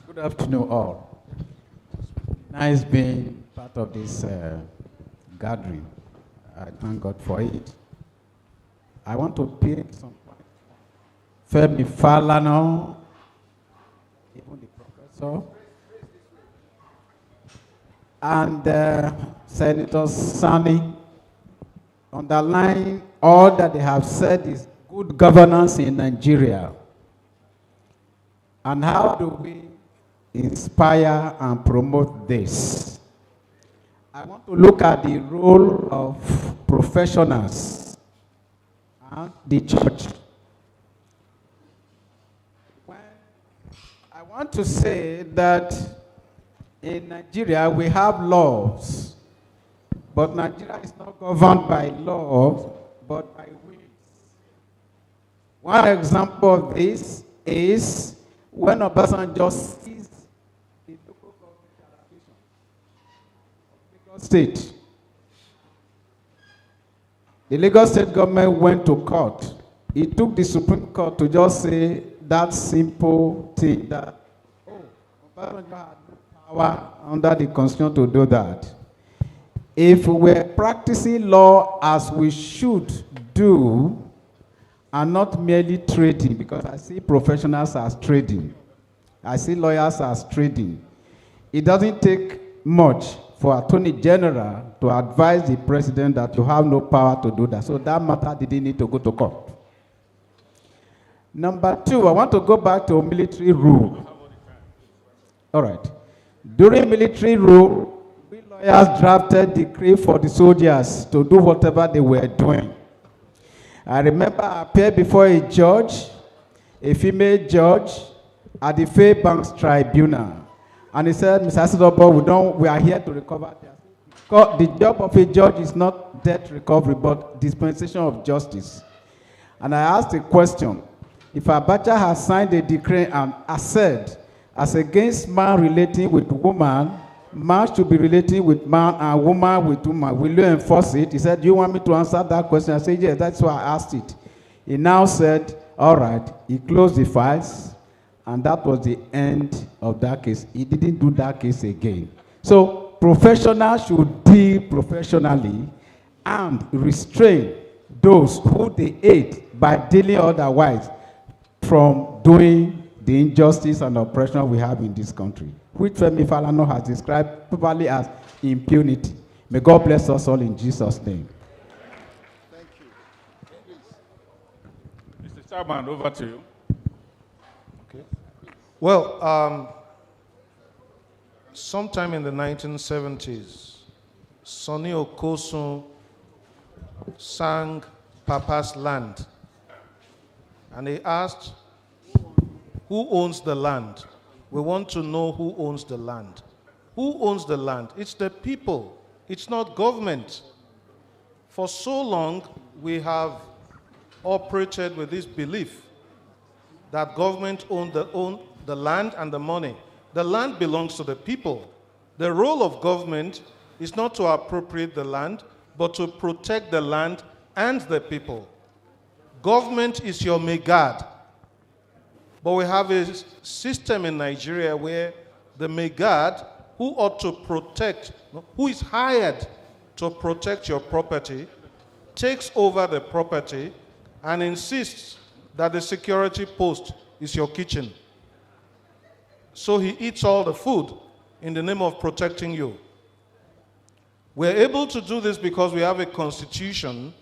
Good afternoon, all. Nice being part of this gathering. I thank God for it. I want to pay some Femi Falomo, even the professor, and Senator Sani underline all that they have said is good governance in Nigeria. And how do we inspire and promote this? I want to look at the role of professionals and the church. I want to say that in Nigeria we have laws, but Nigeria is not governed by laws, but by will. One example of this is when Obasanjo seized the local government allocation of Lagos State. The Lagos State government went to court. It took the Supreme Court to just say that simple thing that, Obasanjo had no power under the Constitution to do that. If we're practicing law as we should do, and not merely trading, because I see professionals as trading. I see lawyers as trading. It doesn't take much for Attorney General to advise the president that you have no power to do that. So that matter didn't need to go to court. Number two, I want to go back to military rule. All right. During military rule, we lawyers drafted decree for the soldiers to do whatever they were doing. I remember I appeared before a judge, a female judge, at the Fairbanks Tribunal. And he said, Mr. Asidobo, we are here to recover. The job of a judge is not debt recovery, but dispensation of justice. And I asked a question. If Abacha has signed a decree and has said, as against man relating with woman, man should be relating with man and woman with woman, will you enforce it? He said, do you want me to answer that question? I said, yes, that's why I asked it. He now said, all right. He closed the files, and that was the end of that case. He didn't do that case again. So professionals should deal professionally and restrain those who they aid by dealing otherwise from doing the injustice and oppression we have in this country, which Femi Falomo has described properly as impunity. May God bless us all in Jesus' name. Thank you. Mr. Chairman, over to you. Okay. Well, sometime in the 1970s, Sonny Okosun sang Papa's Land, and he asked, who owns the land? We want to know who owns the land. Who owns the land? It's the people. It's not government. For so long, we have operated with this belief that government owns the land and the money. The land belongs to the people. The role of government is not to appropriate the land, but to protect the land and the people. Government is your megad. But we have a system in Nigeria where the megad, who ought to protect, who is hired to protect your property, takes over the property and insists that the security post is your kitchen. So he eats all the food in the name of protecting you. We're able to do this because we have a constitution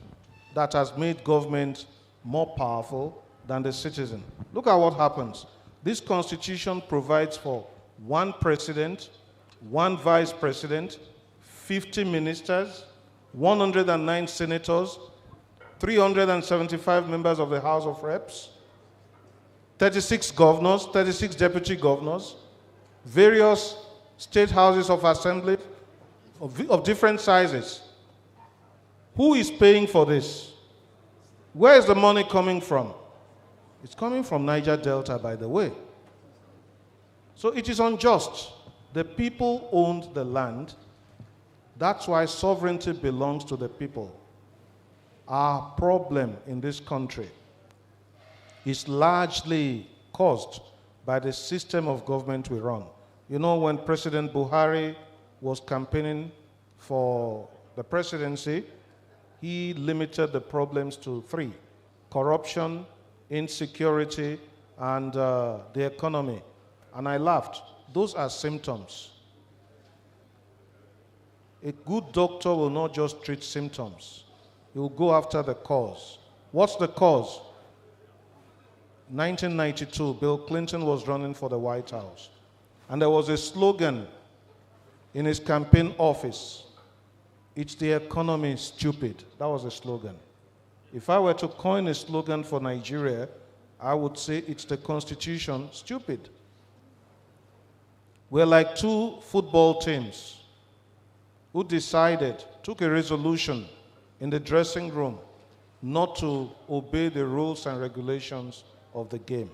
that has made government more powerful than the citizen. Look at what happens. This constitution provides for one president, one vice president, 50 ministers, 109 senators, 375 members of the House of Reps, 36 governors, 36 deputy governors, various state houses of assembly of different sizes. Who is paying for this? Where is the money coming from? It's coming from Niger Delta, by the way. So it is unjust. The people owned the land. That's why sovereignty belongs to the people. Our problem in this country is largely caused by the system of government we run. You know, when President Buhari was campaigning for the presidency, he limited the problems to 3: corruption, insecurity, and the economy. And I laughed. Those are symptoms. A good doctor will not just treat symptoms. He will go after the cause. What's the cause? 1992, Bill Clinton was running for the White House. And there was a slogan in his campaign office It's the economy, stupid. That was a slogan. If I were to coin a slogan for Nigeria, I would say it's the constitution, stupid. We're like two football teams who decided, took a resolution in the dressing room not to obey the rules and regulations of the game.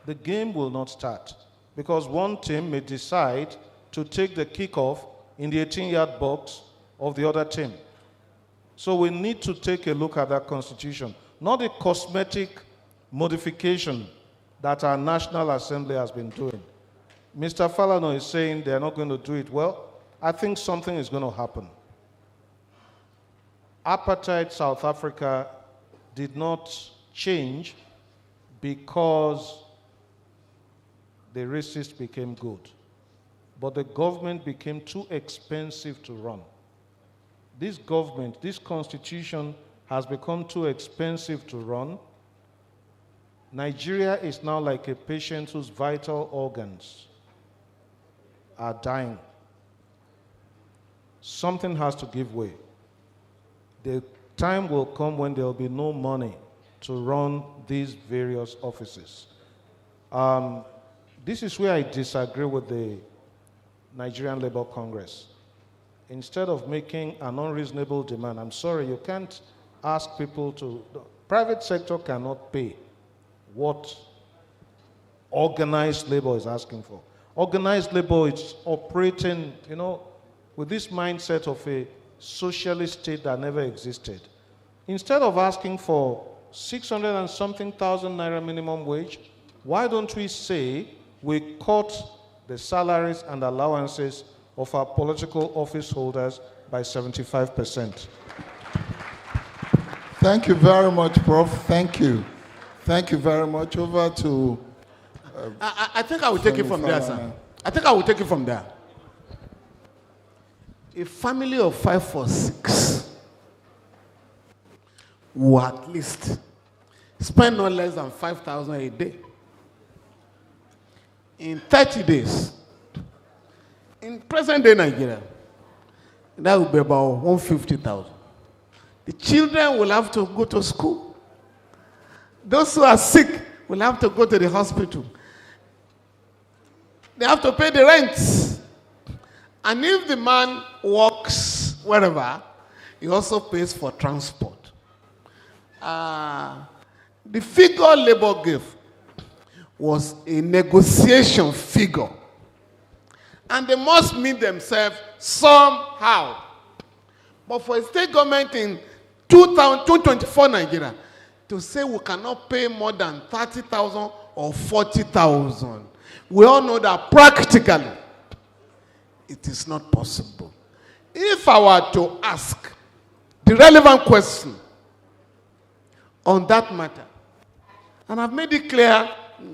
The game will not start because one team may decide to take the kickoff in the 18-yard box of the other team. So we need to take a look at that constitution, not the cosmetic modification that our National Assembly has been doing. Mr. Falomo is saying they're not going to do it. Well, I think something is going to happen. Apartheid South Africa did not change because the racists became good. But the government became too expensive to run. This government, this constitution has become too expensive to run. Nigeria is now like a patient whose vital organs are dying. Something has to give way. The time will come when there will be no money to run these various offices. This is where I disagree with the Nigerian Labour Congress. Instead of making an unreasonable demand, I'm sorry, you can't ask people to, the private sector cannot pay what organized labor is asking for. Organized labor is operating, with this mindset of a socialist state that never existed. Instead of asking for 600 and something thousand naira minimum wage, why don't we say we cut the salaries and allowances of our political office holders by 75%? Thank you very much, Prof. Thank you. Thank you very much. Over to... I think I will take it from there, sir. I think I will take it from there. A family of 5 or 6 will at least spend no less than 5,000 a day. In 30 days, in present-day Nigeria, that will be about 150,000. The children will have to go to school. Those who are sick will have to go to the hospital. They have to pay the rent. And if the man works wherever, he also pays for transport. The figure Labour gave was a negotiation figure. And they must meet themselves somehow. But for a state government in 2024 Nigeria to say we cannot pay more than 30,000 or 40,000, we all know that practically it is not possible. If I were to ask the relevant question on that matter, and I've made it clear,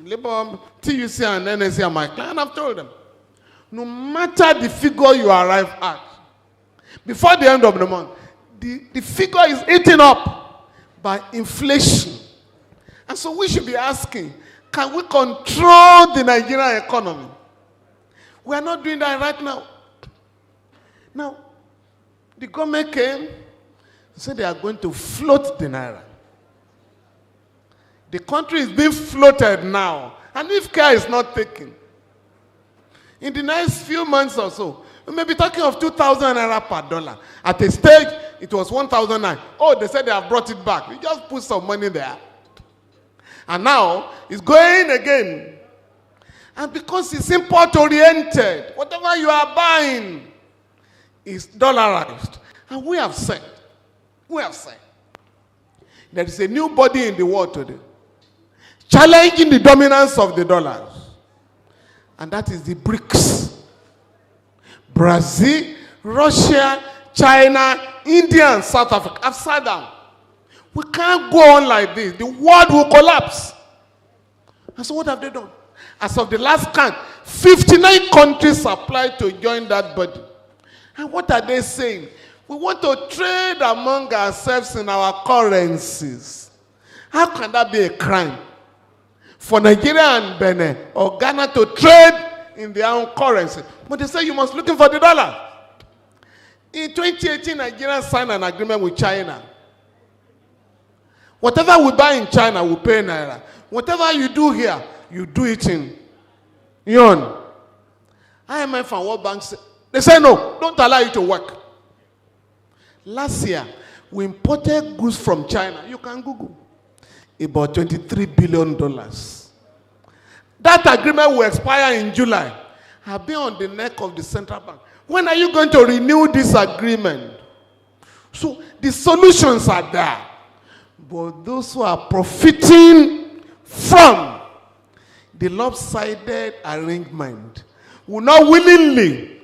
Labour, TUC and NSC are my client, and I've told them, no matter the figure you arrive at, before the end of the month, the figure is eaten up by inflation. And so we should be asking, can we control the Nigerian economy? We are not doing that right now. Now, the government came and said they are going to float the naira. The country is being floated now. And if care is not taken, in the next few months or so, we may be talking of 2,000 naira per dollar. At a stage, it was 1,009. Oh, they said they have brought it back. We just put some money there. And now, it's going again. And because it's import-oriented, whatever you are buying is dollarized. And we have said, there is a new body in the world today, challenging the dominance of the dollars. And that is the BRICS. Brazil, Russia, China, India, and South Africa have sat down. We can't go on like this. The world will collapse. And so what have they done? As of the last count, 59 countries applied to join that body. And what are they saying? We want to trade among ourselves in our currencies. How can that be a crime? For Nigeria and Benin or Ghana to trade in their own currency. But they say you must looking for the dollar. In 2018, Nigeria signed an agreement with China. Whatever we buy in China, we pay in Naira. Whatever you do here, you do it in yuan. IMF and World Bank, they say no, don't allow you to work. Last year, we imported goods from China. You can Google. About $23 billion. That agreement will expire in July. I've been on the neck of the central bank. When are you going to renew this agreement? So the solutions are there. But those who are profiting from the lopsided arrangement will not willingly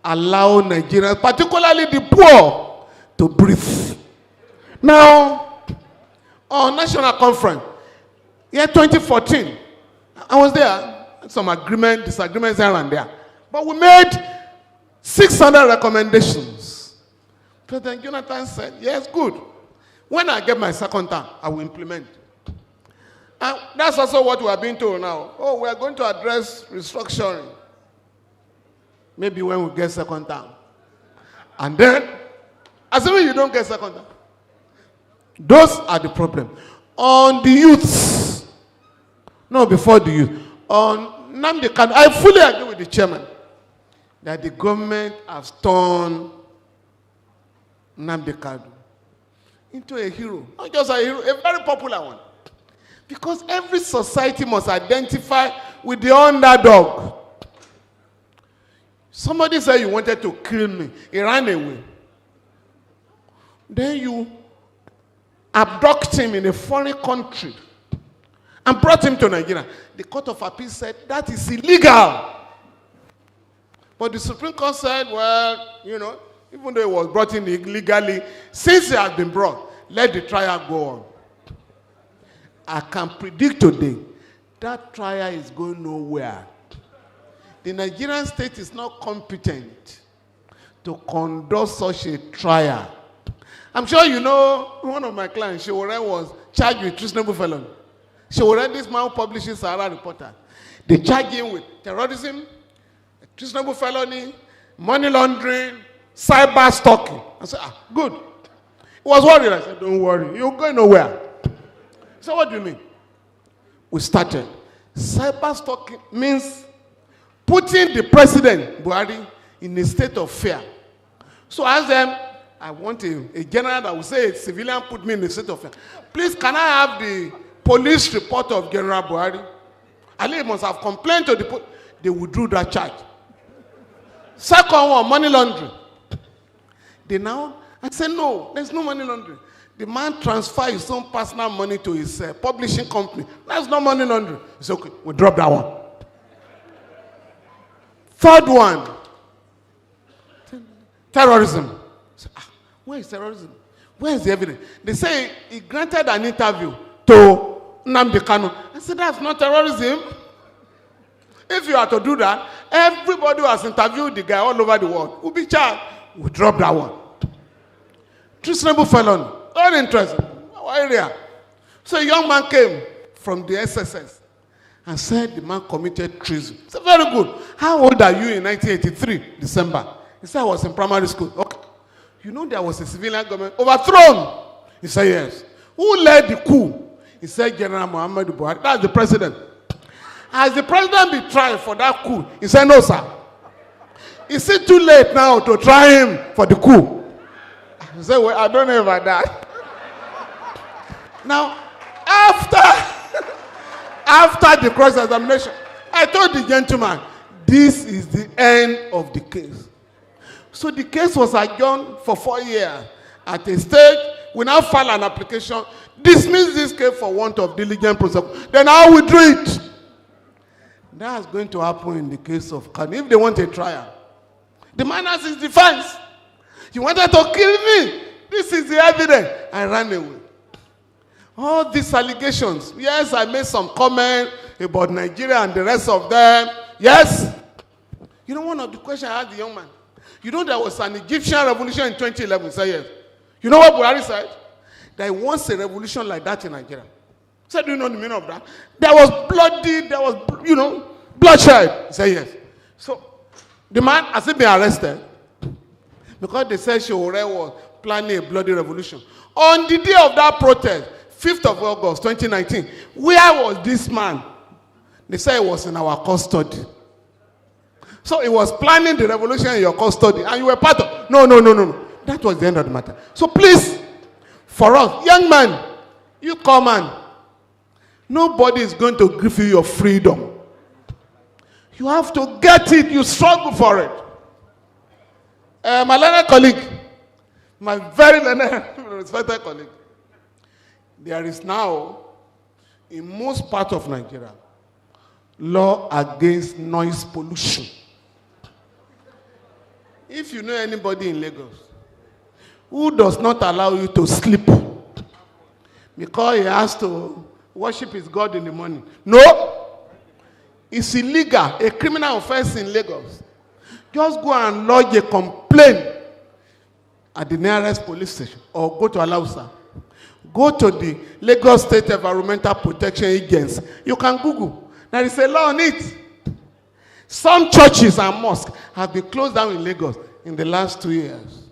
allow Nigerians, particularly the poor, to breathe. Now, on national conference, year 2014, I was there. Some agreement, disagreements here and there. But we made 600 recommendations. President Jonathan said, yes, good. When I get my second term, I will implement. And that's also what we are being told now. Oh, we are going to address restructuring. Maybe when we get second term. And then, assuming you don't get second term, those are the problem. On the youths, no, before the youth, on Nnamdi Kanu, I fully agree with the chairman that the government has turned Nnamdi Kanu into a hero. Not just a hero, a very popular one. Because every society must identify with the underdog. Somebody said you wanted to kill me. He ran away. Then you abduct him in a foreign country and brought him to Nigeria. The Court of Appeal said that is illegal. But the Supreme Court said, well, you know, even though he was brought in illegally, since he has been brought, let the trial go on. I can predict today that trial is going nowhere. The Nigerian state is not competent to conduct such a trial. I'm sure you know one of my clients, Shewore, was charged with treasonable felony. Shewore, this man who publishes Sahara Reporter, they charged him with terrorism, treasonable felony, money laundering, cyber stalking. I said, good. He was worried. I said, don't worry, you're going nowhere. So what do you mean? We started. Cyber stalking means putting the president, Buhari, in a state of fear. So I asked them, I want a general that will say a civilian put me in a state of fear. Please, can I have the police report of General Buhari? Ali must have complained to the police. They withdrew that charge. Second one, money laundering. They now, I said, no, there's no money laundering. The man transferred his own personal money to his publishing company. That's not money laundering. It's okay, we'll drop that one. Third one, terrorism. Where is terrorism? Where is the evidence? They say he granted an interview to Nnamdi Kanu. I said, that's not terrorism. If you are to do that, everybody who has interviewed the guy all over the world will be charged. We'll drop that one. Treasonable felony. Not interested. Our area. So a young man came from the SSS and said the man committed treason. I said, very good. How old are you in 1983, December? He said, I was in primary school. Okay. You know there was a civilian government overthrown? He said, yes. Who led the coup? He said, General Muhammadu Buhari. That's the president. Has the president been tried for that coup? He said, no, sir. Is it too late now to try him for the coup? He said, well, I don't know about that. Now, after the cross-examination, I told the gentleman, this is the end of the case. So the case was adjourned for 4 years. At a stage, we now file an application, dismiss this case for want of diligent prosecution. Then I withdraw it. That's going to happen in the case of Kanu. If they want a trial, the man has his defense. You wanted to kill me. This is the evidence. I ran away. All these allegations. Yes, I made some comment about Nigeria and the rest of them. Yes. You know, one of the questions I asked the young man, you know there was an Egyptian revolution in 2011. He said, yes. You know what Buhari said? That he wants a revolution like that in Nigeria. He said, do you know the meaning of that? There was bloody, there was, you know, bloodshed. He said, yes. So, the man has he been arrested? because they said Showore was planning a bloody revolution. On the day of that protest, 5th of August 2019, where was this man? They said he was in our custody. So he was planning the revolution in your custody, and you were part of. No. That was the end of the matter. So please, for us, young man, you come on. Nobody is going to give you your freedom. You have to get it. You struggle for it. My learned colleague, my very learned, respected colleague, there is now, in most parts of Nigeria, law against noise pollution. If you know anybody in Lagos who does not allow you to sleep because he has to worship his God in the morning, no, it's illegal, a criminal offense in Lagos. Just go and lodge a complaint at the nearest police station or go to Alausa. Go to the Lagos State Environmental Protection Agency. You can Google. There is a law on it. Some churches and mosques have been closed down in Lagos in the last 2 years.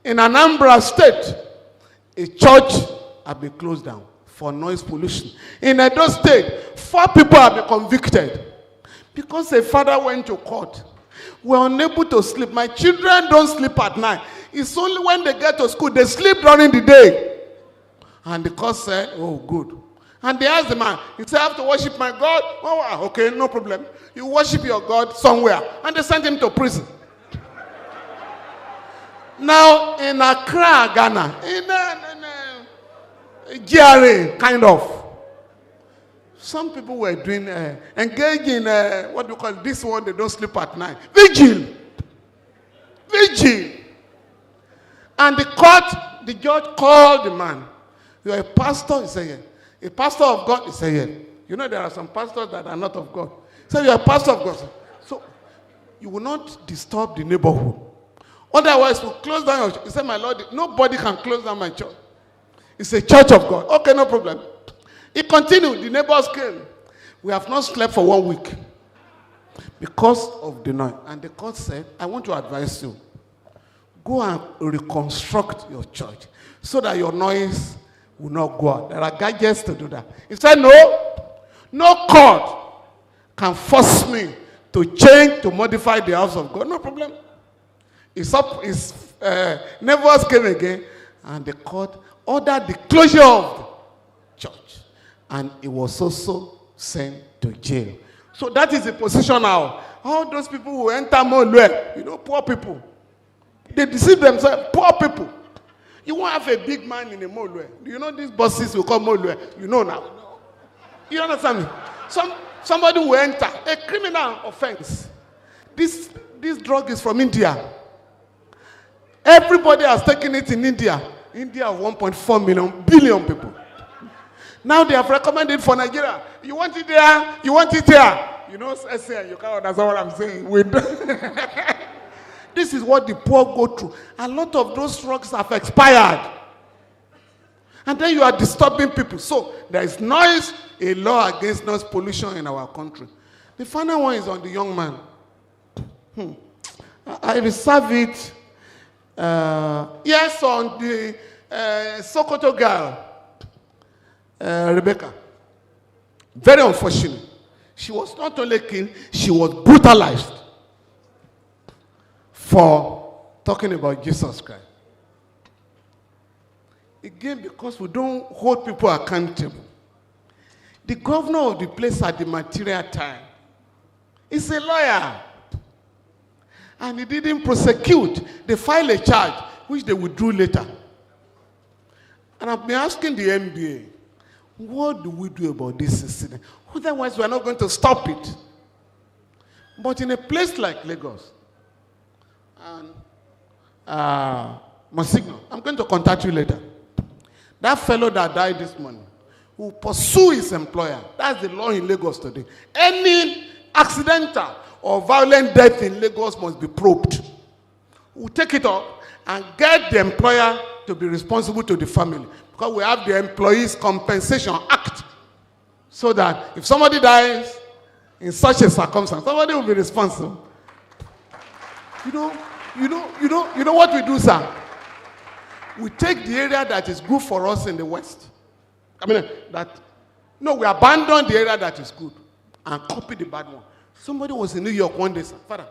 In Anambra State, a church has been closed down for noise pollution. In Edo State, 4 people have been convicted because a father went to court. We are unable to sleep. My children don't sleep at night. It's only when they get to school, they sleep during the day. And the court said, oh, good. And they asked the man, he said, I have to worship my God? Oh, okay, no problem. You worship your God somewhere. And they sent him to prison. Now, in Accra, Ghana, in GRA, kind of, some people were doing, engaged in, what do you call it? This one, they don't sleep at night. Vigil. And the judge called the man. You're a pastor? He said, yeah. A pastor of God? He said, yeah. You know, there are some pastors that are not of God. So you're a pastor of God. So you will not disturb the neighborhood. Otherwise, we'll close down your church. He said, my Lord, nobody can close down my church. It's a church of God. Okay, no problem. He continued. The neighbors came. We have not slept for 1 week because of the noise. And the court said, I want to advise you. Go and reconstruct your church so that your noise will not go out. There are gadgets to do that. He said, no court can force me to change, to modify the house of God. No problem. His neighbors came again, and the court ordered the closure of the church. And he was also sent to jail. So that is the position now. All those people who enter Molue, poor people. They deceive themselves, poor people. You won't have a big man in a Molue. Do you know these buses we call Molue? You know now. You understand me? Somebody will enter a criminal offense. This drug is from India. Everybody has taken it in India. India of 1.4 billion people. Now they have recommended for Nigeria. You want it there? You want it here? You know, you can't understand what I'm saying. This is what the poor go through. A lot of those drugs have expired. And then you are disturbing people. So there is noise, a law against noise pollution in our country. The final one is on the young man. I reserve it. Yes, on the Sokoto girl, Rebecca. Very unfortunate. She was not only killed, she was brutalized for talking about Jesus Christ. Again, because we don't hold people accountable. The governor of the place at the material time is a lawyer. And he didn't prosecute. They filed a charge, which they withdrew later. And I've been asking the NBA, what do we do about this incident? Otherwise, we're not going to stop it. But in a place like Lagos, and Monsignor, I'm going to contact you later. That fellow that died this morning, who pursue his employer, that's the law in Lagos today. Any accidental or violent death in Lagos must be probed. We'll take it up and get the employer to be responsible to the family. Because we have the Employees Compensation Act. So that if somebody dies in such a circumstance, somebody will be responsible. You know, You know what we do, sir? We take the area that is good for us in the West. We abandon the area that is good and copy the bad one. Somebody was in New York one day, sir. Father,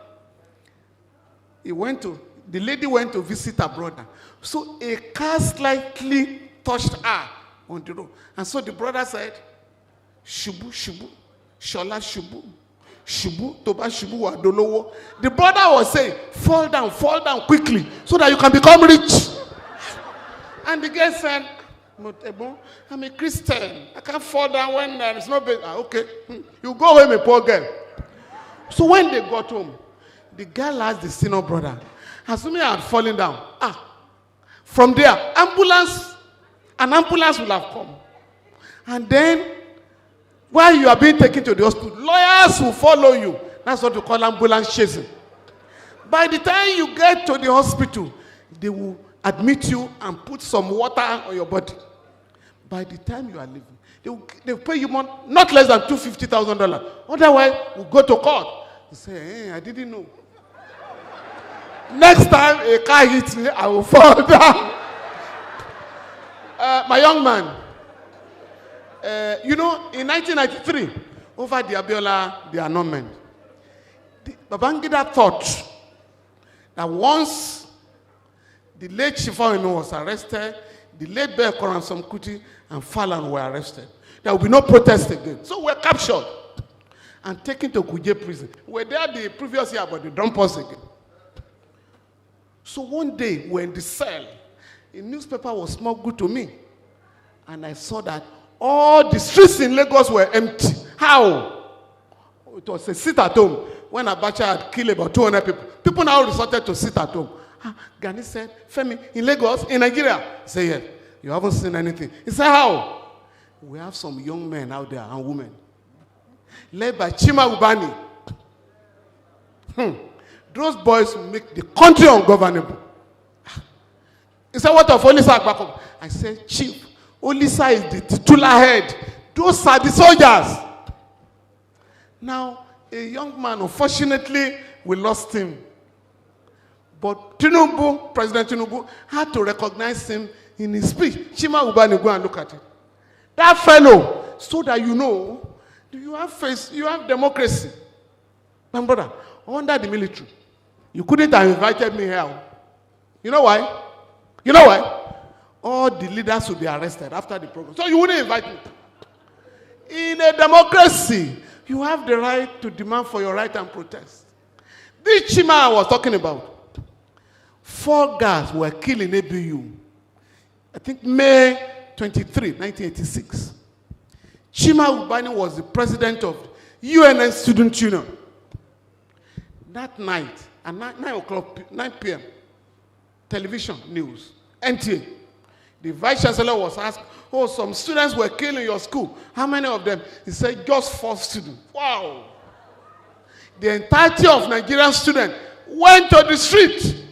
the lady went to visit her brother. So a car slightly touched her on the road. And so the brother said, Shubu, Shubu, Shola, Shubu, Shubu, Toba, Shubu, Wadolowo. The brother was saying, fall down quickly so that you can become rich. And the girl said, I'm a Christian. I can't fall down when there's no bed. Okay, you go home, a poor girl. So when they got home, the girl asked the senior brother, assuming I had fallen down. From there, an ambulance will have come. And then, while you are being taken to the hospital, lawyers will follow you. That's what we call ambulance chasing. By the time you get to the hospital, they will admit you and put some water on your body. By the time you are leaving, they will pay you not less than $250,000. Otherwise, we'll go to court. You say, hey, I didn't know. Next time a car hits me, I will fall down. My young man, in 1993, over the Abiola, the annulment, Babangida thought that once the late Shifawenu was arrested, the late Bekoran Samkuti and Falan were arrested, there will be no protest again. So we're captured and taken to Kuje prison. We were there the previous year, but they dumped us again. So one day, we're in the cell. A newspaper was smuggled to me. And I saw that all the streets in Lagos were empty. How? It was a sit at home. When Abacha had killed about 200 people, people now resorted to sit at home. Gani said, Femi, in Lagos, in Nigeria? I said, yes. You haven't seen anything. He said, how? We have some young men out there and women, led by Chima Ubani. Those boys make the country ungovernable. He said, what of Olisa Agbako? I said, Chief, Olisa is the titular head. Those are the soldiers. Now, a young man, unfortunately, we lost him. But Tinubu, President Tinubu, had to recognize him in his speech. Chima Ubani, go and look at it. That fellow, so that you know, you have democracy. My brother, under the military, you couldn't have invited me here. You know why? All the leaders will be arrested after the program. So you wouldn't invite me. In a democracy, you have the right to demand for your right and protest. This Chima I was talking about, 4 guys were killed in ABU. I think May 23, 1986. Chima Ubani was the president of UNN Student Union. That night, at 9 p.m., television news, NTA, the vice chancellor was asked, some students were killed in your school. How many of them? He said, just 4 students. Wow. The entirety of Nigerian students went to the street.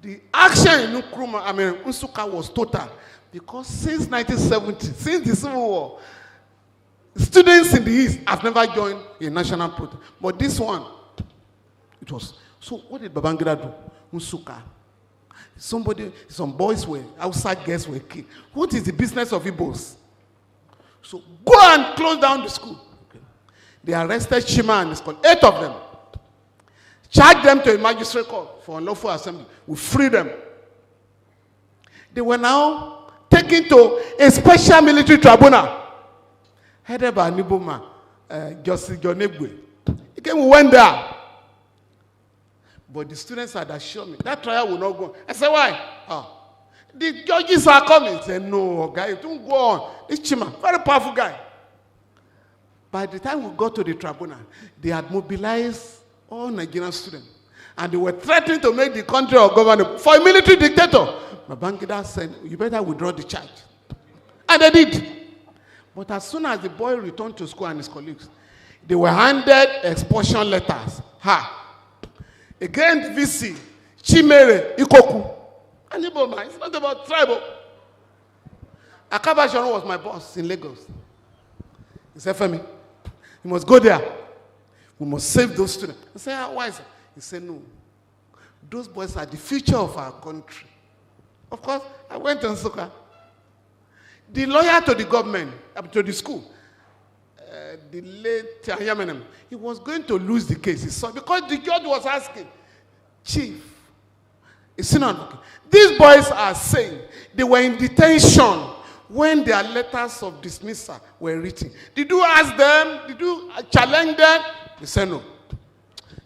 The action in Nsukka was total. Because since 1970, since the Civil War, students in the East have never joined a national protest. But this one, it was. So what did Babangida do? Nsukka. Some boys were, outside girls were killed. What is the business of Igbos? So go and close down the school. Okay. They arrested Chima and his colleagues, 8 of them. Charged them to a magistrate court for unlawful assembly. We freed them. They were now taken to a special military tribunal headed by Niboma, Justice John Egwe. Again, we went there. But the students had assured me that trial will not go on. I said, why? The judges are coming. I said, no, guy, it won't go on. This Chima, very powerful guy. By the time we got to the tribunal, they had mobilized all Nigerian students. And they were threatening to make the country ungovernable for a military dictator. Babangida said, you better withdraw the charge. And they did. But as soon as the boy returned to school and his colleagues, they were handed expulsion letters. Again, VC, Chimere, Ikoku. And it's not about tribal. Akaba Sharon was my boss in Lagos. He said, Femi, you must go there. We must save those students. I said, why is it? He said, no. those boys are the future of our country. Of course, I went to Nsukka. The lawyer to the government, to the school, the late Ayamenem, he was going to lose the case. He saw, because the judge was asking, Chief, these boys are saying they were in detention when their letters of dismissal were written. Did you ask them? Did you challenge them? They said no.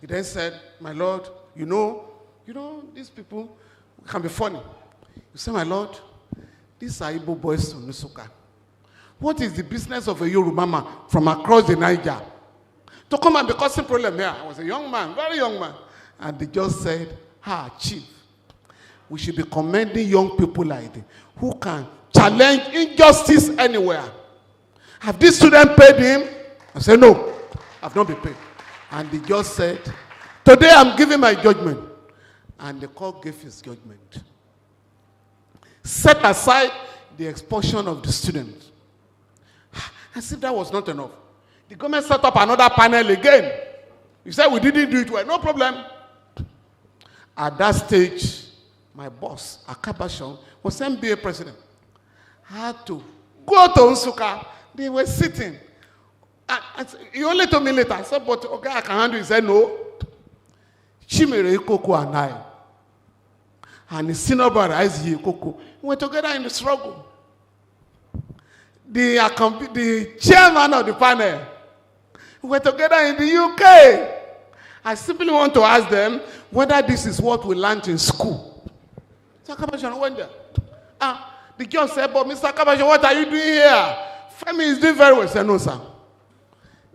He then said, my Lord, you know, these people can be funny. You say, my Lord, these are Igbo boys from Nsukka. What is the business of a Yoruba man from across the Niger to come and be causing problem here? I was a young man, very young man. And they just said, Chief, we should be commending young people like this who can challenge injustice anywhere. Have this student paid him? I said, no, I've not been paid. And they just said, today I'm giving my judgment. And the court gave his judgment. Set aside the expulsion of the students. As if that was not enough. The government set up another panel again. You said we didn't do it well. No problem. At that stage, my boss, Akabashon, was MBA president. I had to go to Nsukka. They were sitting. He only told me later. I said, but okay, I can handle it. He said, no. Chimere Ikoko and I, and his senior brother, Isaac Ikoko, we were together in the struggle. The chairman of the panel, we were together in the UK. I simply want to ask them whether this is what we learned in school. So Kabashan went there. The girl said, but Mr. Kabashan, what are you doing here? Femi is doing very well. I said, no, sir.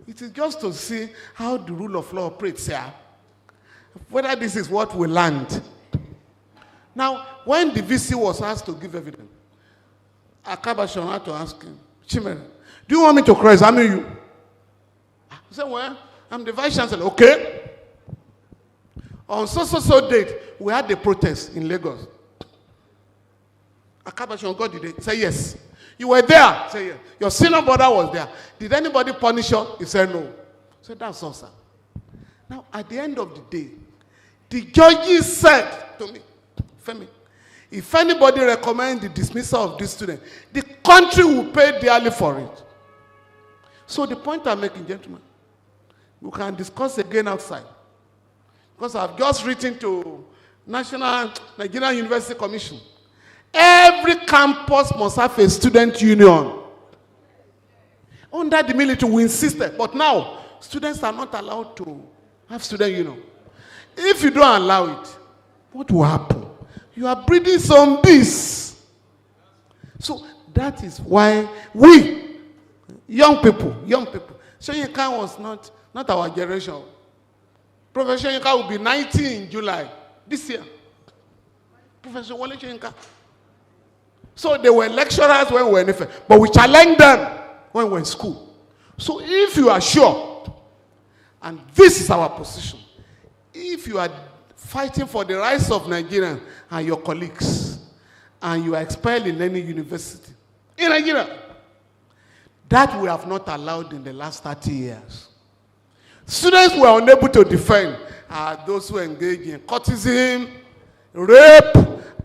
It is just to see how the rule of law operates here. Whether this is what we learned. Now, when the VC was asked to give evidence, Akabashon had to ask him, Chimere, do you want me to cross-examine you? He said, well, I'm the vice chancellor. Okay. On so date, we had the protest in Lagos. Akabashon got the date. He said, yes. You were there? He said, yes. Your senior brother was there. Did anybody punish you? He said, no. He said, that's all, sir. Now, at the end of the day, the judges said to me, Femi, if anybody recommends the dismissal of this student, the country will pay dearly for it. So the point I'm making, gentlemen, we can discuss again outside. Because I've just written to Nigerian University Commission. Every campus must have a student union. Under the military, we insisted. But now, students are not allowed to have student union. If you don't allow it, what will happen? You are breeding zombies. So that is why we, young people, Shoyinka was not our generation. Professor Shoyinka will be 90 in July this year. Professor Wale Shoyinka. So they were lecturers when we were in Ife, but we challenged them when we were in school. So if you are sure, and this is our position, if you are fighting for the rights of Nigerians and your colleagues, and you are expelled in any university in Nigeria, that we have not allowed in the last 30 years. Students were unable to defend those who engage in courtesan, rape,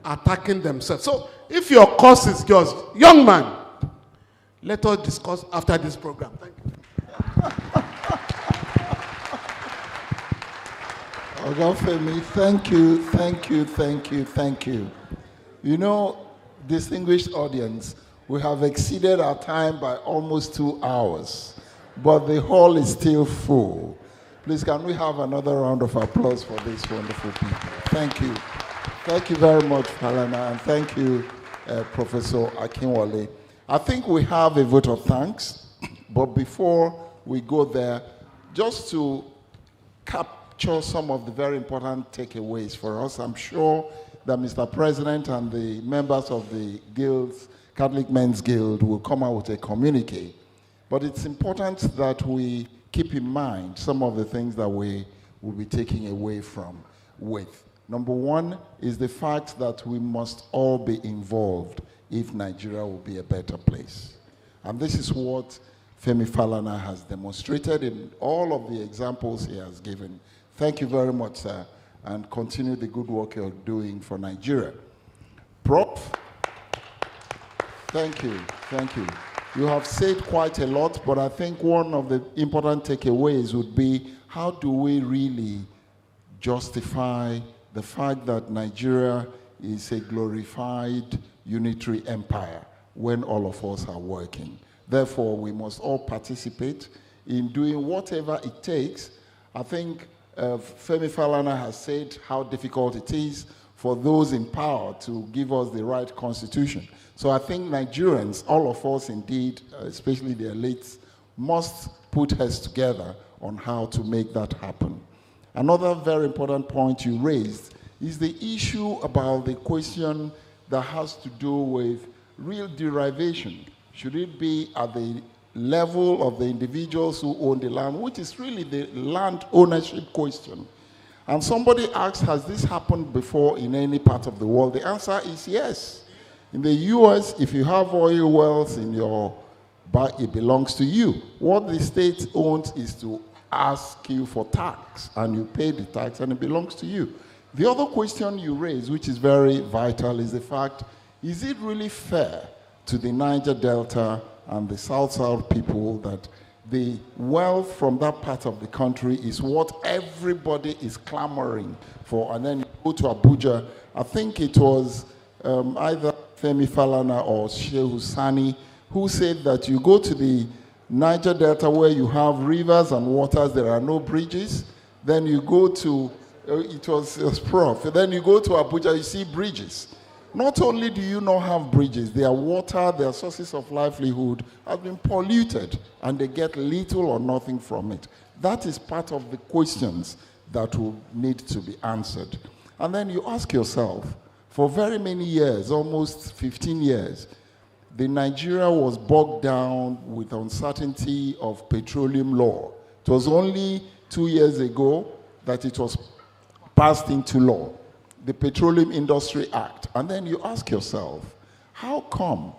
attacking themselves. So if your cause is just, young man, let us discuss after this program. Thank you. Ogafemi, thank you. You know, distinguished audience, we have exceeded our time by almost 2 hours, but the hall is still full. Please, can we have another round of applause for these wonderful people? Thank you. Thank you very much, Falana, and thank you, Professor Akinwale. I think we have a vote of thanks, but before we go there, just to capture some of the very important takeaways for us, I'm sure that Mr. President and the members of the guilds, Catholic Men's Guild, will come out with a communique. But it's important that we keep in mind some of the things that we will be taking away from with. Number one is the fact that we must all be involved if Nigeria will be a better place. And this is what Femi Falana has demonstrated in all of the examples he has given. Thank you very much, sir. and continue the good work you're doing for Nigeria. Prof, thank you, thank you. You have said quite a lot, but I think one of the important takeaways would be, how do we really justify the fact that Nigeria is a glorified unitary empire when all of us are working? Therefore, we must all participate in doing whatever it takes. I think Femi Falana has said how difficult it is for those in power to give us the right constitution. So I think Nigerians, all of us indeed, especially the elites, must put heads together on how to make that happen. Another very important point you raised is the issue about the question that has to do with real derivation. Should it be at the level of the individuals who own the land, which is really the land ownership question? And somebody asked, has this happened before in any part of the world? The answer is yes. In the US, if you have oil wells in your back, it belongs to you. What the state owns is to ask you for tax, and you pay the tax, and it belongs to you. The other question you raise, which is very vital, is the fact, is it really fair to the Niger Delta and the South-South people that the wealth from that part of the country is what everybody is clamoring for? And then you go to Abuja, I think it was either Femi Falana or Shehu Sani who said that you go to the Niger Delta where you have rivers and waters, there are no bridges. Then you go to, it was Prof, then you go to Abuja, you see bridges. Not only do you not have bridges, their water, their sources of livelihood have been polluted, and they get little or nothing from it. That is part of the questions that will need to be answered. And then you ask yourself, for very many years, almost 15 years, the Nigeria was bogged down with uncertainty of petroleum law. It was only 2 years ago that it was passed into law, the Petroleum Industry Act. And then you ask yourself, how come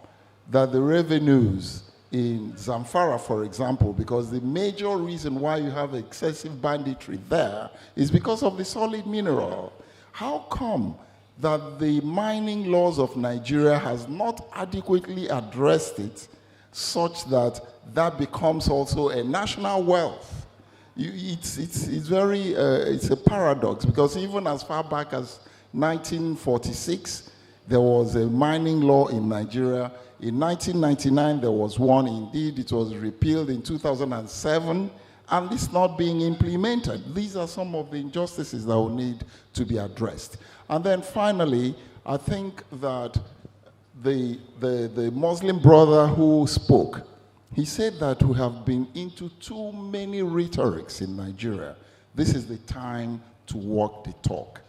that the revenues in Zamfara, for example, because the major reason why you have excessive banditry there is because of the solid mineral. How come that the mining laws of Nigeria has not adequately addressed it such that that becomes also a national wealth? It's a paradox, because even as far back as 1946, there was a mining law in Nigeria. In 1999, there was one. Indeed, it was repealed in 2007, and it's not being implemented. These are some of the injustices that will need to be addressed. And then finally, I think that the Muslim brother who spoke, he said that we have been into too many rhetorics in Nigeria. This is the time to walk the talk.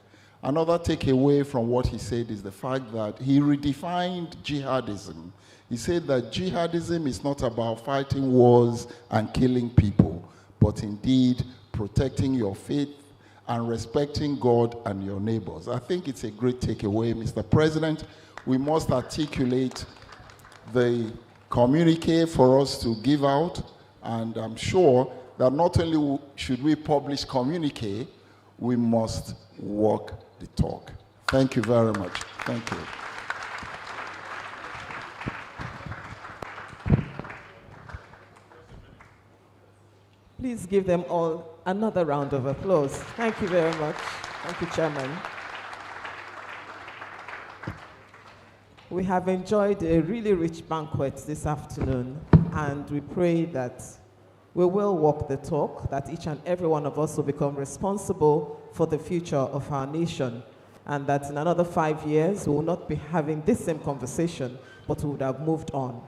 Another takeaway from what he said is the fact that he redefined jihadism. He said that jihadism is not about fighting wars and killing people, but indeed protecting your faith and respecting God and your neighbors. I think it's a great takeaway, Mr. President. We must articulate the communique for us to give out, and I'm sure that not only should we publish communique, we must walk the talk. Thank you very much. Thank you. Please give them all another round of applause. Thank you very much. Thank you, Chairman. We have enjoyed a really rich banquet this afternoon, and we pray that we will walk the talk, that each and every one of us will become responsible for the future of our nation, and that in another 5 years, we will not be having this same conversation, but we would have moved on.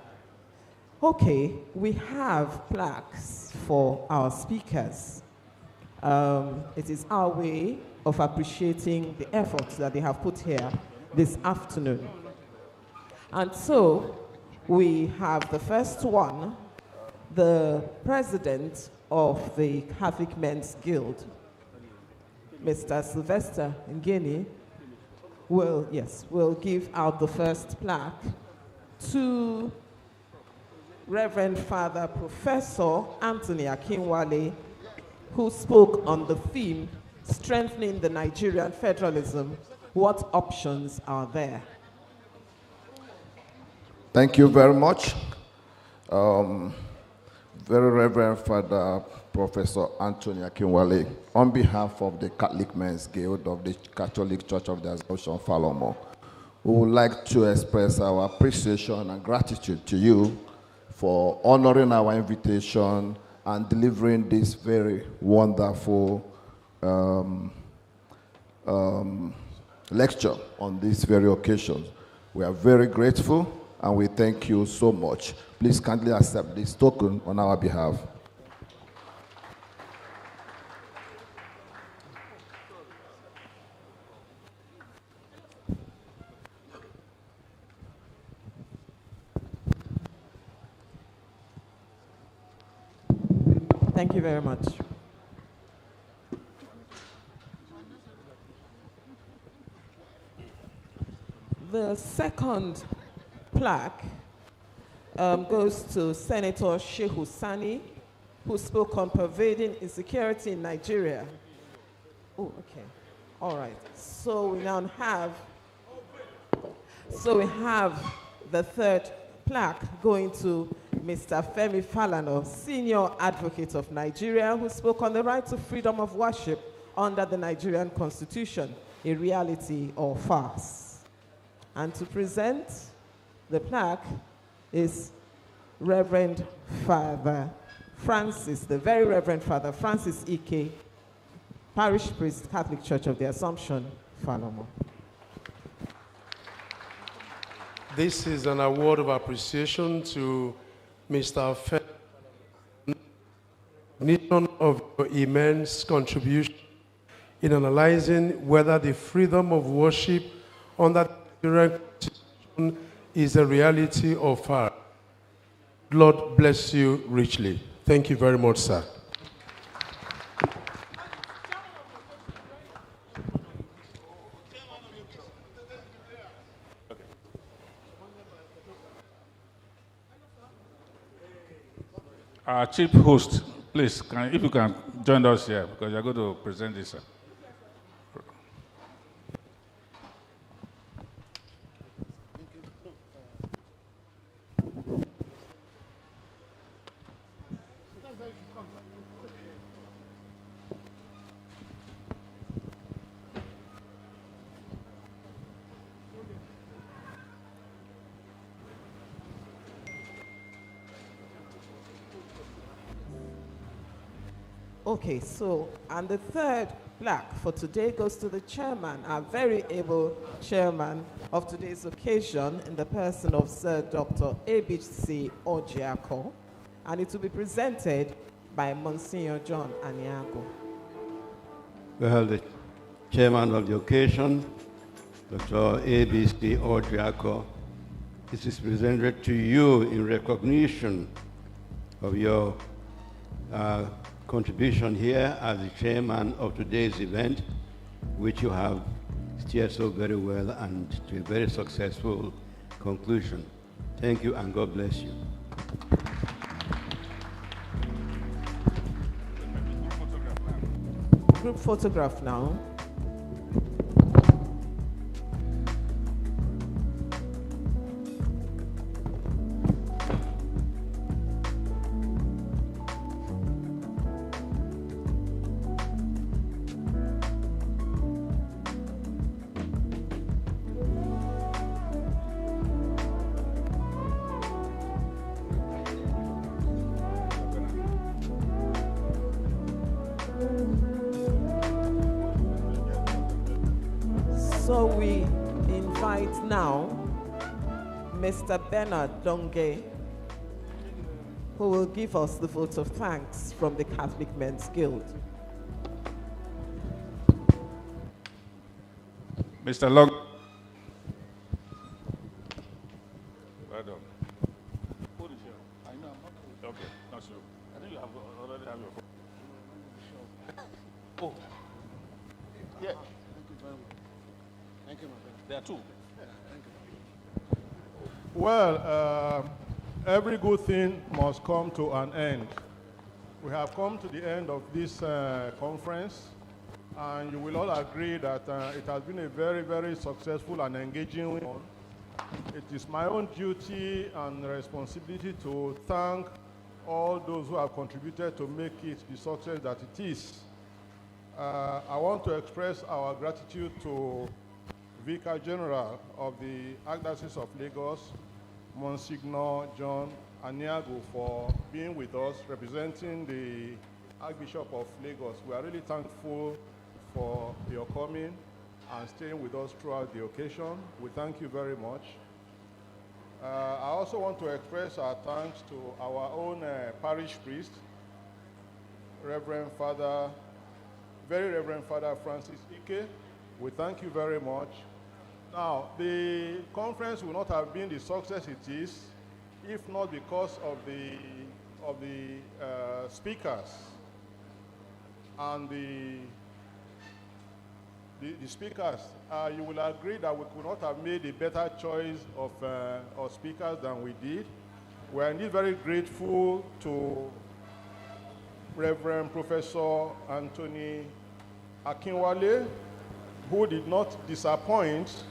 Okay, we have plaques for our speakers. It is our way of appreciating the efforts that they have put here this afternoon. And so we have the first one, the president of the Catholic Men's Guild, Mr. Sylvester Ngeni, will give out the first plaque to Reverend Father Professor Anthony Akinwale, who spoke on the theme, strengthening the Nigerian Federalism, what options are there? Thank you very much. Very Reverend Father Professor Anthony Akinwale, on behalf of the Catholic Men's Guild of the Catholic Church of the Assumption Falomo, we would like to express our appreciation and gratitude to you for honoring our invitation and delivering this very wonderful lecture on this very occasion. We are very grateful and we thank you so much. Please kindly accept this token on our behalf. Thank you very much. The second plaque goes to Senator Shehu Sani, who spoke on pervading insecurity in Nigeria. Oh, okay. All right. So we now have, the third plaque going to Mr. Femi Falana, Senior Advocate of Nigeria, who spoke on the right to freedom of worship under the Nigerian Constitution, a reality or farce. And to present the plaque is Reverend Father Francis, the Very Reverend Father Francis Ike, Parish Priest, Catholic Church of the Assumption, Falomo. This is an award of appreciation to Mr. Recognition of your immense contribution in analyzing whether the freedom of worship under the Nigerian Constitution is a reality or farce. Lord bless you richly. Thank you very much, sir. Our chief host, please, if you can join us here, because you're going to present this. Okay, so, and the third plaque for today goes to the chairman, our very able chairman of today's occasion, in the person of Sir Dr. A.B.C. Ojiako, and it will be presented by Monsignor John Aniago. Well, the chairman of the occasion, Dr. A.B.C. Ojiako, this is presented to you in recognition of your contribution here as the chairman of today's event, which you have steered so very well and to a very successful conclusion. Thank you and God bless you. Group photograph now. So we invite now Mr. Bernard Donge, who will give us the vote of thanks from the Catholic Men's Guild. Mr. Long. Well done. Who is here? I know. Okay, not you. I think you have already have your phone. Oh. Yeah. Thank you, my friend. There are two. Well, every good thing must come to an end. We have come to the end of this conference, And you will all agree that it has been a very, very successful and engaging one. It is my own duty and responsibility to thank all those who have contributed to make it the success that it is. I want to express our gratitude to Vicar General of the Archdiocese of Lagos, Monsignor John Aniago, for being with us, representing the Archbishop of Lagos. We are really thankful for your coming and staying with us throughout the occasion. We thank you very much. I also want to express our thanks to our own parish priest, very Reverend Father Francis Ike. We thank you very much. Now, the conference will not have been the success it is if not because of the speakers and the speakers. You will agree that we could not have made a better choice of speakers than we did. We are indeed very grateful to Reverend Professor Anthony Akinwale, who did not disappoint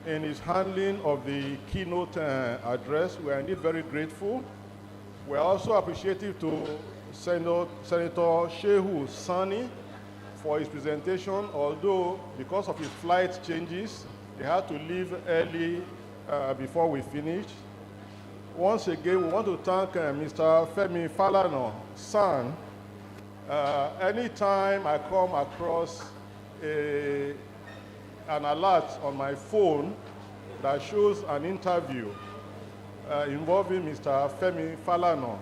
in his handling of the keynote address. We are indeed very grateful. We are also appreciative to Senator Shehu Sani for his presentation, although because of his flight changes, they had to leave early before we finished. Once again, we want to thank Mr. Femi Falano, son. Anytime I come across an alert on my phone that shows an interview involving Mr. Femi Falano,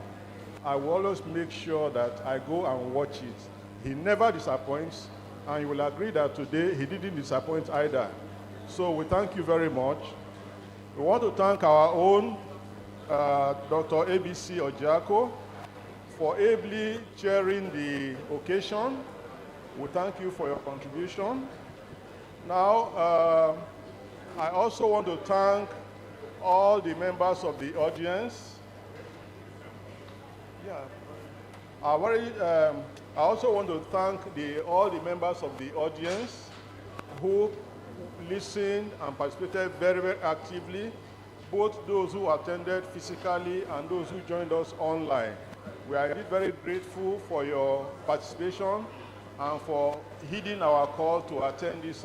I will always make sure that I go and watch it. He never disappoints, and you will agree that today he didn't disappoint either. So we thank you very much. We want to thank our own Dr. ABC Ojiako for ably chairing the occasion. We thank you for your contribution. Now, I also want to thank all the members of the audience. I also want to thank all the members of the audience who listened and participated very, very actively, both those who attended physically and those who joined us online. We are very grateful for your participation and for heeding our call to attend this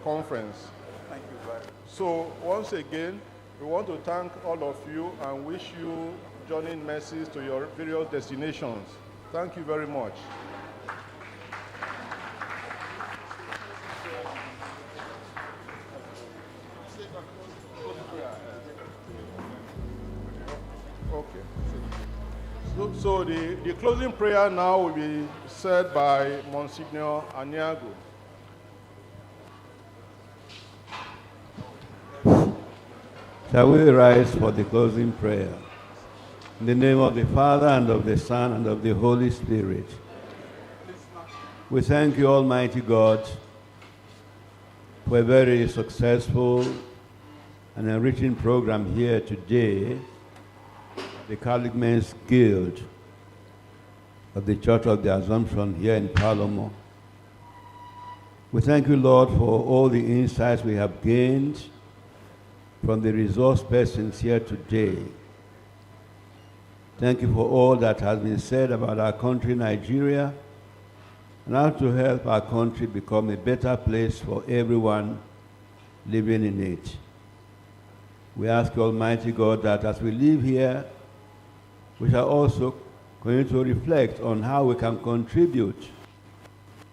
conference. Thank you very much. So once again, we want to thank all of you and wish you journeying mercies to your various destinations. Thank you very much. Okay. So the closing prayer now will be said by Monsignor Aniago. Shall we rise for the closing prayer? In the name of the Father, and of the Son, and of the Holy Spirit. We thank you, Almighty God, for a very successful and enriching program here today, the Catholic Men's Guild of the Church of the Assumption here in Falomo. We thank you, Lord, for all the insights we have gained from the resource persons here today. Thank you for all that has been said about our country, Nigeria, and how to help our country become a better place for everyone living in it. We ask Almighty God that as we live here, we shall also continue to reflect on how we can contribute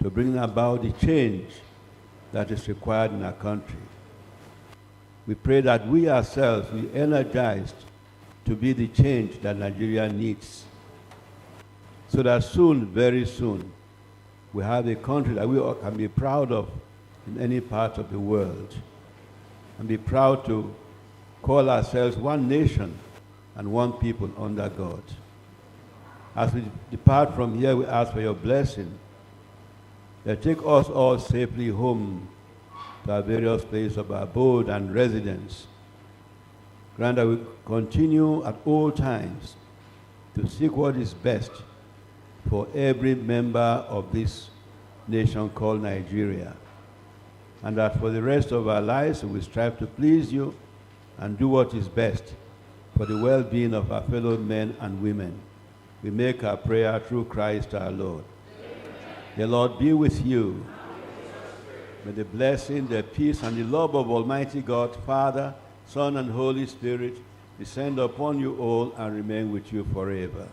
to bring about the change that is required in our country. We pray that we ourselves will be energized to be the change that Nigeria needs, so that soon, very soon, we have a country that we all can be proud of in any part of the world, and be proud to call ourselves one nation and one people under God. As we depart from here, we ask for your blessing, that take us all safely home to our various places of abode and residence. Grant that we continue at all times to seek what is best for every member of this nation called Nigeria. And that for the rest of our lives, we will strive to please you and do what is best for the well-being of our fellow men and women. We make our prayer through Christ our Lord. Amen. The Lord be with you. May the blessing, the peace, and the love of Almighty God, Father, Son, and Holy Spirit descend upon you all and remain with you forever.